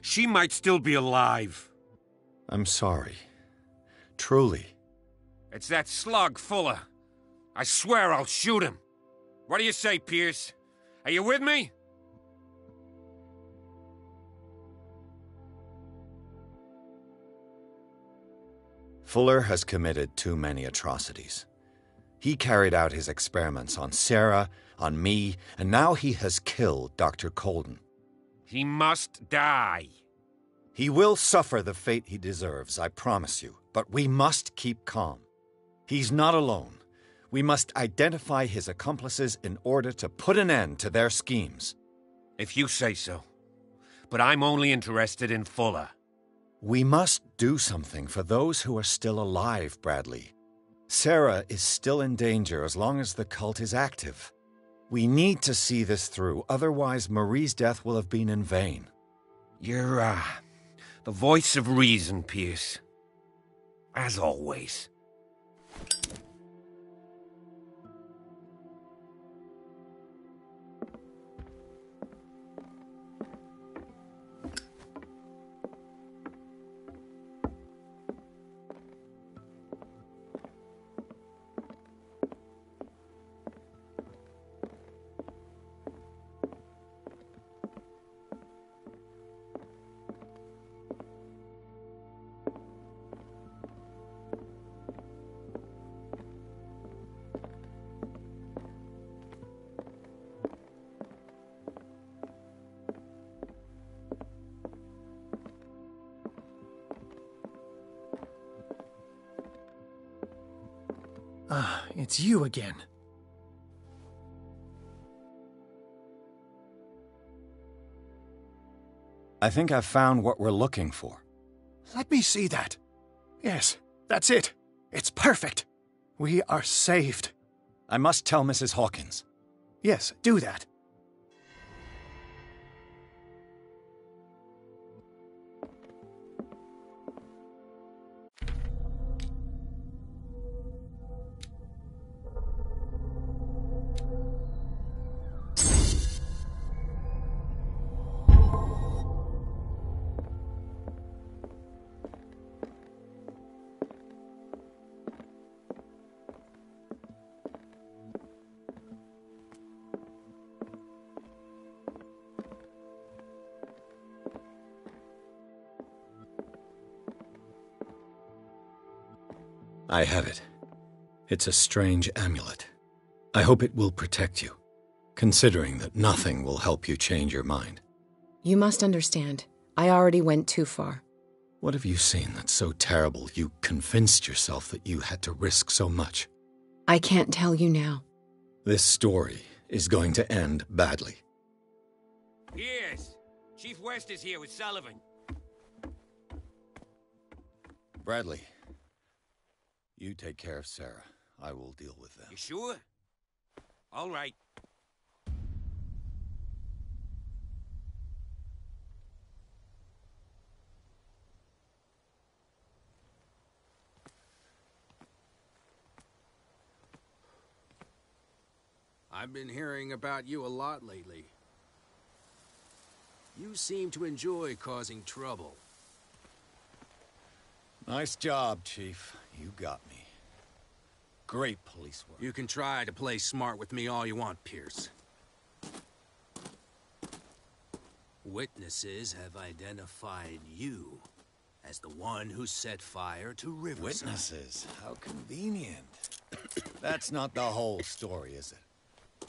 She might still be alive. I'm sorry. Truly. It's that slug, Fuller. I swear I'll shoot him. What do you say, Pierce? Are you with me? Fuller has committed too many atrocities. He carried out his experiments on Sarah, on me, and now he has killed Dr. Colden. He must die. He will suffer the fate he deserves, I promise you, but we must keep calm. He's not alone. We must identify his accomplices in order to put an end to their schemes. If you say so. But I'm only interested in Fuller. We must do something for those who are still alive, Bradley. Sarah is still in danger as long as the cult is active. We need to see this through, otherwise Marie's death will have been in vain. You're, the voice of reason, Pierce. As always. Ah, it's you again. I think I've found what we're looking for. Let me see that. Yes, that's it. It's perfect. We are saved. I must tell Mrs. Hawkins. Yes, do that. I have it. It's a strange amulet. I hope it will protect you, considering that nothing will help you change your mind. You must understand, I already went too far. What have you seen that's so terrible you convinced yourself that you had to risk so much? I can't tell you now. This story is going to end badly. Yes. Chief West is here with Sullivan. Bradley, you take care of Sarah. I will deal with them. You sure? All right. I've been hearing about you a lot lately. You seem to enjoy causing trouble. Nice job, Chief. You got me. Great police work. You can try to play smart with me all you want, Pierce. Witnesses have identified you as the one who set fire to Riverside. Witnesses? How convenient. That's not the whole story, is it?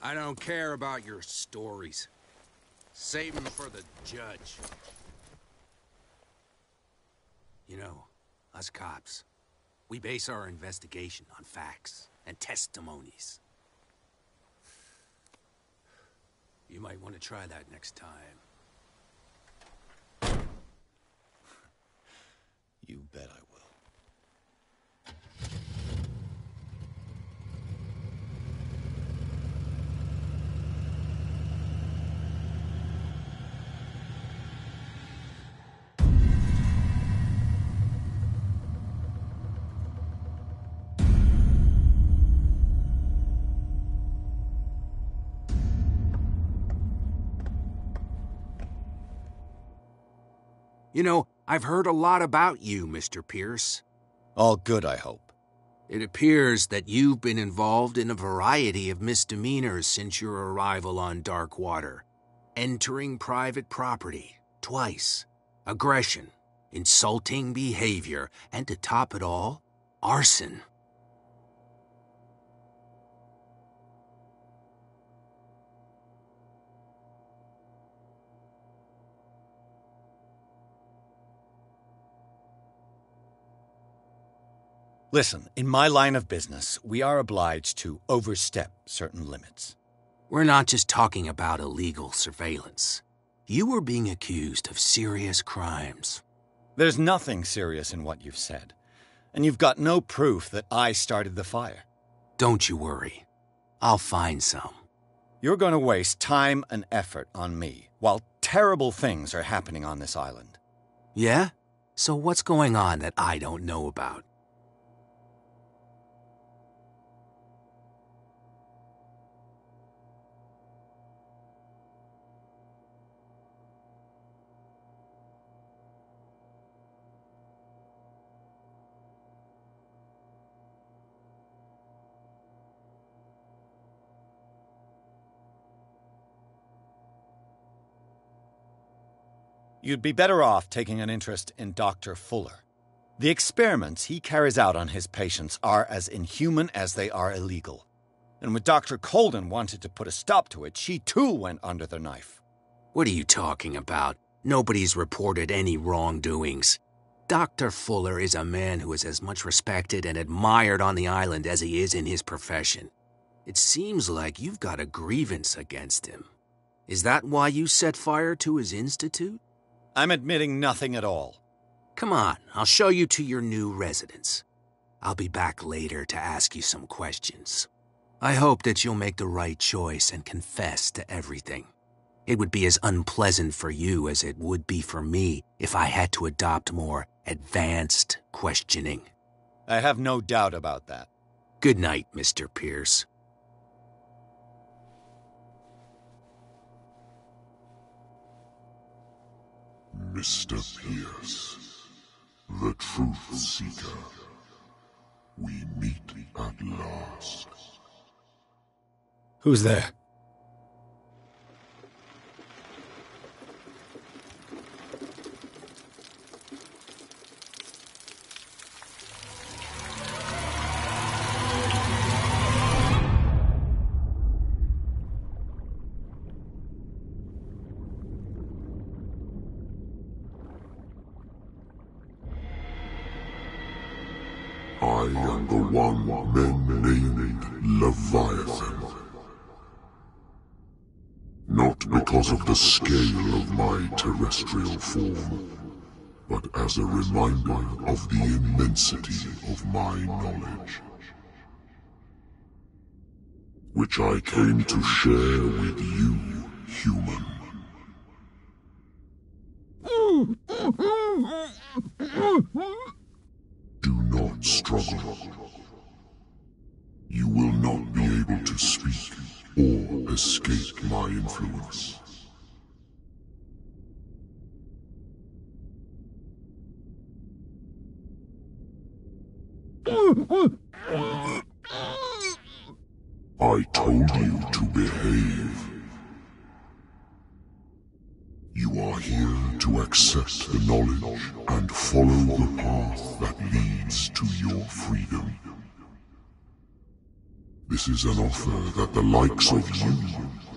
I don't care about your stories. Save them for the judge. You know, us cops, we base our investigation on facts and testimonies. You might want to try that next time. You bet I will. You know, I've heard a lot about you, Mr. Pierce. All good, I hope. It appears that you've been involved in a variety of misdemeanors since your arrival on Darkwater. Entering private property, twice. Aggression, insulting behavior, and to top it all, arson. Listen, in my line of business, we are obliged to overstep certain limits. We're not just talking about illegal surveillance. You were being accused of serious crimes. There's nothing serious in what you've said, and you've got no proof that I started the fire. Don't you worry. I'll find some. You're going to waste time and effort on me, while terrible things are happening on this island. Yeah? So what's going on that I don't know about? You'd be better off taking an interest in Dr. Fuller. The experiments he carries out on his patients are as inhuman as they are illegal. And when Dr. Colden wanted to put a stop to it, she too went under the knife. What are you talking about? Nobody's reported any wrongdoings. Dr. Fuller is a man who is as much respected and admired on the island as he is in his profession. It seems like you've got a grievance against him. Is that why you set fire to his institute? I'm admitting nothing at all. Come on, I'll show you to your new residence. I'll be back later to ask you some questions. I hope that you'll make the right choice and confess to everything. It would be as unpleasant for you as it would be for me if I had to adopt more advanced questioning. I have no doubt about that. Good night, Mr. Pierce. Mr. Pierce, the Truth Seeker, we meet at last. Who's there? I am the one men named Leviathan. Not because of the scale of my terrestrial form, but as a reminder of the immensity of my knowledge, which I came to share with you, human. Do not struggle. You will not be able to speak or escape my influence. I told you to behave. You are here to accept the knowledge and follow the path that leads to your freedom. This is an offer that the likes of you,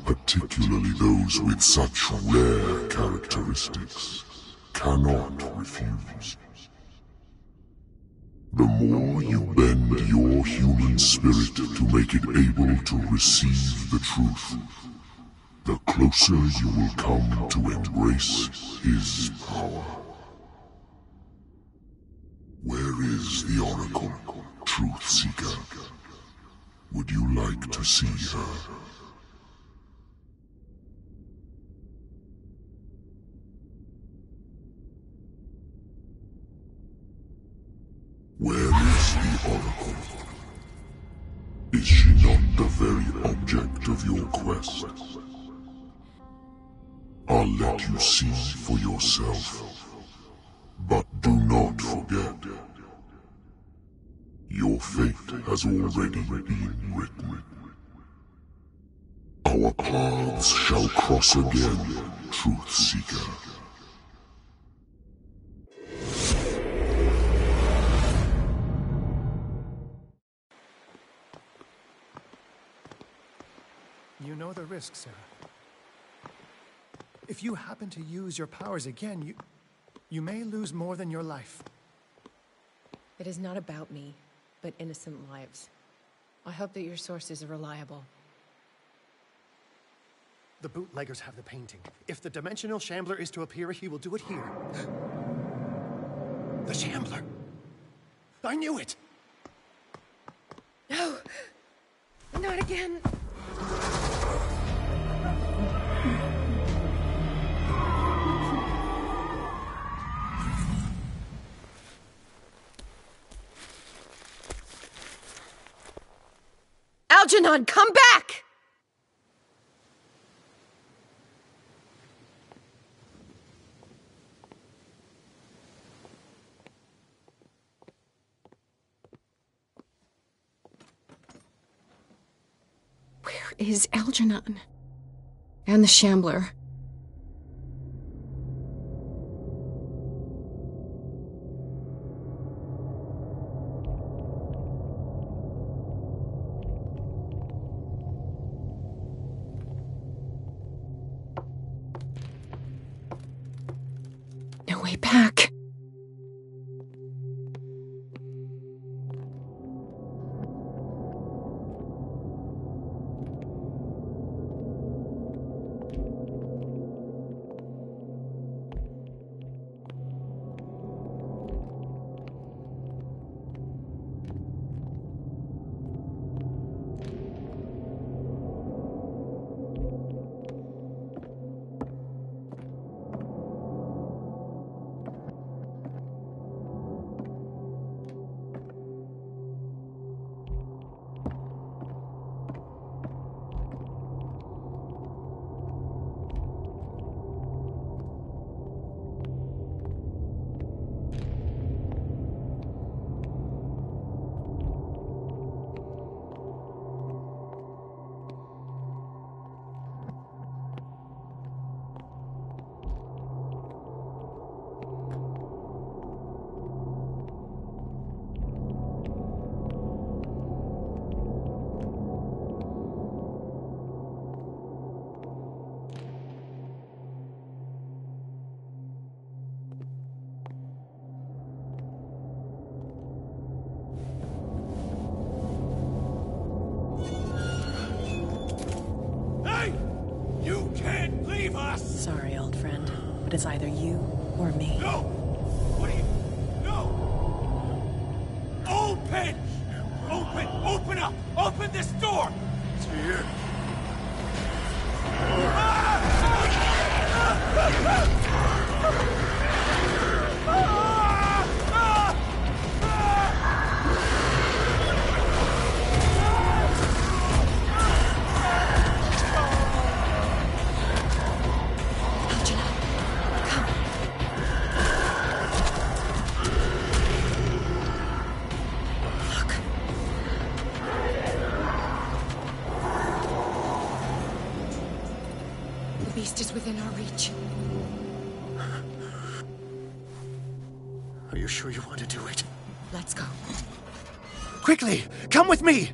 particularly those with such rare characteristics, cannot refuse. The more you bend your human spirit to make it able to receive the truth, the closer you will come to embrace his power. Where is the Oracle, Truth Seeker? Would you like to see her? Where is the Oracle? Is she not the very object of your quest? I'll let you see for yourself. fate has already been written. Our paths shall cross again, Truth Seeker. You know the risk, Sarah. If you happen to use your powers again, you may lose more than your life. It is not about me, but innocent lives. I hope that your sources are reliable. The bootleggers have the painting. If the Dimensional Shambler is to appear, he will do it here. The Shambler! I knew it! No! Not again! Algernon, come back! Where is Algernon? And the Shambler? No way back. Sorry, old friend, but it's either you or me. No! What are you... No! Open! Open up! Open this door! It's here. The beast is within our reach. Are you sure you want to do it? Let's go. Quickly! Come with me!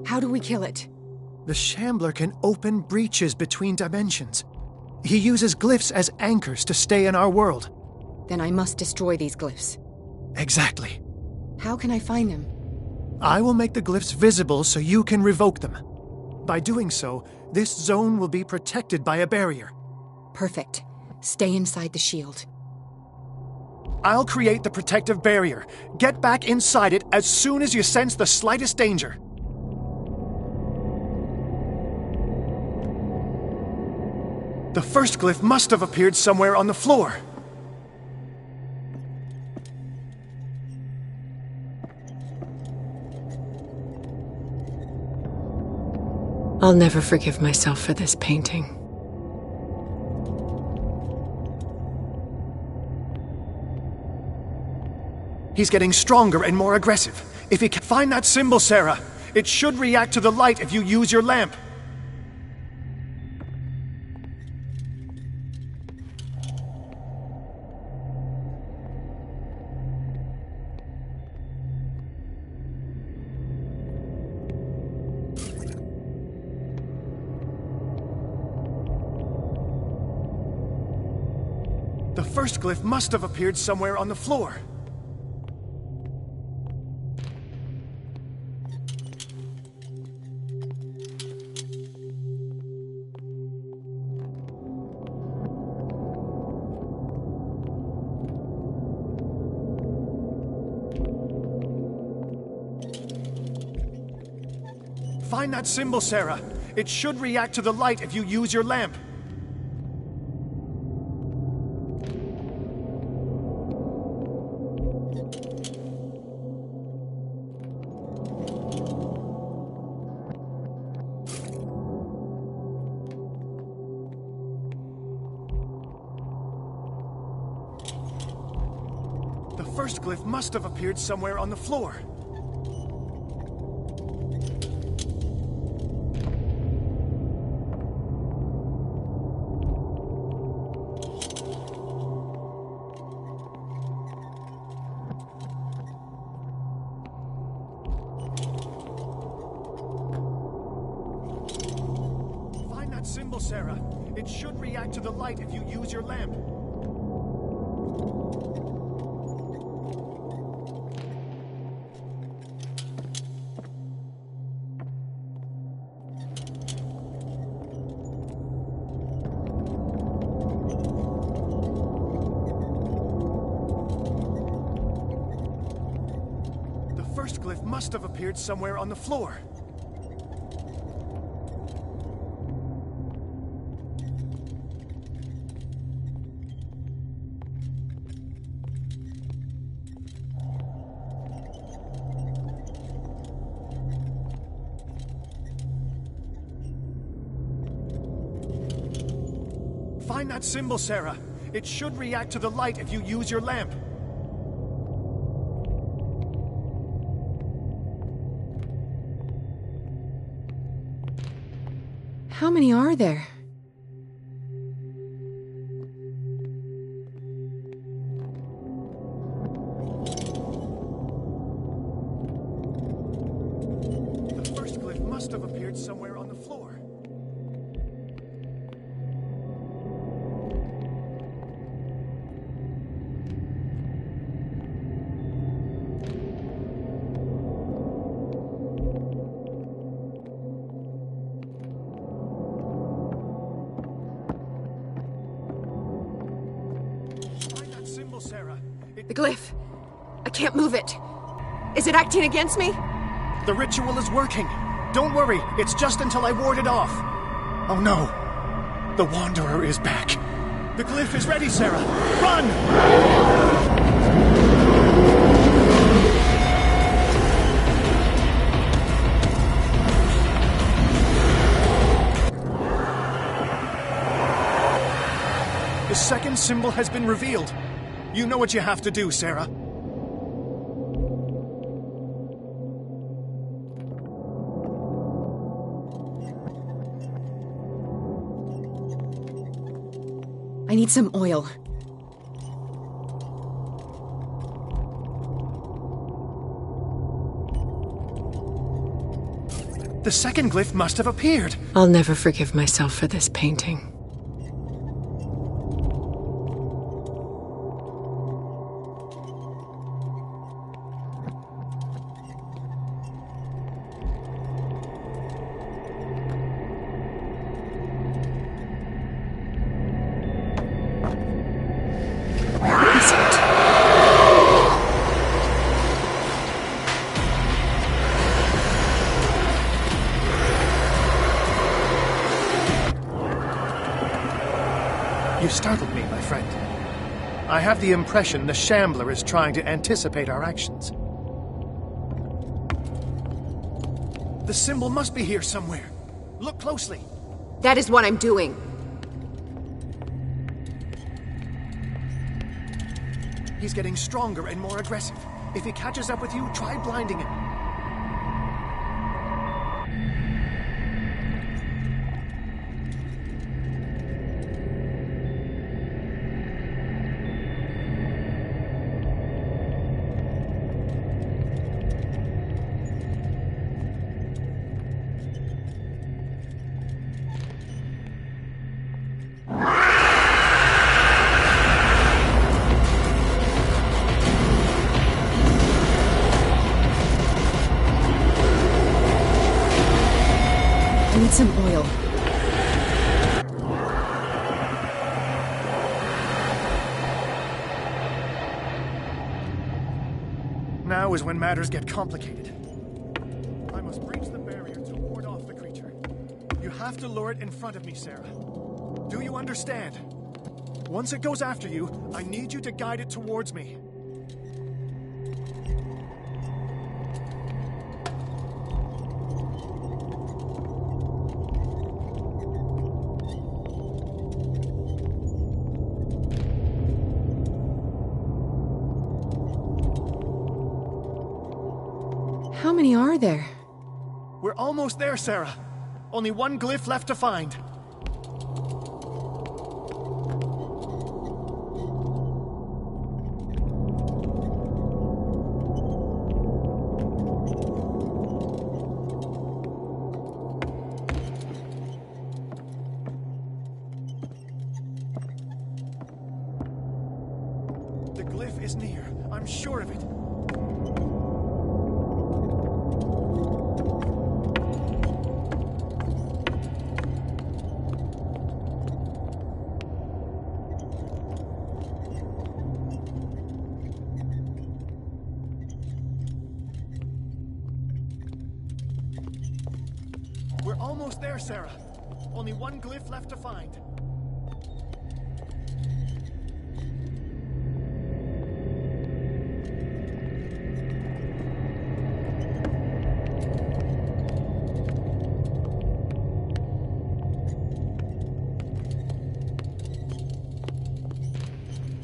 How do we kill it? The Shambler can open breaches between dimensions. He uses glyphs as anchors to stay in our world. Then I must destroy these glyphs. Exactly. How can I find them? I will make the glyphs visible so you can revoke them. By doing so, this zone will be protected by a barrier. Perfect. Stay inside the shield. I'll create the protective barrier. Get back inside it as soon as you sense the slightest danger. The first glyph must have appeared somewhere on the floor. I'll never forgive myself for this painting. He's getting stronger and more aggressive. If he can find that symbol, Sarah, it should react to the light if you use your lamp. The first glyph must have appeared somewhere on the floor. Find that symbol, Sarah. It should react to the light if you use your lamp. The first glyph must have appeared somewhere on the floor. Symbol, Sarah. It should react to the light if you use your lamp. The first glyph must have appeared somewhere on the floor. Find that symbol, Sarah. It should react to the light if you use your lamp. How many are there? The first glyph must have appeared somewhere on the floor. Sarah. The glyph. I can't move it. Is it acting against me? The ritual is working. Don't worry, it's just until I ward it off. Oh no. The Wanderer is back. The glyph is ready, Sarah. Run! The second symbol has been revealed. You know what you have to do, Sarah. I need some oil. The second glyph must have appeared. I'll never forgive myself for this painting. You startled me, my friend. I have the impression the Shambler is trying to anticipate our actions. The symbol must be here somewhere. Look closely. That is what I'm doing. He's getting stronger and more aggressive. If he catches up with you, try blinding him. Some oil. Now is when matters get complicated. I must breach the barrier to ward off the creature. You have to lure it in front of me, Sarah. Do you understand? Once it goes after you, I need you to guide it towards me. How many are there? We're almost there, Sarah. Only one glyph left to find. The glyph is near. I'm sure of it. We're almost there, Sarah. Only one glyph left to find.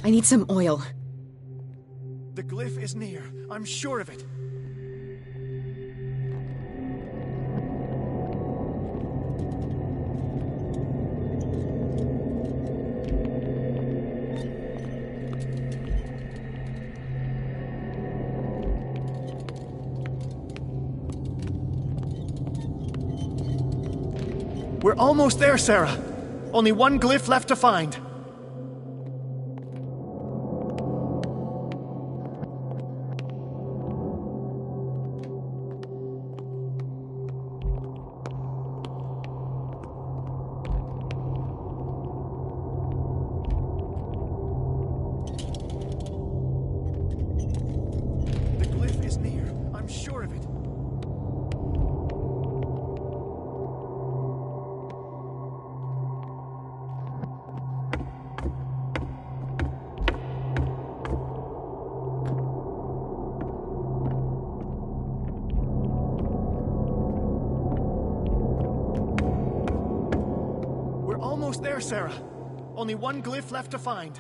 I need some oil. The glyph is near. I'm sure of it. We're almost there, Sarah. Only one glyph left to find. The glyph is near. I'm sure of it. We're almost there, Sarah. Only one glyph left to find.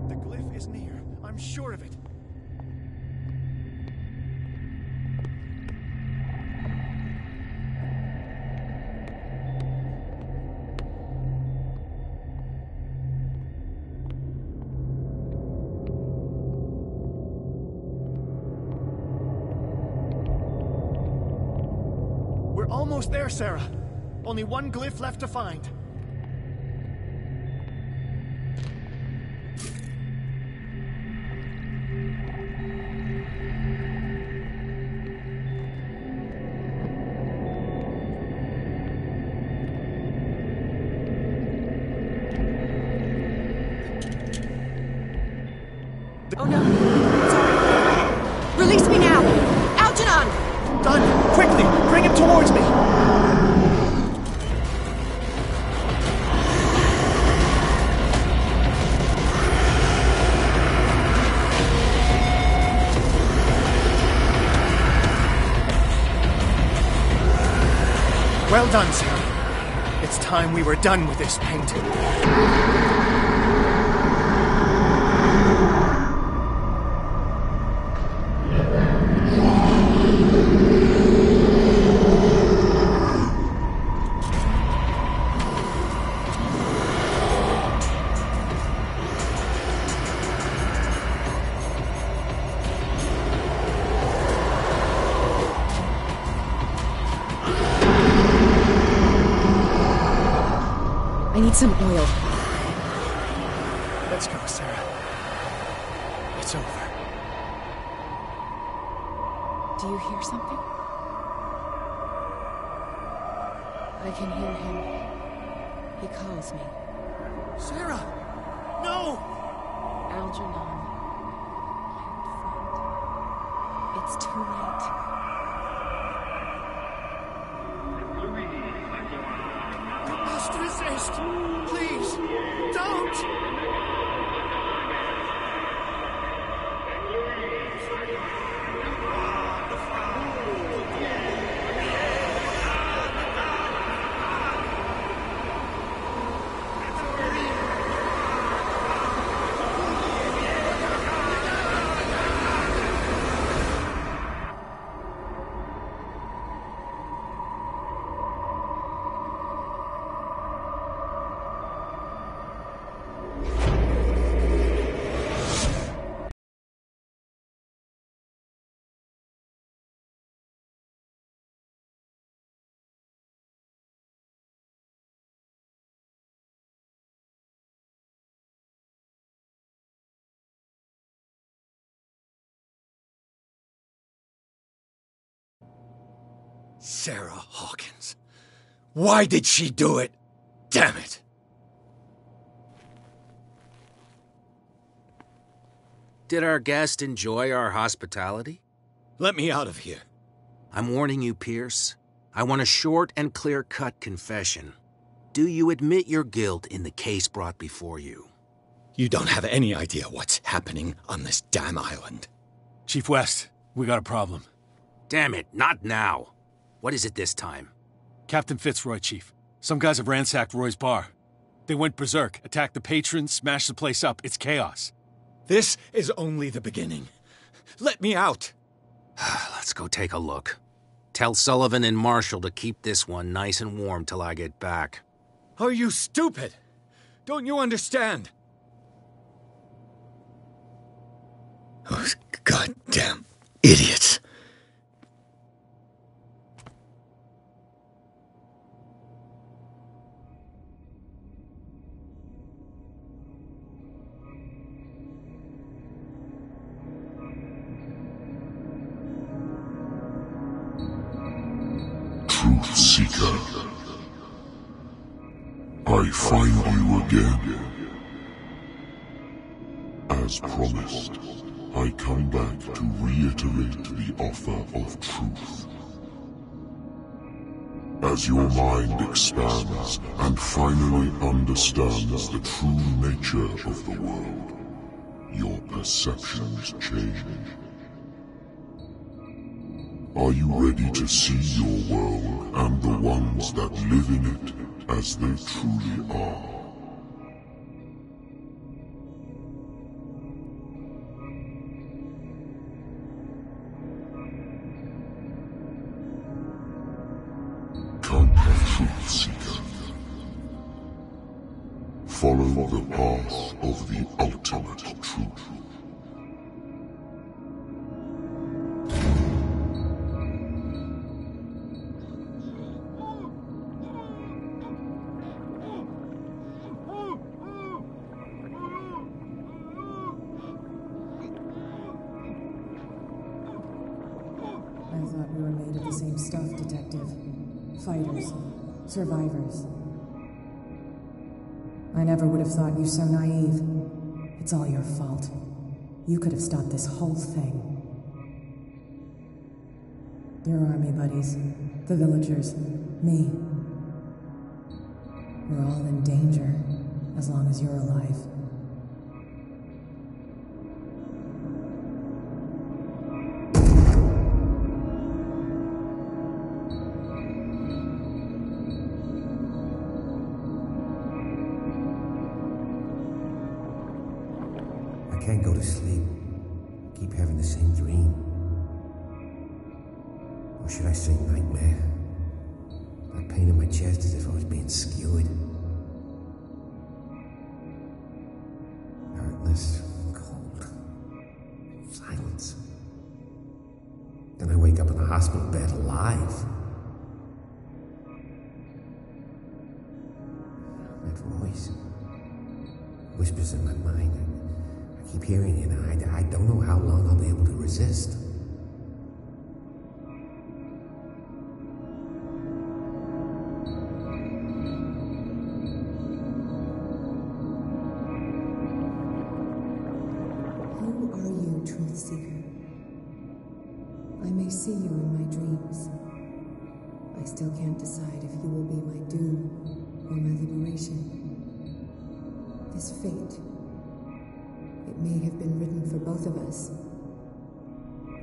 The glyph is near. I'm sure of it. We're almost there, Sarah. Only one glyph left to find. Oh no! Sorry. Release me now! Done! Quickly! Bring him towards me! Well done, Sarah. It's time we were done with this painting. I need some oil. Let's go, Sarah. It's over. Do you hear something? I can hear him. He calls me. Sarah! No! Algernon. My old friend. It's too late. Must resist! Please! Don't! Sarah Hawkins. Why did she do it? Damn it! Did our guest enjoy our hospitality? Let me out of here. I'm warning you, Pierce. I want a short and clear-cut confession. Do you admit your guilt in the case brought before you? You don't have any idea what's happening on this damn island. Chief West, we got a problem. Damn it, not now. What is it this time? Captain Fitzroy, Chief. Some guys have ransacked Roy's bar. They went berserk, attacked the patrons, smashed the place up. It's chaos. This is only the beginning. Let me out. Let's go take a look. Tell Sullivan and Marshall to keep this one nice and warm till I get back. Are you stupid? Don't you understand? Those goddamn idiots. Truth Seeker, I find you again. As promised, I come back to reiterate the offer of truth. As your mind expands and finally understands the true nature of the world, your perceptions change. Are you ready to see your world and the ones that live in it as they truly are? Come, Truth Seeker. Follow the path of the ultimate truth. I thought we were made of the same stuff, Detective. Fighters. Survivors. I never would have thought you so naive. It's all your fault. You could have stopped this whole thing. Your army buddies, the villagers, me. We're all in danger, as long as you're alive. I can't go to sleep. I keep having the same dream. Or should I say nightmare? That pain in my chest as if I was being skewered. Hurtless, cold, silence. Then I wake up in a hospital bed alive. That voice whispers in my mind. I keep hearing it, and I don't know how long I'll be able to resist. Who are you, Truth Seeker? I may see you in my dreams. I still can't decide if you will be my doom or my liberation. This fate, it may have been written for both of us,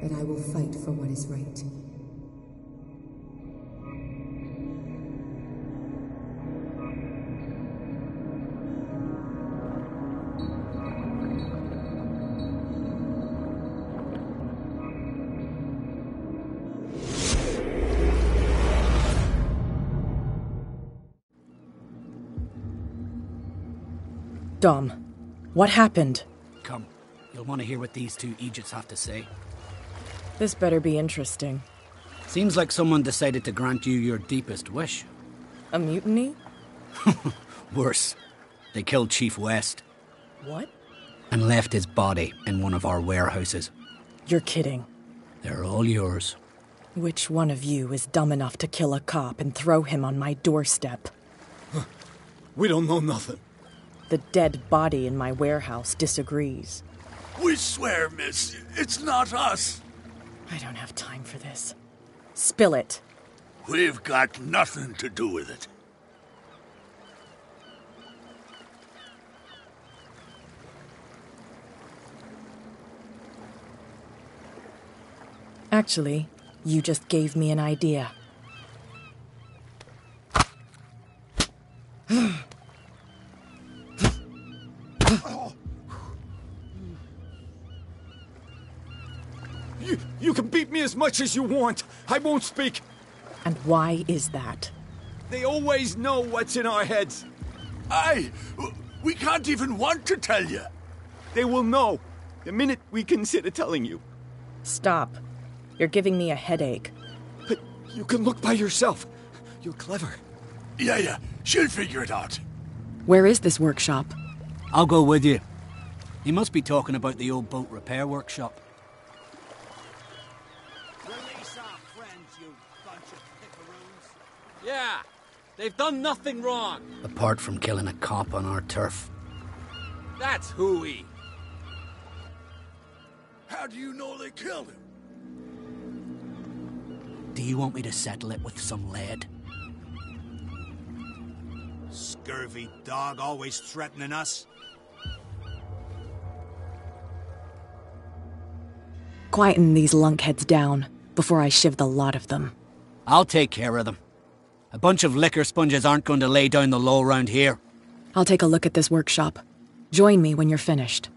but I will fight for what is right. Dom, what happened? Come, you'll want to hear what these two Egypts have to say. This better be interesting. Seems like someone decided to grant you your deepest wish. A mutiny? Worse. They killed Chief West. What? And left his body in one of our warehouses. You're kidding. They're all yours. Which one of you is dumb enough to kill a cop and throw him on my doorstep? We don't know nothing. The dead body in my warehouse disagrees. We swear, miss, it's not us. I don't have time for this. Spill it. We've got nothing to do with it. Actually, you just gave me an idea. You can beat me as much as you want. I won't speak. And why is that? They always know what's in our heads. We can't even want to tell you. They will know the minute we consider telling you. Stop. You're giving me a headache. But you can look by yourself. You're clever. Yeah. She'll figure it out. Where is this workshop? I'll go with you. You must be talking about the old boat repair workshop. Release our friends, you bunch of pickaroos. Yeah, they've done nothing wrong. Apart from killing a cop on our turf. That's hooey. How do you know they killed him? Do you want me to settle it with some lead? Scurvy dog, always threatening us. Quieten these lunkheads down before I shiv the lot of them. I'll take care of them. A bunch of liquor sponges aren't going to lay down the law round here. I'll take a look at this workshop. Join me when you're finished.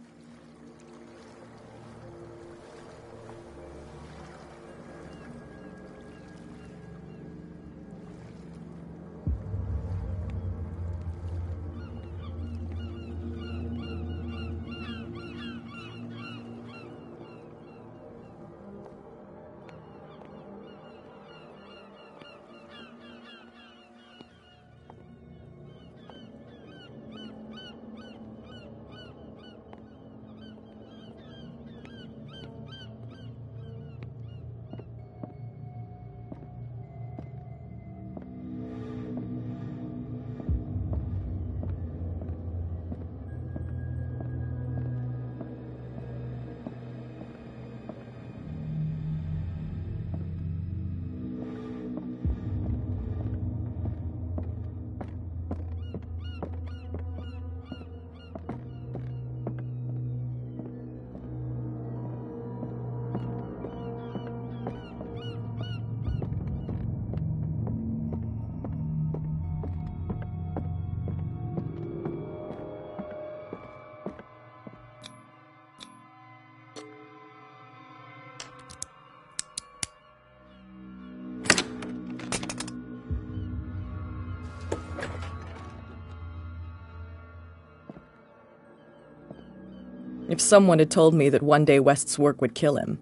If someone had told me that one day West's work would kill him.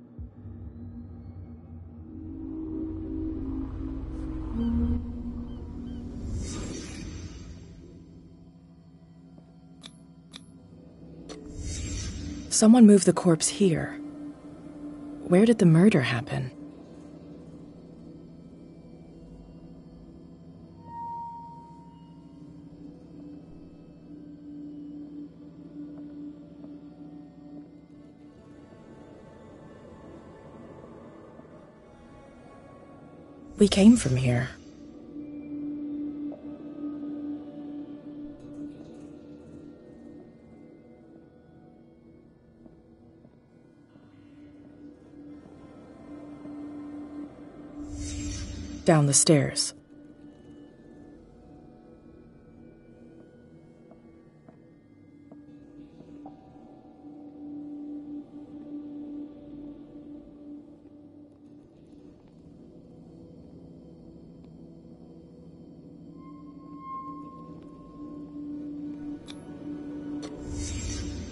Someone moved the corpse here. Where did the murder happen? We came from here. Down the stairs.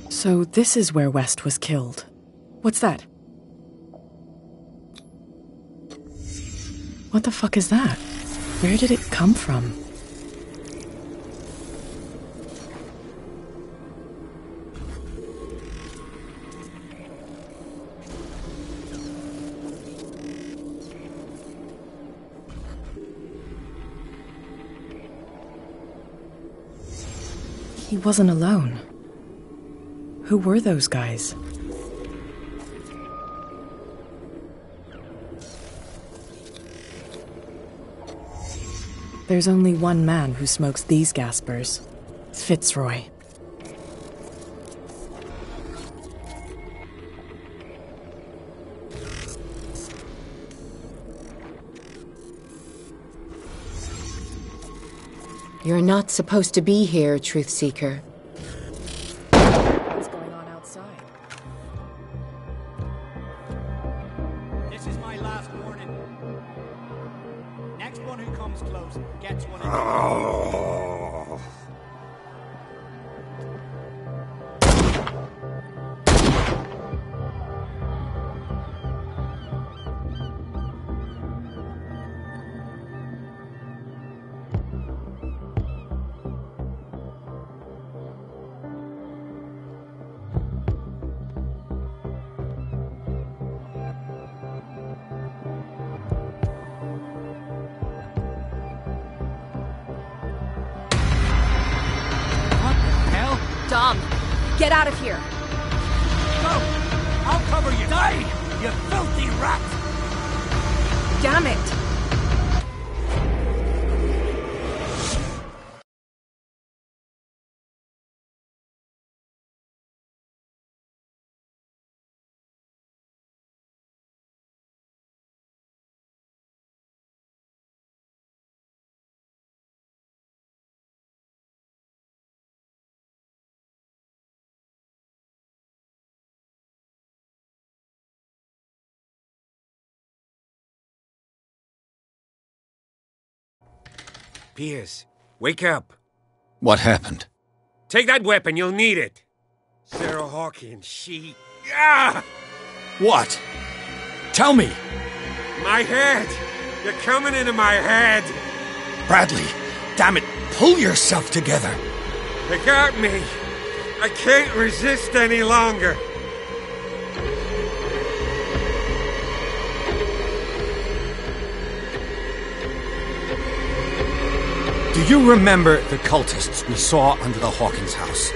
So this is where West was killed. What's that? What the fuck is that? Where did it come from? He wasn't alone. Who were those guys? There's only one man who smokes these gaspers. Fitzroy. You're not supposed to be here, Truth Seeker. What's going on outside? This is my last warning. Next one who comes close gets one of Dom, get out of here. Go! I'll cover you! Die, you filthy rat! Damn it! Piers, wake up. What happened? Take that weapon, you'll need it. Sarah Hawkins, she... Ah! What? Tell me! My head! You're coming into my head! Bradley, damn it, pull yourself together! They got me! I can't resist any longer! Do you remember the cultists we saw under the Hawkins house?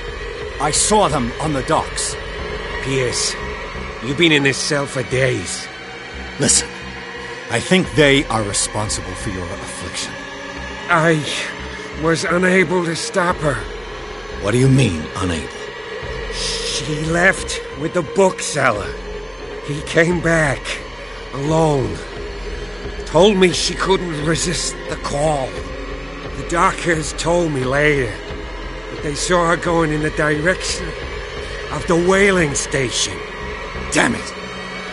I saw them on the docks. Piers, you've been in this cell for days. Listen, I think they are responsible for your affliction. I was unable to stop her. What do you mean, unable? She left with the bookseller. He came back, alone. Told me she couldn't resist the call. The doctors told me later that they saw her going in the direction of the whaling station. Damn it!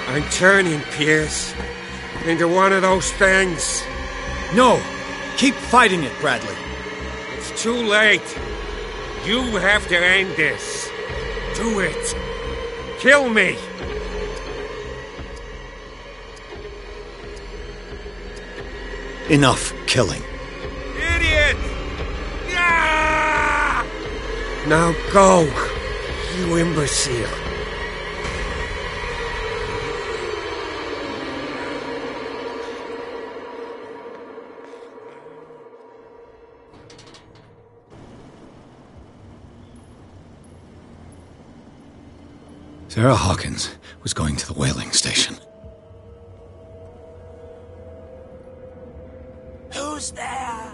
I'm turning, Piers, into one of those things. No! Keep fighting it, Bradley. It's too late. You have to end this. Do it. kill me! Enough killing. Idiot! Yeah! Now go, you imbecile. Sarah Hawkins was going to the whaling station. Who's there?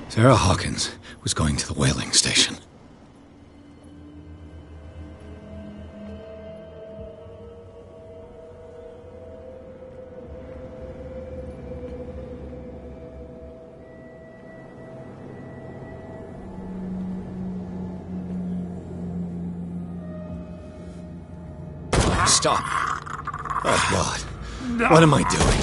Sarah Hawkins was going to the whaling station. Stop. Oh, God. What am I doing?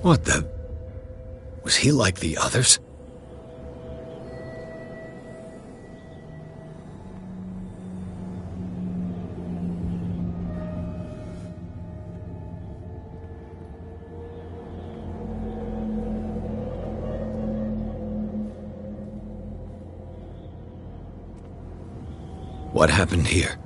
What the... Was he like the others? What happened here?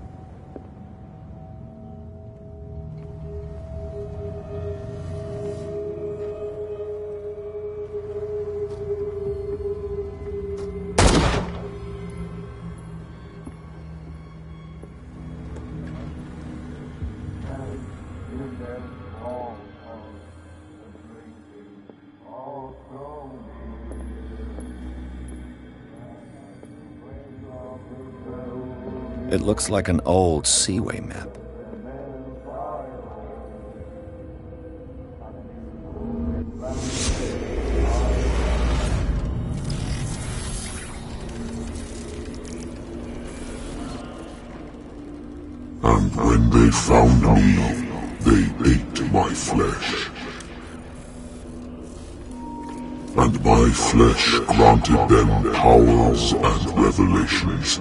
It looks like an old seaway map. And when they found me, they ate my flesh. And my flesh granted them powers and revelations.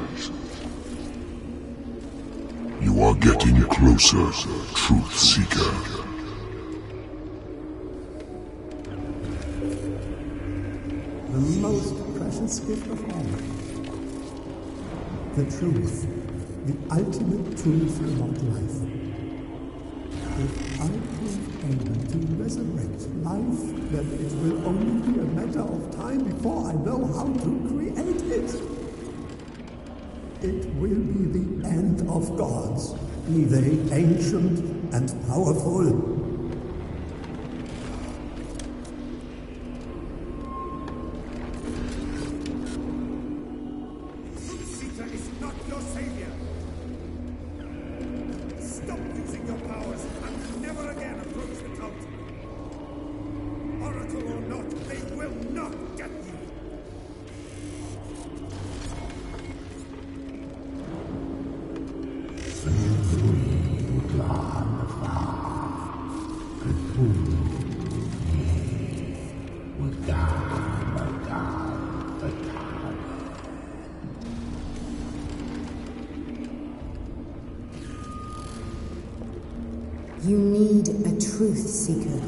You are getting closer, Truth Seeker. The most precious gift of all. The truth. The ultimate truth about life. If I prove able to resurrect life, then it will only be a matter of time before I know how to create it. It will be the end of gods, be they ancient and powerful. Seeker is not your savior. Stop using your powers and never again approach the cult. Oracle or not, they will not get you. You need a truth seeker.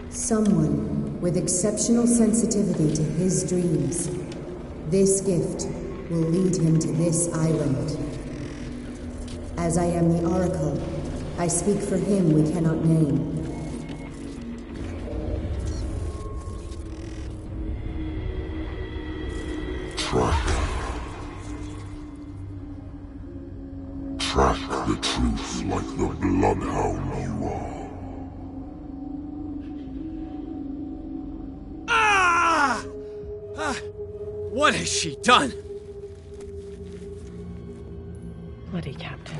Someone with exceptional sensitivity to his dreams. This gift will lead him to this island. As I am the Oracle, I speak for him we cannot name. Track the truth like the bloodhound you are. Ah! What has she done? Bloody Captain.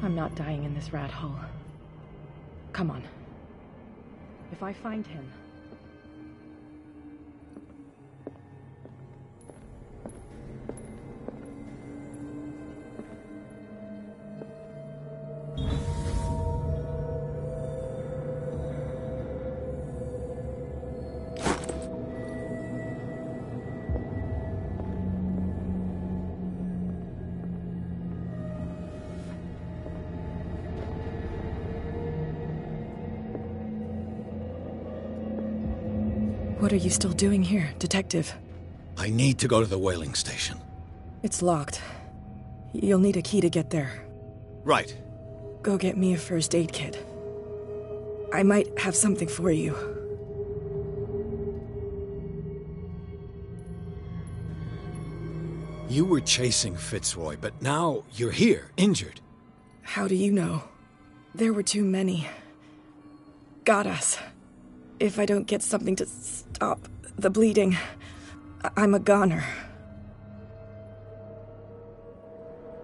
I'm not dying in this rat hole. Come on. If I find him... What are you still doing here, Detective? I need to go to the whaling station. It's locked. You'll need a key to get there. Right. Go get me a first aid kit. I might have something for you. You were chasing Fitzroy, but now you're here, injured. How do you know? There were too many. Got us. If I don't get something to stop the bleeding, I'm a goner.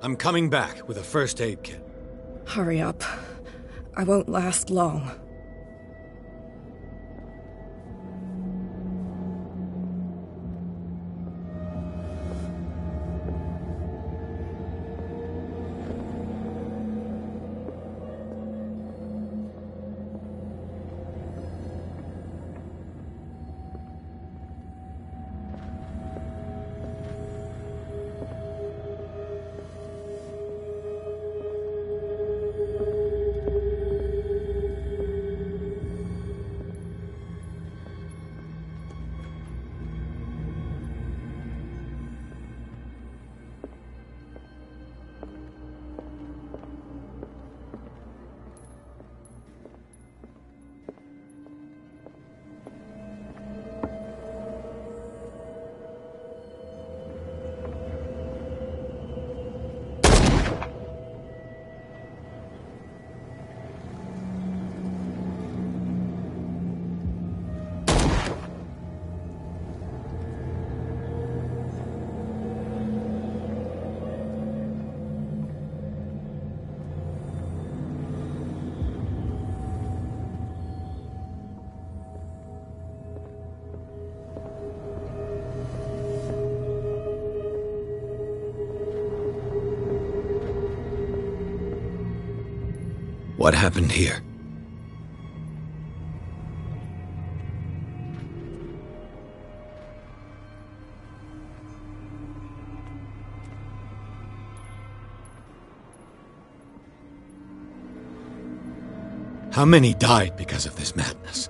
I'm coming back with a first aid kit. Hurry up. I won't last long. What happened here? How many died because of this madness?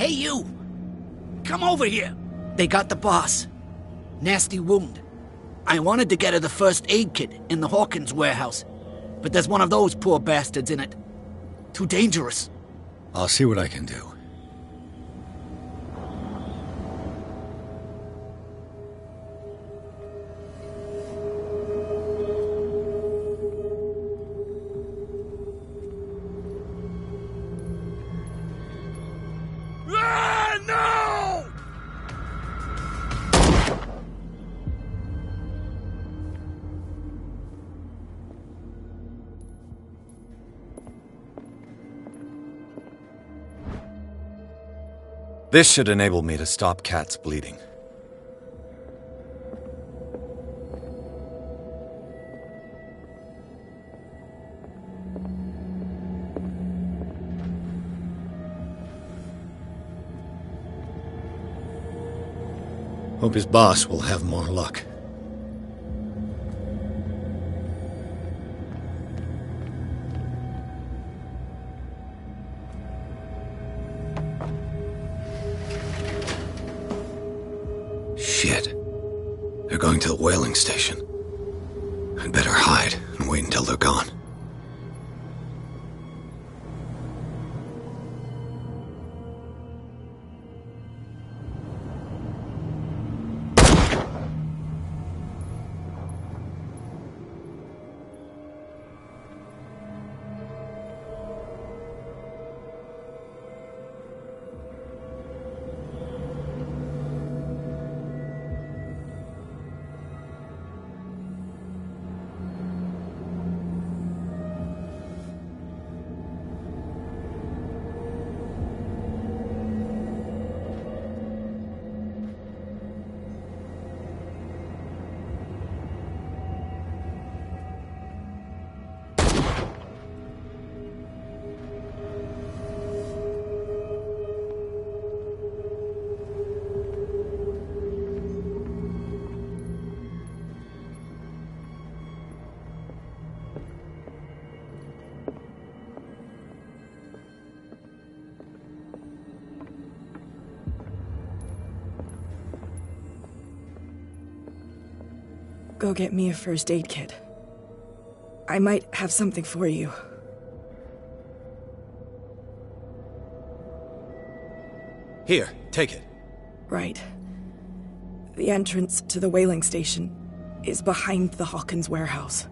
Hey, you! Come over here! They got the boss. Nasty wound. I wanted to get her the first aid kit in the Hawkins warehouse, but there's one of those poor bastards in it. Too dangerous. I'll see what I can do. No! This should enable me to stop Kat's bleeding. Hope his boss will have more luck. Shit. They're going to the whaling station. I'd better hide and wait until they're gone. Go get me a first aid kit. I might have something for you. Here, take it. Right. The entrance to the whaling station is behind the Hawkins warehouse.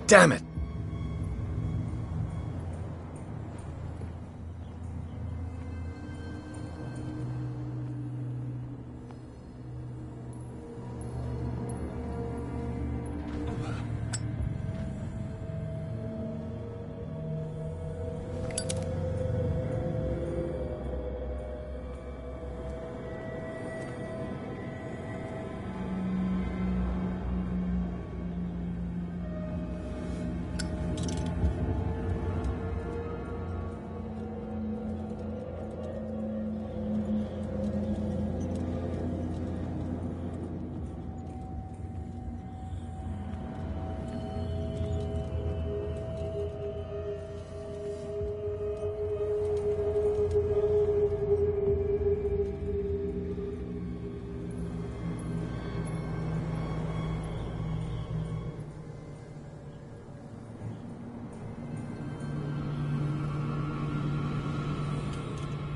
Damn it!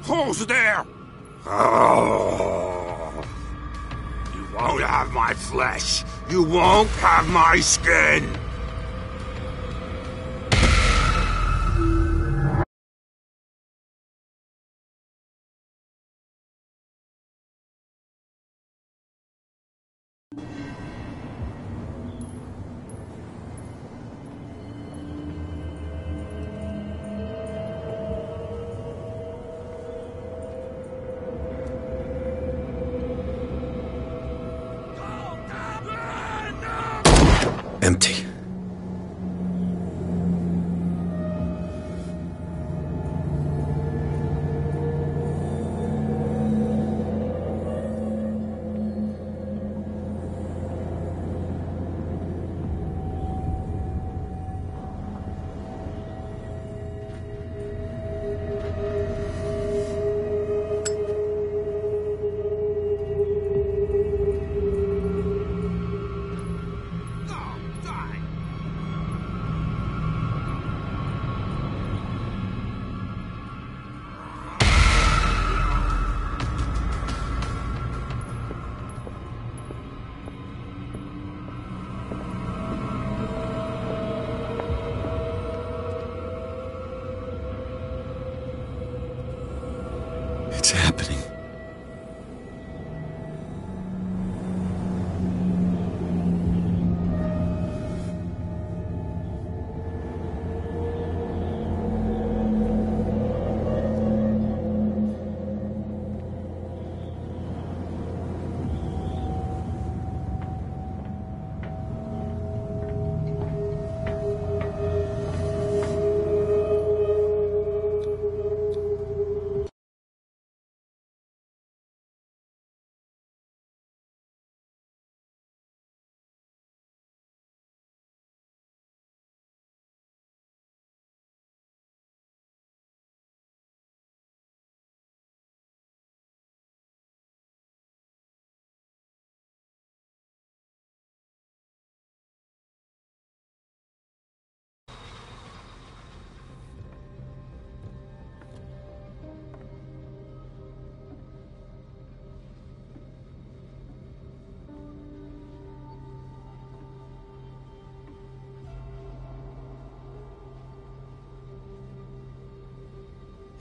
Who's there? Oh. You won't have my flesh. You won't have my skin. Empty. It's happening.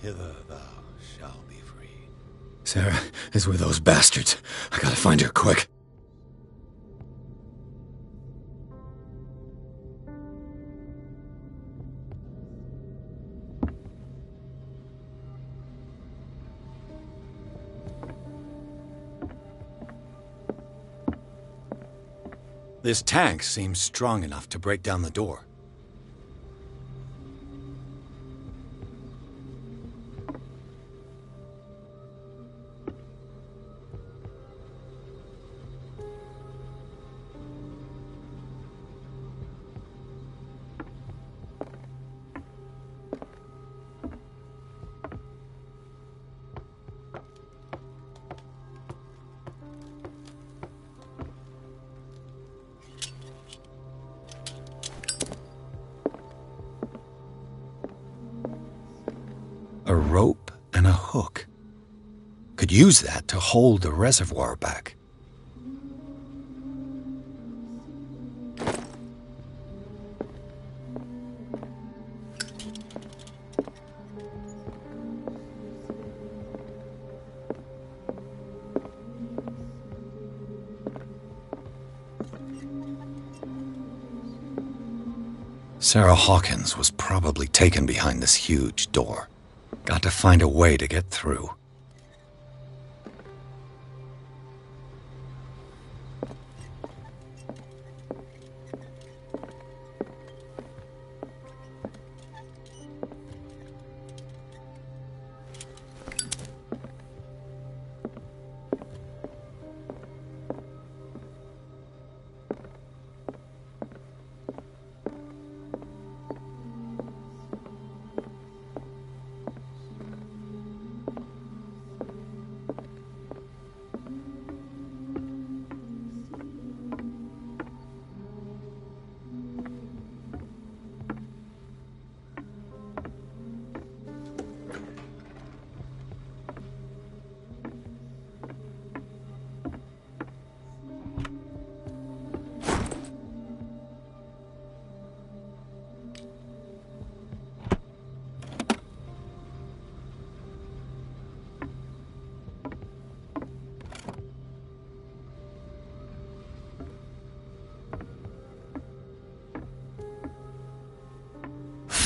Hither thou shalt be free. Sarah is with those bastards. I gotta find her quick. This tank seems strong enough to break down the door. A rope and a hook. Could use that to hold the reservoir back. Sarah Hawkins was probably taken behind this huge door. Got to find a way to get through.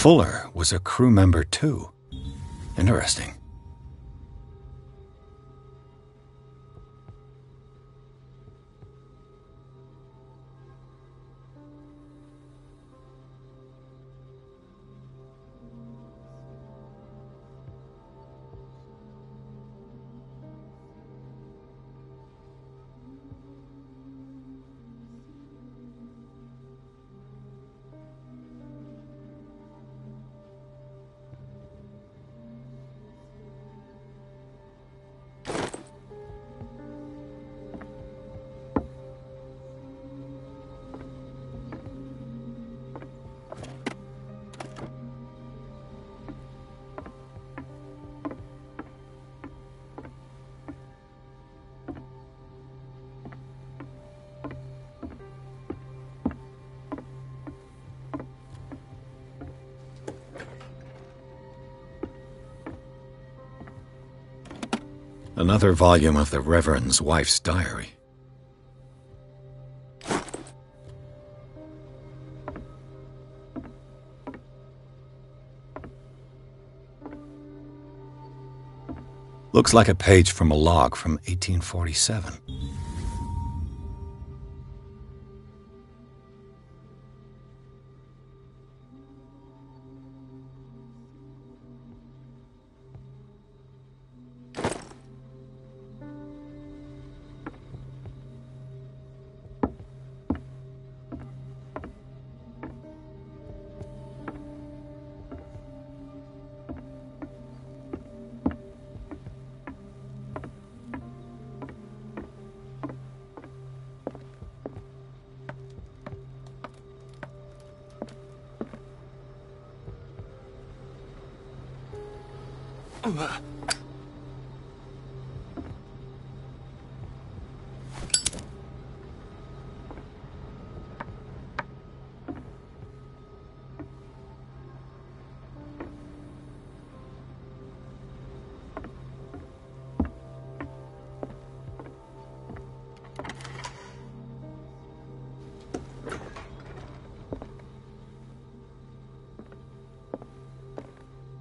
Fuller was a crew member too. Interesting. Another volume of the Reverend's wife's diary. Looks like a page from a log from 1847.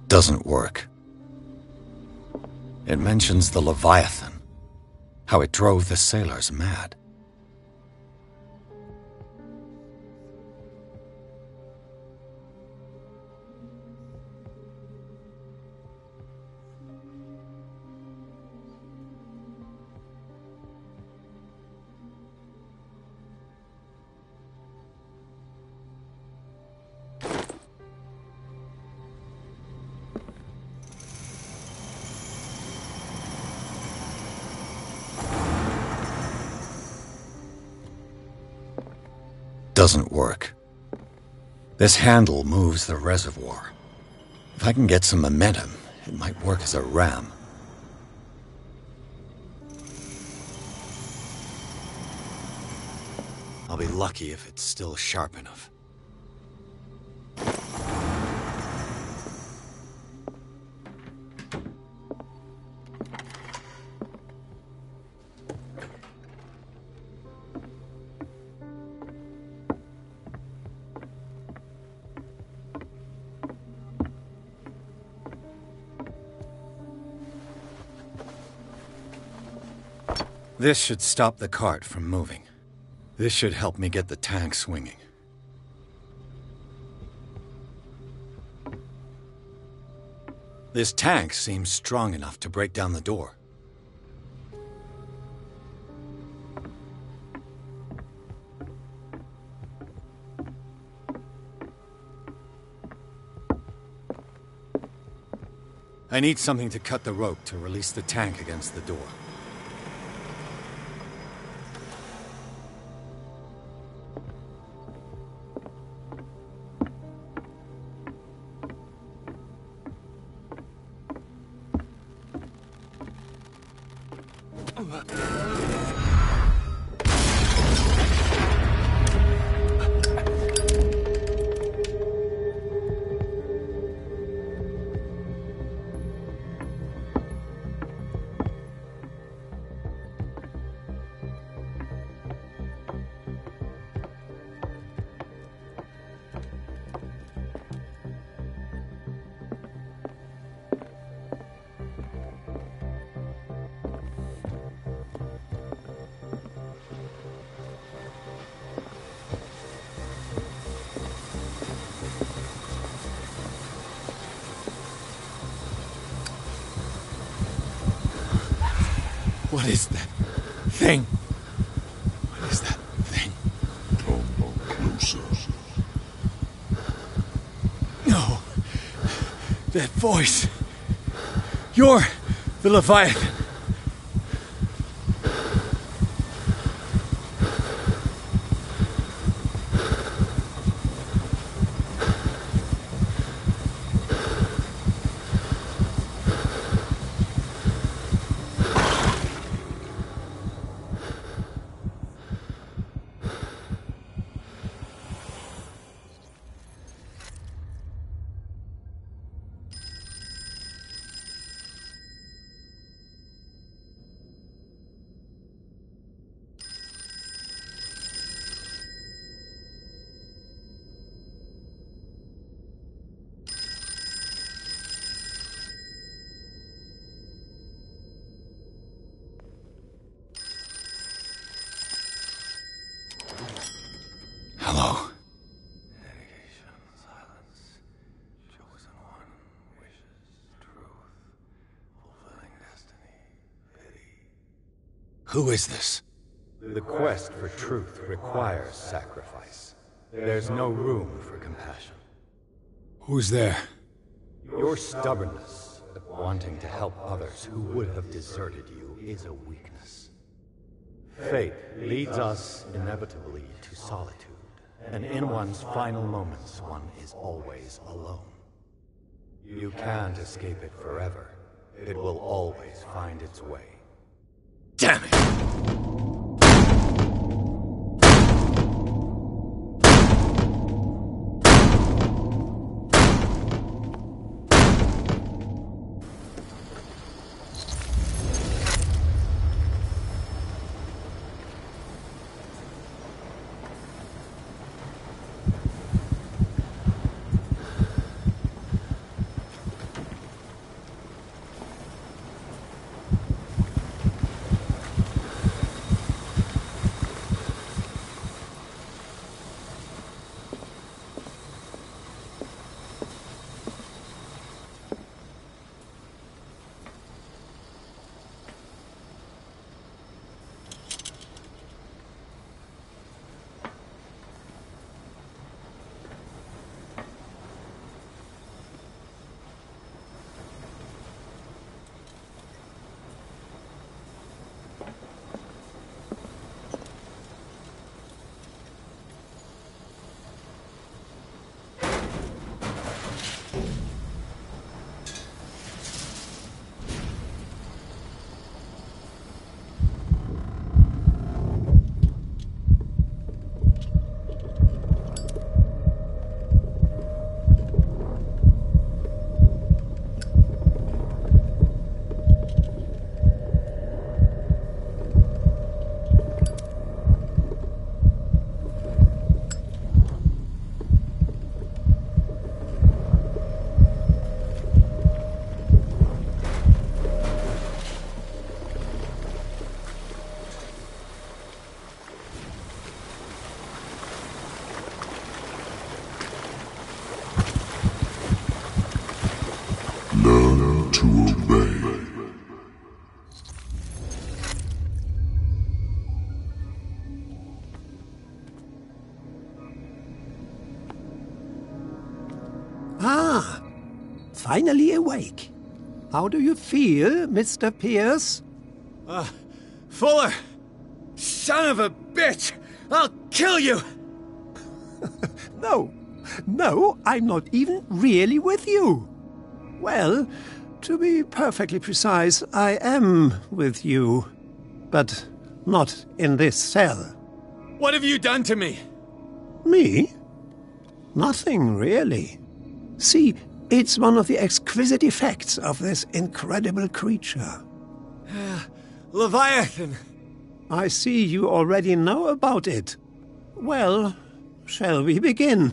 Doesn't work. It mentions the Leviathan, how it drove the sailors mad. Doesn't work. This handle moves the reservoir. If I can get some momentum, it might work as a ram. I'll be lucky if it's still sharp enough. This should stop the cart from moving. This should help me get the tank swinging. This tank seems strong enough to break down the door. I need something to cut the rope to release the tank against the door. What is that thing? What is that thing? Come closer. No. That voice. You're the Leviathan. Hello. Dedication, silence, chosen one, wishes, truth, fulfilling destiny, pity. Who is this? The quest for truth requires sacrifice. There's no room for compassion. Who's there? Your stubbornness, wanting to help others who would have deserted you, is a weakness. Fate leads us inevitably to solitude. And in one's final moments, one is always alone. You can't escape it forever. It will always find its way. Damn it! finally awake. How do you feel, Mr. Pierce? Fuller! Son of a bitch! I'll kill you! No, I'm not even really with you. Well, to be perfectly precise, I am with you. But not in this cell. What have you done to me? Me? Nothing, really. See, it's one of the exquisite effects of this incredible creature. Leviathan! I see you already know about it. Well, shall we begin?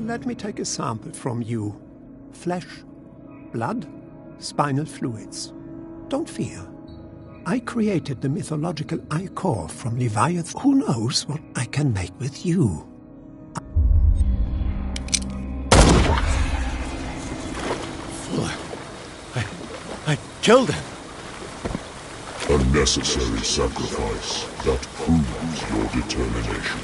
Let me take a sample from you. Flesh, blood, spinal fluids. Don't fear. I created the mythological ichor from Leviathan. Who knows what I can make with you? Fuller, I killed him. A necessary sacrifice that proves your determination.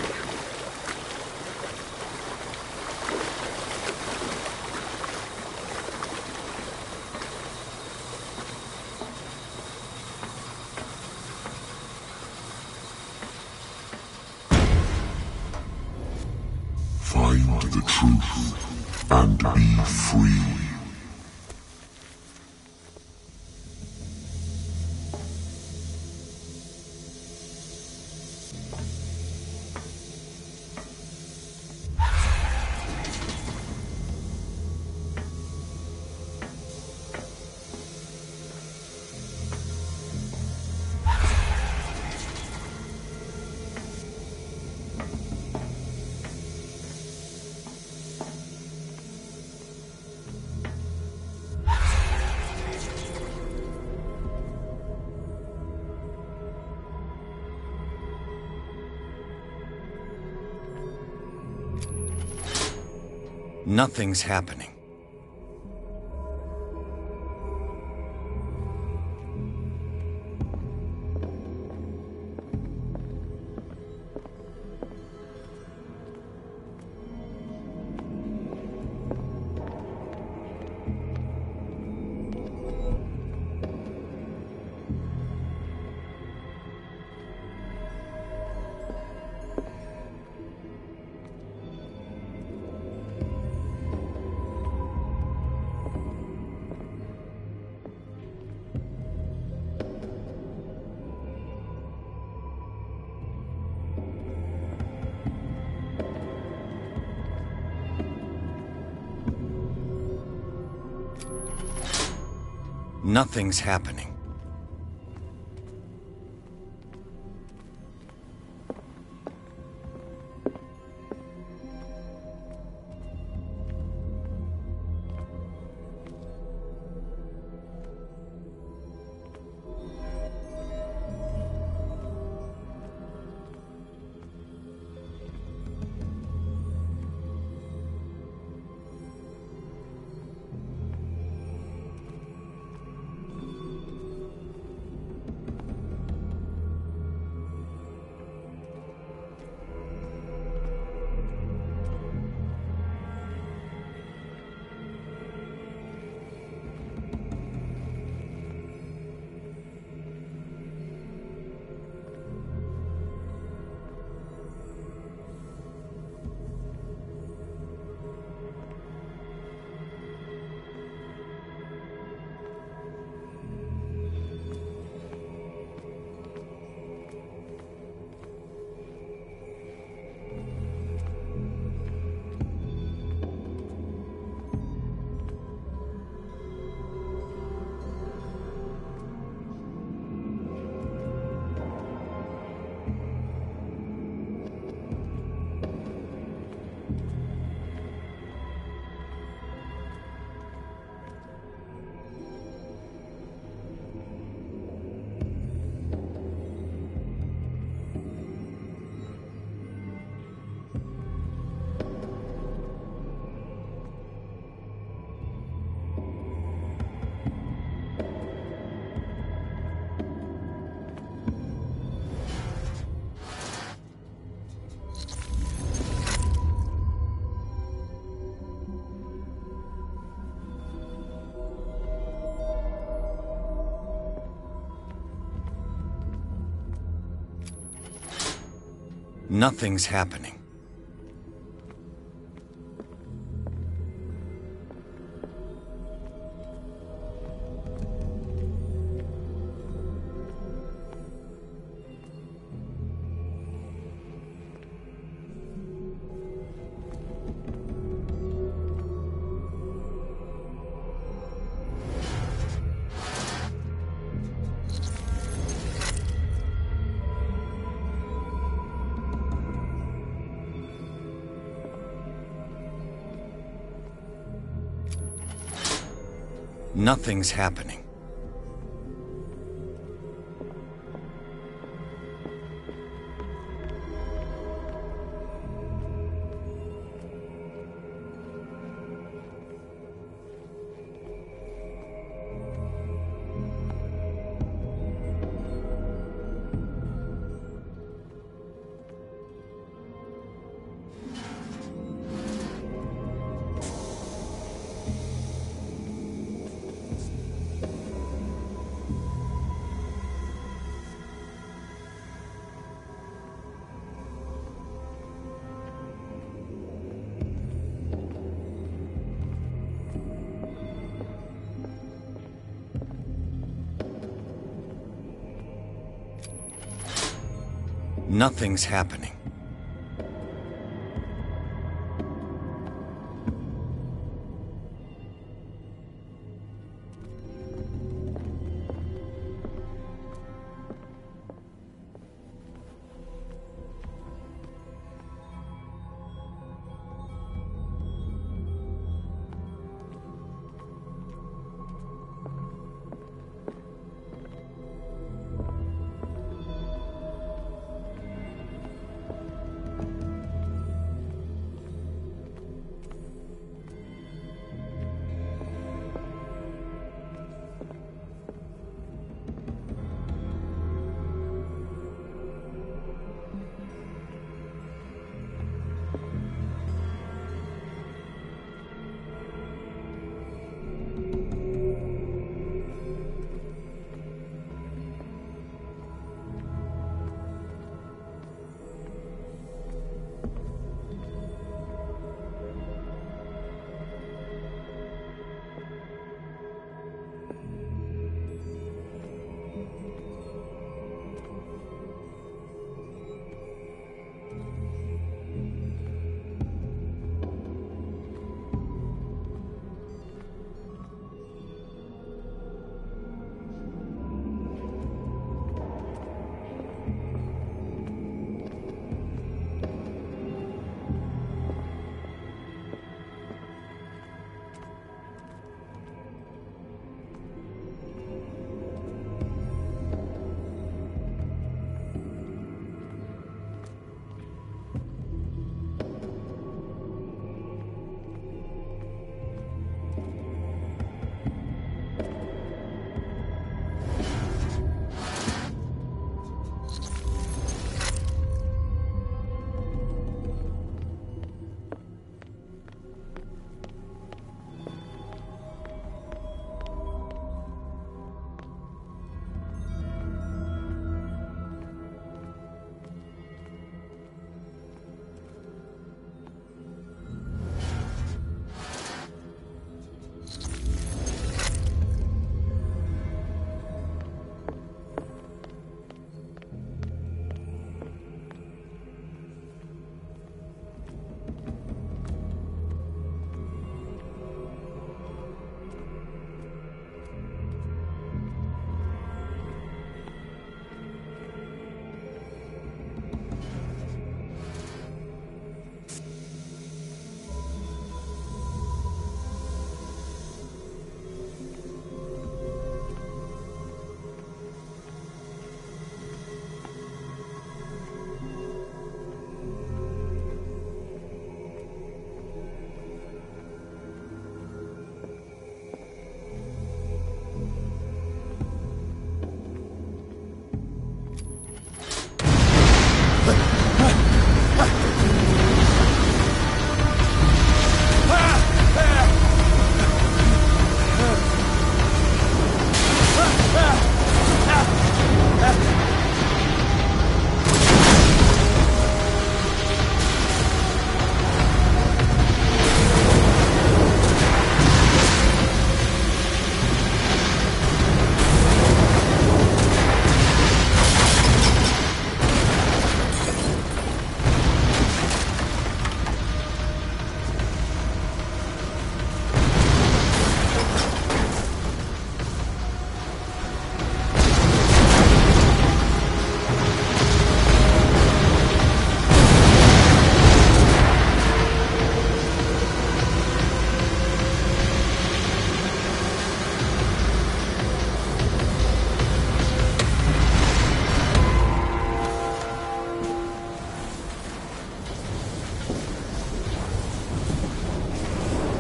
Find the truth and be free. Nothing's happening. Nothing's happening. Nothing's happening. Nothing's happening. Nothing's happening.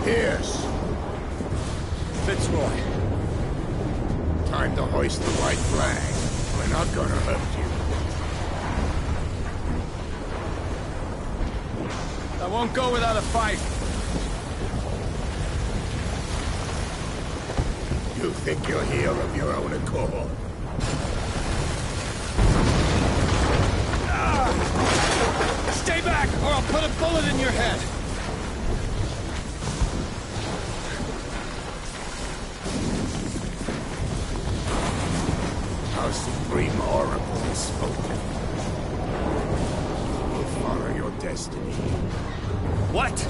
Pierce. Fitzroy. Time to hoist the white flag. We're not gonna hurt you. I won't go without a fight. You think you're here of your own accord? Stay back, or I'll put a bullet in your head. Our supreme oracle has spoken. You will follow your destiny. What?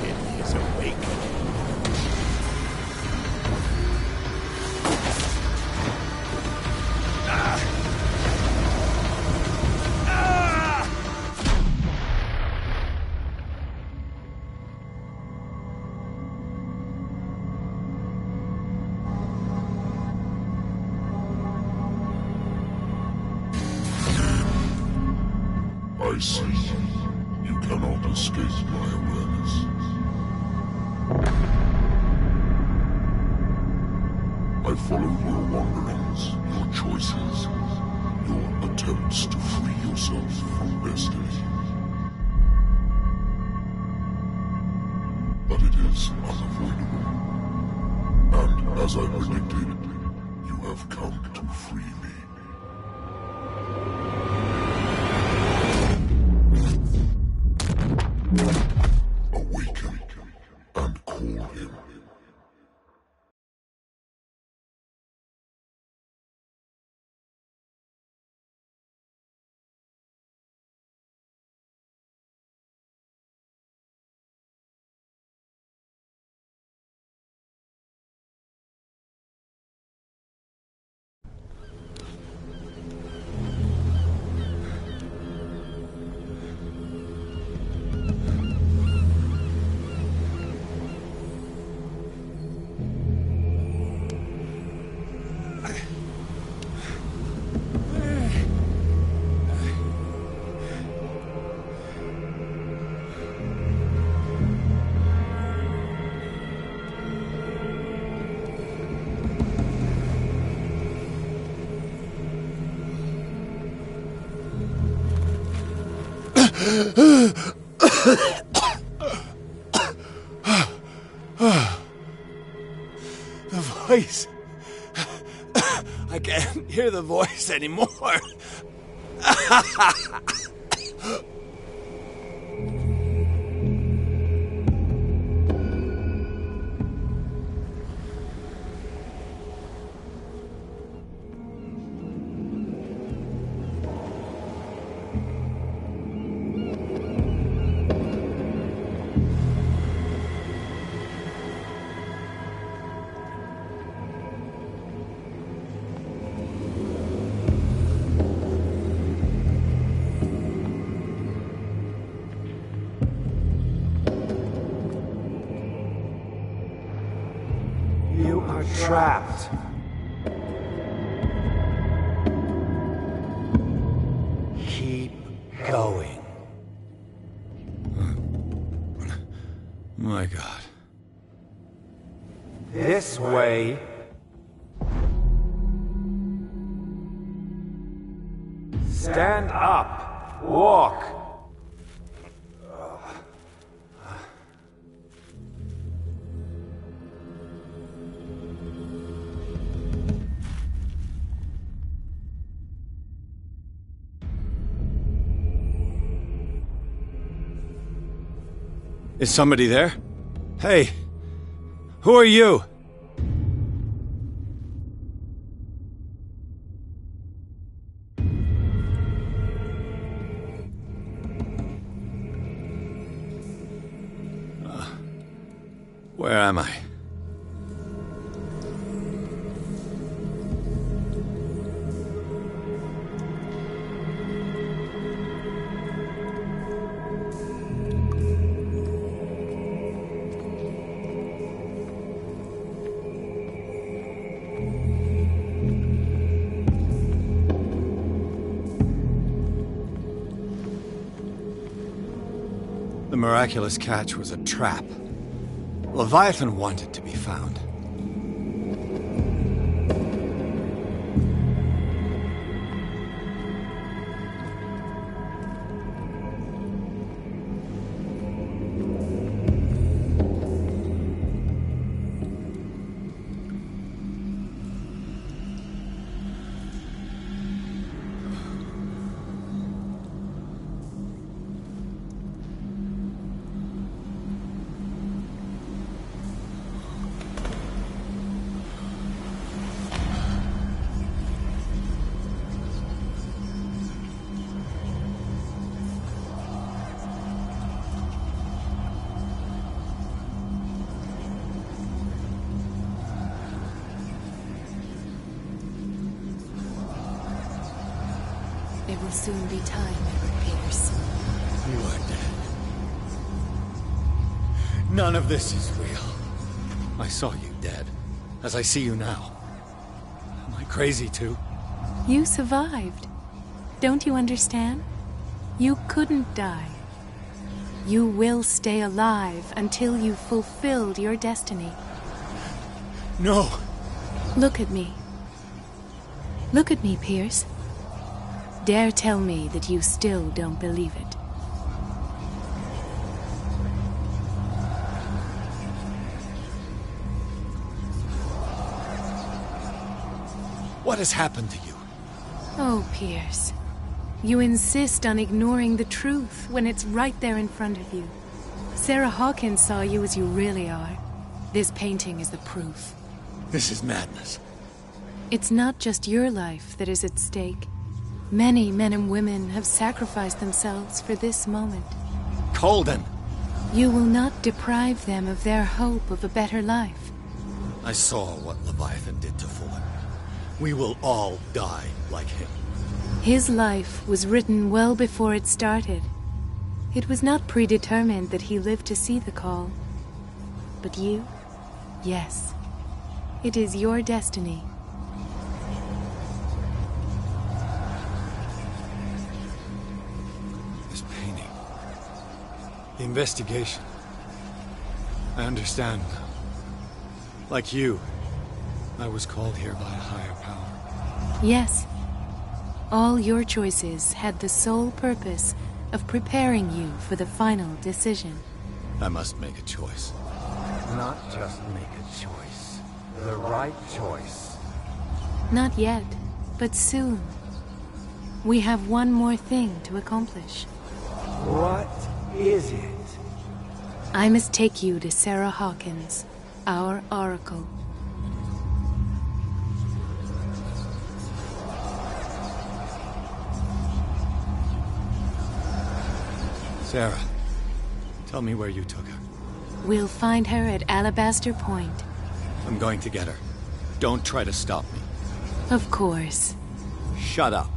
In his awakening. I see. You cannot escape my awareness. I follow your wanderings, your choices, your attempts to free yourself from destiny. But it is unavoidable. And as I predicted, you have come to free me. Awaken and call him. The voice. I can't hear the voice anymore. You are trapped. Keep going. My God. This way. Stand up. Walk. Is somebody there? Hey, who are you? Where am I? The miraculous catch was a trap. Leviathan wanted to be found. It will soon be time, Edward Pierce. You are dead. None of this is real. I saw you dead, as I see you now. Am I crazy too? You survived. Don't you understand? You couldn't die. You will stay alive until you've fulfilled your destiny. No! Look at me. Look at me, Pierce. Dare tell me that you still don't believe it. What has happened to you? Oh, Pierce. You insist on ignoring the truth when it's right there in front of you. Sarah Hawkins saw you as you really are. This painting is the proof. This is madness. It's not just your life that is at stake. Many men and women have sacrificed themselves for this moment. Colden! You will not deprive them of their hope of a better life. I saw what Leviathan did to Fuller. We will all die like him. His life was written well before it started. It was not predetermined that he lived to see the call. But you? Yes. It is your destiny. This painting. The investigation. I understand now. Like you, I was called here by a higher power. Yes. All your choices had the sole purpose of preparing you for the final decision. I must make a choice. Not just make a choice. The right choice. Not yet, but soon. We have one more thing to accomplish. What is it? I must take you to Sarah Hawkins, our Oracle. Sarah, tell me where you took her. We'll find her at Alabaster Point. I'm going to get her. Don't try to stop me. Of course. Shut up.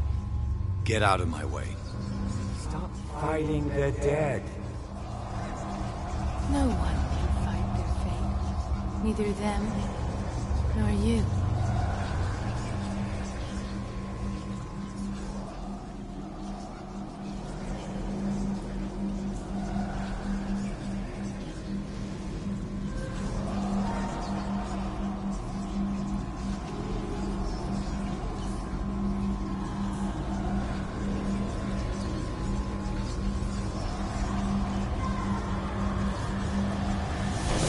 Get out of my way. Stop fighting the dead. No one can fight their fate. Neither them, nor you.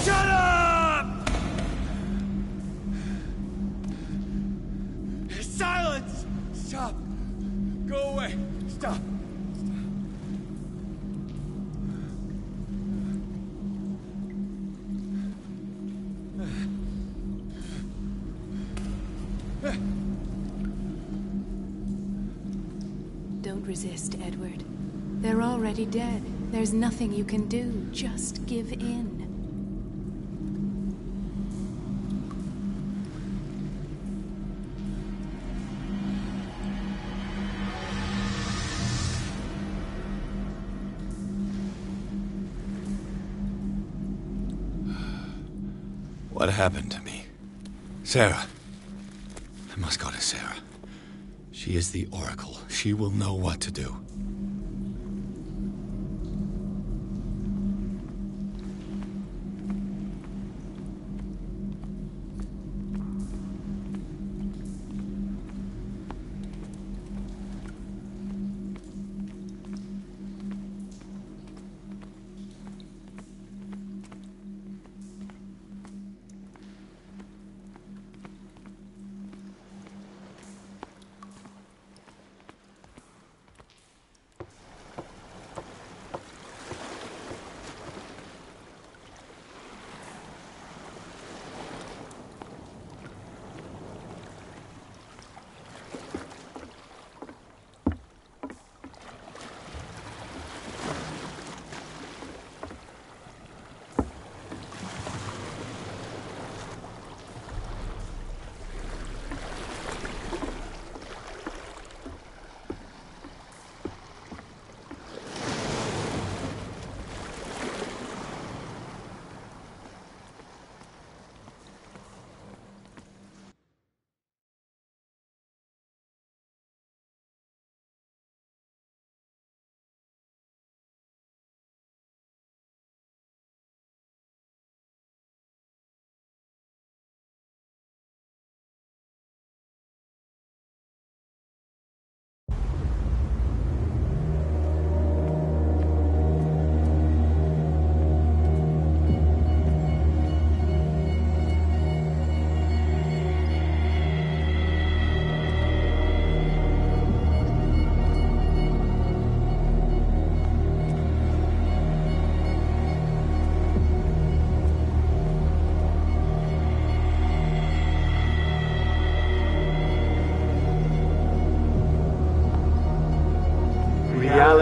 Shut up! Silence! Stop! Go away! Stop! Don't resist, Edward. They're already dead. There's nothing you can do. Just give in. What happened to me? Sarah. I must go to Sarah. She is the Oracle. She will know what to do.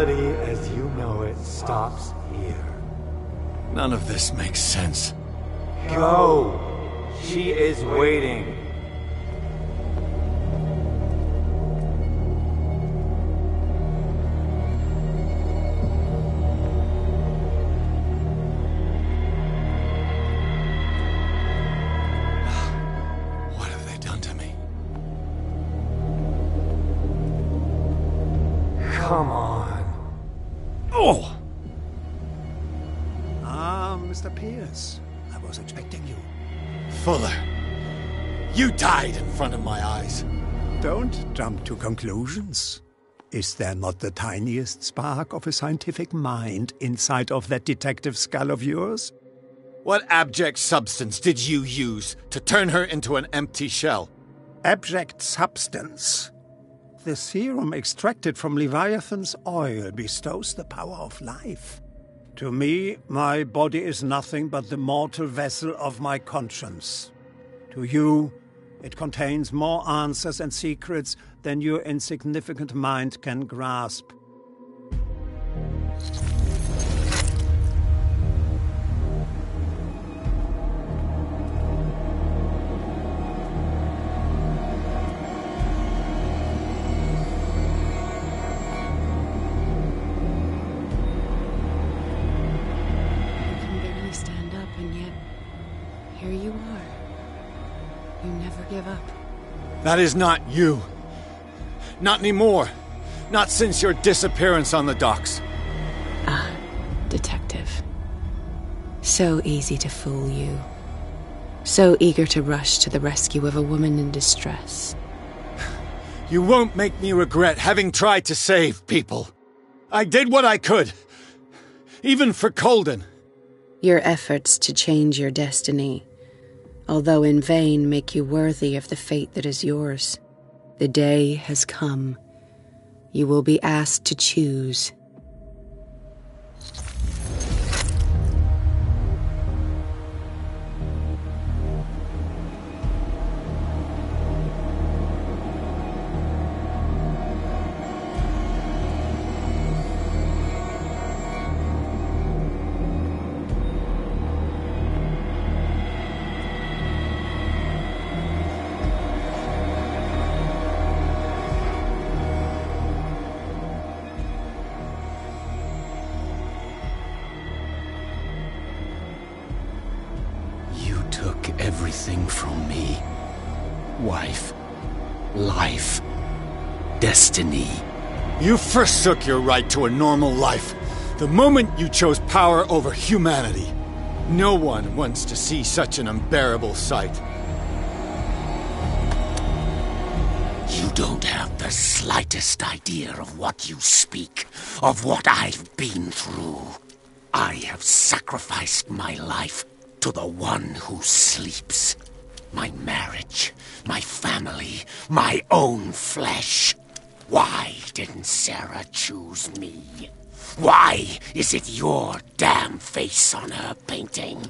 Reality as you know it stops here. None of this makes sense. Go! She is waiting. What have they done to me? Come on. Oh! Mr. Pierce, I was expecting you. Fuller, you died in front of my eyes. Don't jump to conclusions. Is there not the tiniest spark of a scientific mind inside of that detective skull of yours? What abject substance did you use to turn her into an empty shell? Abject substance? The serum extracted from Leviathan's oil bestows the power of life. To me, my body is nothing but the mortal vessel of my conscience. To you, it contains more answers and secrets than your insignificant mind can grasp. Here you are. You never give up. That is not you. Not anymore. Not since your disappearance on the docks. Ah, detective. So easy to fool you. So eager to rush to the rescue of a woman in distress. You won't make me regret having tried to save people. I did what I could. Even for Colden. Your efforts to change your destiny, although in vain, make you worthy of the fate that is yours. The day has come. You will be asked to choose. Everything from me. Wife, life, destiny. You forsook your right to a normal life the moment you chose power over humanity. No one wants to see such an unbearable sight. You don't have the slightest idea of what you speak, of what I've been through. I have sacrificed my life to the one who sleeps. My marriage, my family, my own flesh. Why didn't Sarah choose me? Why is it your damn face on her painting?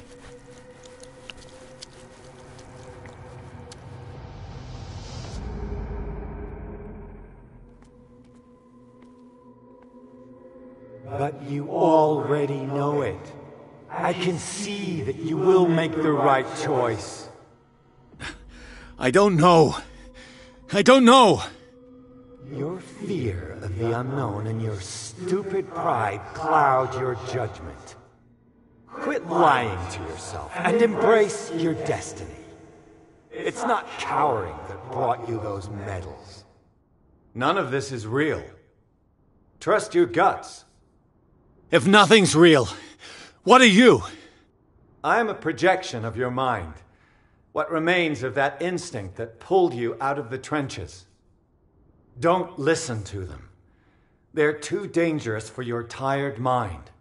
But you already know it. I can see that you will make the right choice. I don't know. I don't know. Your fear of the unknown and your stupid pride cloud your judgment. Quit lying to yourself and embrace your destiny. It's not cowering that brought you those medals. None of this is real. Trust your guts. If nothing's real, what are you? I am a projection of your mind. What remains of that instinct that pulled you out of the trenches. Don't listen to them. They're too dangerous for your tired mind.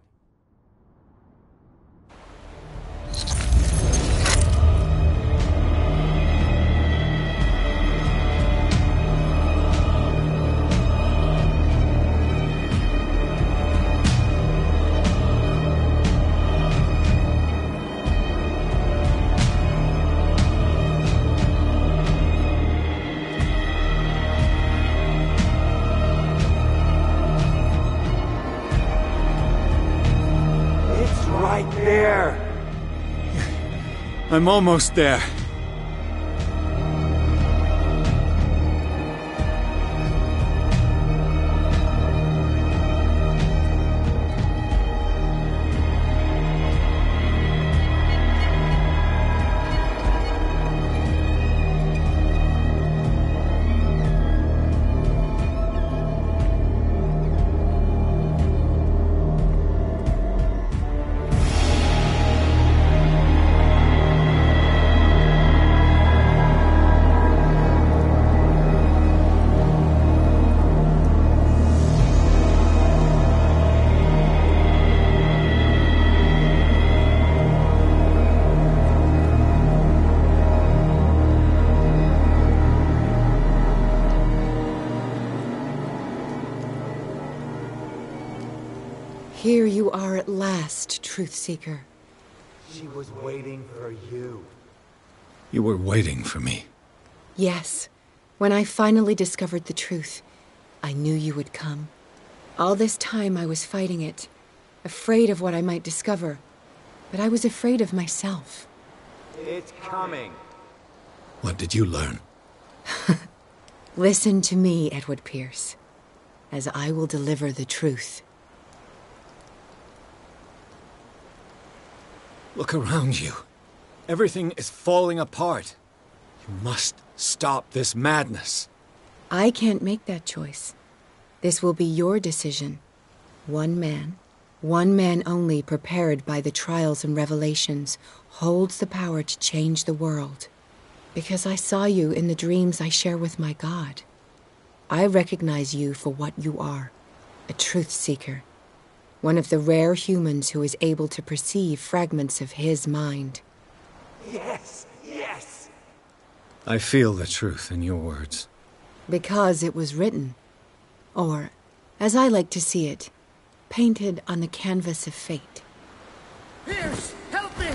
right there. I'm almost there. Here you are at last, Truth Seeker. She was waiting for you. You were waiting for me. Yes. When I finally discovered the truth, I knew you would come. All this time I was fighting it, afraid of what I might discover. But I was afraid of myself. It's coming. What did you learn? Listen to me, Edward Pierce, as I will deliver the truth. Look around you. Everything is falling apart. You must stop this madness. I can't make that choice. This will be your decision. One man only, prepared by the trials and revelations, holds the power to change the world. Because I saw you in the dreams I share with my God. I recognize you for what you are, a truth seeker. One of the rare humans who is able to perceive fragments of his mind. Yes, yes! I feel the truth in your words. Because it was written. Or, as I like to see it, painted on the canvas of fate. Pierce, help me!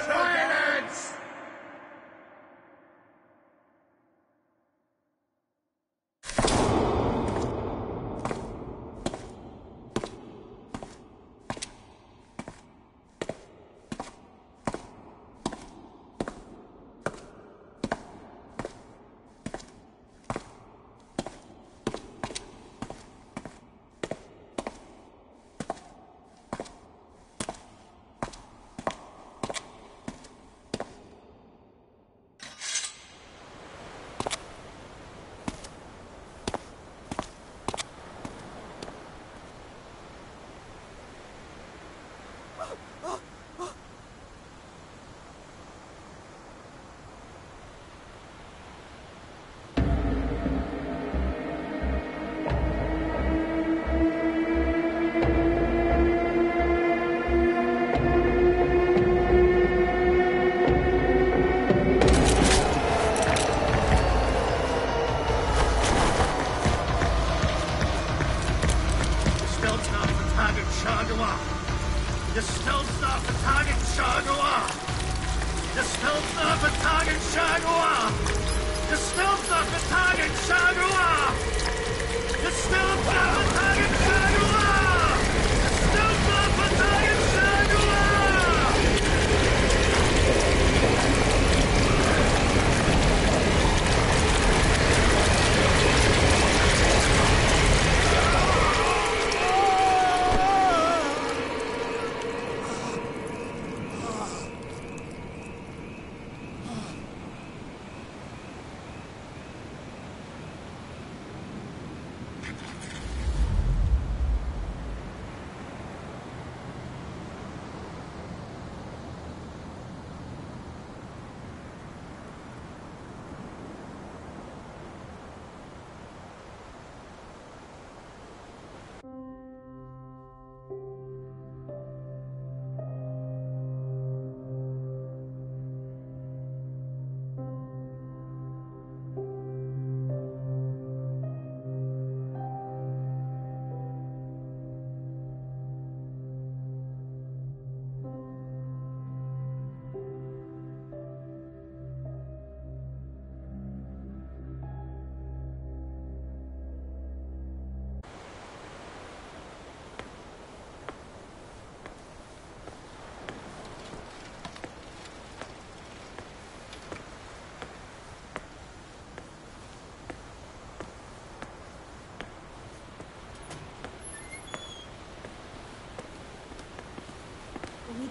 Silence!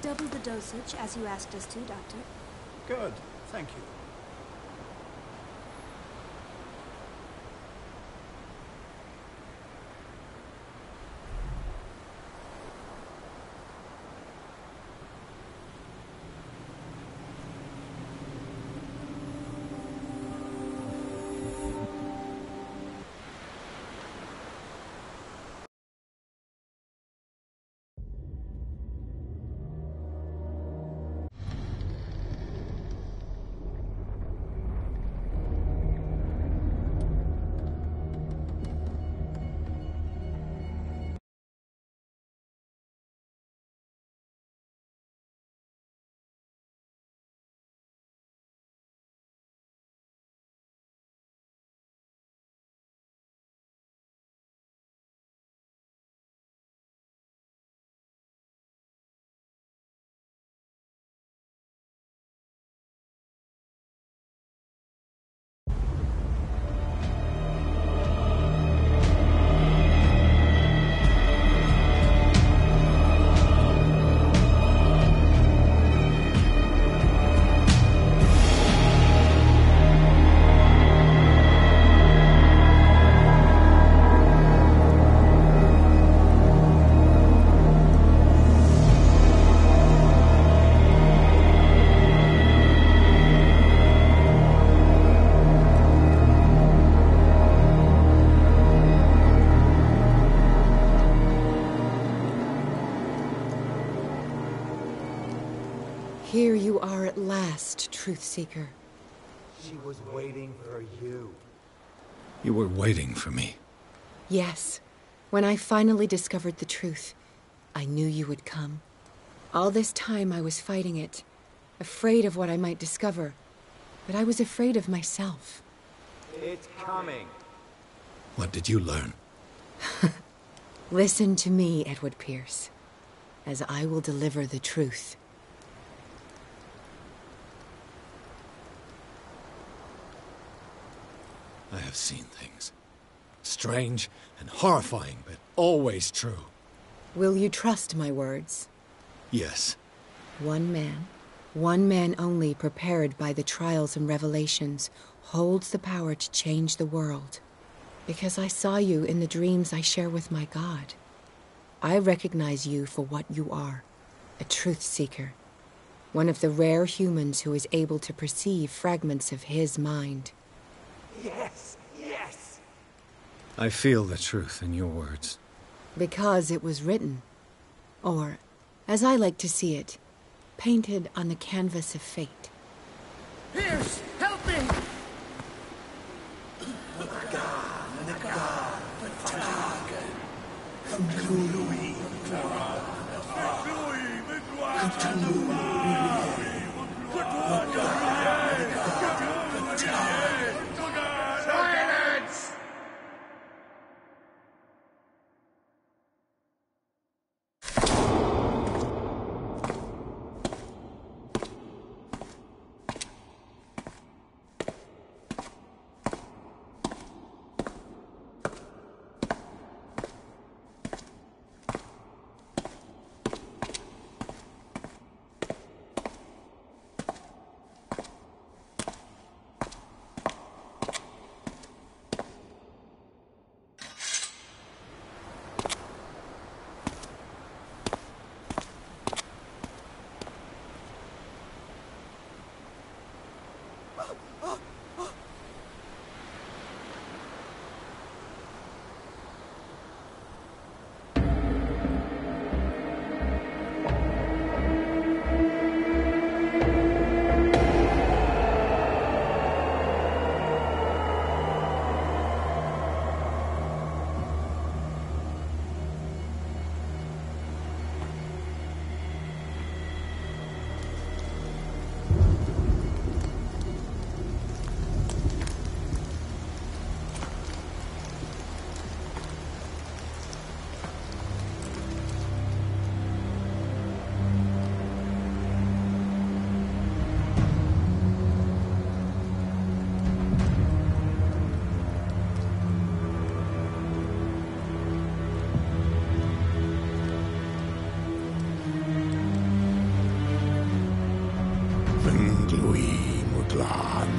doubled the dosage, as you asked us to, Doctor. Good, thank you. Here you are at last, Truth Seeker. She was waiting for you. You were waiting for me. Yes. When I finally discovered the truth, I knew you would come. All this time I was fighting it, afraid of what I might discover, but I was afraid of myself. It's coming. What did you learn? Listen to me, Edward Pierce, as I will deliver the truth. I have seen things. Strange and horrifying, but always true. Will you trust my words? Yes. One man only prepared by the trials and revelations, holds the power to change the world. Because I saw you in the dreams I share with my God. I recognize you for what you are, a truth seeker. One of the rare humans who is able to perceive fragments of his mind. Yes, yes! I feel the truth in your words. Because it was written. Or, as I like to see it, painted on the canvas of fate. Pierce, help me! Silence!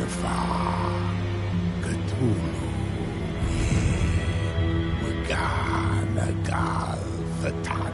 Alpha. Cthulhu. Maganagal Fatal.